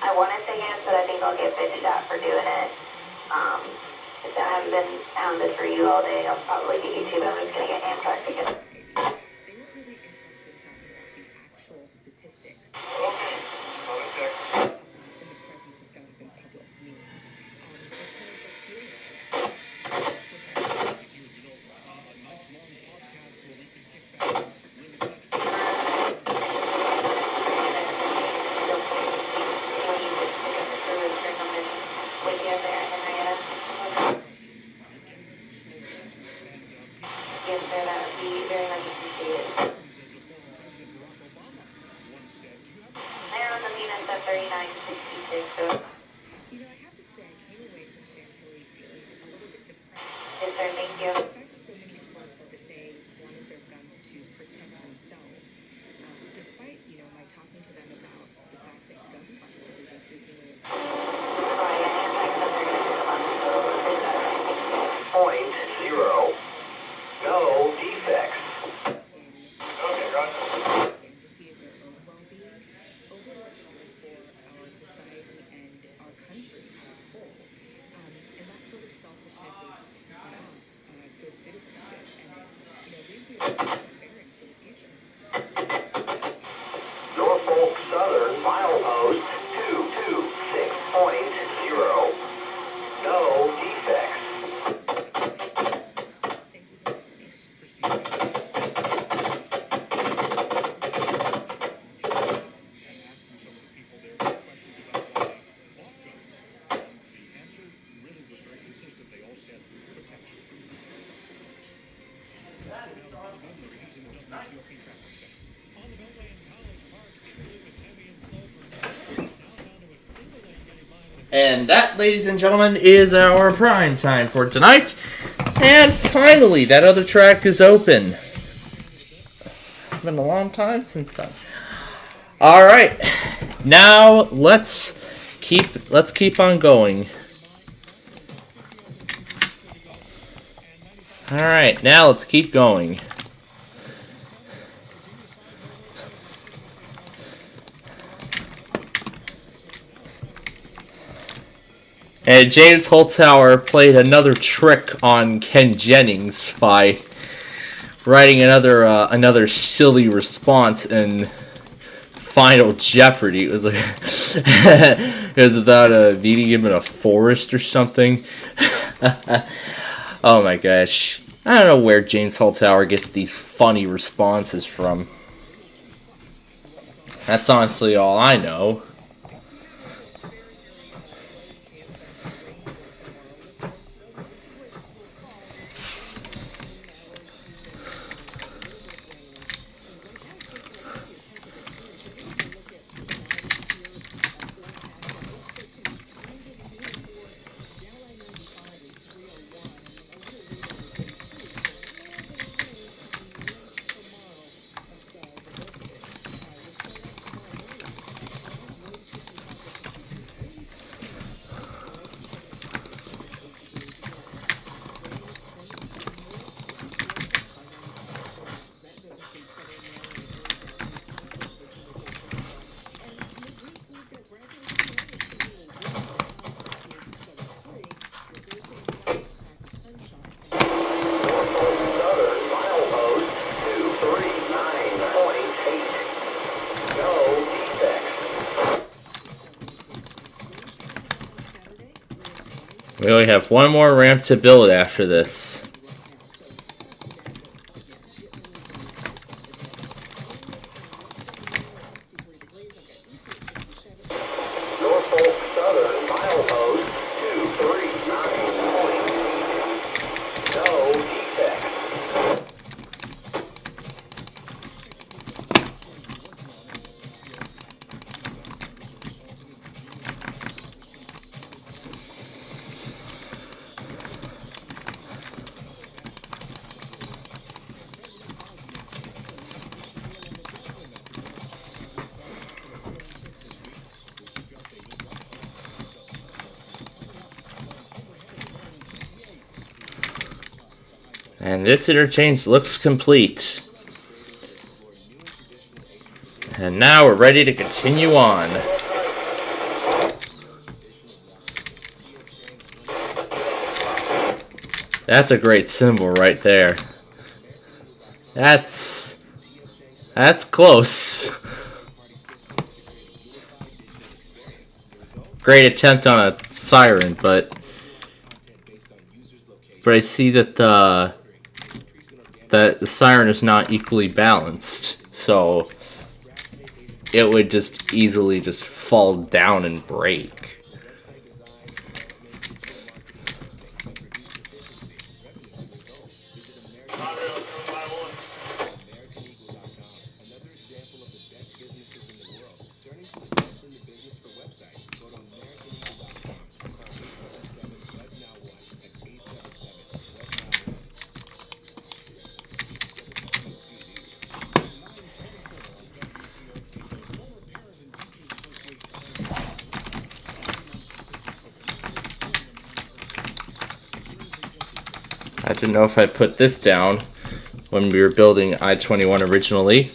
I want to say yes, but I think I'll get bitched out for doing it. If I haven't been hounded for you all day, I'll probably get YouTube. I'm just going to get Antarctica. They weren't really interested in talking about the actual statistics in the presence of guns in public means. Yes, sir, that would be very And that, ladies and gentlemen, is our prime time for tonight. And finally, that other track is open. It's been a long time since then. All right, now let's keep on going. All right, now let's keep going. And James Holzhauer played another trick on Ken Jennings by writing another silly response in Final Jeopardy. It was like it was about meeting him in a forest or something. Oh my gosh. I don't know where James Holzhauer gets these funny responses from. That's honestly all I know. We only have one more ramp to build after this. And this interchange looks complete. And now we're ready to continue on. That's a great symbol right there. That's close. Great attempt on a siren, but I see that the siren is not equally balanced, so it would just easily just fall down and break. I didn't know if I put this down when we were building I-21 originally.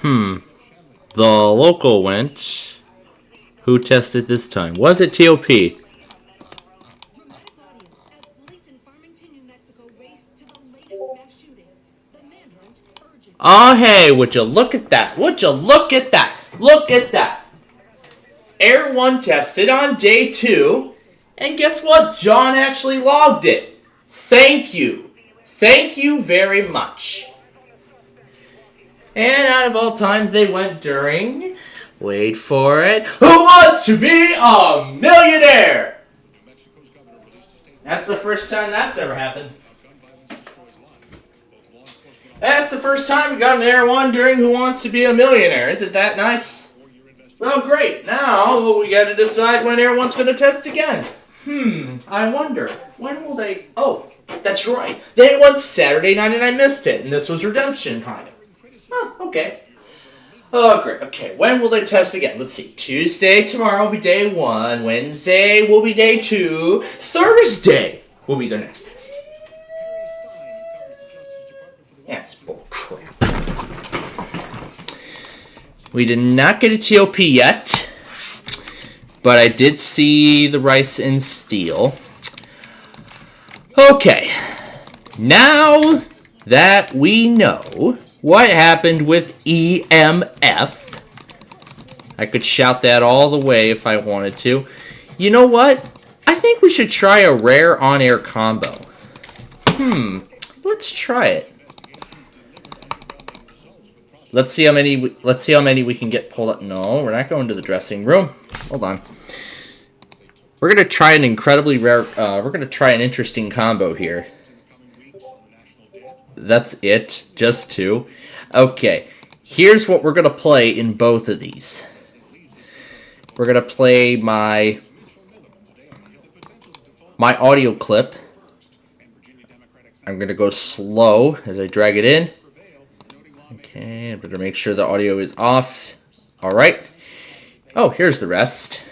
The local went. Who tested this time? Was it TOP? Oh, hey, would you look at that? Would you look at that? Look at that. Air 1 tested on day 2. And guess what? John actually logged it. Thank you. Thank you very much. And out of all times, they went during... Wait for it. Who wants to be a millionaire? That's the first time that's ever happened. That's the first time we got an Air 1 during Who Wants to Be a Millionaire. Isn't that nice? Well, great. Now we got to decide when Air 1's going to test again. I wonder. When will they... Oh, that's right. They won Saturday night and I missed it. And this was redemption time. Oh, okay. Oh, great. Okay, when will they test again? Let's see. Tuesday, tomorrow will be day 1. Wednesday will be day 2. Thursday will be their next test. That's bull crap. We did not get a TOP yet, but I did see the rice and steel. Okay, now that we know what happened with EMF, I could shout that all the way if I wanted to. You know what? I think we should try a rare on-air combo. Let's try it. Let's see how many we can get pulled up. No, we're not going to the dressing room. Hold on. We're gonna try an incredibly rare. We're gonna try an interesting combo here. That's it. Just 2. Okay. Here's what we're gonna play in both of these. We're gonna play my audio clip. I'm gonna go slow as I drag it in. Okay, I better make sure the audio is off. Alright. Oh, here's the rest.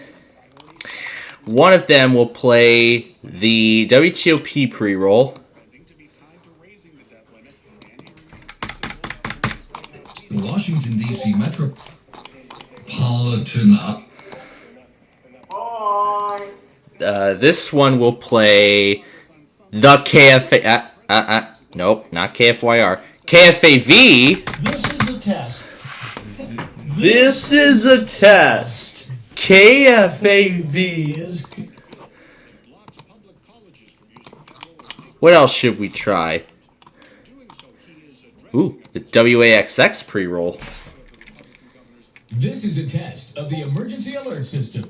One of them will play the WTOP pre-roll. The Washington, D.C. Metropolitan... This one will play the KFA... nope, not KFYR. KFAV. This is a test. This is a test. KFAV. What else should we try? Ooh, the WAXX pre-roll. This is a test of the emergency alert system.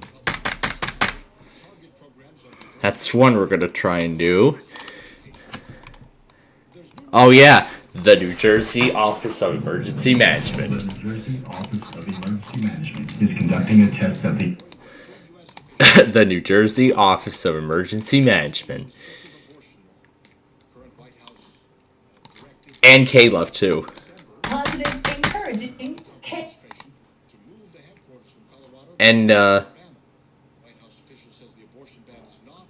That's one we're going to try and do. Oh, yeah. The New Jersey Office of Emergency Management. The New Jersey Office of Emergency Management is conducting a test of the... The New Jersey Office of Emergency Management. And K-Love, too. Positive, encouraging, And,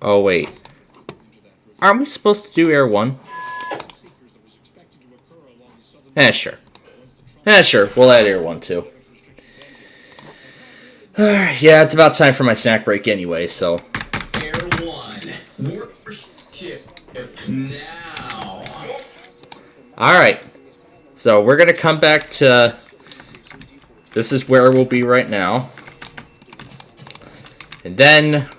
oh, wait. Aren't we supposed to do Air 1? Sure. Sure. We'll add Air 1, too. Yeah, it's about time for my snack break anyway, so... Air 1. Worship now. Alright. So, we're gonna come back to... This is where we'll be right now. And then...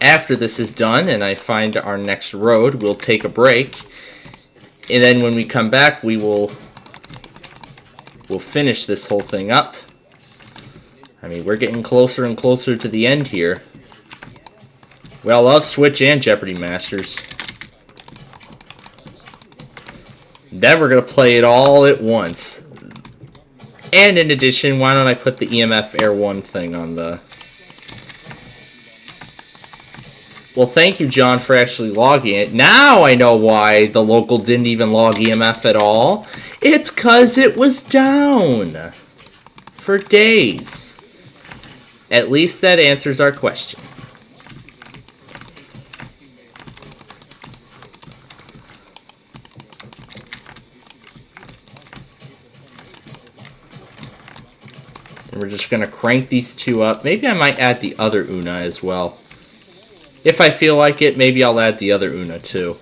After this is done, and I find our next road, we'll take a break. And then when we come back, we'll finish this whole thing up. I mean, we're getting closer and closer to the end here. We all love Switch and Jeopardy Masters. Then we're going to play it all at once. And in addition, why don't I put the EMF Air 1 thing on the... Well, thank you, John, for actually logging it. Now I know why the local didn't even log EMF at all. It's 'cause it was down for days. At least that answers our question. And we're just going to crank these two up. Maybe I might add the other Una as well. If I feel like it, maybe I'll add the other Una too.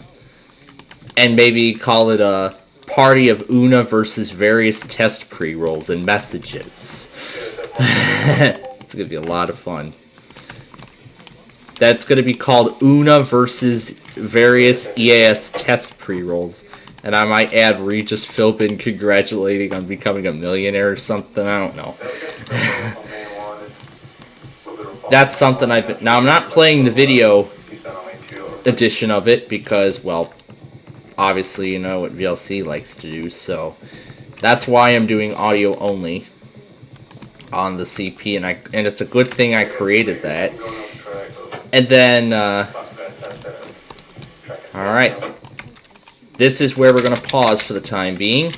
And maybe call it a party of Una versus various test pre-rolls and messages. It's going to be a lot of fun. That's going to be called Una versus various EAS test pre-rolls. And I might add Regis Philbin congratulating on becoming a millionaire or something. I don't know. That's something I've been... Now, I'm not playing the video edition of it because, well, obviously you know what VLC likes to do. So that's why I'm doing audio only on the CP. And it's a good thing I created that. And then, alright. This is where we're going to pause for the time being.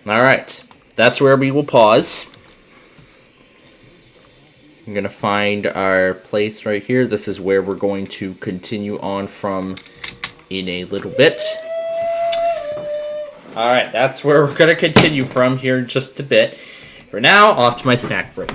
Alright. That's where we will pause. I'm going to find our place right here. This is where we're going to continue on from in a little bit. Alright, that's where we're going to continue from here in just a bit. For now, off to my snack break.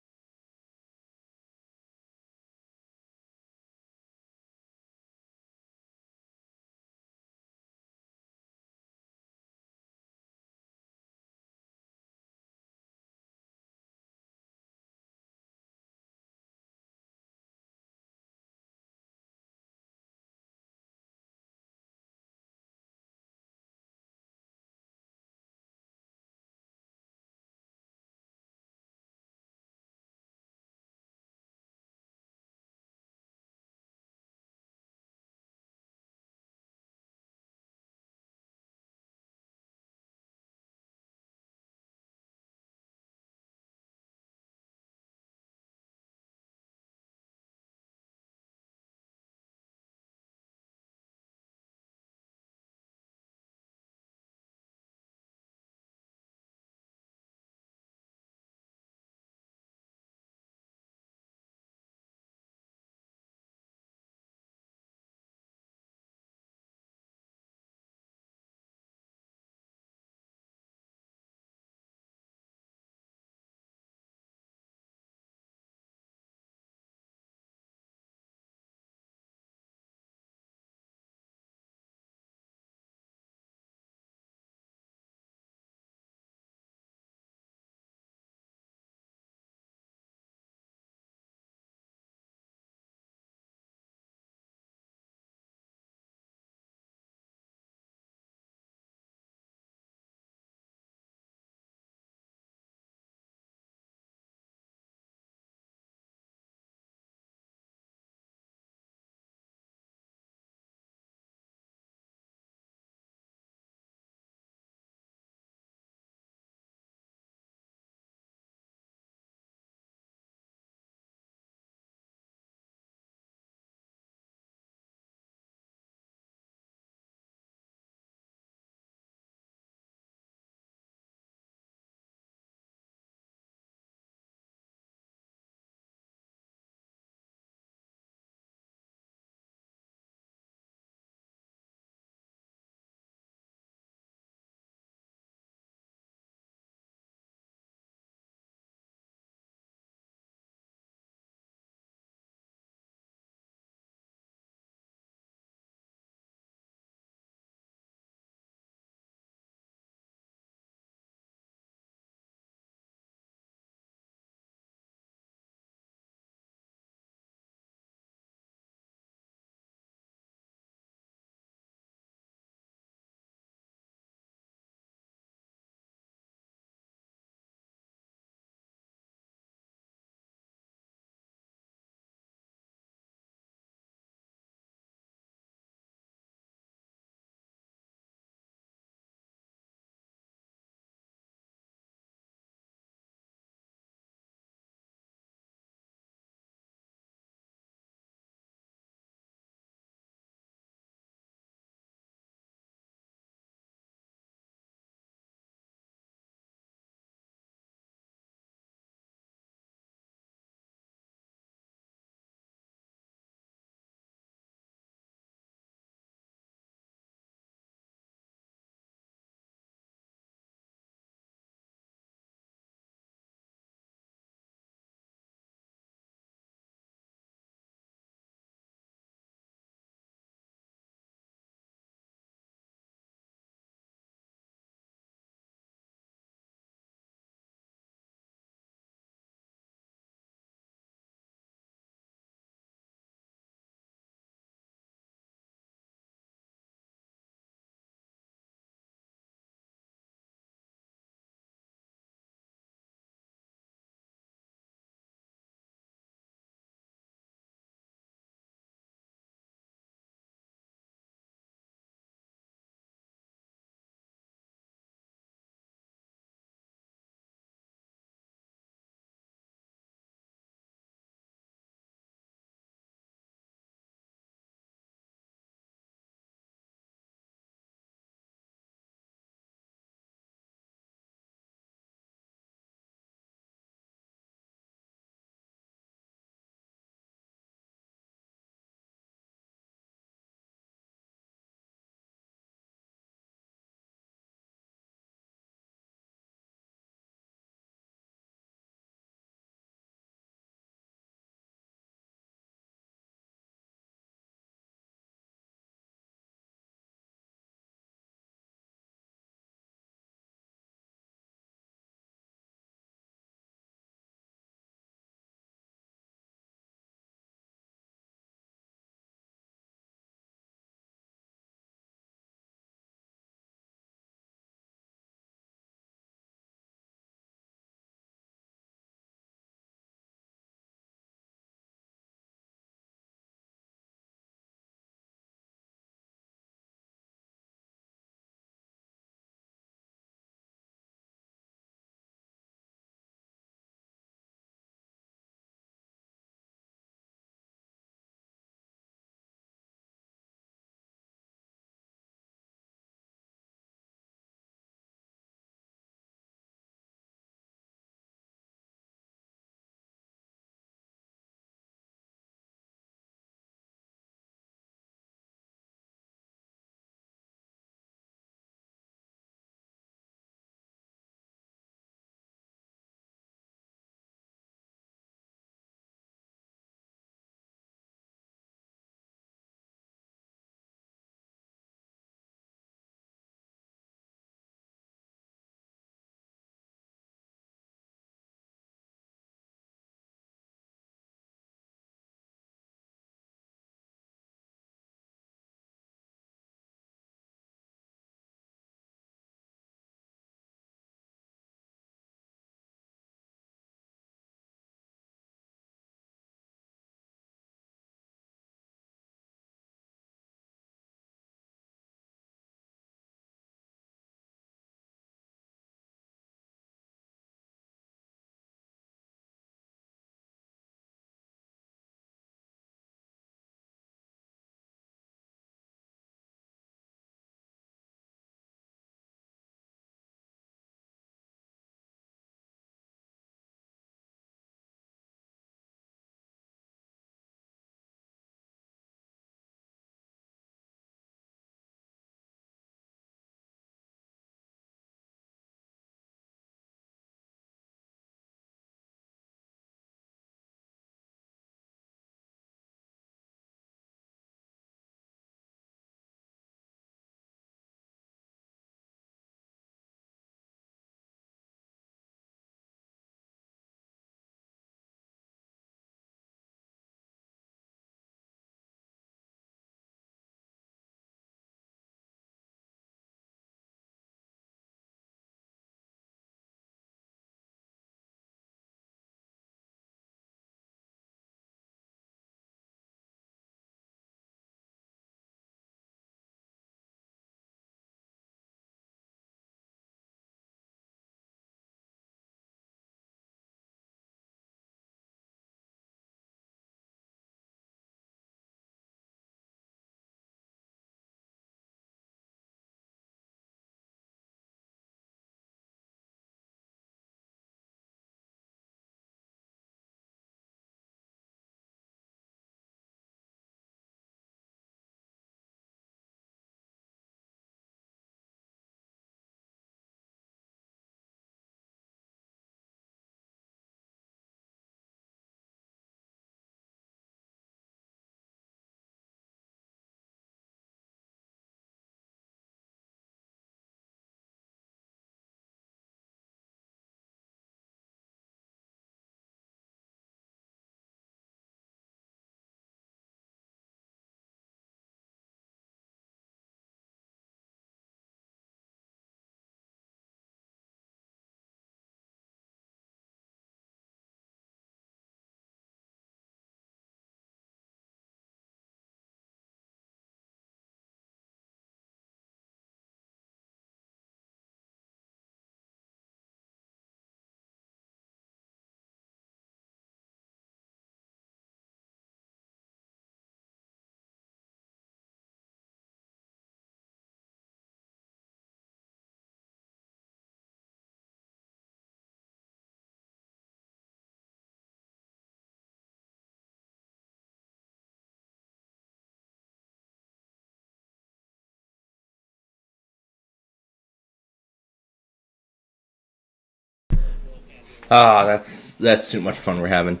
Ah, that's too much fun we're having.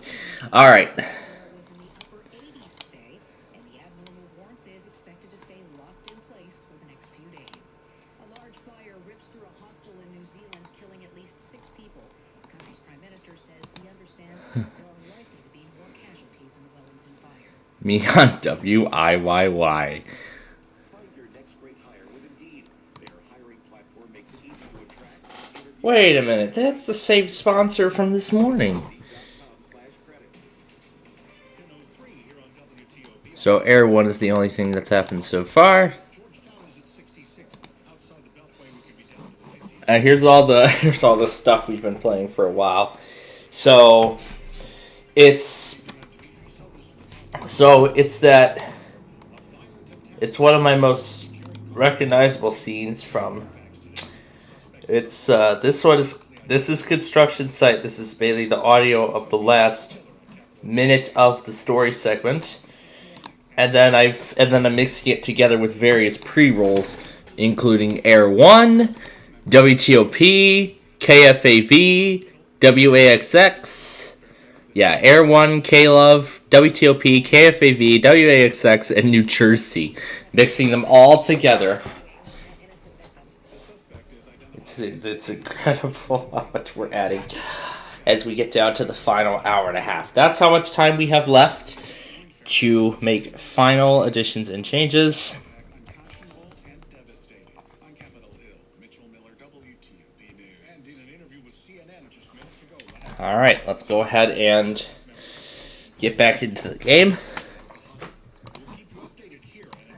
All right. Was in the upper 80s today, and the abnormal warmth is expected to stay locked in place for the next few days. A large fire rips through a hostel in New Zealand, killing at least 6 people. The country's prime minister says he understands there are likely to be more casualties in the Wellington fire. Me on WIYY. Wait a minute, that's the same sponsor from this morning. So Air 1 is the only thing that's happened so far. And here's all the stuff we've been playing for a while. So it's one of my most recognizable scenes from. It's this is construction site. This is basically the audio of the last minute of the story segment, and then I'm mixing it together with various pre-rolls, including Air 1, WTOP, KFAV, WAXX, Air 1, K-Love, WTOP, KFAV, WAXX, and New Jersey, mixing them all together. It's incredible how much we're adding as we get down to the final hour and a half. That's how much time we have left to make final additions and changes. Alright, let's go ahead and get back into the game.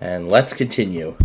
And let's continue.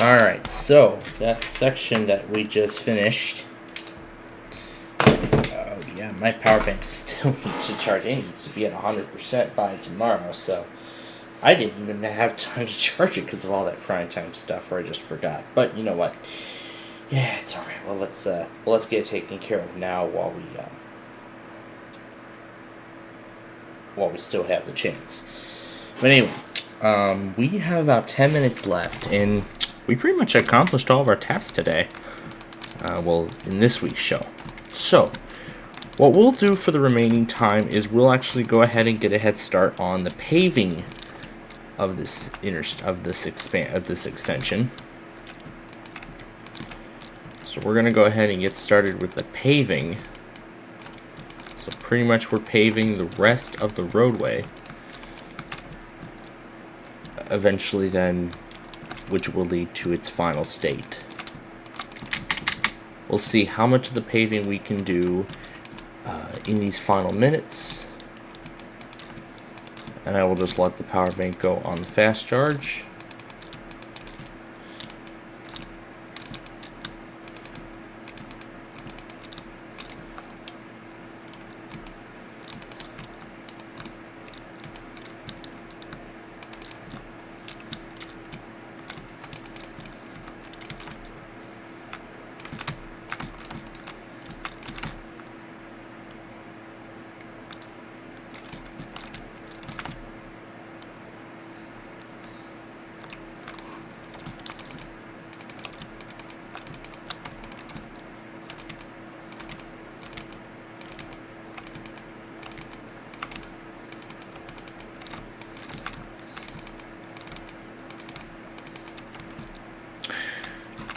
Alright, so that section that we just finished. Oh yeah, my power bank still needs to charge. It needs to be at 100% by tomorrow, so I didn't even have time to charge it because of all that prime time stuff, or I just forgot. But you know what? Yeah, it's alright. Well, let's get it taken care of now while we still have the chance. But anyway, we have about 10 minutes left, and we pretty much accomplished all of our tasks today. Well, in this week's show. So, what we'll do for the remaining time is we'll actually go ahead and get a head start on the paving of this extension. So we're gonna go ahead and get started with the paving. So pretty much we're paving the rest of the roadway. Eventually then, which will lead to its final state. We'll see how much of the paving we can do in these final minutes. And I will just let the power bank go on the fast charge.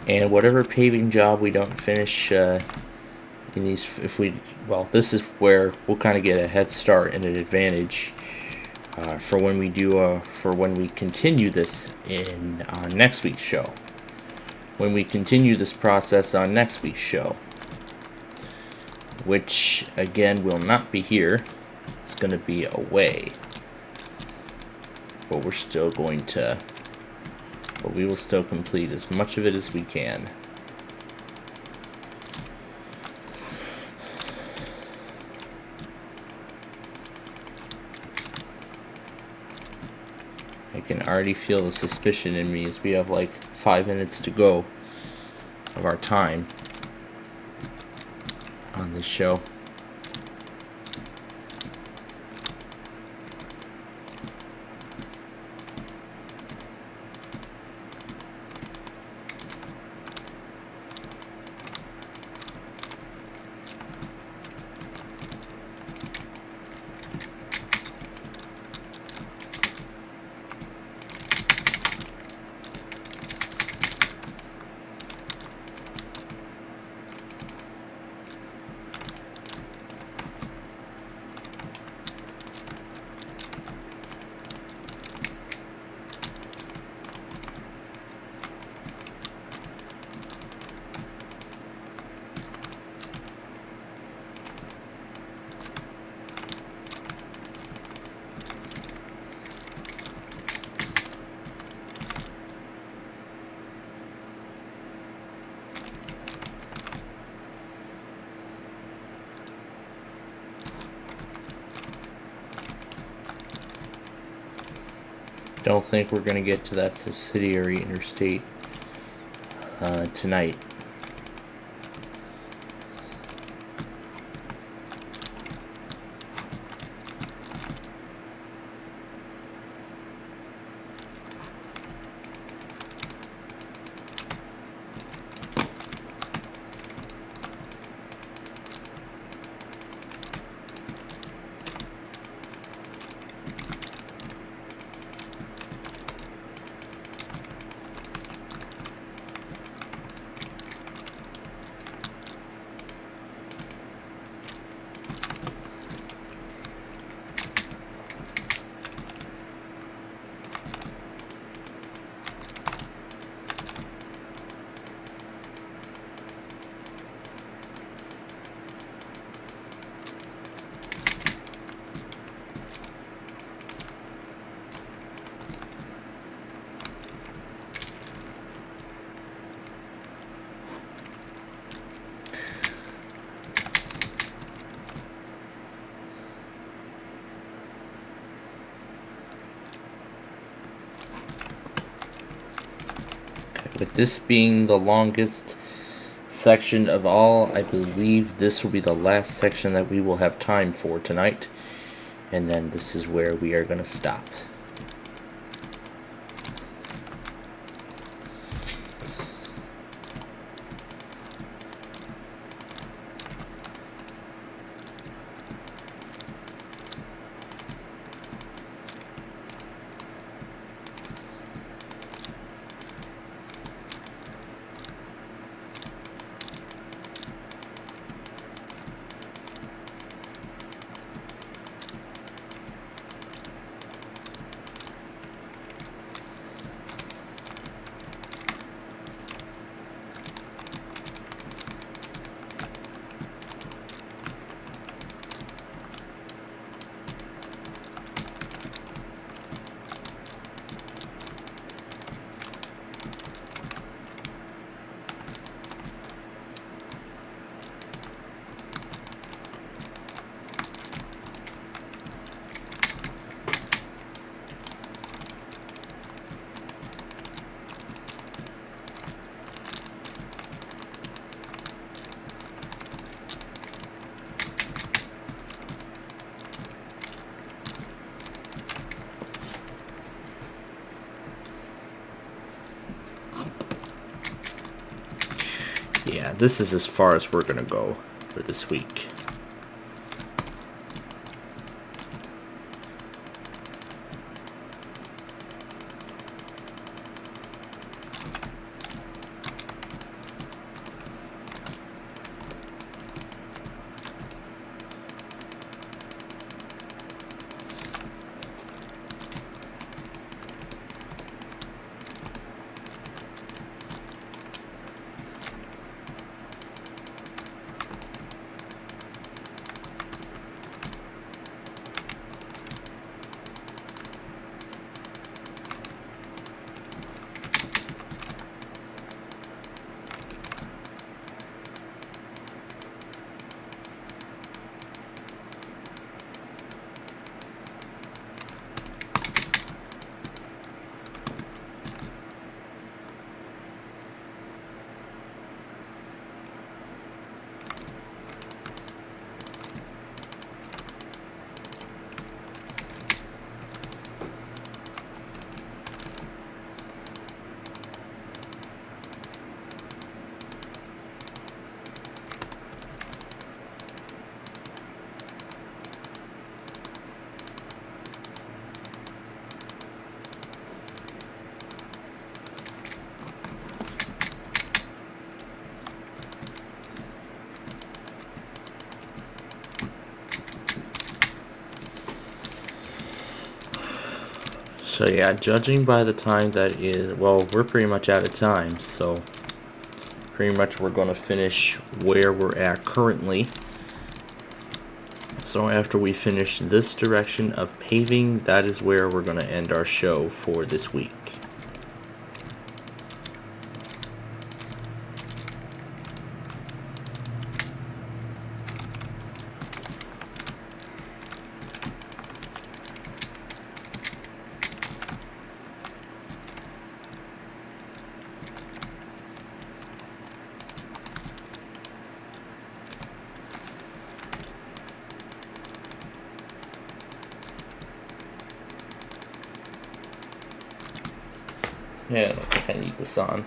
And whatever paving job we don't finish in these, this is where we'll kind of get a head start and an advantage for when we continue this in next week's show. When we continue this process on next week's show, which again will not be here, it's going to be away, but we're still going to. But we will still complete as much of it as we can. I can already feel the suspicion in me as we have like 5 minutes to go of our time on this show. Don't think we're going to get to that subsidiary interstate tonight. With this being the longest section of all, I believe this will be the last section that we will have time for tonight. And then this is where we are going to stop. Yeah, this is as far as we're gonna go for this week. So yeah, judging by the time that is, well, we're pretty much out of time, so pretty much we're going to finish where we're at currently. So after we finish this direction of paving, that is where we're going to end our show for this week. Yeah, I don't think I need this on.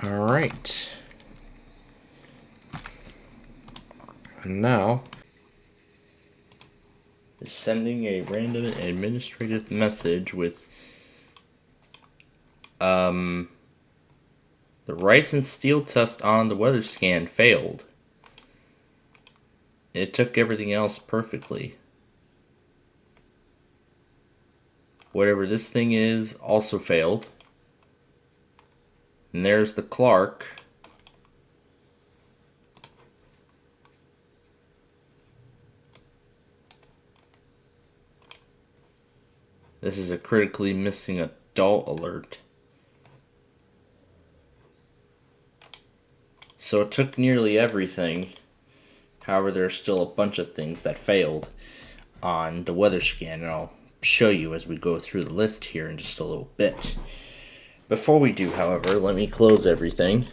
All right. And now, is sending a random administrative message with the rice and steel test on the weather scan failed. It took everything else perfectly. Whatever this thing is also failed. And there's the Clark. This is a critically missing adult alert. So it took nearly everything. However, there's still a bunch of things that failed on the weather scan, and I'll show you as we go through the list here in just a little bit. Before we do, however, let me close everything.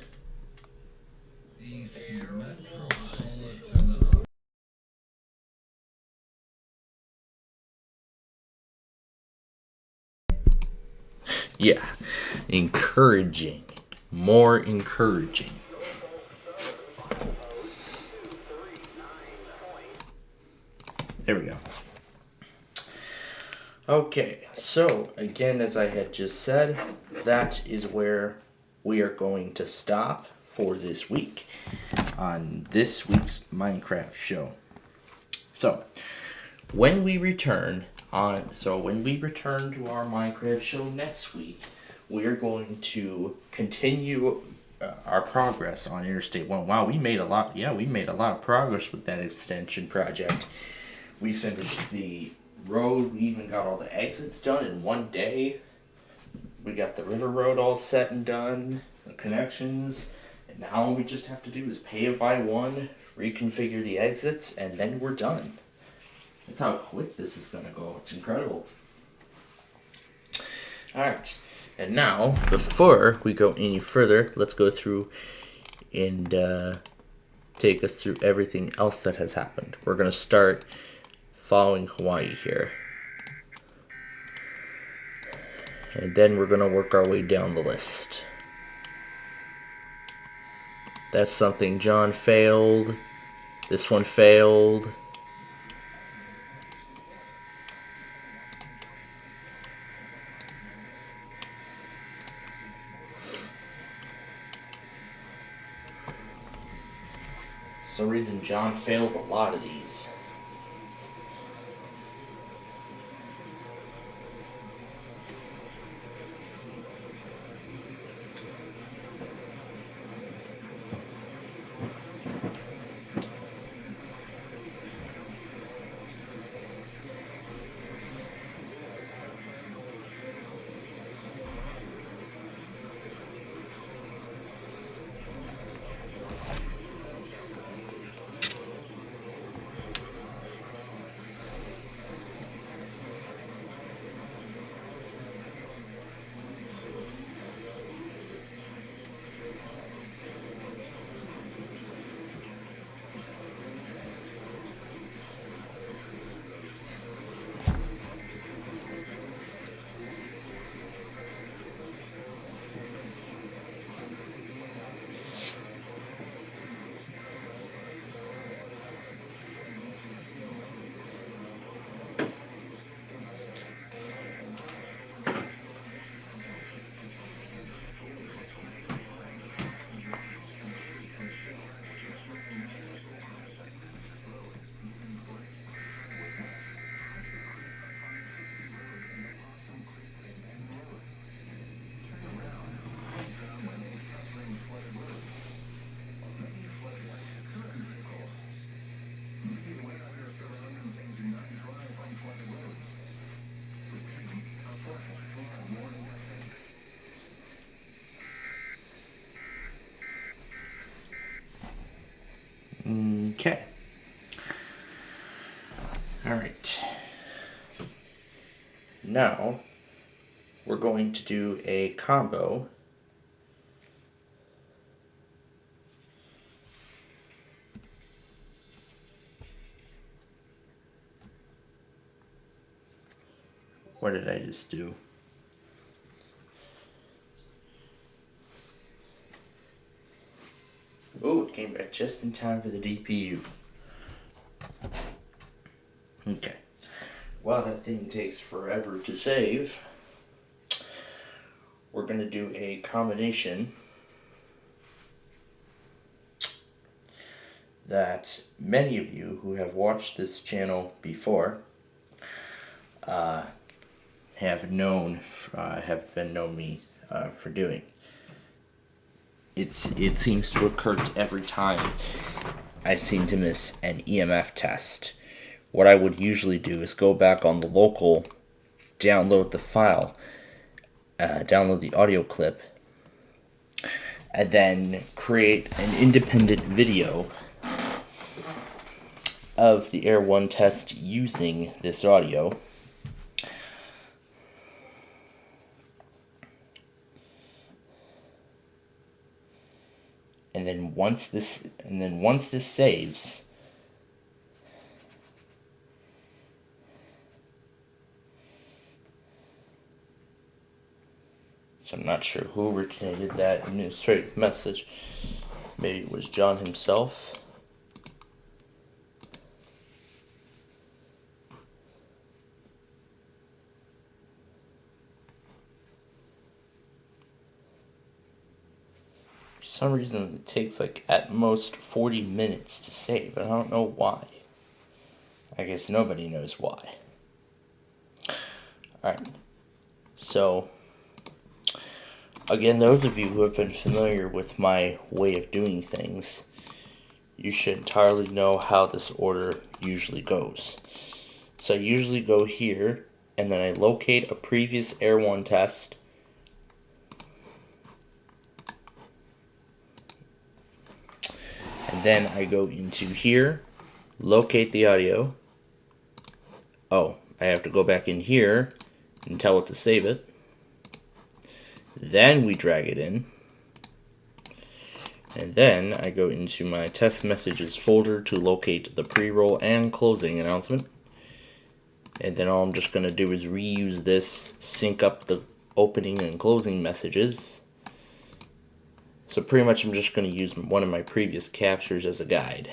Yeah, encouraging. More encouraging. There we go. Okay, so again, as I had just said, that is where we are going to stop for this week on this week's Minecraft show. So, when we return to our Minecraft show next week, we are going to continue our progress on Interstate 1. Wow, we made a lot of progress with that extension project. We finished the road, we even got all the exits done in one day. We got the river road all set and done, the connections, and now all we just have to do is pay it by one, reconfigure the exits, and then we're done. That's how quick this is going to go. It's incredible. Alright, and now, before we go any further, let's go through and take us through everything else that has happened. We're going to start following Hawaii here. And then we're going to work our way down the list. That's something John failed. This one failed. For some reason John failed a lot of these. Okay. Alright. Now, we're going to do a combo. What did I just do? just in time for the DPU. Okay. While that thing takes forever to save, we're going to do a combination that many of you who have watched this channel before have known me for doing. It seems to occur every time I seem to miss an EMF test. What I would usually do is go back on the local, download the file, download the audio clip, and then create an independent video of the Air 1 test using this audio. And then once this saves, so I'm not sure who originated that administrative message. Maybe it was John himself. For some reason it takes like at most 40 minutes to save, but I don't know why. I guess nobody knows why. Alright, so again, those of you who have been familiar with my way of doing things, you should entirely know how this order usually goes. So I usually go here, and then I locate a previous Air 1 test, and then I go into here, locate the audio. Oh, I have to go back in here and tell it to save it. Then we drag it in. And then I go into my test messages folder to locate the pre-roll and closing announcement. And then all I'm just going to do is reuse this, sync up the opening and closing messages. So pretty much I'm just going to use one of my previous captures as a guide.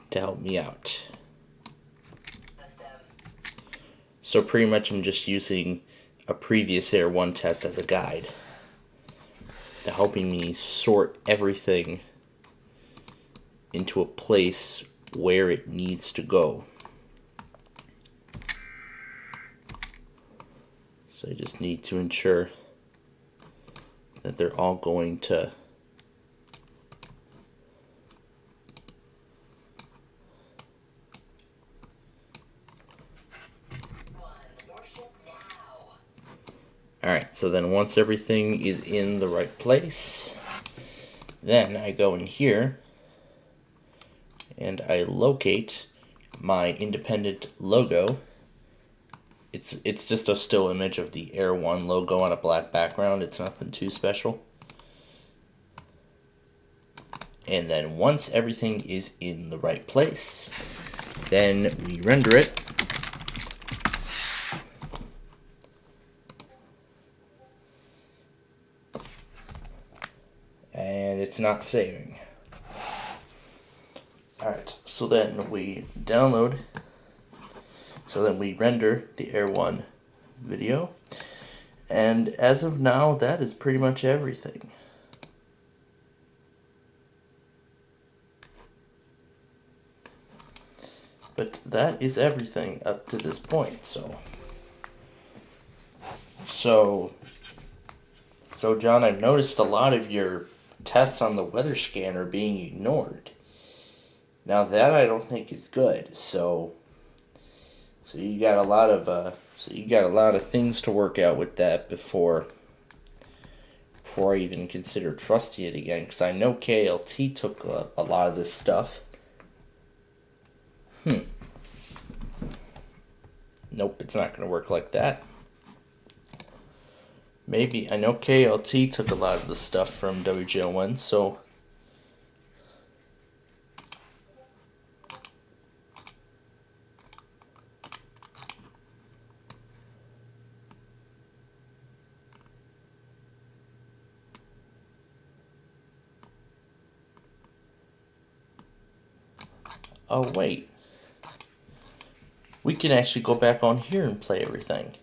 To help me out. So pretty much I'm just using a previous Air 1 test as a guide to helping me sort everything into a place where it needs to go. So I just need to ensure that they're all going to Alright, so then once everything is in the right place, then I go in here and I locate my independent logo. It's just a still image of the Air 1 logo on a black background. It's nothing too special. And then once everything is in the right place, then we render it. And it's not saving. Alright, so then we download, so then we render the Air 1 video, and as of now, that is pretty much everything. But that is everything up to this point, so John, I've noticed a lot of your tests on the weather scanner being ignored. Now that I don't think is good. So you got a lot of things to work out with that before I even consider trusting it again. Because I know KLT took a lot of this stuff. Nope, it's not going to work like that. Maybe, I know KLT took a lot of the stuff from WJL1, so Oh, wait. We can actually go back on here and play everything.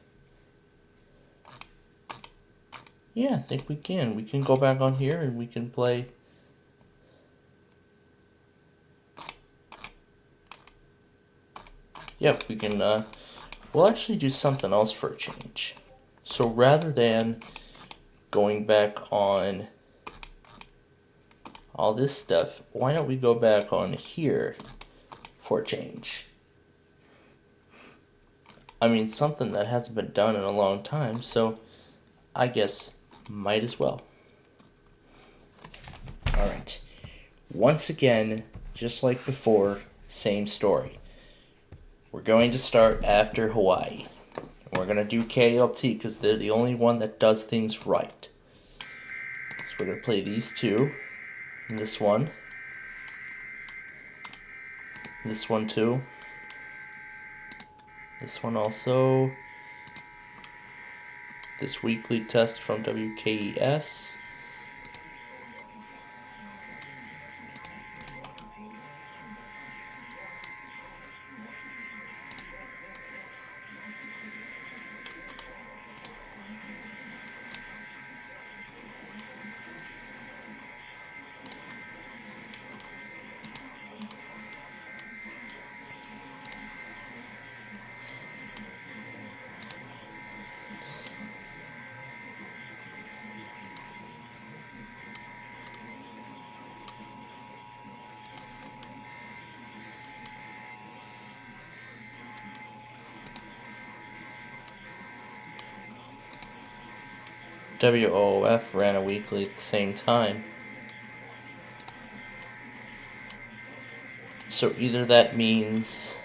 Yeah, I think we can. We can go back on here and we can play. Yep, we can, we'll actually do something else for a change. So rather than going back on all this stuff, why don't we go back on here for a change? I mean, something that hasn't been done in a long time, so I guess might as well. Alright. Once again, just like before, same story. We're going to start after Hawaii. We're going to do KLT because they're the only one that does things right. So we're going to play these two. And this one. This one too. This one also. This weekly test from WKES. WOF ran a weekly at the same time. So either that means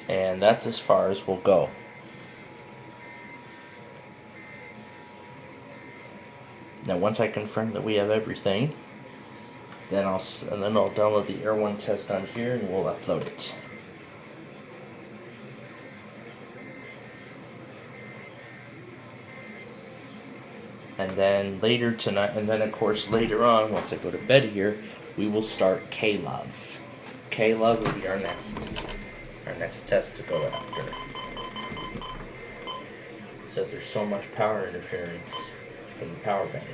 and that's as far as we'll go. Now once I confirm that we have everything, then I'll download the Air 1 test on here and we'll upload it. And then later tonight, and then of course later on, once I go to bed here, we will start K-Love. K-Love will be our next test to go after. So there's so much power interference from the power bank.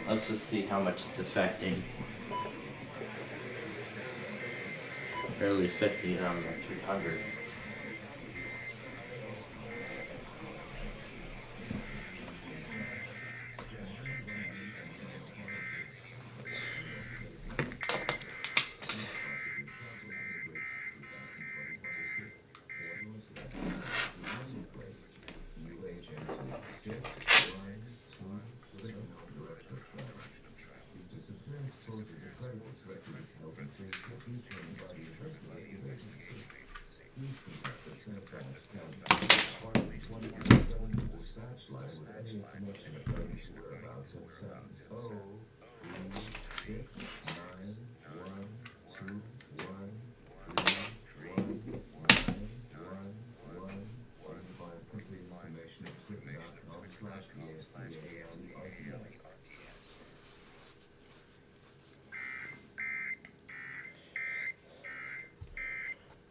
Let's just see how much it's affecting. Barely 50 on the 300.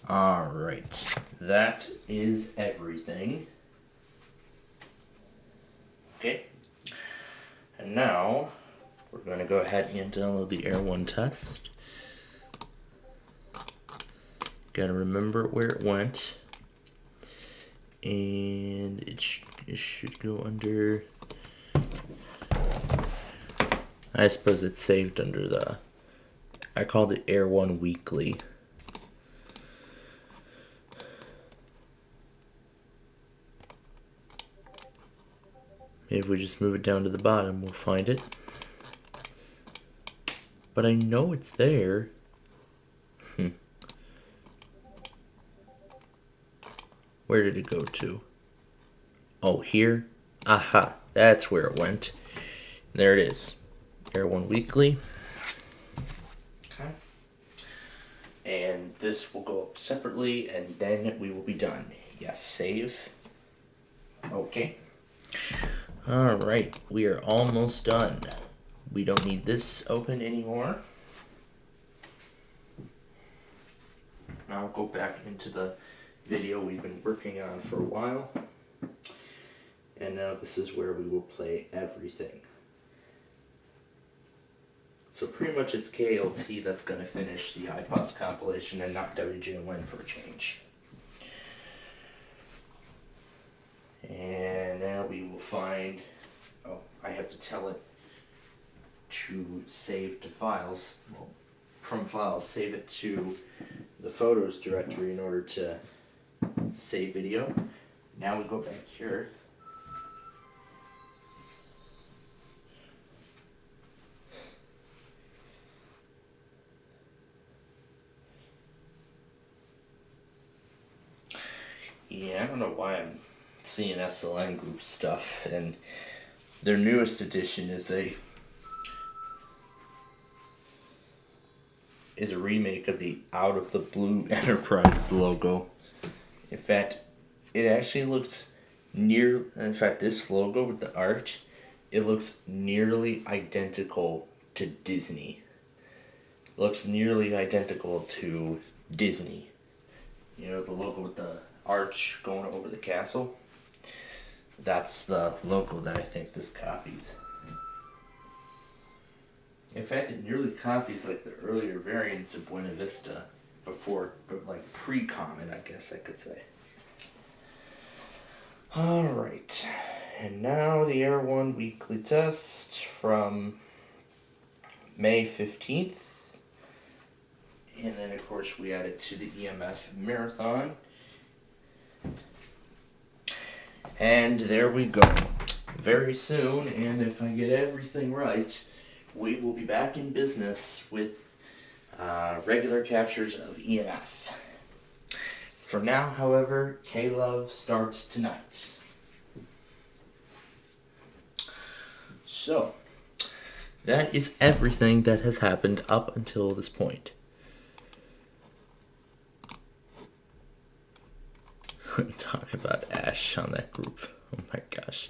Alright, that is everything. Okay, and now we're going to go ahead and download the Air 1 test. Gotta remember where it went, and it should go under, I suppose it's saved under the, I called it Air 1 Weekly. If we just move it down to the bottom, we'll find it. But I know it's there. Where did it go to? Oh, here? Aha, that's where it went. There it is. Air 1 Weekly. Okay. And this will go up separately, and then we will be done. Yes, save. Okay. Alright, we are almost done. We don't need this open anymore. Now I'll go back into the video we've been working on for a while. And now this is where we will play everything. So pretty much it's KLT that's going to finish the iPods compilation and not WJON for a change. And now we will find, oh, I have to tell it to save to files. Well, from files, save it to the photos directory in order to save video. Now we go back here. Yeah, I don't know why I'm seeing SLN group stuff, and their newest edition is a remake of the Out of the Blue Enterprises logo. In fact, it actually looks this logo with the arch, it looks nearly identical to Disney. Looks nearly identical to Disney. You know, the logo with the arch going over the castle. That's the logo that I think this copies. In fact, it nearly copies like the earlier variants of Buena Vista before, but like pre-Comet, I guess I could say. Alright, and now the Air 1 weekly test from May 15th. And then, of course, we added to the EMF Marathon. And there we go. Very soon, and if I get everything right, we will be back in business with regular captures of EMF. For now, however, K-Love starts tonight. So, that is everything that has happened up until this point. Talk about Ash on that group. Oh my gosh.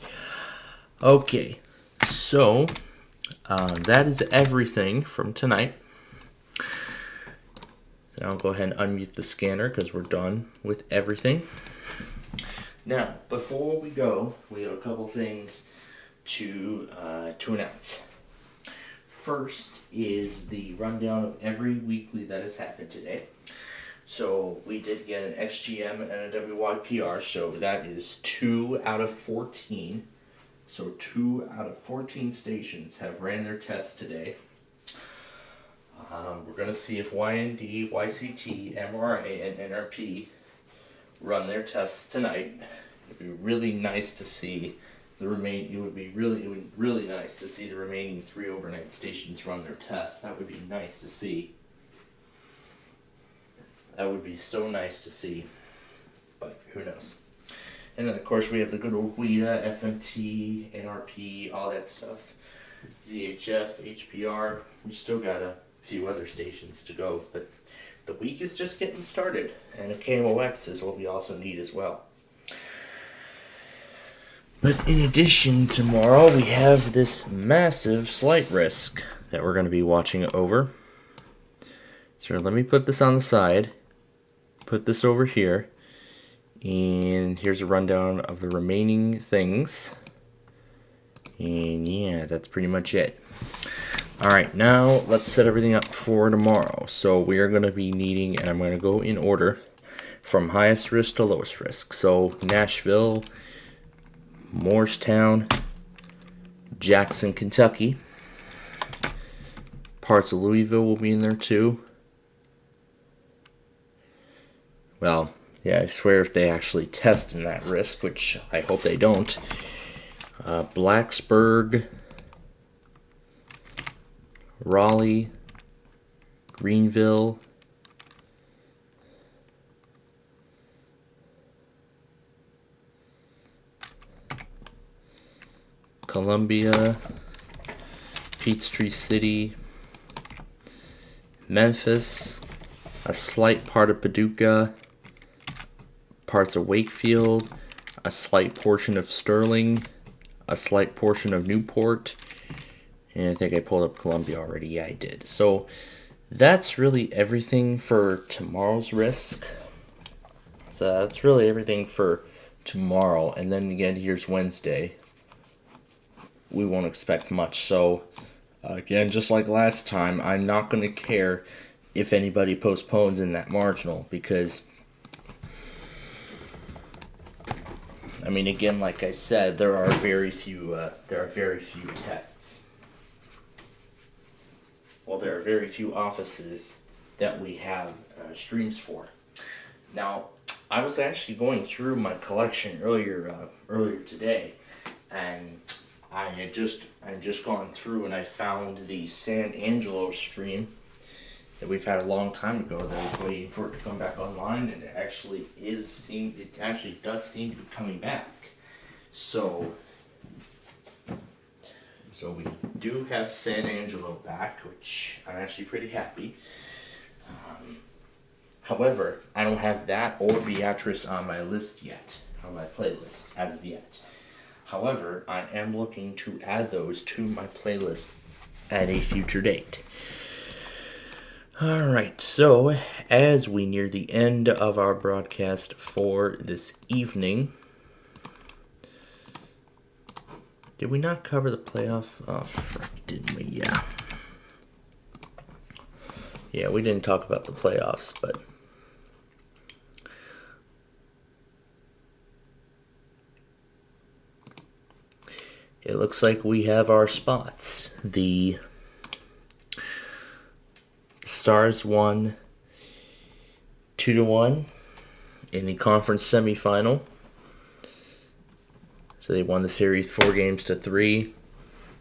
Okay, so that is everything from tonight. Now I'll go ahead and unmute the scanner because we're done with everything. Now, before we go, we have a couple things to announce. First is the rundown of every weekly that has happened today. So we did get an XGM and a WYPR, so that is 2 out of 14. So 2 out of 14 stations have ran their tests today. We're going to see if YND, YCT, MRA, and NRP run their tests tonight. It'd be really nice to see the it would be really nice to see the remaining 3 overnight stations run their tests. That would be nice to see. That would be so nice to see, but who knows. And then, of course, we have the good old WEDA, FMT, NRP, all that stuff. ZHF, HPR. We still got a few other stations to go, but the week is just getting started. And a KMOX is what we also need as well. But in addition, tomorrow we have this massive slight risk that we're going to be watching over. So let me put this on the side. Put this over here. And here's a rundown of the remaining things. And yeah, that's pretty much it. Alright, now let's set everything up for tomorrow. So we are going to be needing, and I'm going to go in order from highest risk to lowest risk. So Nashville, Morristown, Jackson, Kentucky, parts of Louisville will be in there too. Well, yeah, I swear if they actually test in that risk, which I hope they don't. Blacksburg, Raleigh, Greenville, Columbia, Peachtree City, Memphis, a slight part of Paducah, parts of Wakefield, a slight portion of Sterling, a slight portion of Newport, and I think I pulled up Columbia already. Yeah, I did. So that's really everything for tomorrow's risk. So that's really everything for tomorrow, and then again, here's Wednesday. We won't expect much. So again, just like last time, I'm not going to care if anybody postpones in that marginal, because I mean, again, like I said, there are very few tests. Well, there are very few offices that we have streams for. Now, I was actually going through my collection earlier today, and I had just gone through and I found the San Angelo stream that we've had a long time ago that I was waiting for it to come back online, and it actually does seem to be coming back. So we do have San Angelo back, which I'm actually pretty happy. However, I don't have that or Beatrice on my list yet, on my playlist as of yet. However, I am looking to add those to my playlist at a future date. Alright, so as we near the end of our broadcast for this evening, did we not cover the playoff? Oh, frick, didn't we? Yeah. Yeah, we didn't talk about the playoffs, but it looks like we have our spots. The Stars won 2-1 in the conference semifinal. So they won the series 4-3.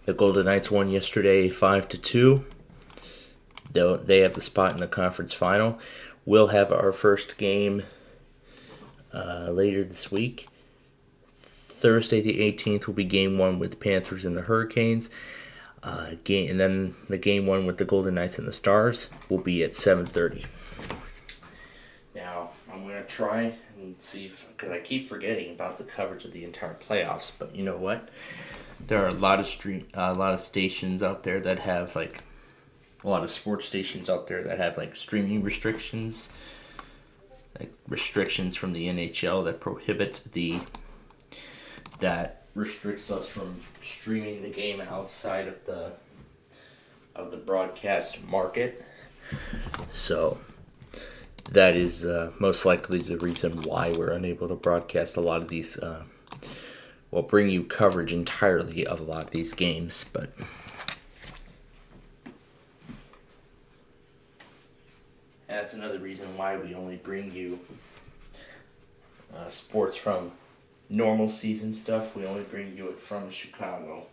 The Golden Knights won yesterday 5-2. They have the spot in the conference final. We'll have our first game later this week. Thursday the 18th will be game 1 with the Panthers and the Hurricanes. And then the game 1 with the Golden Knights and the Stars will be at 7:30. Now, I'm going to try and see if, because I keep forgetting about the coverage of the entire playoffs, but you know what? There are a lot of stations out there that have a lot of sports stations out there that have streaming restrictions, restrictions from the NHL that prohibit that restricts us from streaming the game outside of the broadcast market. So that is most likely the reason why we're unable to broadcast a lot of these. Bring you coverage entirely of a lot of these games, but that's another reason why we only bring you sports from normal season stuff. We only bring you it from Chicago.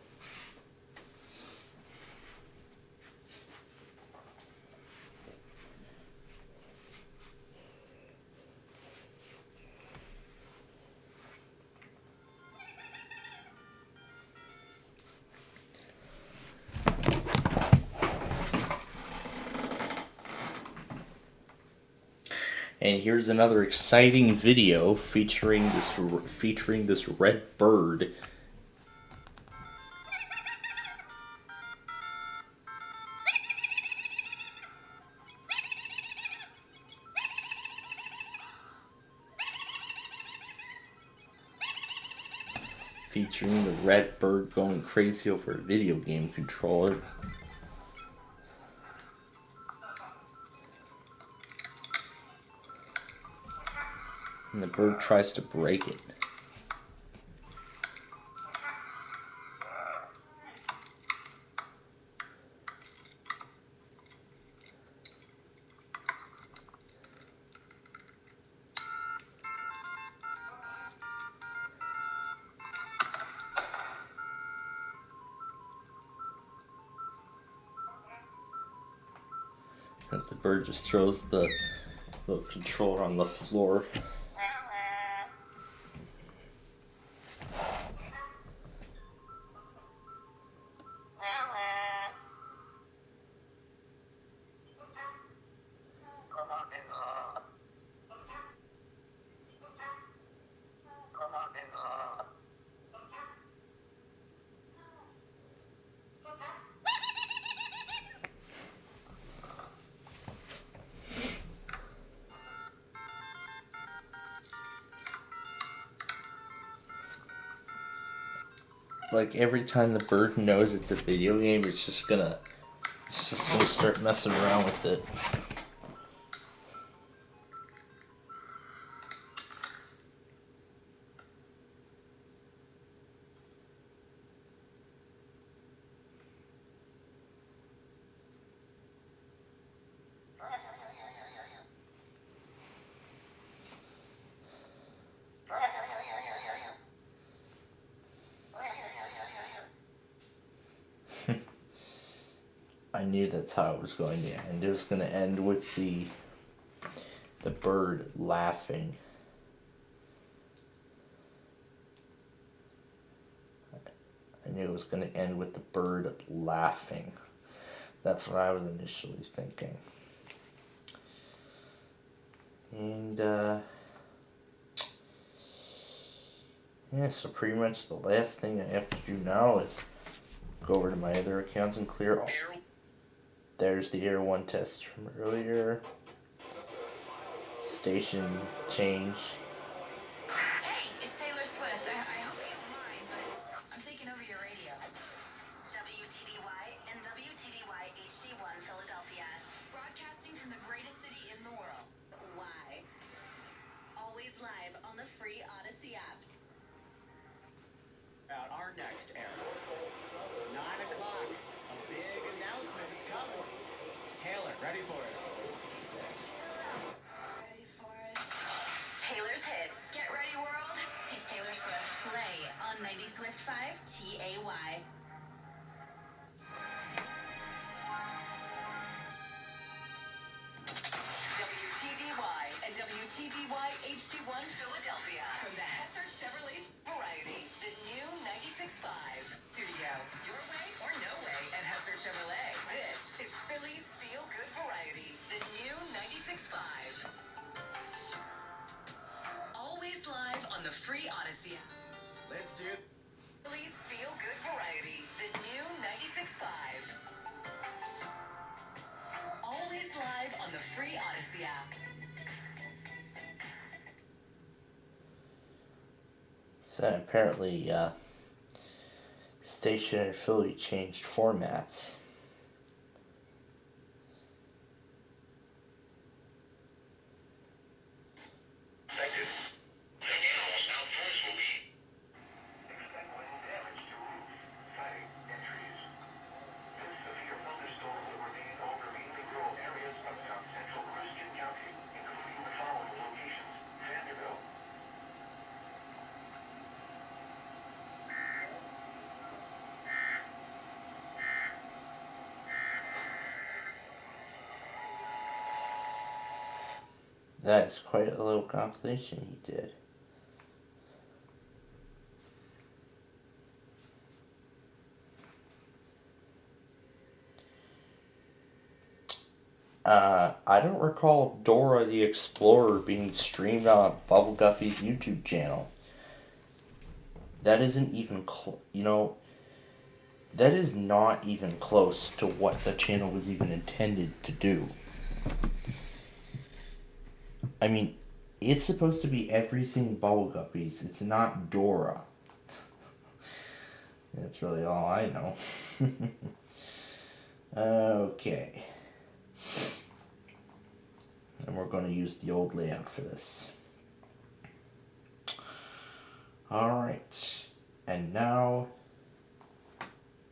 And here's another exciting video featuring this red bird. Featuring the red bird going crazy over a video game controller. And the bird tries to break it. And the bird just throws the little controller on the floor. Like every time the bird knows it's a video game, it's just gonna start messing around with it. I knew that's how it was going to end. It was going to end with the bird laughing. I knew it was going to end with the bird laughing. That's what I was initially thinking. And yeah, so pretty much the last thing I have to do now is go over to my other accounts and clear all. There's the Air 1 test from earlier. Station change. Hey, it's Taylor Swift. I hope you don't mind, but I'm taking over your radio. WTDY and WTDY HD1 Philadelphia. Broadcasting from the greatest city in the world. Why? Always live on the free Odyssey app. Our next air. 9 o'clock. A big announcement is coming. Taylor, ready for it. Ready for it. Taylor's hits. Get ready, world. It's Taylor Swift. Play on 90 Swift 5 TAY. WTDY and WTDY HD1 Philadelphia. From the Hesser Chevrolet Variety, the new 96.5. Studio. Your way or no way at Hesser Chevrolet. This is Philly's Feel Good Variety, the new 96.5. Always live on the free Odyssey app. Let's do it. Philly's Feel Good Variety, the new 96.5. Always live on the free Odyssey app. So apparently, Station in Philly changed formats. That's quite a little compilation he did. I don't recall Dora the Explorer being streamed on Bubble Guppy's YouTube channel. That isn't even that is not even close to what the channel was even intended to do. I mean, it's supposed to be everything Bubble Guppies. It's not Dora. That's really all I know. Okay. And we're going to use the old layout for this. Alright. And now,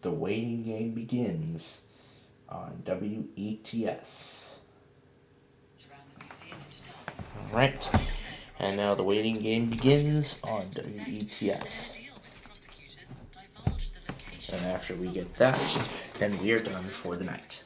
the waiting game begins on WETS. Alright, and now the waiting game begins on WETS. And after we get that, then we are done for the night.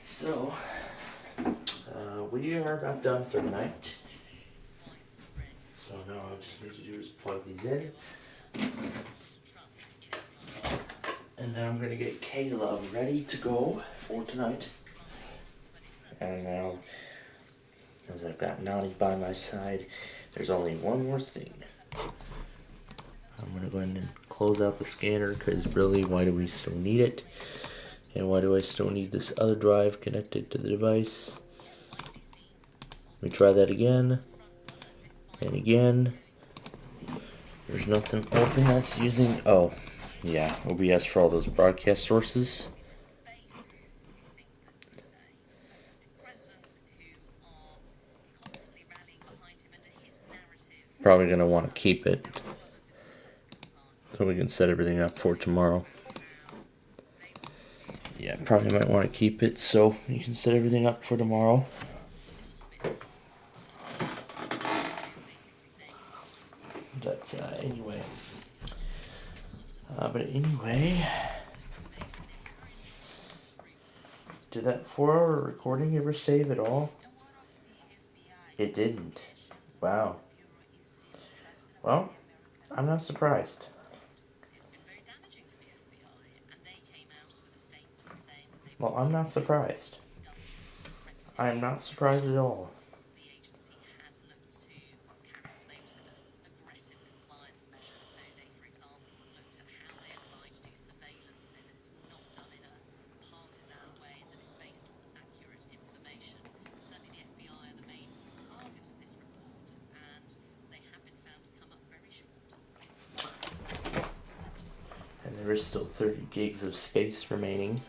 So, we are about done for the night. So now all I just need to do is plug these in. And then I'm going to get K-Love ready to go for tonight. And now, as I've got Nani by my side, there's only one more thing. I'm going to go ahead and close out the scanner because really, why do we still need it? And why do I still need this other drive connected to the device? Let me try that again. And again. There's nothing open that's using... Oh, yeah, OBS for all those broadcast sources. Probably going to want to keep it. So we can set everything up for tomorrow. Yeah, probably might want to keep it so you can set everything up for tomorrow. But anyway. Did that 4-hour recording ever save at all? It didn't. Wow. Well, I'm not surprised. Well, I'm not surprised. I'm not surprised at all. And there is still 30 gigs of space remaining.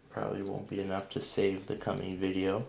Probably won't be enough to save the coming video.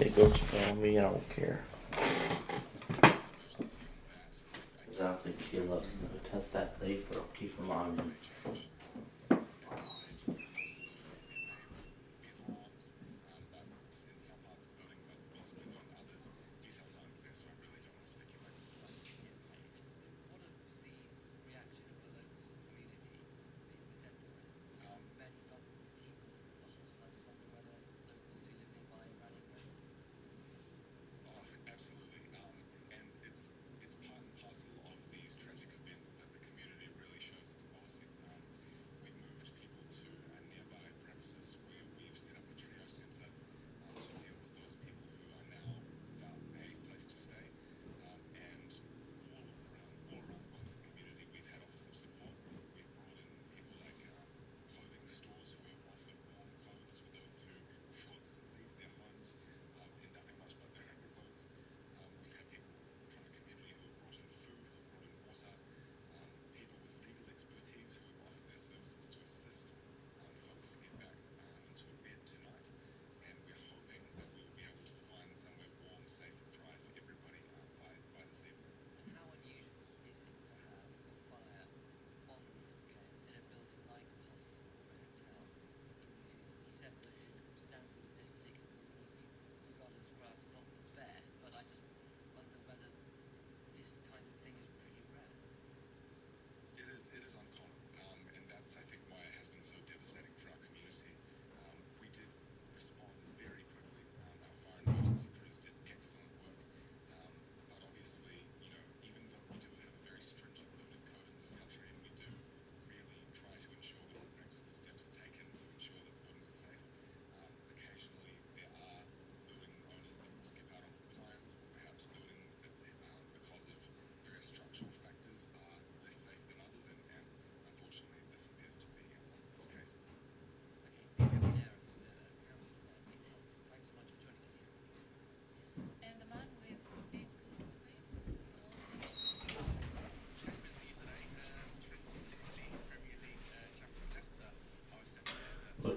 It goes for me, I don't care. Because I don't think he loves to test that plate, but I'll keep him on.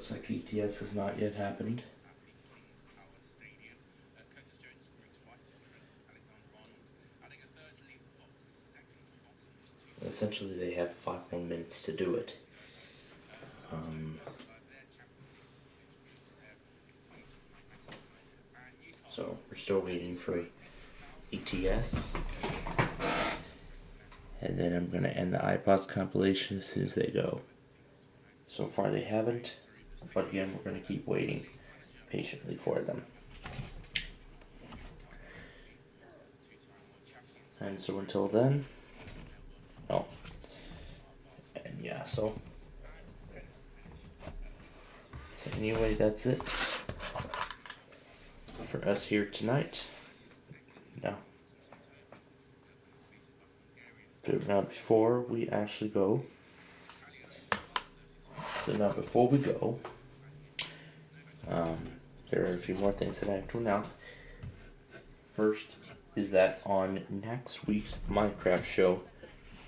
looks like ETS has not yet happened. Essentially, they have 5 more minutes to do it. So we're still waiting for ETS. And then I'm going to end the iPods compilation as soon as they go. So far they haven't, but again, we're going to keep waiting patiently for them. And so until then, oh, and yeah, so anyway, that's it for us here tonight. Now before we actually go, before we go, there are a few more things that I have to announce. First is that on next week's Minecraft show,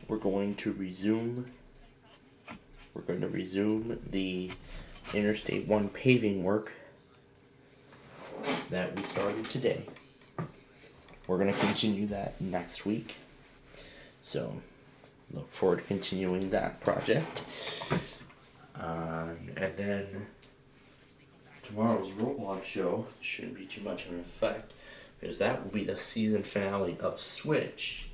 we're going to resume the Interstate 1 paving work that we started today. We're going to continue that next week. So, look forward to continuing that project. And then tomorrow's Roblox show shouldn't be too much of an effect, because that will be the season finale of Switch.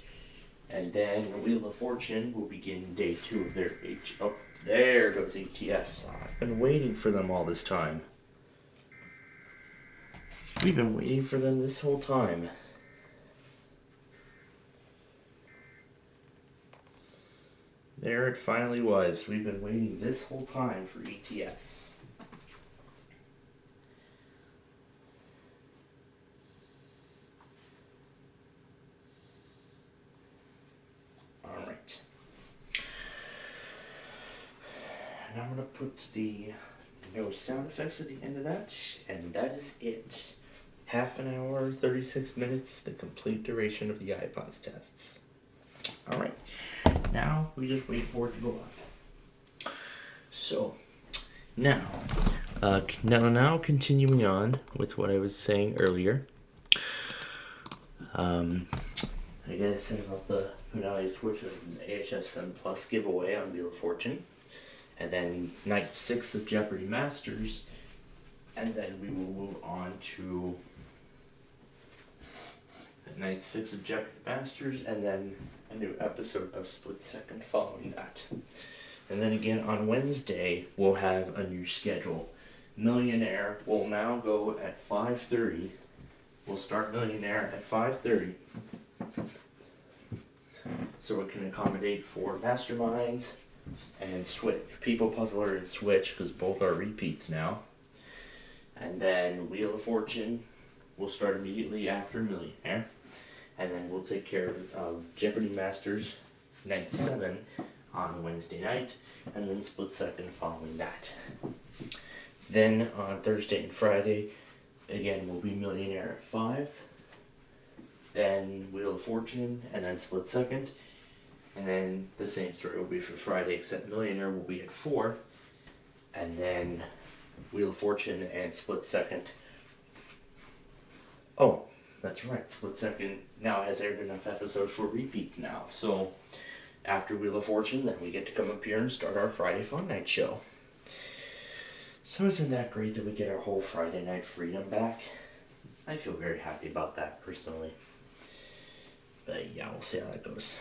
And then Wheel of Fortune will begin day 2 of their Oh, there goes ETS. I've been waiting for them all this time. We've been waiting for them this whole time. There it finally was. We've been waiting this whole time for ETS. Alright. And I'm going to put the no sound effects at the end of that, and that is it. Half an hour, 36 minutes, the complete duration of the iPods tests. Alright. Now, we just wait for it to go up. So, now continuing on with what I was saying earlier. I guess about the finale switch of the AHS7 Plus giveaway on Wheel of Fortune. And then night 6 of Jeopardy Masters. And then we will move on to night 6 of Jeopardy Masters, and then a new episode of Split Second following that. And then again on Wednesday, we'll have a new schedule. Millionaire will now go at 5:30. We'll start Millionaire at 5:30. So it can accommodate for Masterminds and Switch. People Puzzler and Switch, because both are repeats now. And then Wheel of Fortune will start immediately after Millionaire. And then we'll take care of Jeopardy Masters night 7 on Wednesday night, and then Split Second following that. Then on Thursday and Friday, again, we'll be Millionaire at 5, then Wheel of Fortune, and then Split Second. And then the same story will be for Friday, except Millionaire will be at 4, and then Wheel of Fortune and Split Second. Oh, that's right, Split Second now has aired enough episodes for repeats now. So after Wheel of Fortune, then we get to come up here and start our Friday Fun Night show. So isn't that great that we get our whole Friday night freedom back? I feel very happy about that personally. But yeah, we'll see how that goes.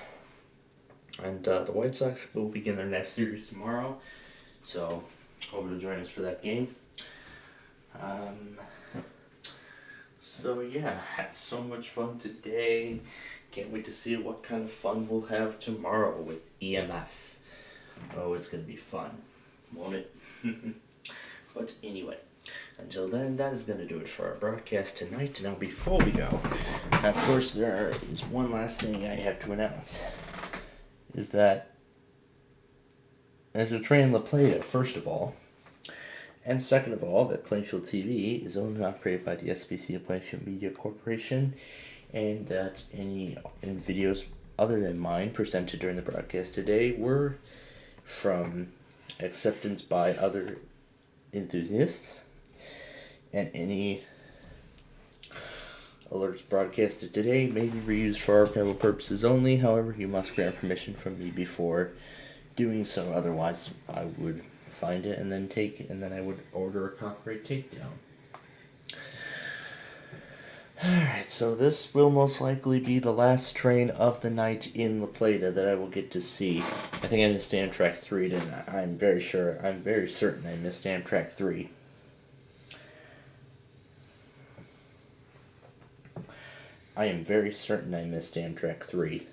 And the White Sox will begin their next series tomorrow. So hope you'll join us for that game. So yeah, had so much fun today. Can't wait to see what kind of fun we'll have tomorrow with EMF. Oh, it's gonna be fun, won't it? But anyway, until then, that is gonna do it for our broadcast tonight. Now, before we go, of course, there is one last thing I have to announce. Is that there's a train in La Plata, first of all. And second of all, that Plainfield TV is owned and operated by the SPCPlainfield Media Corporation, and that any videos other than mine presented during the broadcast today were from acceptance by other enthusiasts, and any alerts broadcasted today may be reused for archival purposes only. However, you must grant permission from me before doing so. Otherwise, I would find it and then I would order a copyright takedown. Alright, so this will most likely be the last train of the night in La Plata that I will get to see. I think I missed Amtrak 3, didn't I? I'm very certain I missed Amtrak 3. I am very certain I missed Amtrak 3.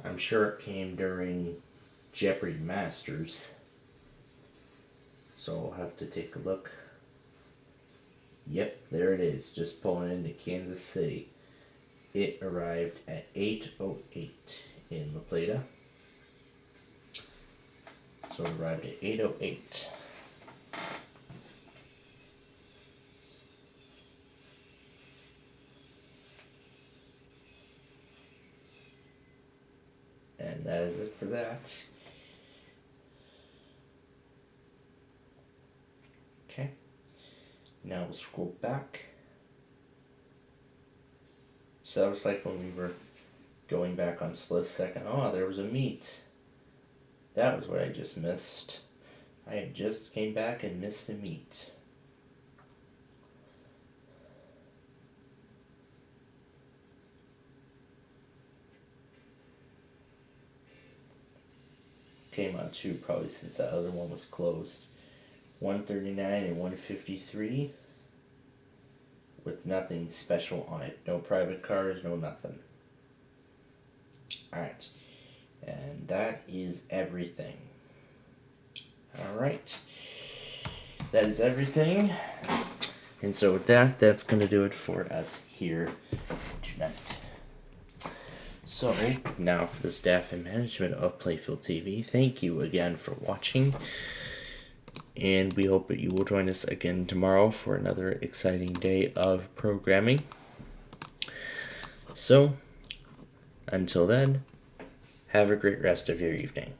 I'm sure it came during Jeopardy Masters. So we'll have to take a look. Yep, there it is, just pulling into Kansas City. It arrived at 8:08 in La Plata. So it arrived at 8:08. And that is it for that. Okay. Now we'll scroll back. So that was like when we were going back on split second. Oh, there was a meet. That was what I just missed. I had just came back and missed a meet. Came on two probably since that other one was closed. 139 and 153 with nothing special on it. No private cars, no nothing. Alright. And that is everything. Alright. That is everything. And so with that, that's going to do it for us here tonight. So, now for the staff and management of Plainfield TV, thank you again for watching. And we hope that you will join us again tomorrow for another exciting day of programming. So, until then, have a great rest of your evening.